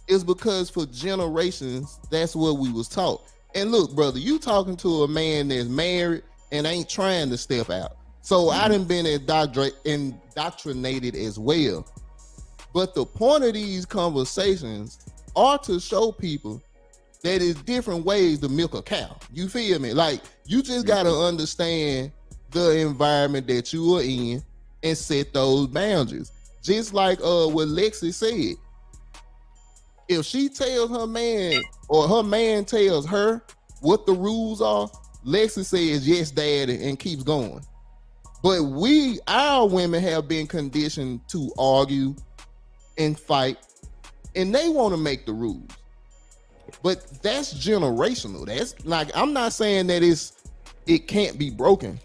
is because for generations, that's what we was taught. And look, brother, you talking to a man that's married and ain't trying to step out. So I done been indoctrinated as well. But the point of these conversations are to show people that it's different ways to milk a cow. You feel me? Like, you just got to understand the environment that you are in and set those boundaries. Just like what Lexi said. If she tells her man or her man tells her what the rules are, Lexi says, yes, daddy, and keeps going. But our women have been conditioned to argue and fight, and they want to make the rules. But that's generational. That's like, I'm not saying that it can't be broken,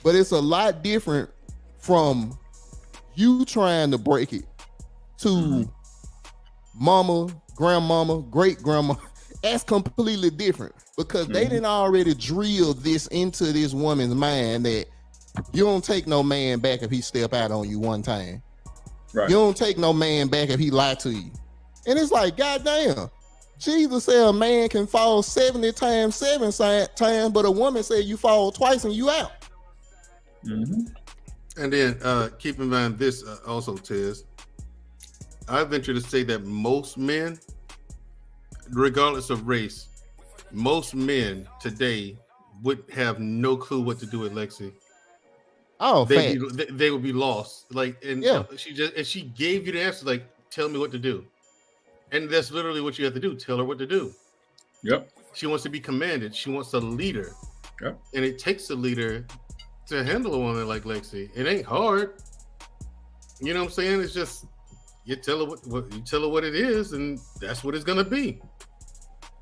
but it's a lot different from you trying to break it to mama, grandmama, great grandma. That's completely different because they didn't already drill this into this woman's mind that you don't take no man back if he step out on you one time. Right. You don't take no man back if he lie to you. And it's like, goddamn, Jesus said a man can fall 70 times, 7 times, but a woman said you fall twice and you out. And then keep in mind this also, Tez. I venture to say that most men, regardless of race, most men today would have no clue what to do with Lexi. Oh, they would be lost. Like, and she gave you the answer. Like, tell me what to do, and that's literally what you have to do. Tell her what to do. Yep. She wants to be commanded. She wants a leader. Yep. And it takes a leader to handle a woman like Lexi. It ain't hard. You know what I'm saying? It's just you tell her what it is, and that's what it's gonna be.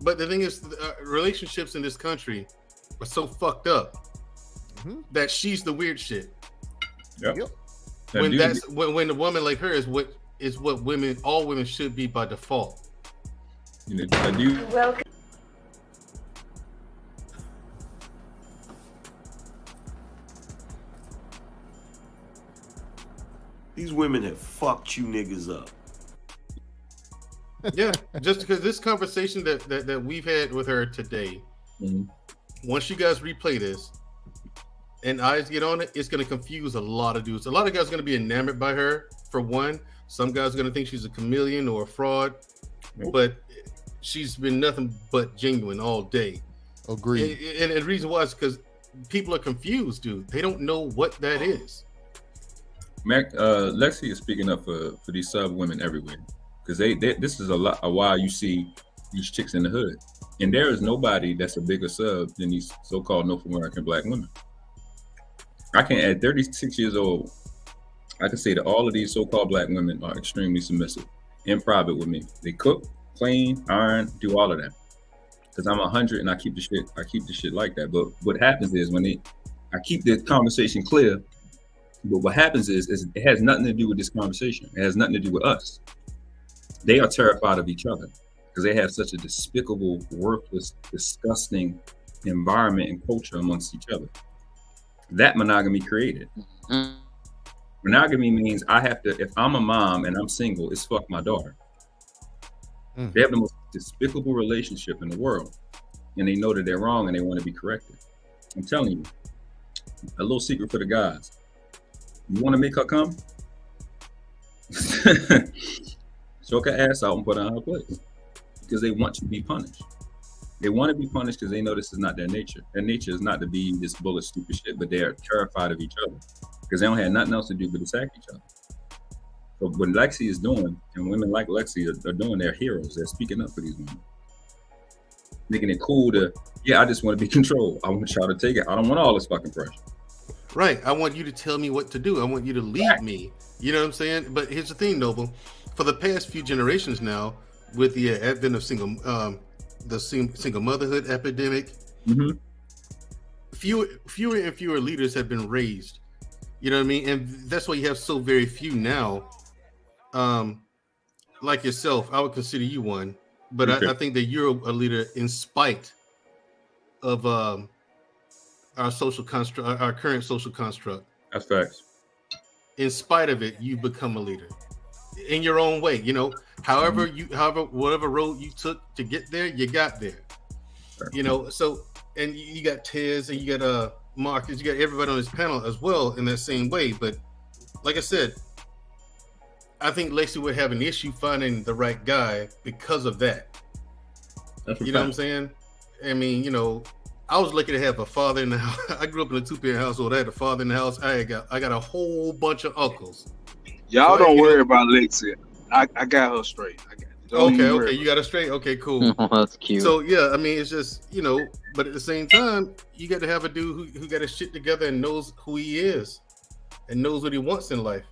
But the thing is, relationships in this country are so fucked up that she's the weird shit. Yep. When the woman like her is what all women should be by default. Welcome. These women have fucked you niggas up. Yeah, just because this conversation that we've had with her today, once you guys replay this and eyes get on it, it's going to confuse a lot of dudes. A lot of guys are going to be enamored by her, for one. Some guys are going to think she's a chameleon or a fraud, but she's been nothing but genuine all day. Agreed. And the reason why is because people are confused, dude. They don't know what that is. Mac, Lexi is speaking up for these sub women everywhere, because this is a while you see these chicks in the hood, and there is nobody that's a bigger sub than these so-called North American black women. I can, at 36 years old, I can say that all of these so-called black women are extremely submissive in private with me. They cook, clean, iron, do all of that. Because I'm 100 and I keep the shit like that. But what happens is I keep the conversation clear. But what happens is it has nothing to do with this conversation. It has nothing to do with us. They are terrified of each other because they have such a despicable, worthless, disgusting environment and culture amongst each other. That monogamy created. Monogamy means I have to, if I'm a mom and I'm single, it's fuck my daughter. They have the most despicable relationship in the world, and they know that they're wrong and they want to be corrected. I'm telling you, a little secret for the guys. You want to make her come? Choke her ass out and put her on her place, because they want to be punished. They want to be punished because they know this is not their nature. Their nature is not to be this bullet stupid shit, but they are terrified of each other because they don't have nothing else to do but attack each other. So what Lexi is doing, and women like Lexi are doing, they're heroes. They're speaking up for these women, making it cool to, I just want to be controlled. I want y'all to take it. I don't want all this fucking pressure. Right. I want you to tell me what to do. I want you to lead me. You know what I'm saying? But here's the thing, Noble. For the past few generations now, with the advent of single motherhood epidemic, fewer and fewer leaders have been raised. You know what I mean? And that's why you have so very few now. Like yourself, I would consider you one, but I think that you're a leader in spite of our social construct, our current social construct. That's facts. In spite of it, you become a leader in your own way. You know, whatever road you took to get there, you got there. You know, so and you got Tez and you got Marcus, you got everybody on this panel as well in that same way. But like I said, I think Lexi would have an issue finding the right guy because of that. You know what I'm saying? I mean, you know, I was lucky to have a father in the house. I grew up in a 2-parent household. I had a father in the house. I got a whole bunch of uncles. Y'all don't worry about Lexi. I got her straight. Okay, you got it straight. Okay, cool. That's cute. So yeah, I mean, it's just, you know, but at the same time, you got to have a dude who got his shit together and knows who he is and knows what he wants in life.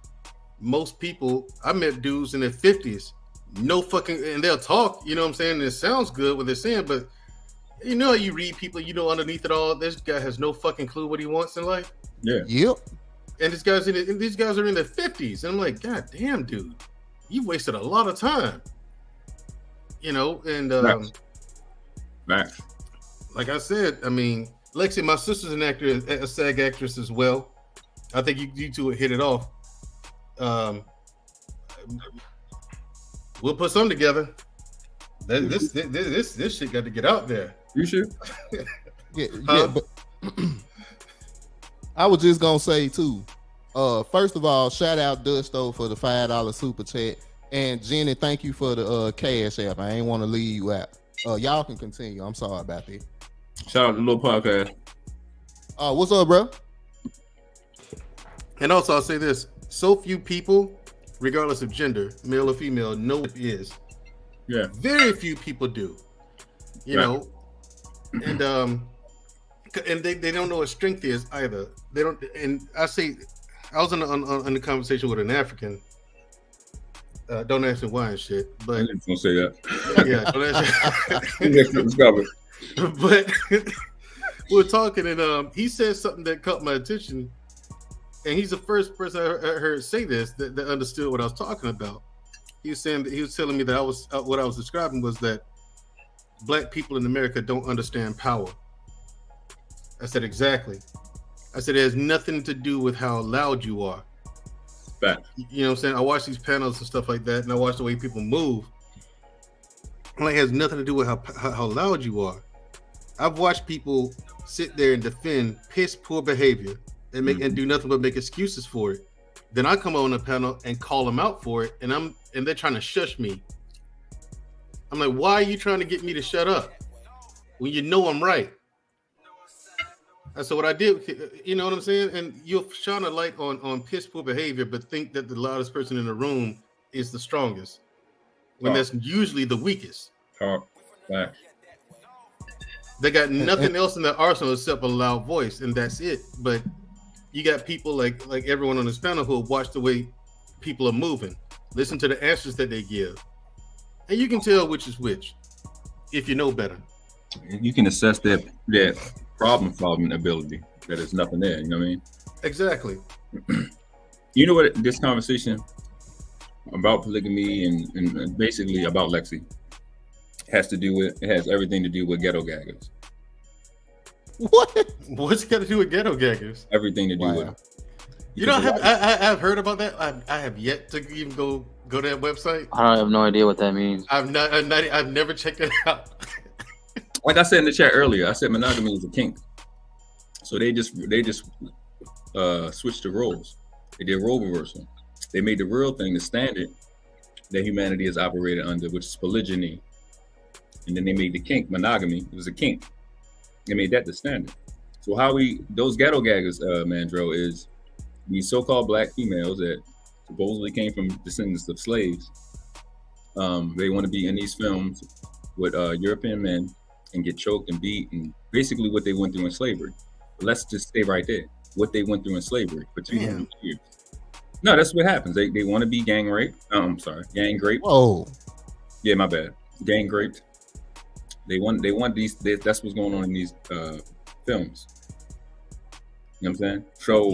Most people, I met dudes in their 50s, no fucking, and they'll talk, you know what I'm saying? And it sounds good what they're saying, but you know, you read people, you know, underneath it all, this guy has no fucking clue what he wants in life. Yeah. Yep. And these guys are in their 50s, and I'm like, God damn, dude, you've wasted a lot of time. You know, and Max. Like I said, I mean, Lexi, my sister's an actor, a SAG actress as well. I think you two would hit it off. We'll put some together. This shit got to get out there. You should. Yeah, but I was just gonna say too. First of all, shout out Dusto for the $5 super chat, and Jenny, thank you for the cash app. I ain't want to leave you out. Y'all can continue. I'm sorry about that. Shout out to the little podcast. What's up, bro? And also, I'll say this: so few people, regardless of gender, male or female, know what it is. Yeah. Very few people do. You know, and they don't know what strength is either. They don't. And I was in the conversation with an African. Don't ask me why and shit. But I didn't say that. Yeah, don't ask me. But we were talking, and he said something that caught my attention. And he's the first person I heard say this that understood what I was talking about. He was telling me that what I was describing was that Black people in America don't understand power. I said, exactly. I said, it has nothing to do with how loud you are. Fact. You know what I'm saying? I watch these panels and stuff like that, and I watch the way people move. And it has nothing to do with how loud you are. I've watched people sit there and defend piss poor behavior and and do nothing but make excuses for it. Then I come on the panel and call them out for it, and they're trying to shush me. I'm like, why are you trying to get me to shut up when you know I'm right? And so what I did, you know what I'm saying? And you'll shine a light on piss poor behavior, but think that the loudest person in the room is the strongest, when that's usually the weakest. They got nothing else in their arsenal except a loud voice, and that's it. But you got people like everyone on this panel who watch the way people are moving, listen to the answers that they give, and you can tell which is which if you know better. You can assess that problem solving ability. That is nothing there. You know what I mean? Exactly. You know what this conversation about polygamy and basically about Lexi has to do with? It has everything to do with ghetto gaggers. What? What's it got to do with ghetto gaggers? Everything to do with it. You know, I've heard about that. I have yet to even go to that website. I have no idea what that means. I've never checked it out. Like I said in the chat earlier, I said monogamy is a kink. So they just switched the roles. They did role reversal. They made the real thing the standard that humanity has operated under, which is polygyny. And then they made the kink monogamy. It was a kink. They made that the standard. So those ghetto gaggers, Mandro, is these so-called Black females that supposedly came from descendants of slaves. They want to be in these films with European men and get choked and beat, and basically what they went through in slavery. But let's just stay right there. What they went through in slavery for 200 years. No, that's what happens. They want to be gang raped. Gang raped. Whoa. Yeah, my bad. Gang raped. They want these. That's what's going on in these films. You know what I'm saying? So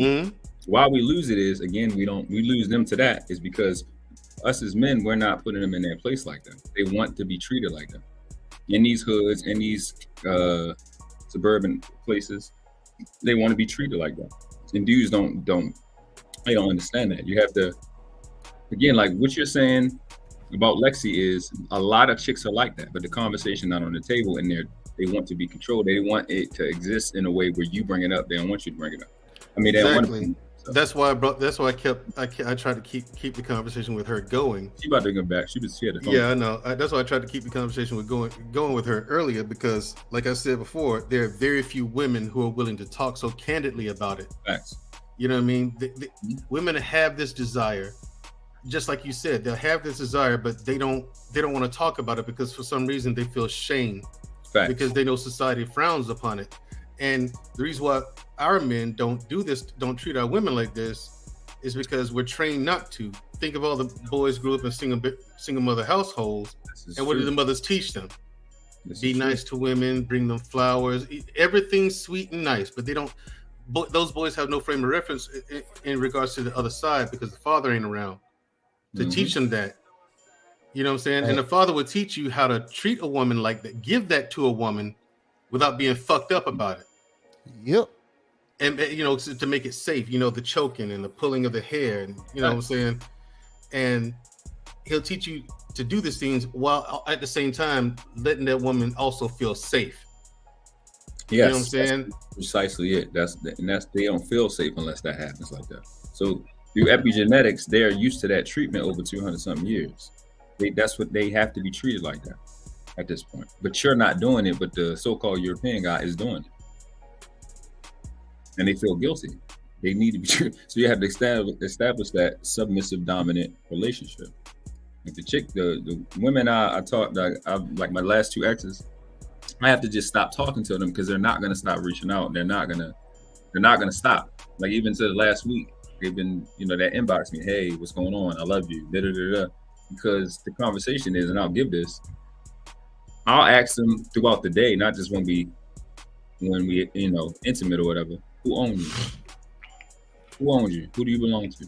why we lose it is, again, we lose them to that is because us as men, we're not putting them in their place like that. They want to be treated like that. In these hoods, in these suburban places, they want to be treated like that. And dudes don't understand that. You have to, again, like what you're saying about Lexi is a lot of chicks are like that, but the conversation not on the table, and They want to be controlled. They want it to exist in a way where you bring it up. They don't want you to bring it up. I mean, they don't want to. So. That's why I tried to keep the conversation with her going. She about to go back. She had a phone. Yeah, I know. That's why I tried to keep the conversation with going with her earlier, because, like I said before, there are very few women who are willing to talk so candidly about it. Facts. You know what I mean? Women have this desire, just like you said. They'll have this desire, but they don't want to talk about it because for some reason they feel shame. Facts. Because they know society frowns upon it. And the reason why our men don't do this, don't treat our women like this, is because we're trained not to. Think of all the boys grew up in single mother households, and what did the mothers teach them? Be nice to women, bring them flowers, everything's sweet and nice, but they don't. Those boys have no frame of reference in regards to the other side because the father ain't around to teach them that. You know what I'm saying? And the father would teach you how to treat a woman like that, give that to a woman without being fucked up about it. Yep. And to make it safe, the choking and the pulling of the hair, and you know what I'm saying? And he'll teach you to do these things while at the same time letting that woman also feel safe. Yes, you know what I'm saying? That's precisely it. That's they don't feel safe unless that happens like that. So through epigenetics, they're used to that treatment over 200 something years. That's what they have to be treated like that at this point. But you're not doing it, but the so-called European guy is doing it. And they feel guilty. They need to be treated. So you have to establish that submissive dominant relationship. Like the women I talk, like my last two exes, I have to just stop talking to them because they're not going to stop reaching out. They're not going to stop. Like even to the last week, they've been, that inbox me, hey, what's going on? I love you. Da, da, da, da. Because the conversation is, and I'll give this, I'll ask them throughout the day, not just when we intimate or whatever. Who owns you? Who owns you? Who do you belong to?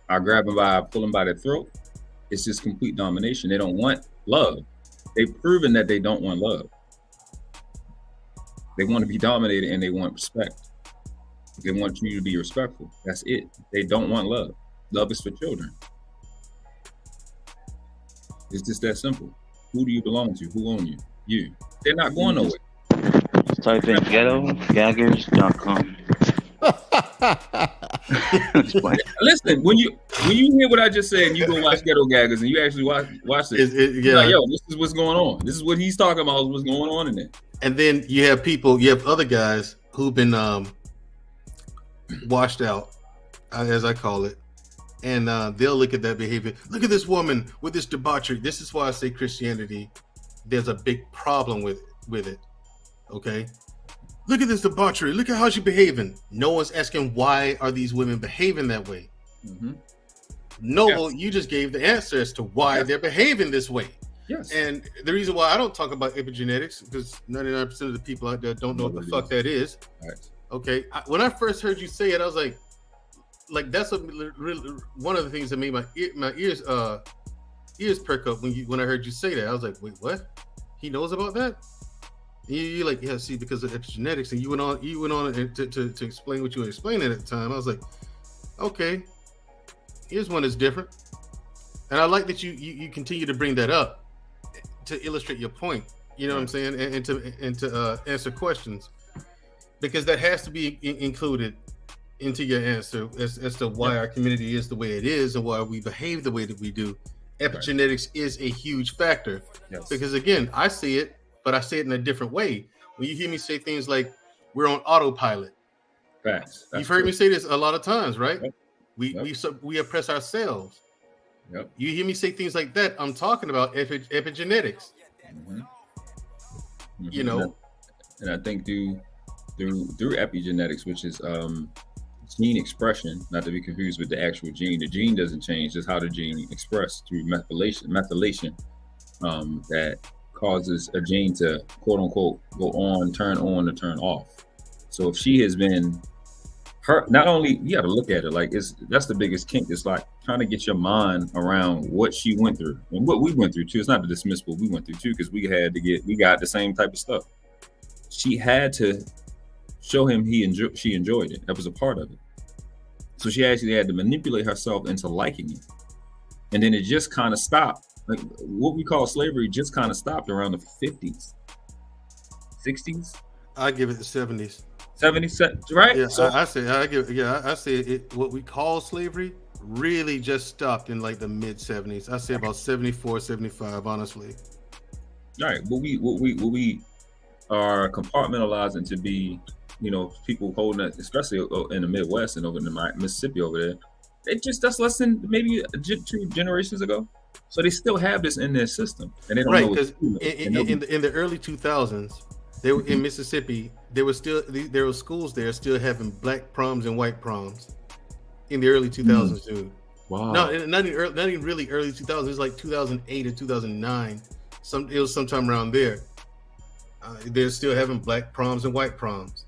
I grab them pull them by the throat. It's just complete domination. They don't want love. They've proven that they don't want love. They want to be dominated and they want respect. They want you to be respectful. That's it. They don't want love. Love is for children. It's just that simple. Who do you belong to? Who own you? You. They're not going nowhere. Just type in ghettogaggers.com. Listen, when you hear what I just said, and you go watch Ghetto Gaggers, and you actually watch this. Like, yo, this is what's going on. This is what he's talking about. What's going on in there? And then you have other guys who've been washed out, as I call it, and they'll look at that behavior. Look at this woman with this debauchery. This is why I say Christianity, there's a big problem with it. Okay. Look at this debauchery. Look at how she's behaving. No one's asking why are these women behaving that way. Mm-hmm. No, you just gave the answer as to why they're behaving this way. Yes. And the reason why I don't talk about epigenetics, because 99% of the people out there don't know what the fuck that is. Right. Okay. When I first heard you say it, I was like that's one of the things that made my ears perk up when I heard you say that. I was like, wait, what? He knows about that? You're like, yeah, see, because of epigenetics, and you went on to explain what you were explaining at the time. I was like, okay, here's one that's different, and I like that you continue to bring that up to illustrate your point. You know what I'm saying, and to answer questions, because that has to be included into your answer as to why our community is the way it is and why we behave the way that we do. Epigenetics is a huge factor, because again, I see it. But I say it in a different way. When you hear me say things like we're on autopilot, facts. You've heard me say this a lot of times, right? Yep. We oppress ourselves. Yep. You hear me say things like that. I'm talking about epigenetics. Mm-hmm. Mm-hmm. And I think through epigenetics, which is gene expression, not to be confused with the actual gene. The gene doesn't change; just how the gene expressed through methylation. That causes a gene to quote unquote go on, or turn off. So if she has been hurt, not only you got to look at it like that's the biggest kink. It's like trying to get your mind around what she went through and what we went through too. It's not to dismiss what we went through too, because we got the same type of stuff. She had to show him she enjoyed it. That was a part of it. So she actually had to manipulate herself into liking it, and then it just kind of stopped Like what we call slavery just kind of stopped around the 50s, 60s. I give it the 70s. 70s, right? Yeah, So I say I give. Yeah, I say it. What we call slavery really just stopped in like the mid 70s. I say about 74, 75, honestly. right, what we are compartmentalizing to be, people holding it, especially in the Midwest and over in the Mississippi over there. That's less than maybe 2 generations ago. So they still have this in their system, and they don't know. Right, because in the early 2000s, they were in Mississippi. There were schools there still having black proms and white proms in the early 2000s, dude. Wow. No, not even really early 2000s. It was like 2008 or 2009. It was sometime around there. They're still having black proms and white proms.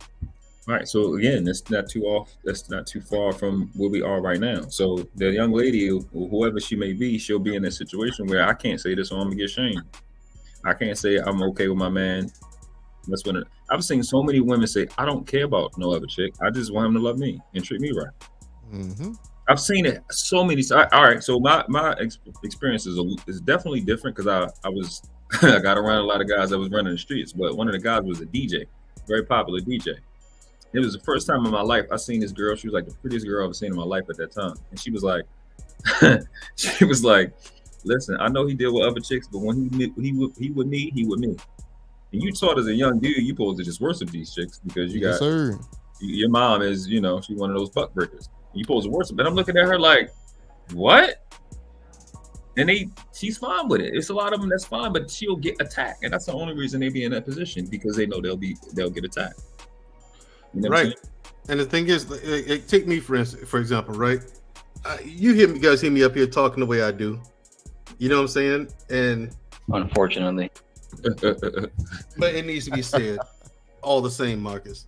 Right. So again, that's not too off. That's not too far from where we are right now. So the young lady, whoever she may be, she'll be in a situation where I can't say this, or I'm gonna get shamed. I can't say I'm okay with my man. That's when I've seen so many women say, "I don't care about no other chick. I just want him to love me and treat me right." Mm-hmm. I've seen it so many. All right. So my experience is definitely different because I was I got around a lot of guys that was running the streets, but one of the guys was a DJ, very popular DJ. It was the first time in my life I seen this girl. She was like the prettiest girl I've ever seen in my life at that time. And she was like, listen, I know he deal with other chicks, but when he with me, he with me. And you taught as a young dude, you supposed to just worship these chicks because you got your mom is, she's one of those buck breakers. You supposed to worship. And I'm looking at her like, what? And she's fine with it. It's a lot of them that's fine, but she'll get attacked. And that's the only reason they be in that position, because they know they'll get attacked. Right. And the thing is, take me for example, right? You guys hear me up here talking the way I do. You know what I'm saying? And unfortunately, but it needs to be said all the same, Marcus.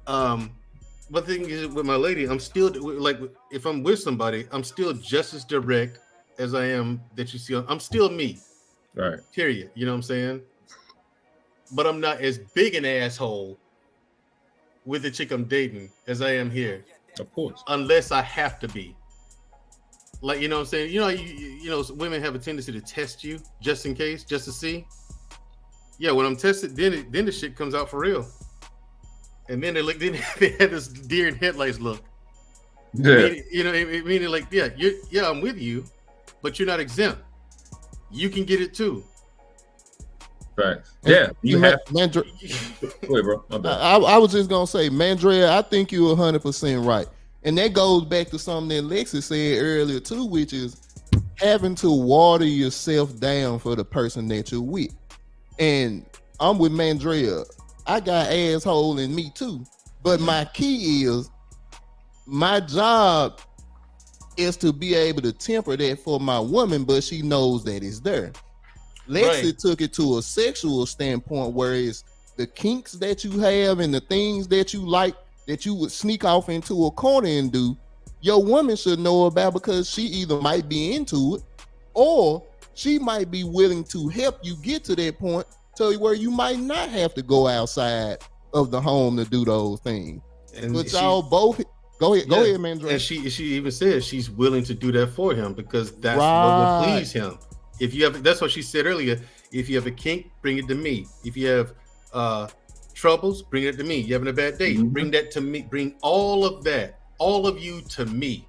But the thing is, with my lady, I'm still like, if I'm with somebody, I'm still just as direct as I am that you see. I'm still me. Right. Period. You know what I'm saying? But I'm not as big an asshole with the chick I'm dating as I am here. Of course. Unless I have to be. Like, you know what I'm saying? You know, women have a tendency to test you just in case, just to see. Yeah, when I'm tested, then the shit comes out for real. And then they had this deer in headlights look. Yeah. Meaning like, yeah, I'm with you, but you're not exempt. You can get it too. Right. Yeah. You have. Wait, bro. I was just gonna say, Mandrea, I think you're 100% right, and that goes back to something that Lexi said earlier too, which is having to water yourself down for the person that you're with. And I'm with Mandrea. I got asshole in me too, but my key is my job is to be able to temper that for my woman, but she knows that it's there. Lexi took it to a sexual standpoint, where it's the kinks that you have and the things that you like that you would sneak off into a corner and do. Your woman should know about, because she either might be into it or she might be willing to help you get to that point to where you might not have to go outside of the home to do those things. And but y'all both go ahead, man. And she even said she's willing to do that for him because that's what will please him. If you have, that's what she said earlier. If you have a kink, bring it to me. If you have troubles, bring it to me. You having a bad day, bring that to me. Bring all of that, all of you to me,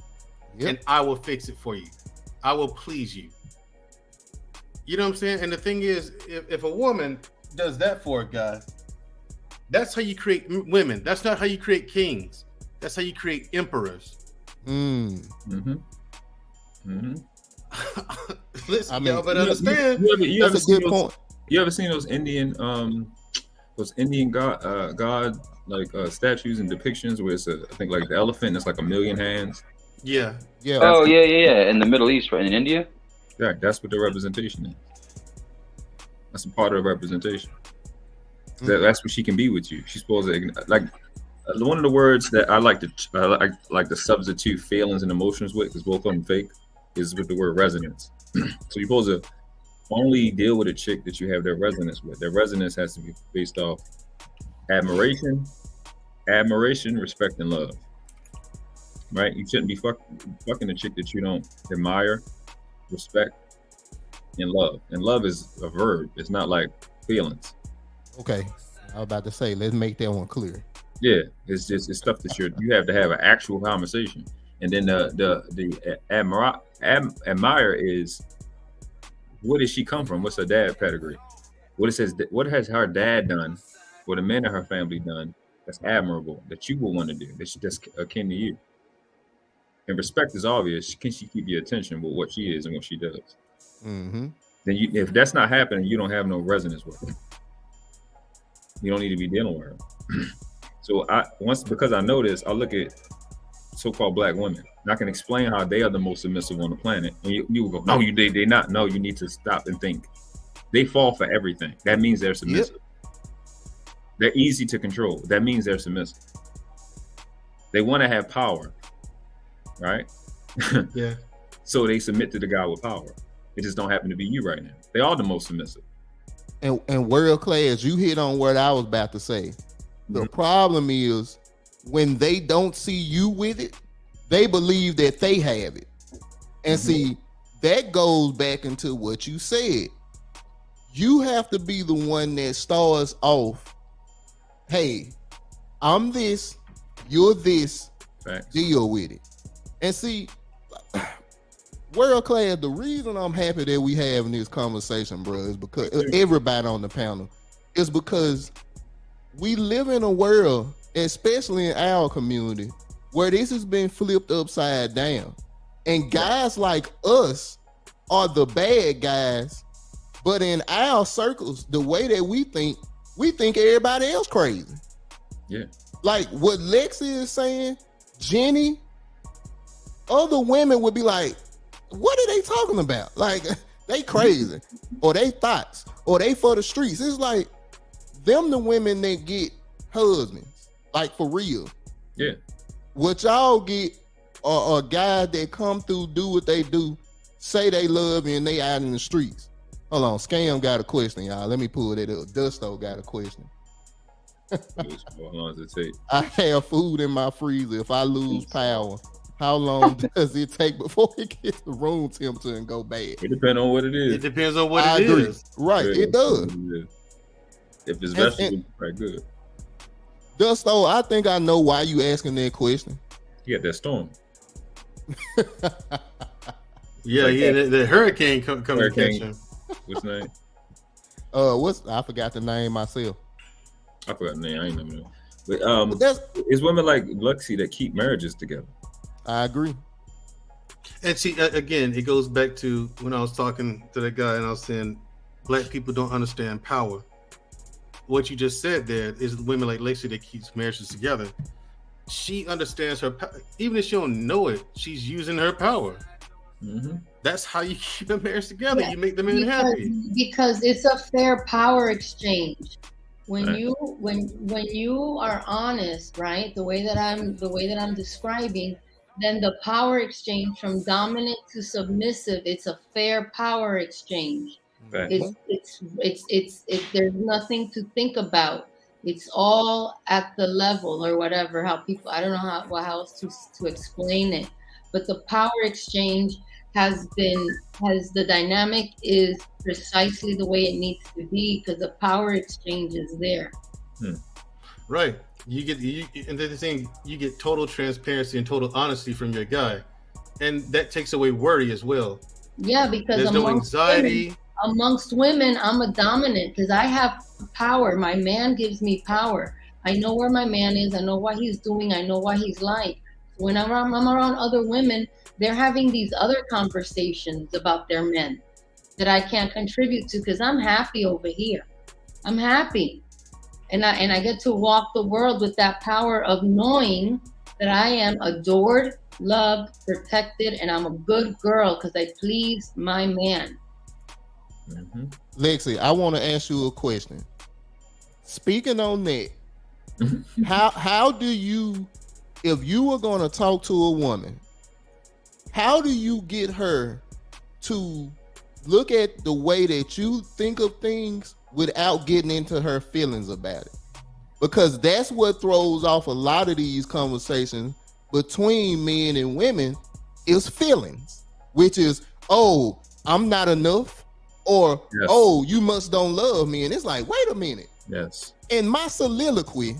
and I will fix it for you. I will please you. You know what I'm saying? And the thing is, if a woman does that for a guy, that's how you create women. That's not how you create kings. That's how you create emperors. Listen, y'all better understand. You ever seen those Indian god like statues and depictions where it's I think like the elephant, it's like 1,000,000 hands. Yeah. Oh yeah. In the Middle East, right? In India. Yeah, that's what the representation is. That's a part of the representation. That's what she can be with you. She's supposed to like one of the words that I like to substitute feelings and emotions with, because both of them fake, is with the word resonance. So you're supposed to only deal with a chick that you have that resonance with. That resonance has to be based off admiration, respect, and love. Right? You shouldn't be fucking a chick that you don't admire, respect, in love. And love is a verb. It's not like feelings. Okay, I was about to say, let's make that one clear. Yeah, it's stuff that you have to have an actual conversation. And then the admire is, where did she come from? What's her dad pedigree? What has her dad done? What the men in her family done? That's admirable, that you will want to do. That's akin to you. And respect is obvious. Can she keep your attention with what she is and what she does? Mm-hmm. Then if that's not happening, you don't have no resonance with her. You don't need to be dealing with her. So because I know this, I look at so-called black women. And I can explain how they are the most submissive on the planet. And you will go, no, they not. No, you need to stop and think. They fall for everything. That means they're submissive. Yep. They're easy to control. That means they're submissive. They want to have power, right? Yeah. So they submit to the guy with power. It just don't happen to be you right now. They are the most submissive. And world class, you hit on what I was about to say. The problem is when they don't see you with it, they believe that they have it. And see, that goes back into what you said. You have to be the one that starts off, hey, I'm this, you're this, deal with it. And see, world class, the reason I'm happy that we having this conversation, bro, is because everybody on the panel, is because we live in a world, especially in our community, where this has been flipped upside down. And guys like us are the bad guys, but in our circles, the way that we think everybody else crazy. Yeah. Like what Lexi is saying, Jenny, other women would be like, what are they talking about? Like, they crazy, or they thoughts, or they for the streets. It's like them the women that get husbands, like for real. Yeah. What y'all get are guys that come through, do what they do, say they love you, and they out in the streets. Hold on, Scam got a question, y'all. Let me pull that up. Dusto got a question. How long does it take? I have food in my freezer. If I lose power, how long does it take before it gets to room temperature and go bad? It depends on what it is. It depends on what I it agree. is. Right, Yeah, it does. If it's vegetables, it's quite good. Dusto, I think I know why you asking that question. You got that storm. Yeah, the hurricane coming to catch him. What's name? I forgot the name myself. I forgot the name. I ain't know. But it's women like Lexi that keep marriages together. I agree. And see, again, it goes back to when I was talking to that guy and I was saying, black people don't understand power. What you just said there is women like Lacey that keeps marriages together. She understands her power. Even if she don't know it, she's using her power. Mm-hmm. That's how you keep a marriage together. You make them happy. Because it's a fair power exchange. When Right. when you are honest, right? The way that I'm describing, then the power exchange from dominant to submissive, it's a fair power exchange. Right. It's there's nothing to think about. It's all at the level or whatever, how people, I don't know how else to explain it, but the power exchange the dynamic is precisely the way it needs to be because the power exchange is there. Right. And then the thing, you get total transparency and total honesty from your guy. And that takes away worry as well. Yeah, because there's no anxiety. Amongst women, I'm a dominant because I have power. My man gives me power. I know where my man is. I know what he's doing. I know what he's like. When I'm around other women, they're having these other conversations about their men that I can't contribute to because I'm happy over here. I'm happy. And I get to walk the world with that power of knowing that I am adored, loved, protected, and I'm a good girl because I please my man. Mm-hmm. Lexi, I want to ask you a question. Speaking on that, how do you, if you were going to talk to a woman, how do you get her to look at the way that you think of things without getting into her feelings about it? Because that's what throws off a lot of these conversations between men and women is feelings, which is, oh, I'm not enough. or Yes. oh, you must don't love me. And it's like, wait a minute. Yes. In my soliloquy,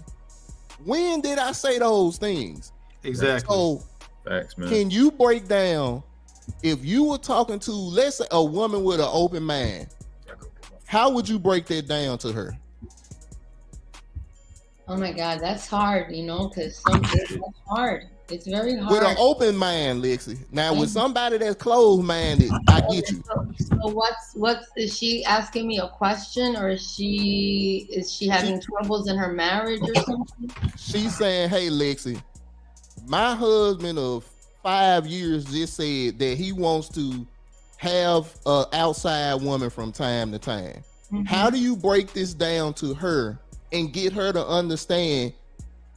when did I say those things? Exactly. So facts, man. Can you break down if you were talking to, let's say, a woman with an open mind, how would you break that down to her? Oh my God, that's hard, because that's hard. It's very hard. With an open mind, Lexi. Now, with somebody that's closed-minded, I get you. So is she asking me a question, or is she having troubles in her marriage or something? She's saying, hey, Lexi, my husband of 5 years just said that he wants to have an outside woman from time to time. Mm-hmm. How do you break this down to her and get her to understand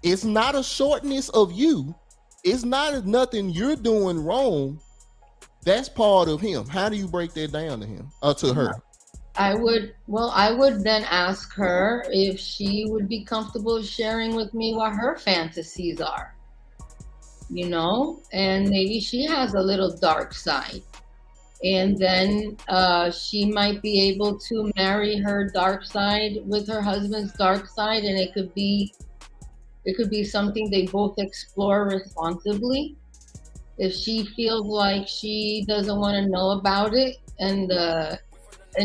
it's not a shortness of you. It's not nothing you're doing wrong. That's part of him. How do you break that down to him or to her? I would then ask her if she would be comfortable sharing with me what her fantasies are. And maybe she has a little dark side. And then she might be able to marry her dark side with her husband's dark side, and it could be something they both explore responsibly. If she feels like she doesn't want to know about it, and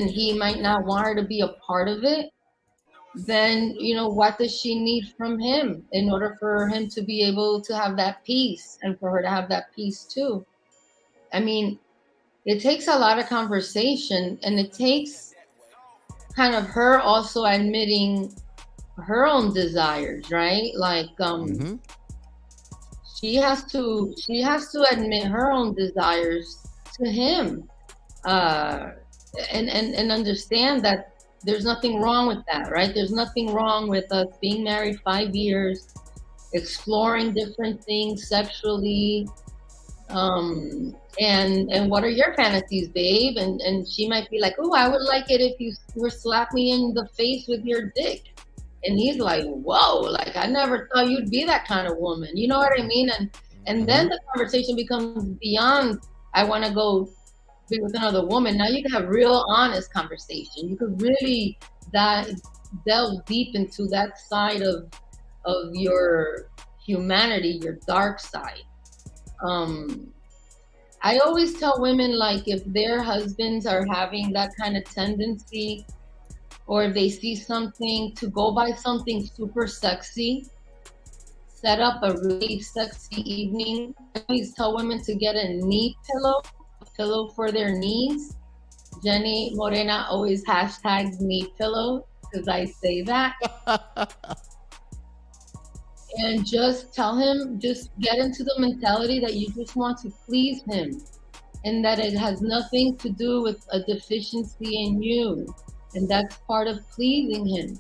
he might not want her to be a part of it, then what does she need from him in order for him to be able to have that peace, and for her to have that peace too? I mean, it takes a lot of conversation, and it takes kind of her also admitting her own desires, right? Like she has to admit her own desires to him, and understand that there's nothing wrong with that, right? There's nothing wrong with us being married 5 years, exploring different things sexually. And what are your fantasies, babe? And she might be like, oh, I would like it if you were slap me in the face with your dick. And he's like, whoa, like I never thought you'd be that kind of woman. You know what I mean? And then the conversation becomes beyond, I want to go be with another woman. Now you can have real honest conversation. You could really delve deep into that side of your humanity, your dark side. I always tell women, like, if their husbands are having that kind of tendency, or if they see something, to go buy something super sexy, set up a really sexy evening. I always tell women to get a knee pillow, a pillow for their knees. Jenny Morena always hashtags knee pillow because I say that. And just tell him, just get into the mentality that you just want to please him, and that it has nothing to do with a deficiency in you. And that's part of pleasing him.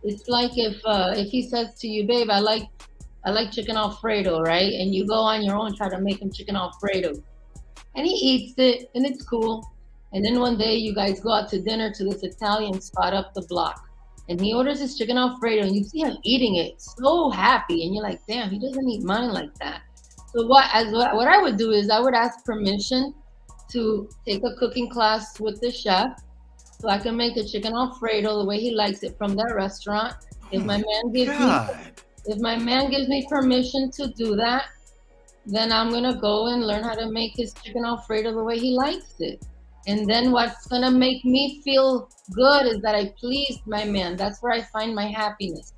It's like if he says to you, babe, I like chicken Alfredo, right? And you go on your own, try to make him chicken Alfredo. And he eats it, and it's cool. And then one day you guys go out to dinner to this Italian spot up the block. And he orders his chicken Alfredo, and you see him eating it so happy, and you're like, damn, he doesn't eat mine like that. So what I would do is I would ask permission to take a cooking class with the chef, so I can make the chicken Alfredo the way he likes it from that restaurant. If my man gives me permission to do that, then I'm gonna go and learn how to make his chicken Alfredo the way he likes it. And then what's gonna make me feel good is that I pleased my man. That's where I find my happiness,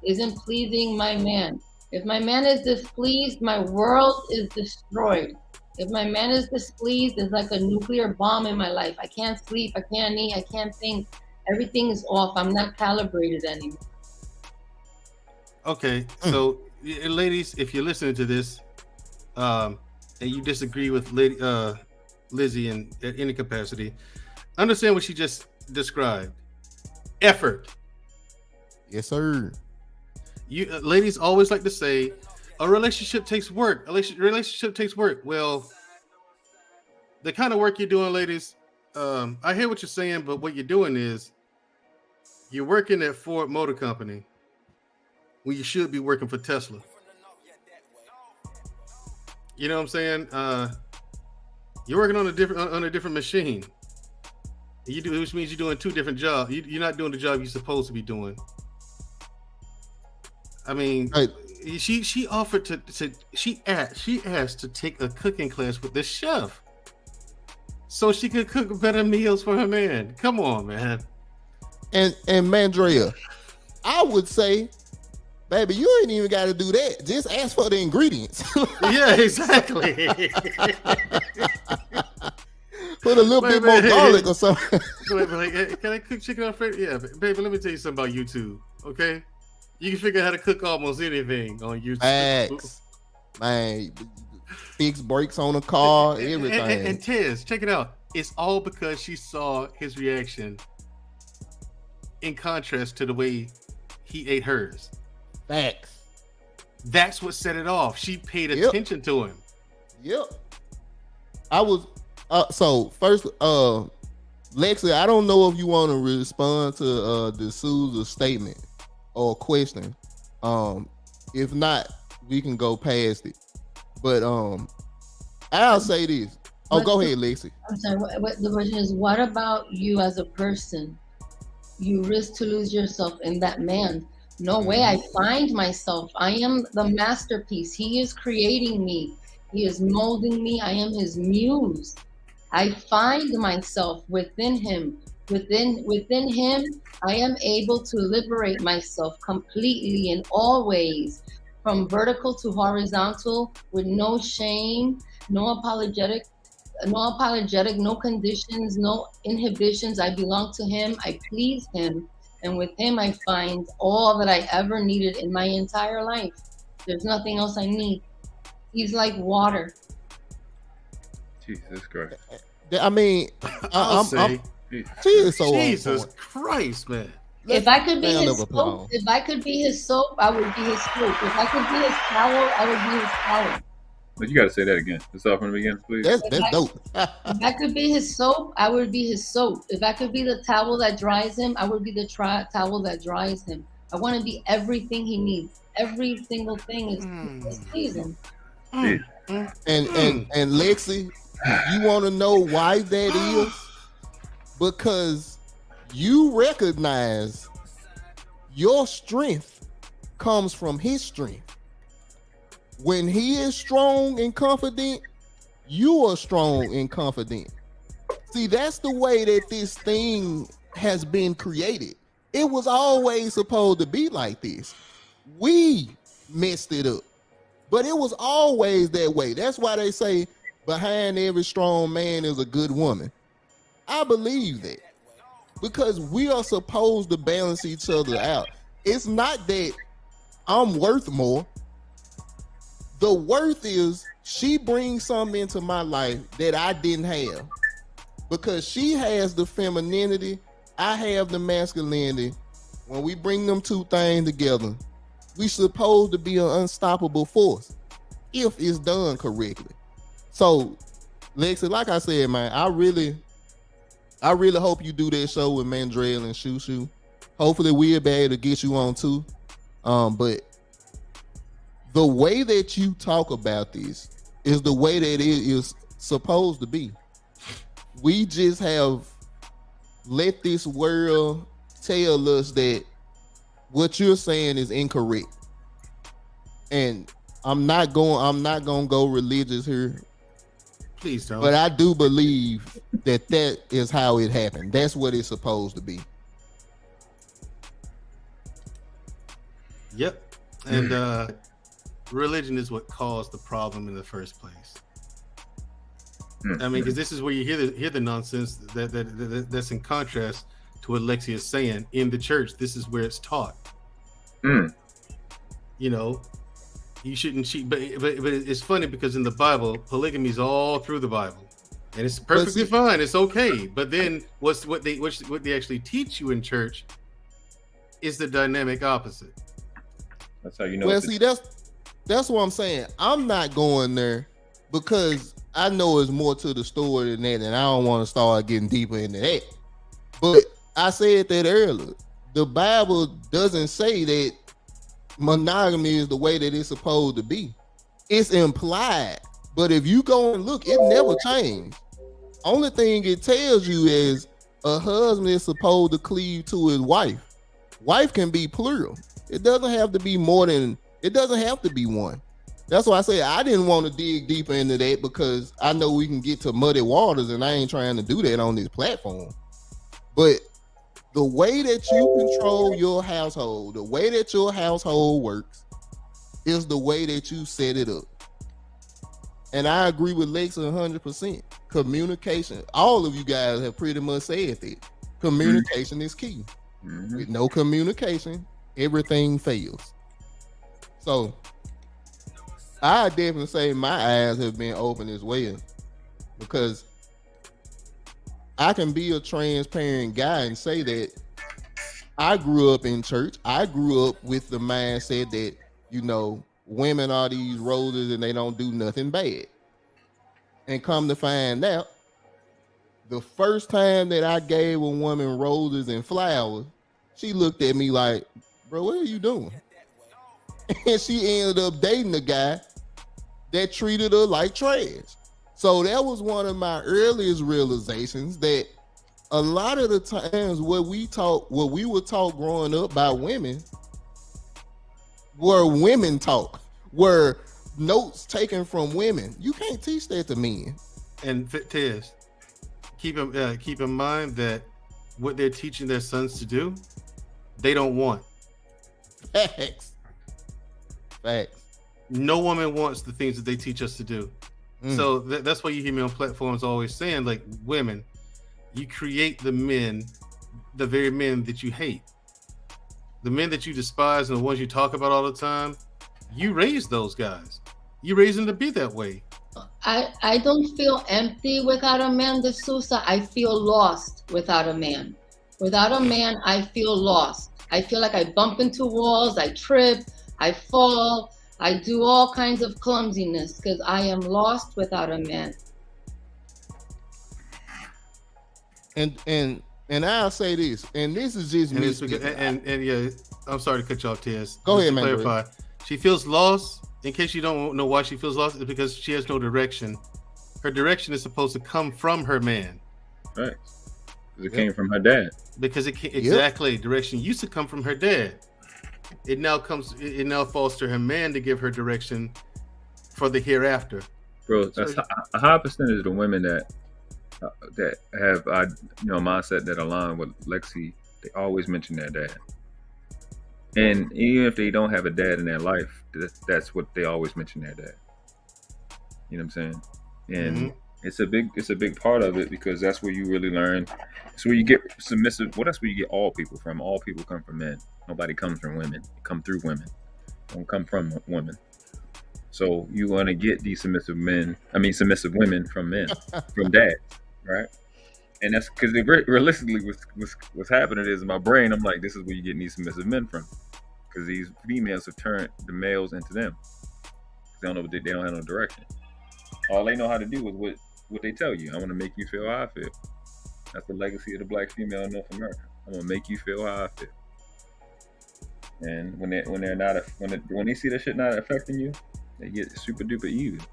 is in pleasing my man. If my man is displeased, my world is destroyed. If my man is displeased, it's like a nuclear bomb in my life. I can't sleep, I can't eat, I can't think. Everything is off. I'm not calibrated anymore. Okay, so ladies, if you're listening to this, and you disagree with Lizzie in any capacity, understand what she just described. Effort. Yes, sir. You ladies always like to say a relationship takes work. A relationship takes work. Well, the kind of work you're doing, ladies, I hear what you're saying, but what you're doing is you're working at Ford Motor Company when you should be working for Tesla. You know what I'm saying? You're working on a different machine. You do, which means you're doing two different jobs. You're not doing the job you're supposed to be doing. I mean, she offered she asked to take a cooking class with the chef, so she could cook better meals for her man. Come on, man. And Mandrea, I would say, baby, you ain't even got to do that. Just ask for the ingredients. Yeah, exactly. Put a little bit more garlic or something. Like, can I cook chicken Alfredo? Yeah, baby, let me tell you something about YouTube, okay? You can figure out how to cook almost anything on YouTube. Facts. Man, fix brakes on a car, everything. And Tez, check it out. It's all because she saw his reaction in contrast to the way he ate hers. Facts. That's what set it off. She paid attention to him. Yep. I was so first, Lexi, I don't know if you want to respond to D'Souza's statement or question. If not, we can go past it. But I'll say this. Oh, go ahead, Lexi. I'm sorry. What the question is? What about you as a person? You risk to lose yourself in that man. No way. I find myself. I am the masterpiece. He is creating me. He is molding me. I am his muse. I find myself within him. Within him, I am able to liberate myself completely in all ways, from vertical to horizontal, with no shame, no apologetic, no conditions, no inhibitions. I belong to him. I please him. And with him, I find all that I ever needed in my entire life. There's nothing else I need. He's like water. Jesus Christ. I mean, Jesus Christ, man. If I could be his soap, if I could be his soap, I would be his soap. If I could be his towel, I would be his towel. But you got to say that again. Let's start from the beginning, please. That's dope. If I could be his soap, I would be his soap. If I could be the towel that dries him, I would be the towel that dries him. I want to be everything he needs. Every single thing is pleasing. And Lexi, you want to know why that is? Because you recognize your strength comes from his strength. When he is strong and confident, you are strong and confident. See, that's the way that this thing has been created. It was always supposed to be like this. We messed it up, but it was always that way. That's why they say behind every strong man is a good woman. I believe that because we are supposed to balance each other out. It's not that I'm worth more. The worth is she brings something into my life that I didn't have, because she has the femininity, I have the masculinity. When we bring them two things together, we supposed to be an unstoppable force if it's done correctly. So, Lexi, like I said, man, I really hope you do that show with Mandrell and Shoo Shoo. Hopefully we'll be able to get you on too. But the way that you talk about this is the way that it is supposed to be. We just have let this world tell us that what you're saying is incorrect. And I'm not gonna go religious here. Please don't. But I do believe that is how it happened. That's what it's supposed to be. Yep. And religion is what caused the problem in the first place. I mean, because this is where you hear the nonsense that's in contrast to what Lexi is saying. In the church, this is where it's taught. You know, you shouldn't cheat, but it's funny because in the Bible, polygamy is all through the Bible, and it's perfectly fine. It's okay. But then what they actually teach you in church is the dynamic opposite. That's how you know. Well, see, that's what I'm saying. I'm not going there because I know there's more to the story than that, and I don't want to start getting deeper into that. But I said that earlier. The Bible doesn't say that monogamy is the way that it's supposed to be. It's implied. But if you go and look, it never changed. Only thing it tells you is a husband is supposed to cleave to his wife. Wife can be plural. It doesn't have to be more than, it doesn't have to be one. That's why I say I didn't want to dig deeper into that, because I know we can get to muddy waters, and I ain't trying to do that on this platform. But the way that you control your household, the way that your household works, is the way that you set it up. And I agree with Lex 100%. Communication. All of you guys have pretty much said that. Communication is key. With no communication, everything fails. So I definitely say my eyes have been open as well, because I can be a transparent guy and say that I grew up in church. I grew up with the mindset that, you know, women are these roses and they don't do nothing bad. And come to find out, the first time that I gave a woman roses and flowers, she looked at me like, bro, what are you doing? And she ended up dating a guy that treated her like trash. So that was one of my earliest realizations, that a lot of the times what we were taught growing up by women were women taught, were notes taken from women. You can't teach that to men. And Tez, keep in mind that what they're teaching their sons to do, they don't want. Facts. No woman wants the things that they teach us to do. So that's why you hear me on platforms always saying, like, women, you create the men, the very men that you hate. The men that you despise and the ones you talk about all the time, you raise those guys. You raise them to be that way. I don't feel empty without a man, De Sousa. I feel lost without a man. Without a man, I feel lost. I feel like I bump into walls, I trip, I fall, I do all kinds of clumsiness because I am lost without a man. And I'll say this, and this is just me. And yeah, I'm sorry to cut you off, Tez. Go ahead, to man. Clarify, she feels lost. In case you don't know why she feels lost, it's because she has no direction. Her direction is supposed to come from her man. Right. Because it came from her dad. Because it exactly direction used to come from her dad. It now falls to her man to give her direction for the hereafter. Bro, that's a high percentage of the women that have mindset that align with Lexi. They always mention their dad, and even if they don't have a dad in their life, that's what they always mention, their dad. You know what I'm saying? And it's a big part of it, because that's where you really learn. It's where you get submissive. Well, that's where you get all people from. All people come from men. Nobody comes from women. They come through women. Don't come from women. So you want to get these submissive women from men, from dads, right? And that's because realistically, what's happening is in my brain, I'm like, this is where you get these submissive men from, because these females have turned the males into them. They don't have no direction. All they know how to do is what they tell you. I want to make you feel how I feel. That's the legacy of the black female in North America. I'm gonna make you feel how I feel. And when they see that shit not affecting you, they get super duper evil.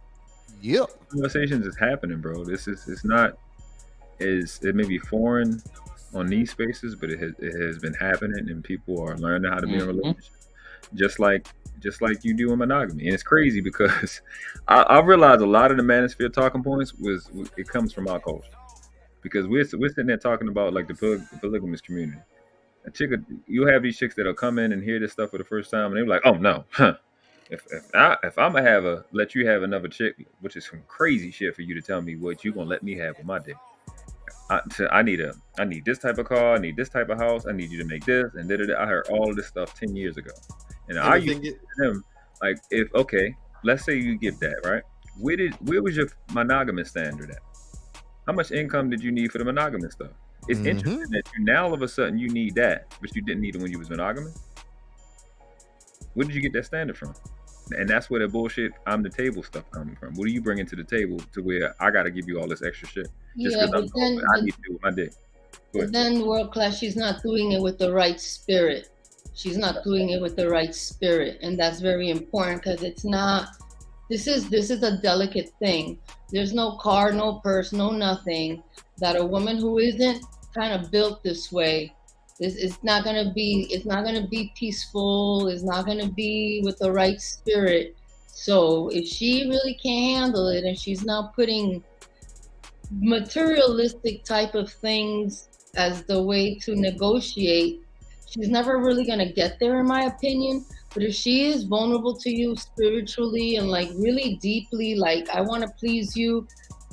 Yep. Conversations is happening, bro. It may be foreign on these spaces, but it has been happening, and people are learning how to be in a relationship, just like you do in monogamy. And it's crazy because I realized a lot of the manosphere talking points it comes from our culture, because we're sitting there talking about like the polygamous community. You have these chicks that'll come in and hear this stuff for the first time, and they're like, "Oh no, if I'm gonna let you have another chick, which is some crazy shit for you to tell me what you gonna let me have with my dick. I need this type of car, I need this type of house, I need you to make this and da-da-da." I heard all of this stuff 10 years ago, and I used to him like, let's say you get that right, where was your monogamous standard at? How much income did you need for the monogamous stuff? It's interesting that now all of a sudden you need that, but you didn't need it when you was monogamous. Where did you get that standard from? And that's where the bullshit I'm the table stuff coming from. What are you bringing to the table to where I got to give you all this extra shit just because I need to do with my dick? But then world class, she's not doing it with the right spirit. She's not doing it with the right spirit, and that's very important, because it's not. This is a delicate thing. There's no car, no purse, no nothing that a woman who isn't kind of built this way. It's not gonna be peaceful. It's not gonna be with the right spirit. So if she really can't handle it and she's not putting materialistic type of things as the way to negotiate, she's never really gonna get there, in my opinion. But if she is vulnerable to you spiritually and like really deeply, like, I want to please you,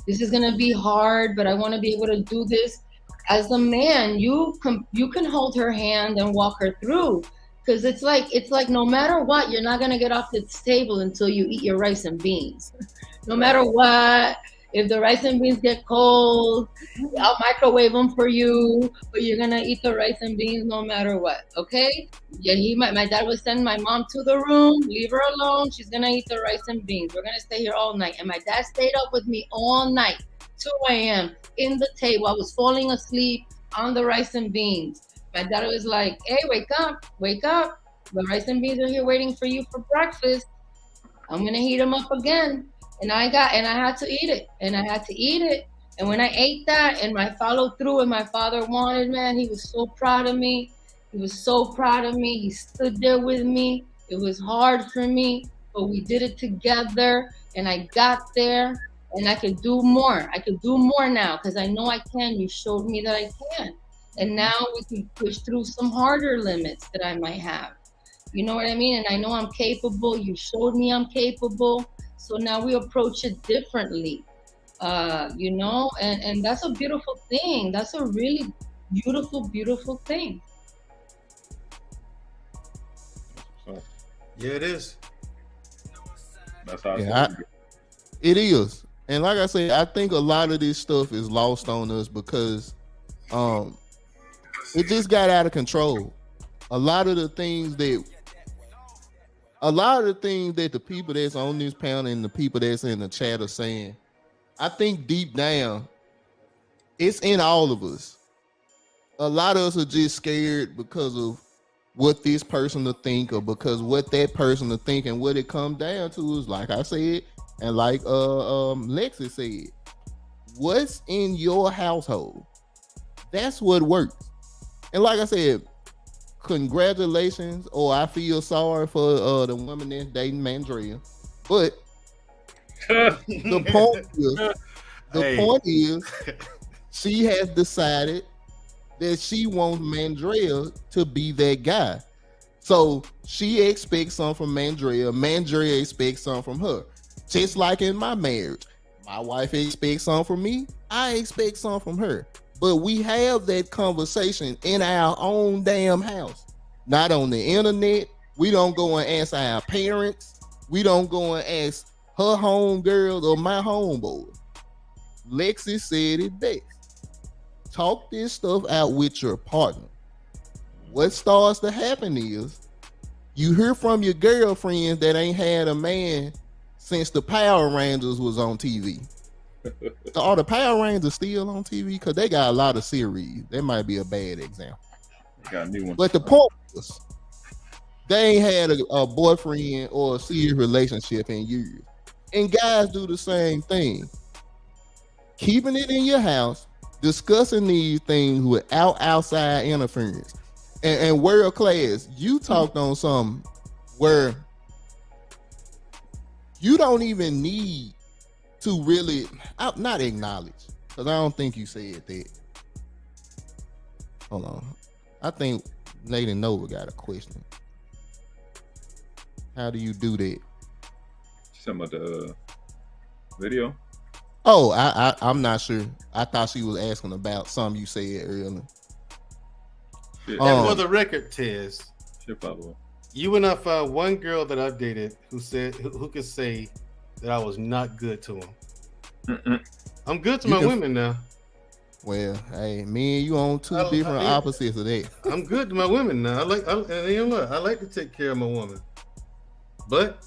this is gonna be hard, but I want to be able to do this. As a man, you can hold her hand and walk her through, because it's like no matter what, you're not gonna get off this table until you eat your rice and beans. No matter what. If the rice and beans get cold, I'll microwave them for you, but you're gonna eat the rice and beans no matter what, okay? Yeah, my dad would send my mom to the room, leave her alone, she's gonna eat the rice and beans. We're gonna stay here all night. And my dad stayed up with me all night, 2 a.m. in the table. I was falling asleep on the rice and beans. My dad was like, hey, wake up. The rice and beans are here waiting for you for breakfast. I'm gonna heat them up again. And I had to eat it. And when I ate that and I followed through what my father wanted, man, he was so proud of me. He stood there with me. It was hard for me, but we did it together. And I got there, and I could do more. I could do more now because I know I can. You showed me that I can. And now we can push through some harder limits that I might have. You know what I mean? And I know I'm capable. You showed me I'm capable. So now we approach it differently, and that's a beautiful thing. That's a really beautiful, beautiful thing. Yeah, it is. That's how it is. And like I said, I think a lot of this stuff is lost on us because it just got out of control. A lot of the things that the people that's on this panel and the people that's in the chat are saying, I think deep down, it's in all of us. A lot of us are just scared because of what this person will think or because what that person will think. And what it comes down to is, like I said, and like Lexi said, what's in your household? That's what works. And like I said, congratulations, or I feel sorry for the woman that's dating Mandrea. But the point is, she has decided that she wants Mandrea to be that guy. So she expects something from Mandrea. Mandrea expects something from her. Just like in my marriage, my wife expects something from me. I expect something from her. But we have that conversation in our own damn house, not on the internet. We don't go and ask our parents. We don't go and ask her homegirl or my homeboy. Lexi said it best. Talk this stuff out with your partner. What starts to happen is you hear from your girlfriends that ain't had a man since the Power Rangers was on TV. Are the Power Rangers still on TV? Because they got a lot of series. That might be a bad example. Got a new one. But the point is, they ain't had a boyfriend or a serious relationship in years. And guys do the same thing. Keeping it in your house, discussing these things without outside interference. And world class, you talked on something where you don't even need to really not acknowledge, because I don't think you said that. Hold on. I think Lady Nova got a question. How do you do that? Some of the video. Oh, I'm not sure. I thought she was asking about something you said earlier. And for the record, Tez, you and I found one girl that I dated who could say that I was not good to him. I'm good to my women now. Well, hey, me and you on two different opposites of that. I'm good to my women now. I like to take care of my woman. But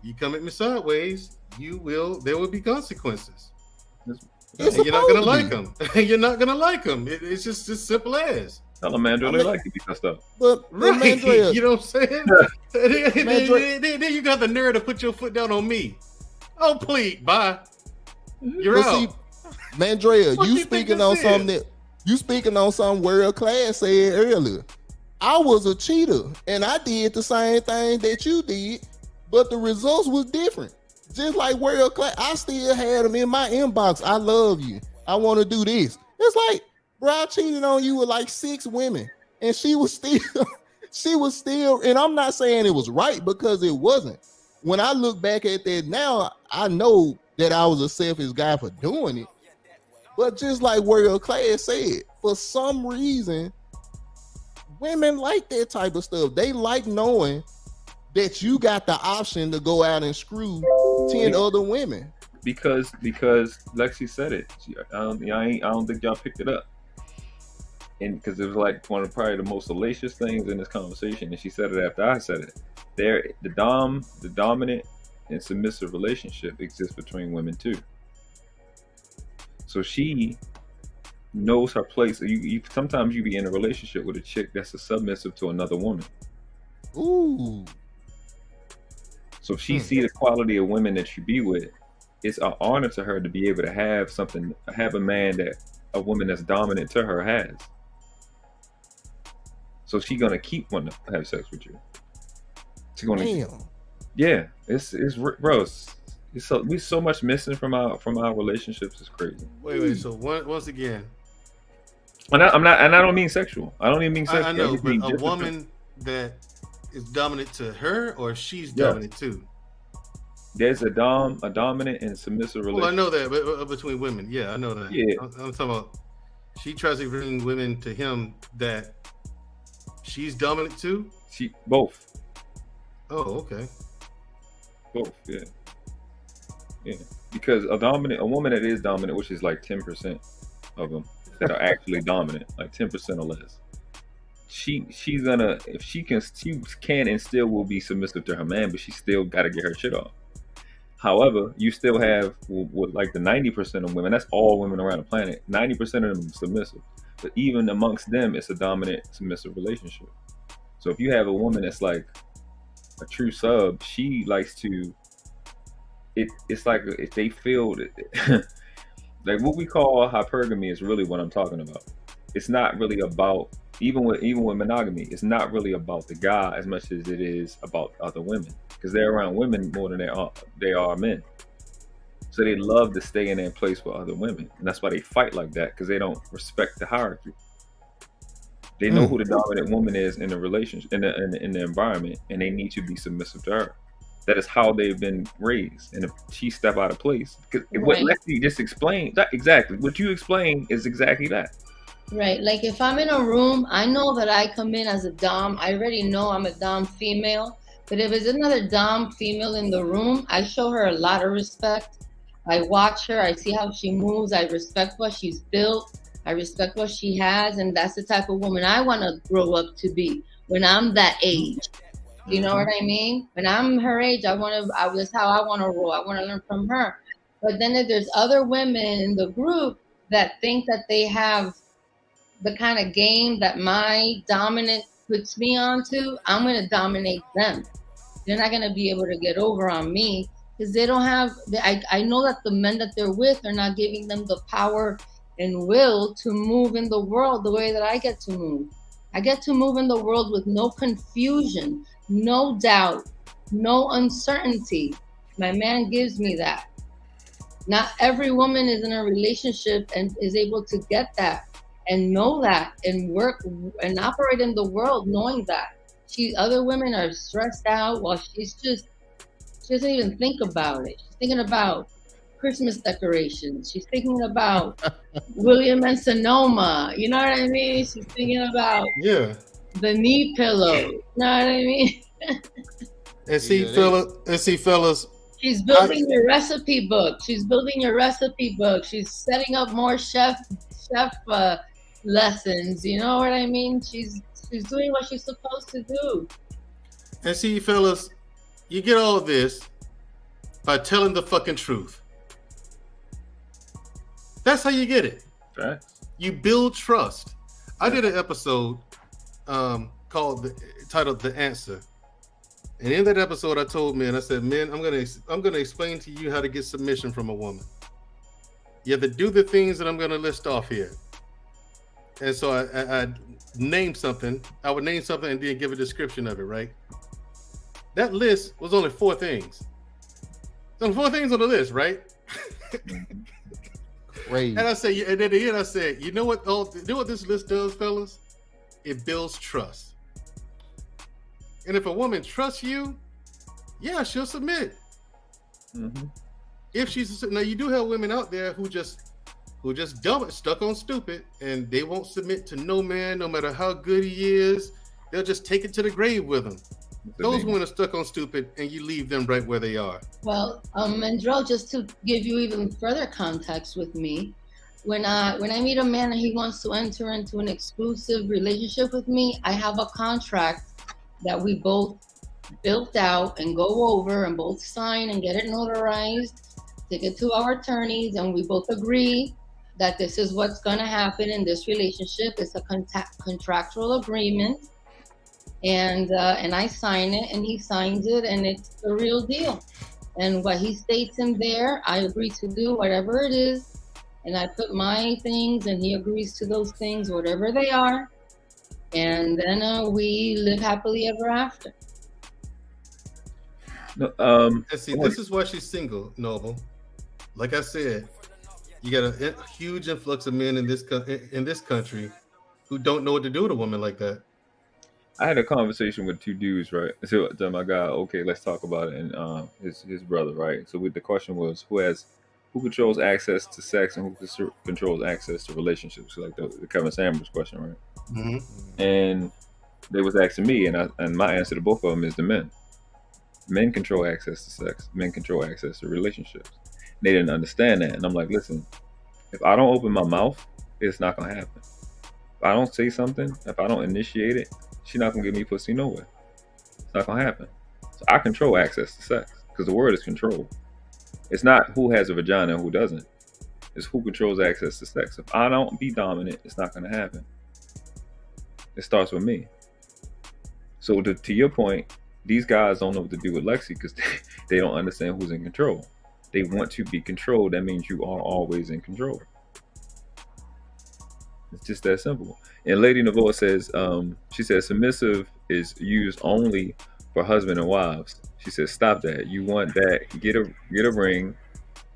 you come at me sideways, there will be consequences. And you're not gonna like them. You're not gonna like them. It's just as simple as. Tell them, man, they like to be cussed up. But right, Mandrea, you know what I'm saying? Then you got the nerve to put your foot down on me. Oh, please, bye. You're out. See, Mandrea, you speaking on something that You speaking on something World Class said earlier. I was a cheater and I did the same thing that you did, but the results was different. Just like World Class, I still had them in my inbox. I love you. I want to do this. It's like, bro, I cheated on you with like 6 women, and she was still, and I'm not saying it was right because it wasn't. When I look back at that now, I know that I was a selfish guy for doing it. But just like World Class said, for some reason, women like that type of stuff. They like knowing that you got the option to go out and screw 10 other women. Because Lexi said it. I don't think y'all picked it up. And because it was like one of probably the most salacious things in this conversation, and she said it after I said it. The dominant and submissive relationship exists between women too. So she knows her place. Sometimes you be in a relationship with a chick that's a submissive to another woman. Ooh. So if she see the quality of women that you be with, it's an honor to her to be able to have a man that a woman that's dominant to her has. So she's gonna keep wanting to have sex with you. She's gonna. Damn. Yeah, it's bro. We so much missing from our relationships. It's crazy. Wait. So once again, and I don't mean sexual. I don't even mean sexual. I know, but a woman that is dominant to her, or she's dominant too. There's a dominant and submissive relationship. Well, I know that, but between women, yeah, I know that. Yeah, I'm talking about. She tries to bring women to him that she's dominant too. Both. Oh, okay. Both, yeah. Yeah, because a woman that is dominant, which is like 10% of them that are actually dominant, like 10% or less. She's gonna, if she can and still will be submissive to her man, but she still got to get her shit off. However, you still have with like the 90% of women, that's all women around the planet, 90% of them are submissive. But even amongst them, it's a dominant submissive relationship. So if you have a woman that's like a true sub, she likes to. It's like if they feel that, like what we call hypergamy is really what I'm talking about. It's not really about even with monogamy. It's not really about the guy as much as it is about other women, because they're around women more than they are men. So they love to stay in their place with other women, and that's why they fight like that, because they don't respect the hierarchy. They know who the dominant woman is in the relationship, in the environment, and they need to be submissive to her. That is how they've been raised. And if she step out of place, because what Lexi just explained, exactly what you explained is exactly that. Right. Like if I'm in a room, I know that I come in as a dom. I already know I'm a dom female. But if there's another dom female in the room, I show her a lot of respect. I watch her. I see how she moves. I respect what she's built. I respect what she has. And that's the type of woman I want to grow up to be when I'm that age. You know what I mean? When I'm her age, that's how I want to roll. I want to learn from her. But then if there's other women in the group that think that they have the kind of game that my dominant puts me onto, I'm going to dominate them. They're not going to be able to get over on me because they don't have, I know that the men that they're with are not giving them the power and will to move in the world the way that I get to move. I get to move in the world with no confusion, no doubt, no uncertainty. My man gives me that. Not every woman is in a relationship and is able to get that and know that and work and operate in the world knowing that. Other women are stressed out while she doesn't even think about it. She's thinking about Christmas decorations. She's thinking about William and Sonoma. You know what I mean? She's thinking about the knee pillow. You know what I mean? And see, fellas. She's building your recipe book. She's setting up more chef lessons. You know what I mean? She's doing what she's supposed to do. And see, fellas, you get all this by telling the fucking truth. That's how you get it. Okay. You build trust. I did an episode titled "The Answer," and in that episode, I told men, I said, "Men, I'm gonna explain to you how to get submission from a woman. You have to do the things that I'm gonna list off here. And so I named something. I would name something and then give a description of it, right? That list was only 4 things. So 4 things on the list, right? Crazy. And I said, and at the end I said, you know what this list does, fellas? It builds trust. And if a woman trusts you, yeah, she'll submit. Mm-hmm. If she's now, you do have women out there who just dumb it, stuck on stupid, and they won't submit to no man, no matter how good he is. They'll just take it to the grave with them. Those women are stuck on stupid, and you leave them right where they are. Well, Mandrell, just to give you even further context with me, when I meet a man and he wants to enter into an exclusive relationship with me, I have a contract that we both built out and go over and both sign and get it notarized, take it to our attorneys, and we both agree that this is what's going to happen in this relationship. It's a contractual agreement, and I sign it and he signs it, and it's the real deal. And what he states in there, I agree to do whatever it is, and I put my things and he agrees to those things, whatever they are, and then we live happily ever after. No, and see, this is why she's single, Noble. Like I said, you got a huge influx of men in this country who don't know what to do with a woman like that. I had a conversation with 2 dudes, right? So my guy, okay, let's talk about it, and his brother, right? So the question was, who controls access to sex and who controls access to relationships? Like the Kevin Samuels question, right? Mm-hmm. And they was asking me, and my answer to both of them is the men. Men control access to sex. Men control access to relationships. They didn't understand that, and I'm like, listen, if I don't open my mouth, it's not gonna happen. If I don't say something, if I don't initiate it, she's not gonna give me pussy nowhere. It's not gonna happen. So I control access to sex because the word is control. It's not who has a vagina and who doesn't. It's who controls access to sex. If I don't be dominant, it's not gonna happen. It starts with me. So to your point, these guys don't know what to do with Lexi because they don't understand who's in control. They want to be controlled. That means you are always in control. It's just that simple. And Lady Navoa says, she says submissive is used only for husband and wives. She says, stop that. You want that, get a ring,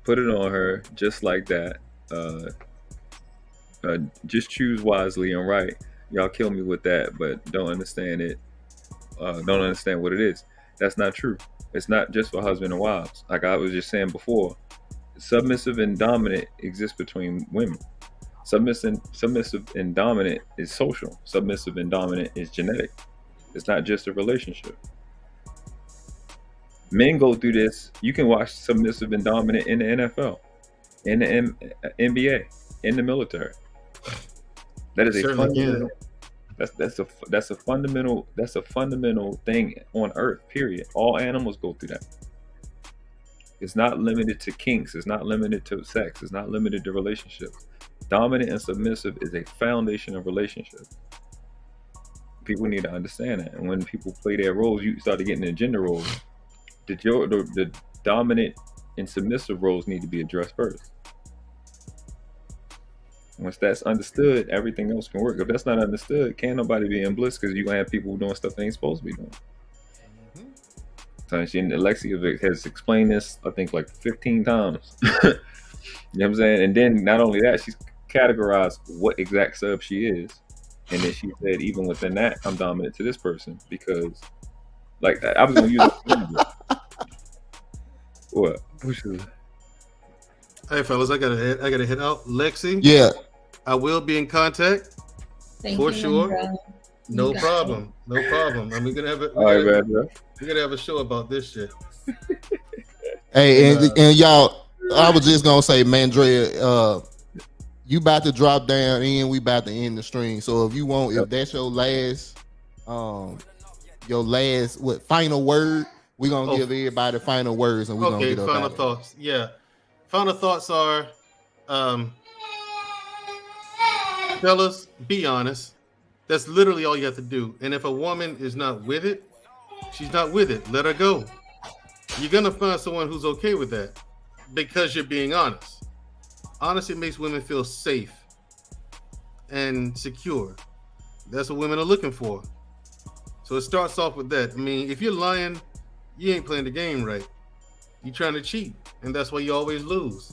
put it on her just like that. Just choose wisely and right. Y'all kill me with that, but don't understand it. Don't understand what it is. That's not true. It's not just for husband and wives. Like I was just saying before, submissive and dominant exists between women. Submissive and dominant is social. Submissive and dominant is genetic. It's not just a relationship. Men go through this. You can watch submissive and dominant in the NFL, in the NBA, in the military. That is a fundamental. That's a fundamental thing on earth, period. All animals go through that. It's not limited to kinks. It's not limited to sex. It's not limited to relationships. Dominant and submissive is a foundation of relationship. People need to understand that. And when people play their roles, you start getting in gender roles. The dominant and submissive roles need to be addressed first. Once that's understood, everything else can work. If that's not understood, can't nobody be in bliss because you're going to have people doing stuff they ain't supposed to be doing. And Alexia has explained this, I think, like 15 times. You know what I'm saying? And then not only that, she's categorized what exact sub she is. And then she said, even within that, I'm dominant to this person because, like, I was going to use what? Hey, fellas, I gotta head out. Lexi? Yeah. I will be in contact. Thank for you, sure. Mandrell. No You problem. No problem. And we're gonna have we're gonna have a show about this shit. Hey, and y'all, I was just gonna say, Mandrea, you about to drop down and we about to end the stream. So if you want, if that's your last final word, we're gonna give everybody final words and we're gonna get up final out of thoughts. Yeah. Final thoughts are fellas, be honest. That's literally all you have to do. And if a woman is not with it, she's not with it. Let her go. You're gonna find someone who's okay with that because you're being honest. Honesty makes women feel safe. and secure. That's what women are looking for. So it starts off with that. I mean, if you're lying, you ain't playing the game right. You're trying to cheat, and that's why you always lose.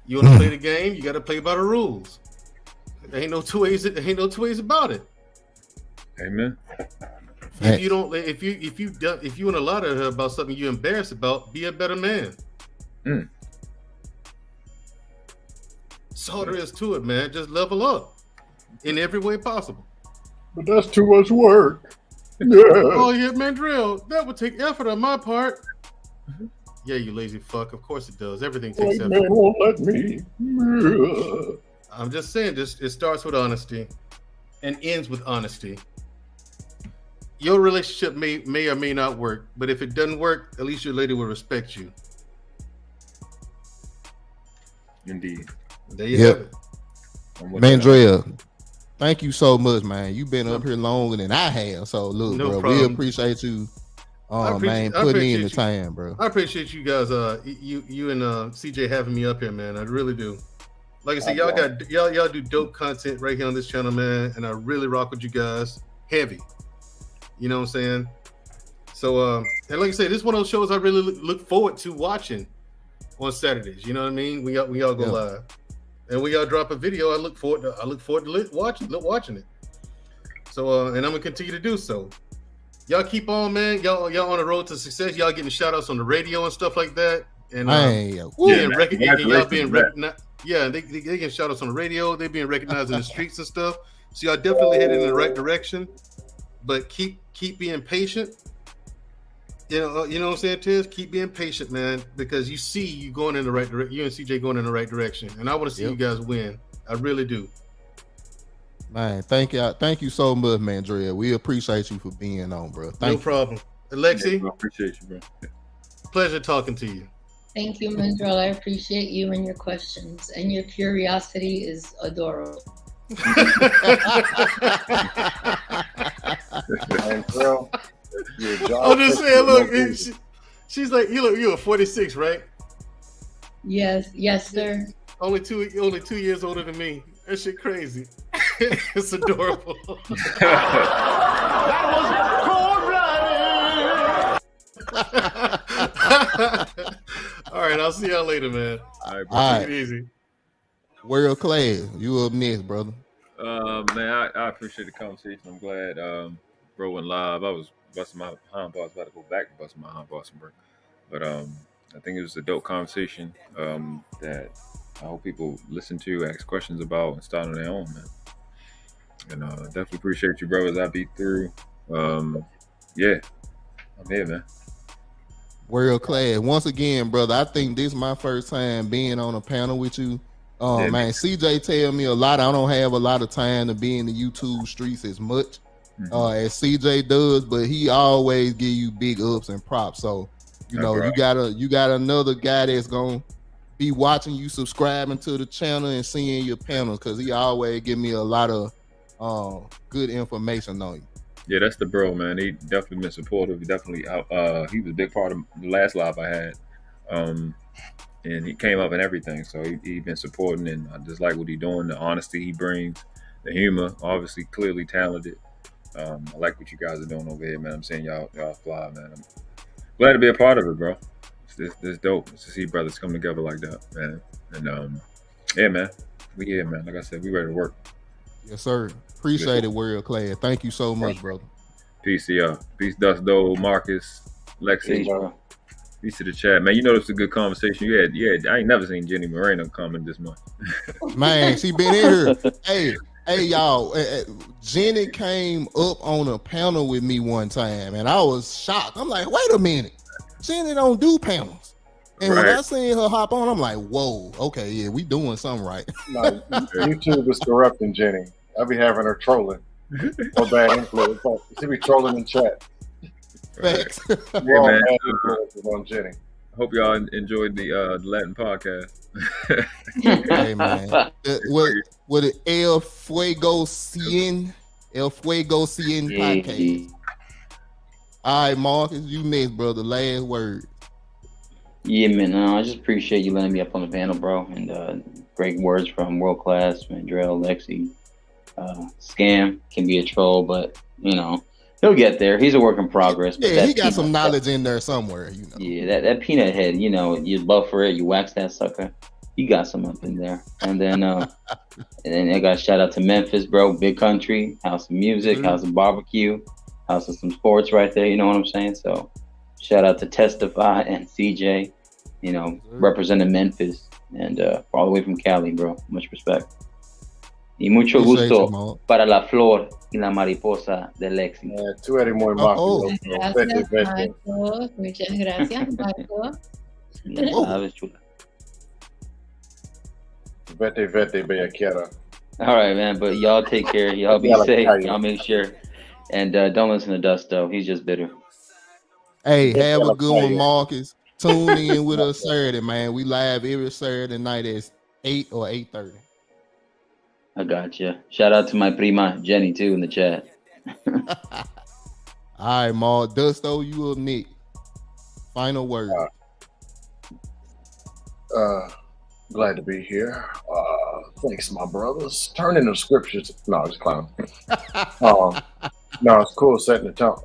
You want to play the game, you got to play by the rules. There ain't no two ways. There ain't no two ways about it. Amen. If you don't, if you want to lie to her about something you're embarrassed about, be a better man. That's all there is to it, man. Just level up in every way possible. But that's too much work. Yeah. Oh yeah, Mandrell, that would take effort on my part. Yeah, you lazy fuck. Of course it does. Everything takes effort. Man won't let me. I'm just saying, this it starts with honesty and ends with honesty. Your relationship may or may not work, but if it doesn't work, at least your lady will respect you. Indeed. There you have it. Mandrell, thank you so much, man. You've been up here longer than I have. So look, No bro, problem. we appreciate you, man, putting in the time, bro. I appreciate you guys, you and CJ having me up here, man. I really do. Like I said, y'all do dope content right here on this channel, man, and I really rock with you guys heavy. You know what I'm saying? So, and like I said, this is one of those shows I really look forward to watching on Saturdays. You know what I mean? We all go live, and we all drop a video. I look forward to watching it. So, and I'm gonna continue to do so. Y'all keep on, man. Y'all on the road to success. Y'all getting shout outs on the radio and stuff like that. And y'all being recognized. Yeah, they getting shout outs on the radio. They being recognized in the streets and stuff. So y'all definitely heading in the right direction. But keep being patient. You know what I'm saying, Tiz? Keep being patient, man, because you see you going in the right direction. You and CJ going in the right direction, and I want to see you guys win. I really do. Man, thank you so much, man, Dre. We appreciate you for being on, bro. No problem. Alexi, I appreciate you, bro. Pleasure talking to you. Thank you, Mandrell. I appreciate you and your questions, and your curiosity is adorable. I'm just saying, look, she's like, you're 46, right? Yes, sir. Only 2 years older than me. That shit crazy. It's adorable. That was cool. All right, I'll see y'all later, man. All right. Take it easy. World class, you up next, brother. Man, I appreciate the conversation. I'm glad bro went live. I was busting my hind parts, about to go back to busting my hind parts, bro. But I think it was a dope conversation that I hope people listen to, ask questions about, and start on their own, man. And definitely appreciate you, brothers. I beat through. Yeah, I'm here, man. World class. Once again, brother, I think this is my first time being on a panel with you. Man, CJ tell me a lot. I don't have a lot of time to be in the YouTube streets as much as CJ does, but he always give you big ups and props. So, you know, you got another guy that's gonna be watching you, subscribing to the channel and seeing your panels, because he always give me a lot of good information on you. Yeah, that's the bro, man. He definitely been supportive. He was a big part of the last live I had. And he came up in everything. So he been supporting, and I just like what he doing, the honesty he brings, the humor, obviously clearly talented. I like what you guys are doing over here, man. I'm saying y'all fly, man. I'm glad to be a part of it, bro. It's dope to see brothers come together like that, man. And yeah, man. We here, man. Like I said, we ready to work. Yes, sir. Appreciate it, World Class. Thank you so much, brother. Peace to y'all. Peace, Dust Dole, Marcus, Lexi. Peace to the chat, man. You know, it's a good conversation. Yeah. I ain't never seen Jenny Moreno comment this much. Man, she been in here. Hey, y'all. Jenny came up on a panel with me one time, and I was shocked. I'm like, wait a minute. Jenny don't do panels. And when I seen her hop on, I'm like, whoa, okay, yeah, we doing something right. No, YouTube is corrupting Jenny. I be having her trolling. No bad influence. She be trolling in chat. Facts. Yeah, man. On Jenny. Hope y'all enjoyed the Latin podcast. Hey, man. With the El Fuego 100 podcast. All right, Marcus, you next, brother. Last word. Yeah, man. I just appreciate you letting me up on the panel, bro. And Great words from World Class, Mandrell, Lexi. Scam can be a troll, but you know he'll get there. He's a work in progress. But Yeah, he got some knowledge in there somewhere, you know. Yeah, that peanut head, you know, you buffer it, you wax that sucker. You got some up in there. And then I got shout out to Memphis, bro. Big country, house of music, house of barbecue, house of some sports right there. You know what I'm saying? So shout out to Testify and CJ, you know, representing Memphis and all the way from Cali, bro. Much respect. Y mucho gusto para la flor y la mariposa de Lexi. Tú eres muy majo. Gracias, Marco. Muchas gracias, Marco. Sabes, chula. Vete, bella quiera. All right, man. But y'all take care. Y'all be safe. Y'all make sure. And don't listen to Dust, though. He's just bitter. Hey, have a good one, Marcus. Tune in with us Saturday, man. We live every Saturday night at 8 or 8:30. I got you. Shout out to my prima Jenny too in the chat. All right, Ma. Dusto, you up next. Final word. Glad to be here. Thanks, my brothers. Turning the scriptures. No, just clown. No, it's cool setting the tone.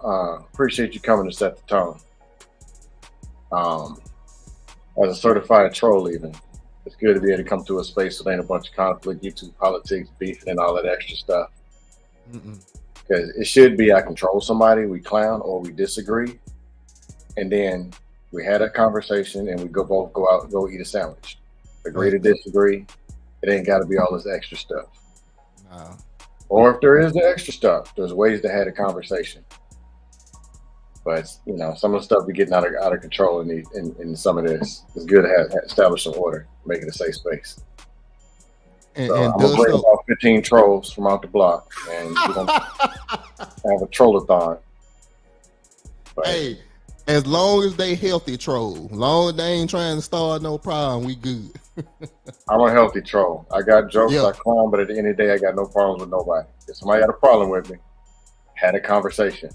Appreciate you coming to set the tone. As a certified troll, even. It's good to be able to come to a space that ain't a bunch of conflict, YouTube politics, beef, and all that extra stuff. Because it should be I control somebody, we clown, or we disagree, and then we had a conversation and we both go out and go eat a sandwich. Agree to disagree. It ain't got to be all this extra stuff. No. Or if there is the extra stuff, there's ways to have a conversation. But you know, some of the stuff be getting out of control in some of this. It's good to establish some order, make it a safe space. I'm gonna bring about 15 trolls from out the block, and we're gonna have a trollathon. But, hey, as long as they healthy troll, as long as they ain't trying to start no problem, we good. I'm a healthy troll. I got jokes, I clown, but at the end of the day, I got no problems with nobody. If somebody had a problem with me, had a conversation.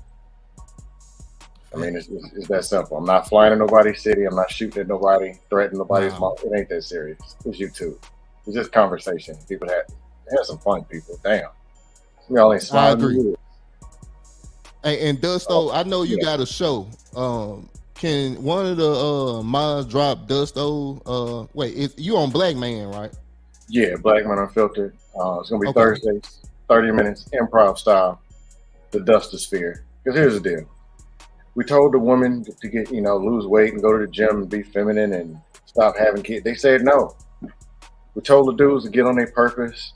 I mean, it's that simple. I'm not flying in nobody's city. I'm not shooting at nobody, threatening nobody's mouth. It ain't that serious. It's YouTube. It's just conversation. People have some fun, people. Damn. Y'all ain't smiling. I agree. Hey, and Dusto, I know you got a show. Can one of the mods drop Dusto? Wait, you on Black Man, right? Yeah, Black Man Unfiltered. It's gonna be Thursdays, 30 minutes, improv style, the Dustosphere. Because here's the deal. We told the women to get, lose weight and go to the gym and be feminine and stop having kids. They said no. We told the dudes to get on their purpose,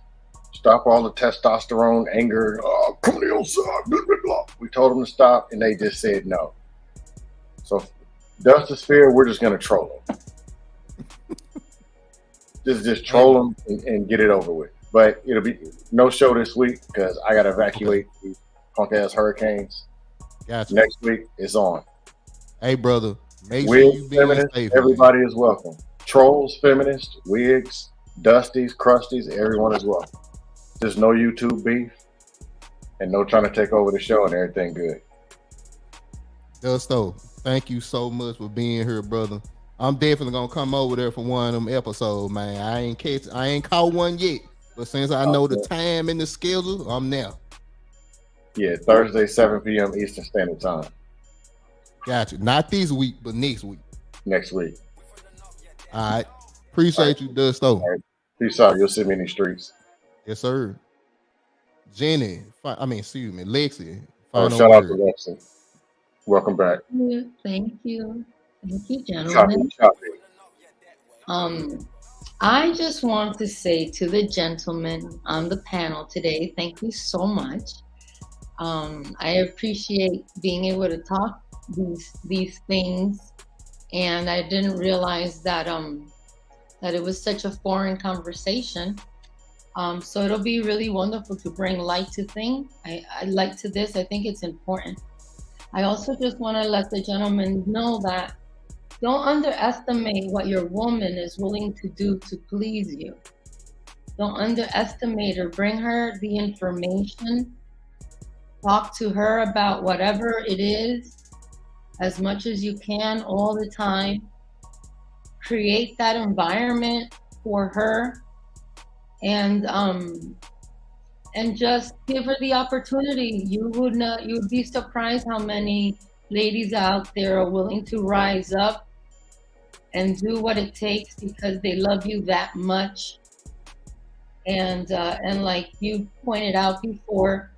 stop all the testosterone, anger, come on the outside, blah, blah, blah. We told them to stop, and they just said no. So, Dustosphere, we're just going to troll them. just troll them and get it over with. But it'll be no show this week because I got to evacuate these punk-ass hurricanes. Gotcha. Next week is on. Hey, brother, make Wigs, sure you be feminists, everybody is welcome. Trolls, feminists, wigs, dusties, crusties, everyone is welcome. There's no YouTube beef and no trying to take over the show and everything good. Dusto, thank you so much for being here, brother. I'm definitely gonna come over there for one of them episodes, man. I ain't caught one yet, but since I know the time and the schedule, I'm there. Yeah, Thursday, 7 p.m. Eastern Standard Time. Gotcha. Not this week, but next week. Next week. All right. Appreciate you, Dusto. All right. Peace out. You'll see me in the streets. Yes, sir. Lexi. Shout out to Lexi. Welcome back. Thank you. Thank you, gentlemen. I just want to say to the gentlemen on the panel today, thank you so much. I appreciate being able to talk these things, and I didn't realize that that it was such a foreign conversation. So it'll be really wonderful to bring light to things. I like to this. I think it's important. I also just want to let the gentlemen know that don't underestimate what your woman is willing to do to please you. Don't underestimate her. Bring her the information. Talk to her about whatever it is as much as you can all the time. Create that environment for her and just give her the opportunity. You would be surprised how many ladies out there are willing to rise up and do what it takes because they love you that much. And like you pointed out before,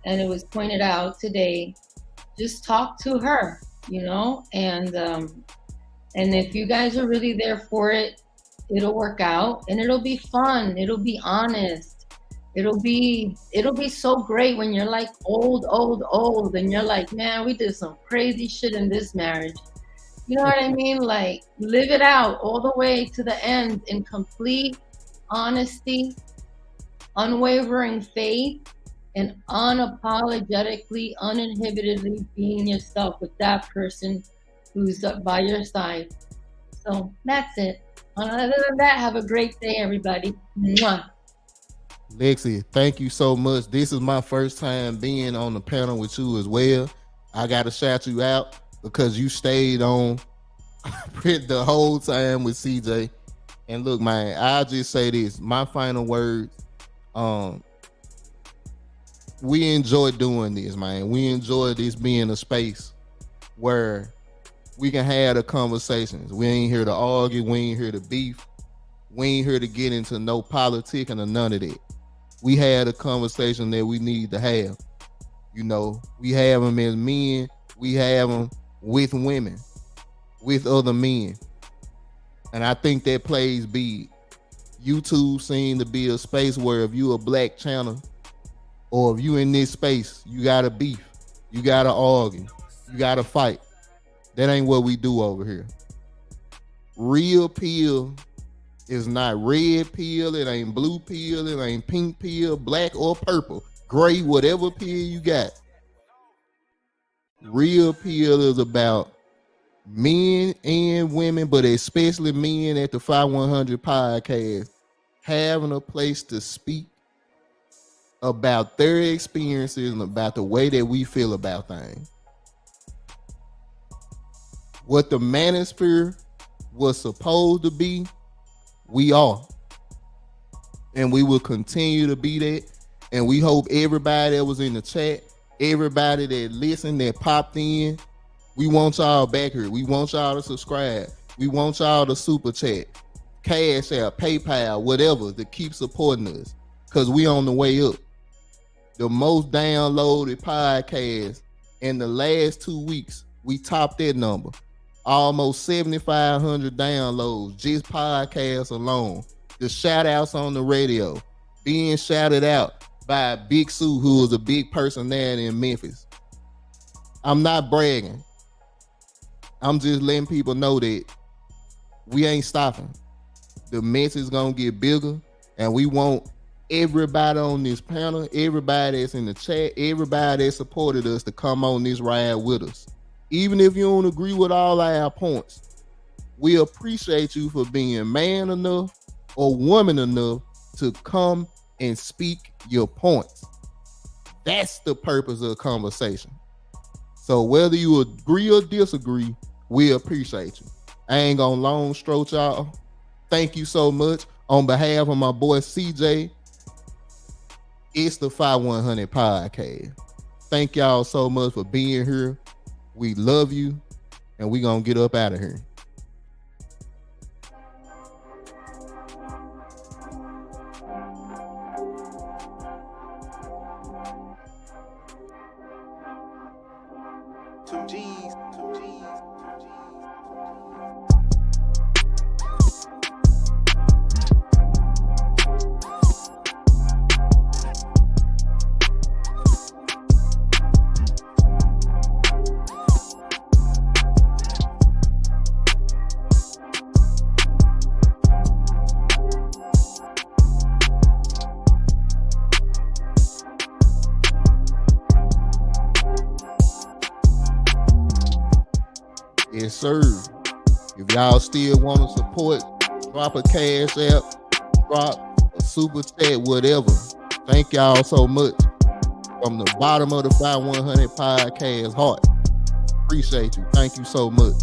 and it was pointed out today, just talk to her, and if you guys are really there for it, it'll work out, and it'll be fun. It'll be honest. It'll be so great when you're like old, and you're like, man, we did some crazy shit in this marriage. You know what I mean? Like, live it out all the way to the end in complete honesty, unwavering faith, and unapologetically, uninhibitedly being yourself with that person who's by your side. So that's it. Other than that, have a great day, everybody. Mwah. Lexi, thank you so much. This is my first time being on the panel with you as well. I got to shout you out because you stayed on the whole time with CJ. And look, man, I'll just say this. My final words, we enjoy doing this, man. We enjoy this being a space where we can have the conversations. We ain't here to argue. We ain't here to beef. We ain't here to get into no politic and none of that. We had a conversation that we need to have. We have them as men. We have them with women, with other men. And I think that plays big. YouTube seem to be a space where if you a black channel or if you in this space, you gotta beef, you gotta argue, you gotta fight. That ain't what we do over here. Real pill is not red pill, it ain't blue pill, it ain't pink pill, black or purple, gray, whatever pill you got. Real pill is about men and women, but especially men at the fye100 podcast, having a place to speak about their experiences and about the way that we feel about things. What the manosphere was supposed to be, we are. And we will continue to be that. And we hope everybody that was in the chat, everybody that listened, that popped in, we want y'all back here. We want y'all to subscribe. We want y'all to super chat, Cash App, PayPal, whatever, to keep supporting us. Because we on the way up. The most downloaded podcast in the last 2 weeks, we topped that number. Almost 7,500 downloads, just podcasts alone. The shout outs on the radio, being shouted out by Big Sue, who is a big personality in Memphis. I'm not bragging. I'm just letting people know that we ain't stopping. The mess is gonna get bigger, and we want everybody on this panel, everybody that's in the chat, everybody that supported us to come on this ride with us. Even if you don't agree with all our points, we appreciate you for being man enough or woman enough to come and speak your points. That's the purpose of the conversation. So whether you agree or disagree, we appreciate you. I ain't gonna long stroke y'all. Thank you so much. On behalf of my boy CJ, it's the fye100 podcast. Thank y'all so much for being here. We love you, and we gonna get up out of here. Yes, sir. If y'all still want to support, drop a Cash App, drop a super chat, whatever. Thank y'all so much. From the bottom of the fye100 podcast heart. Appreciate you. Thank you so much.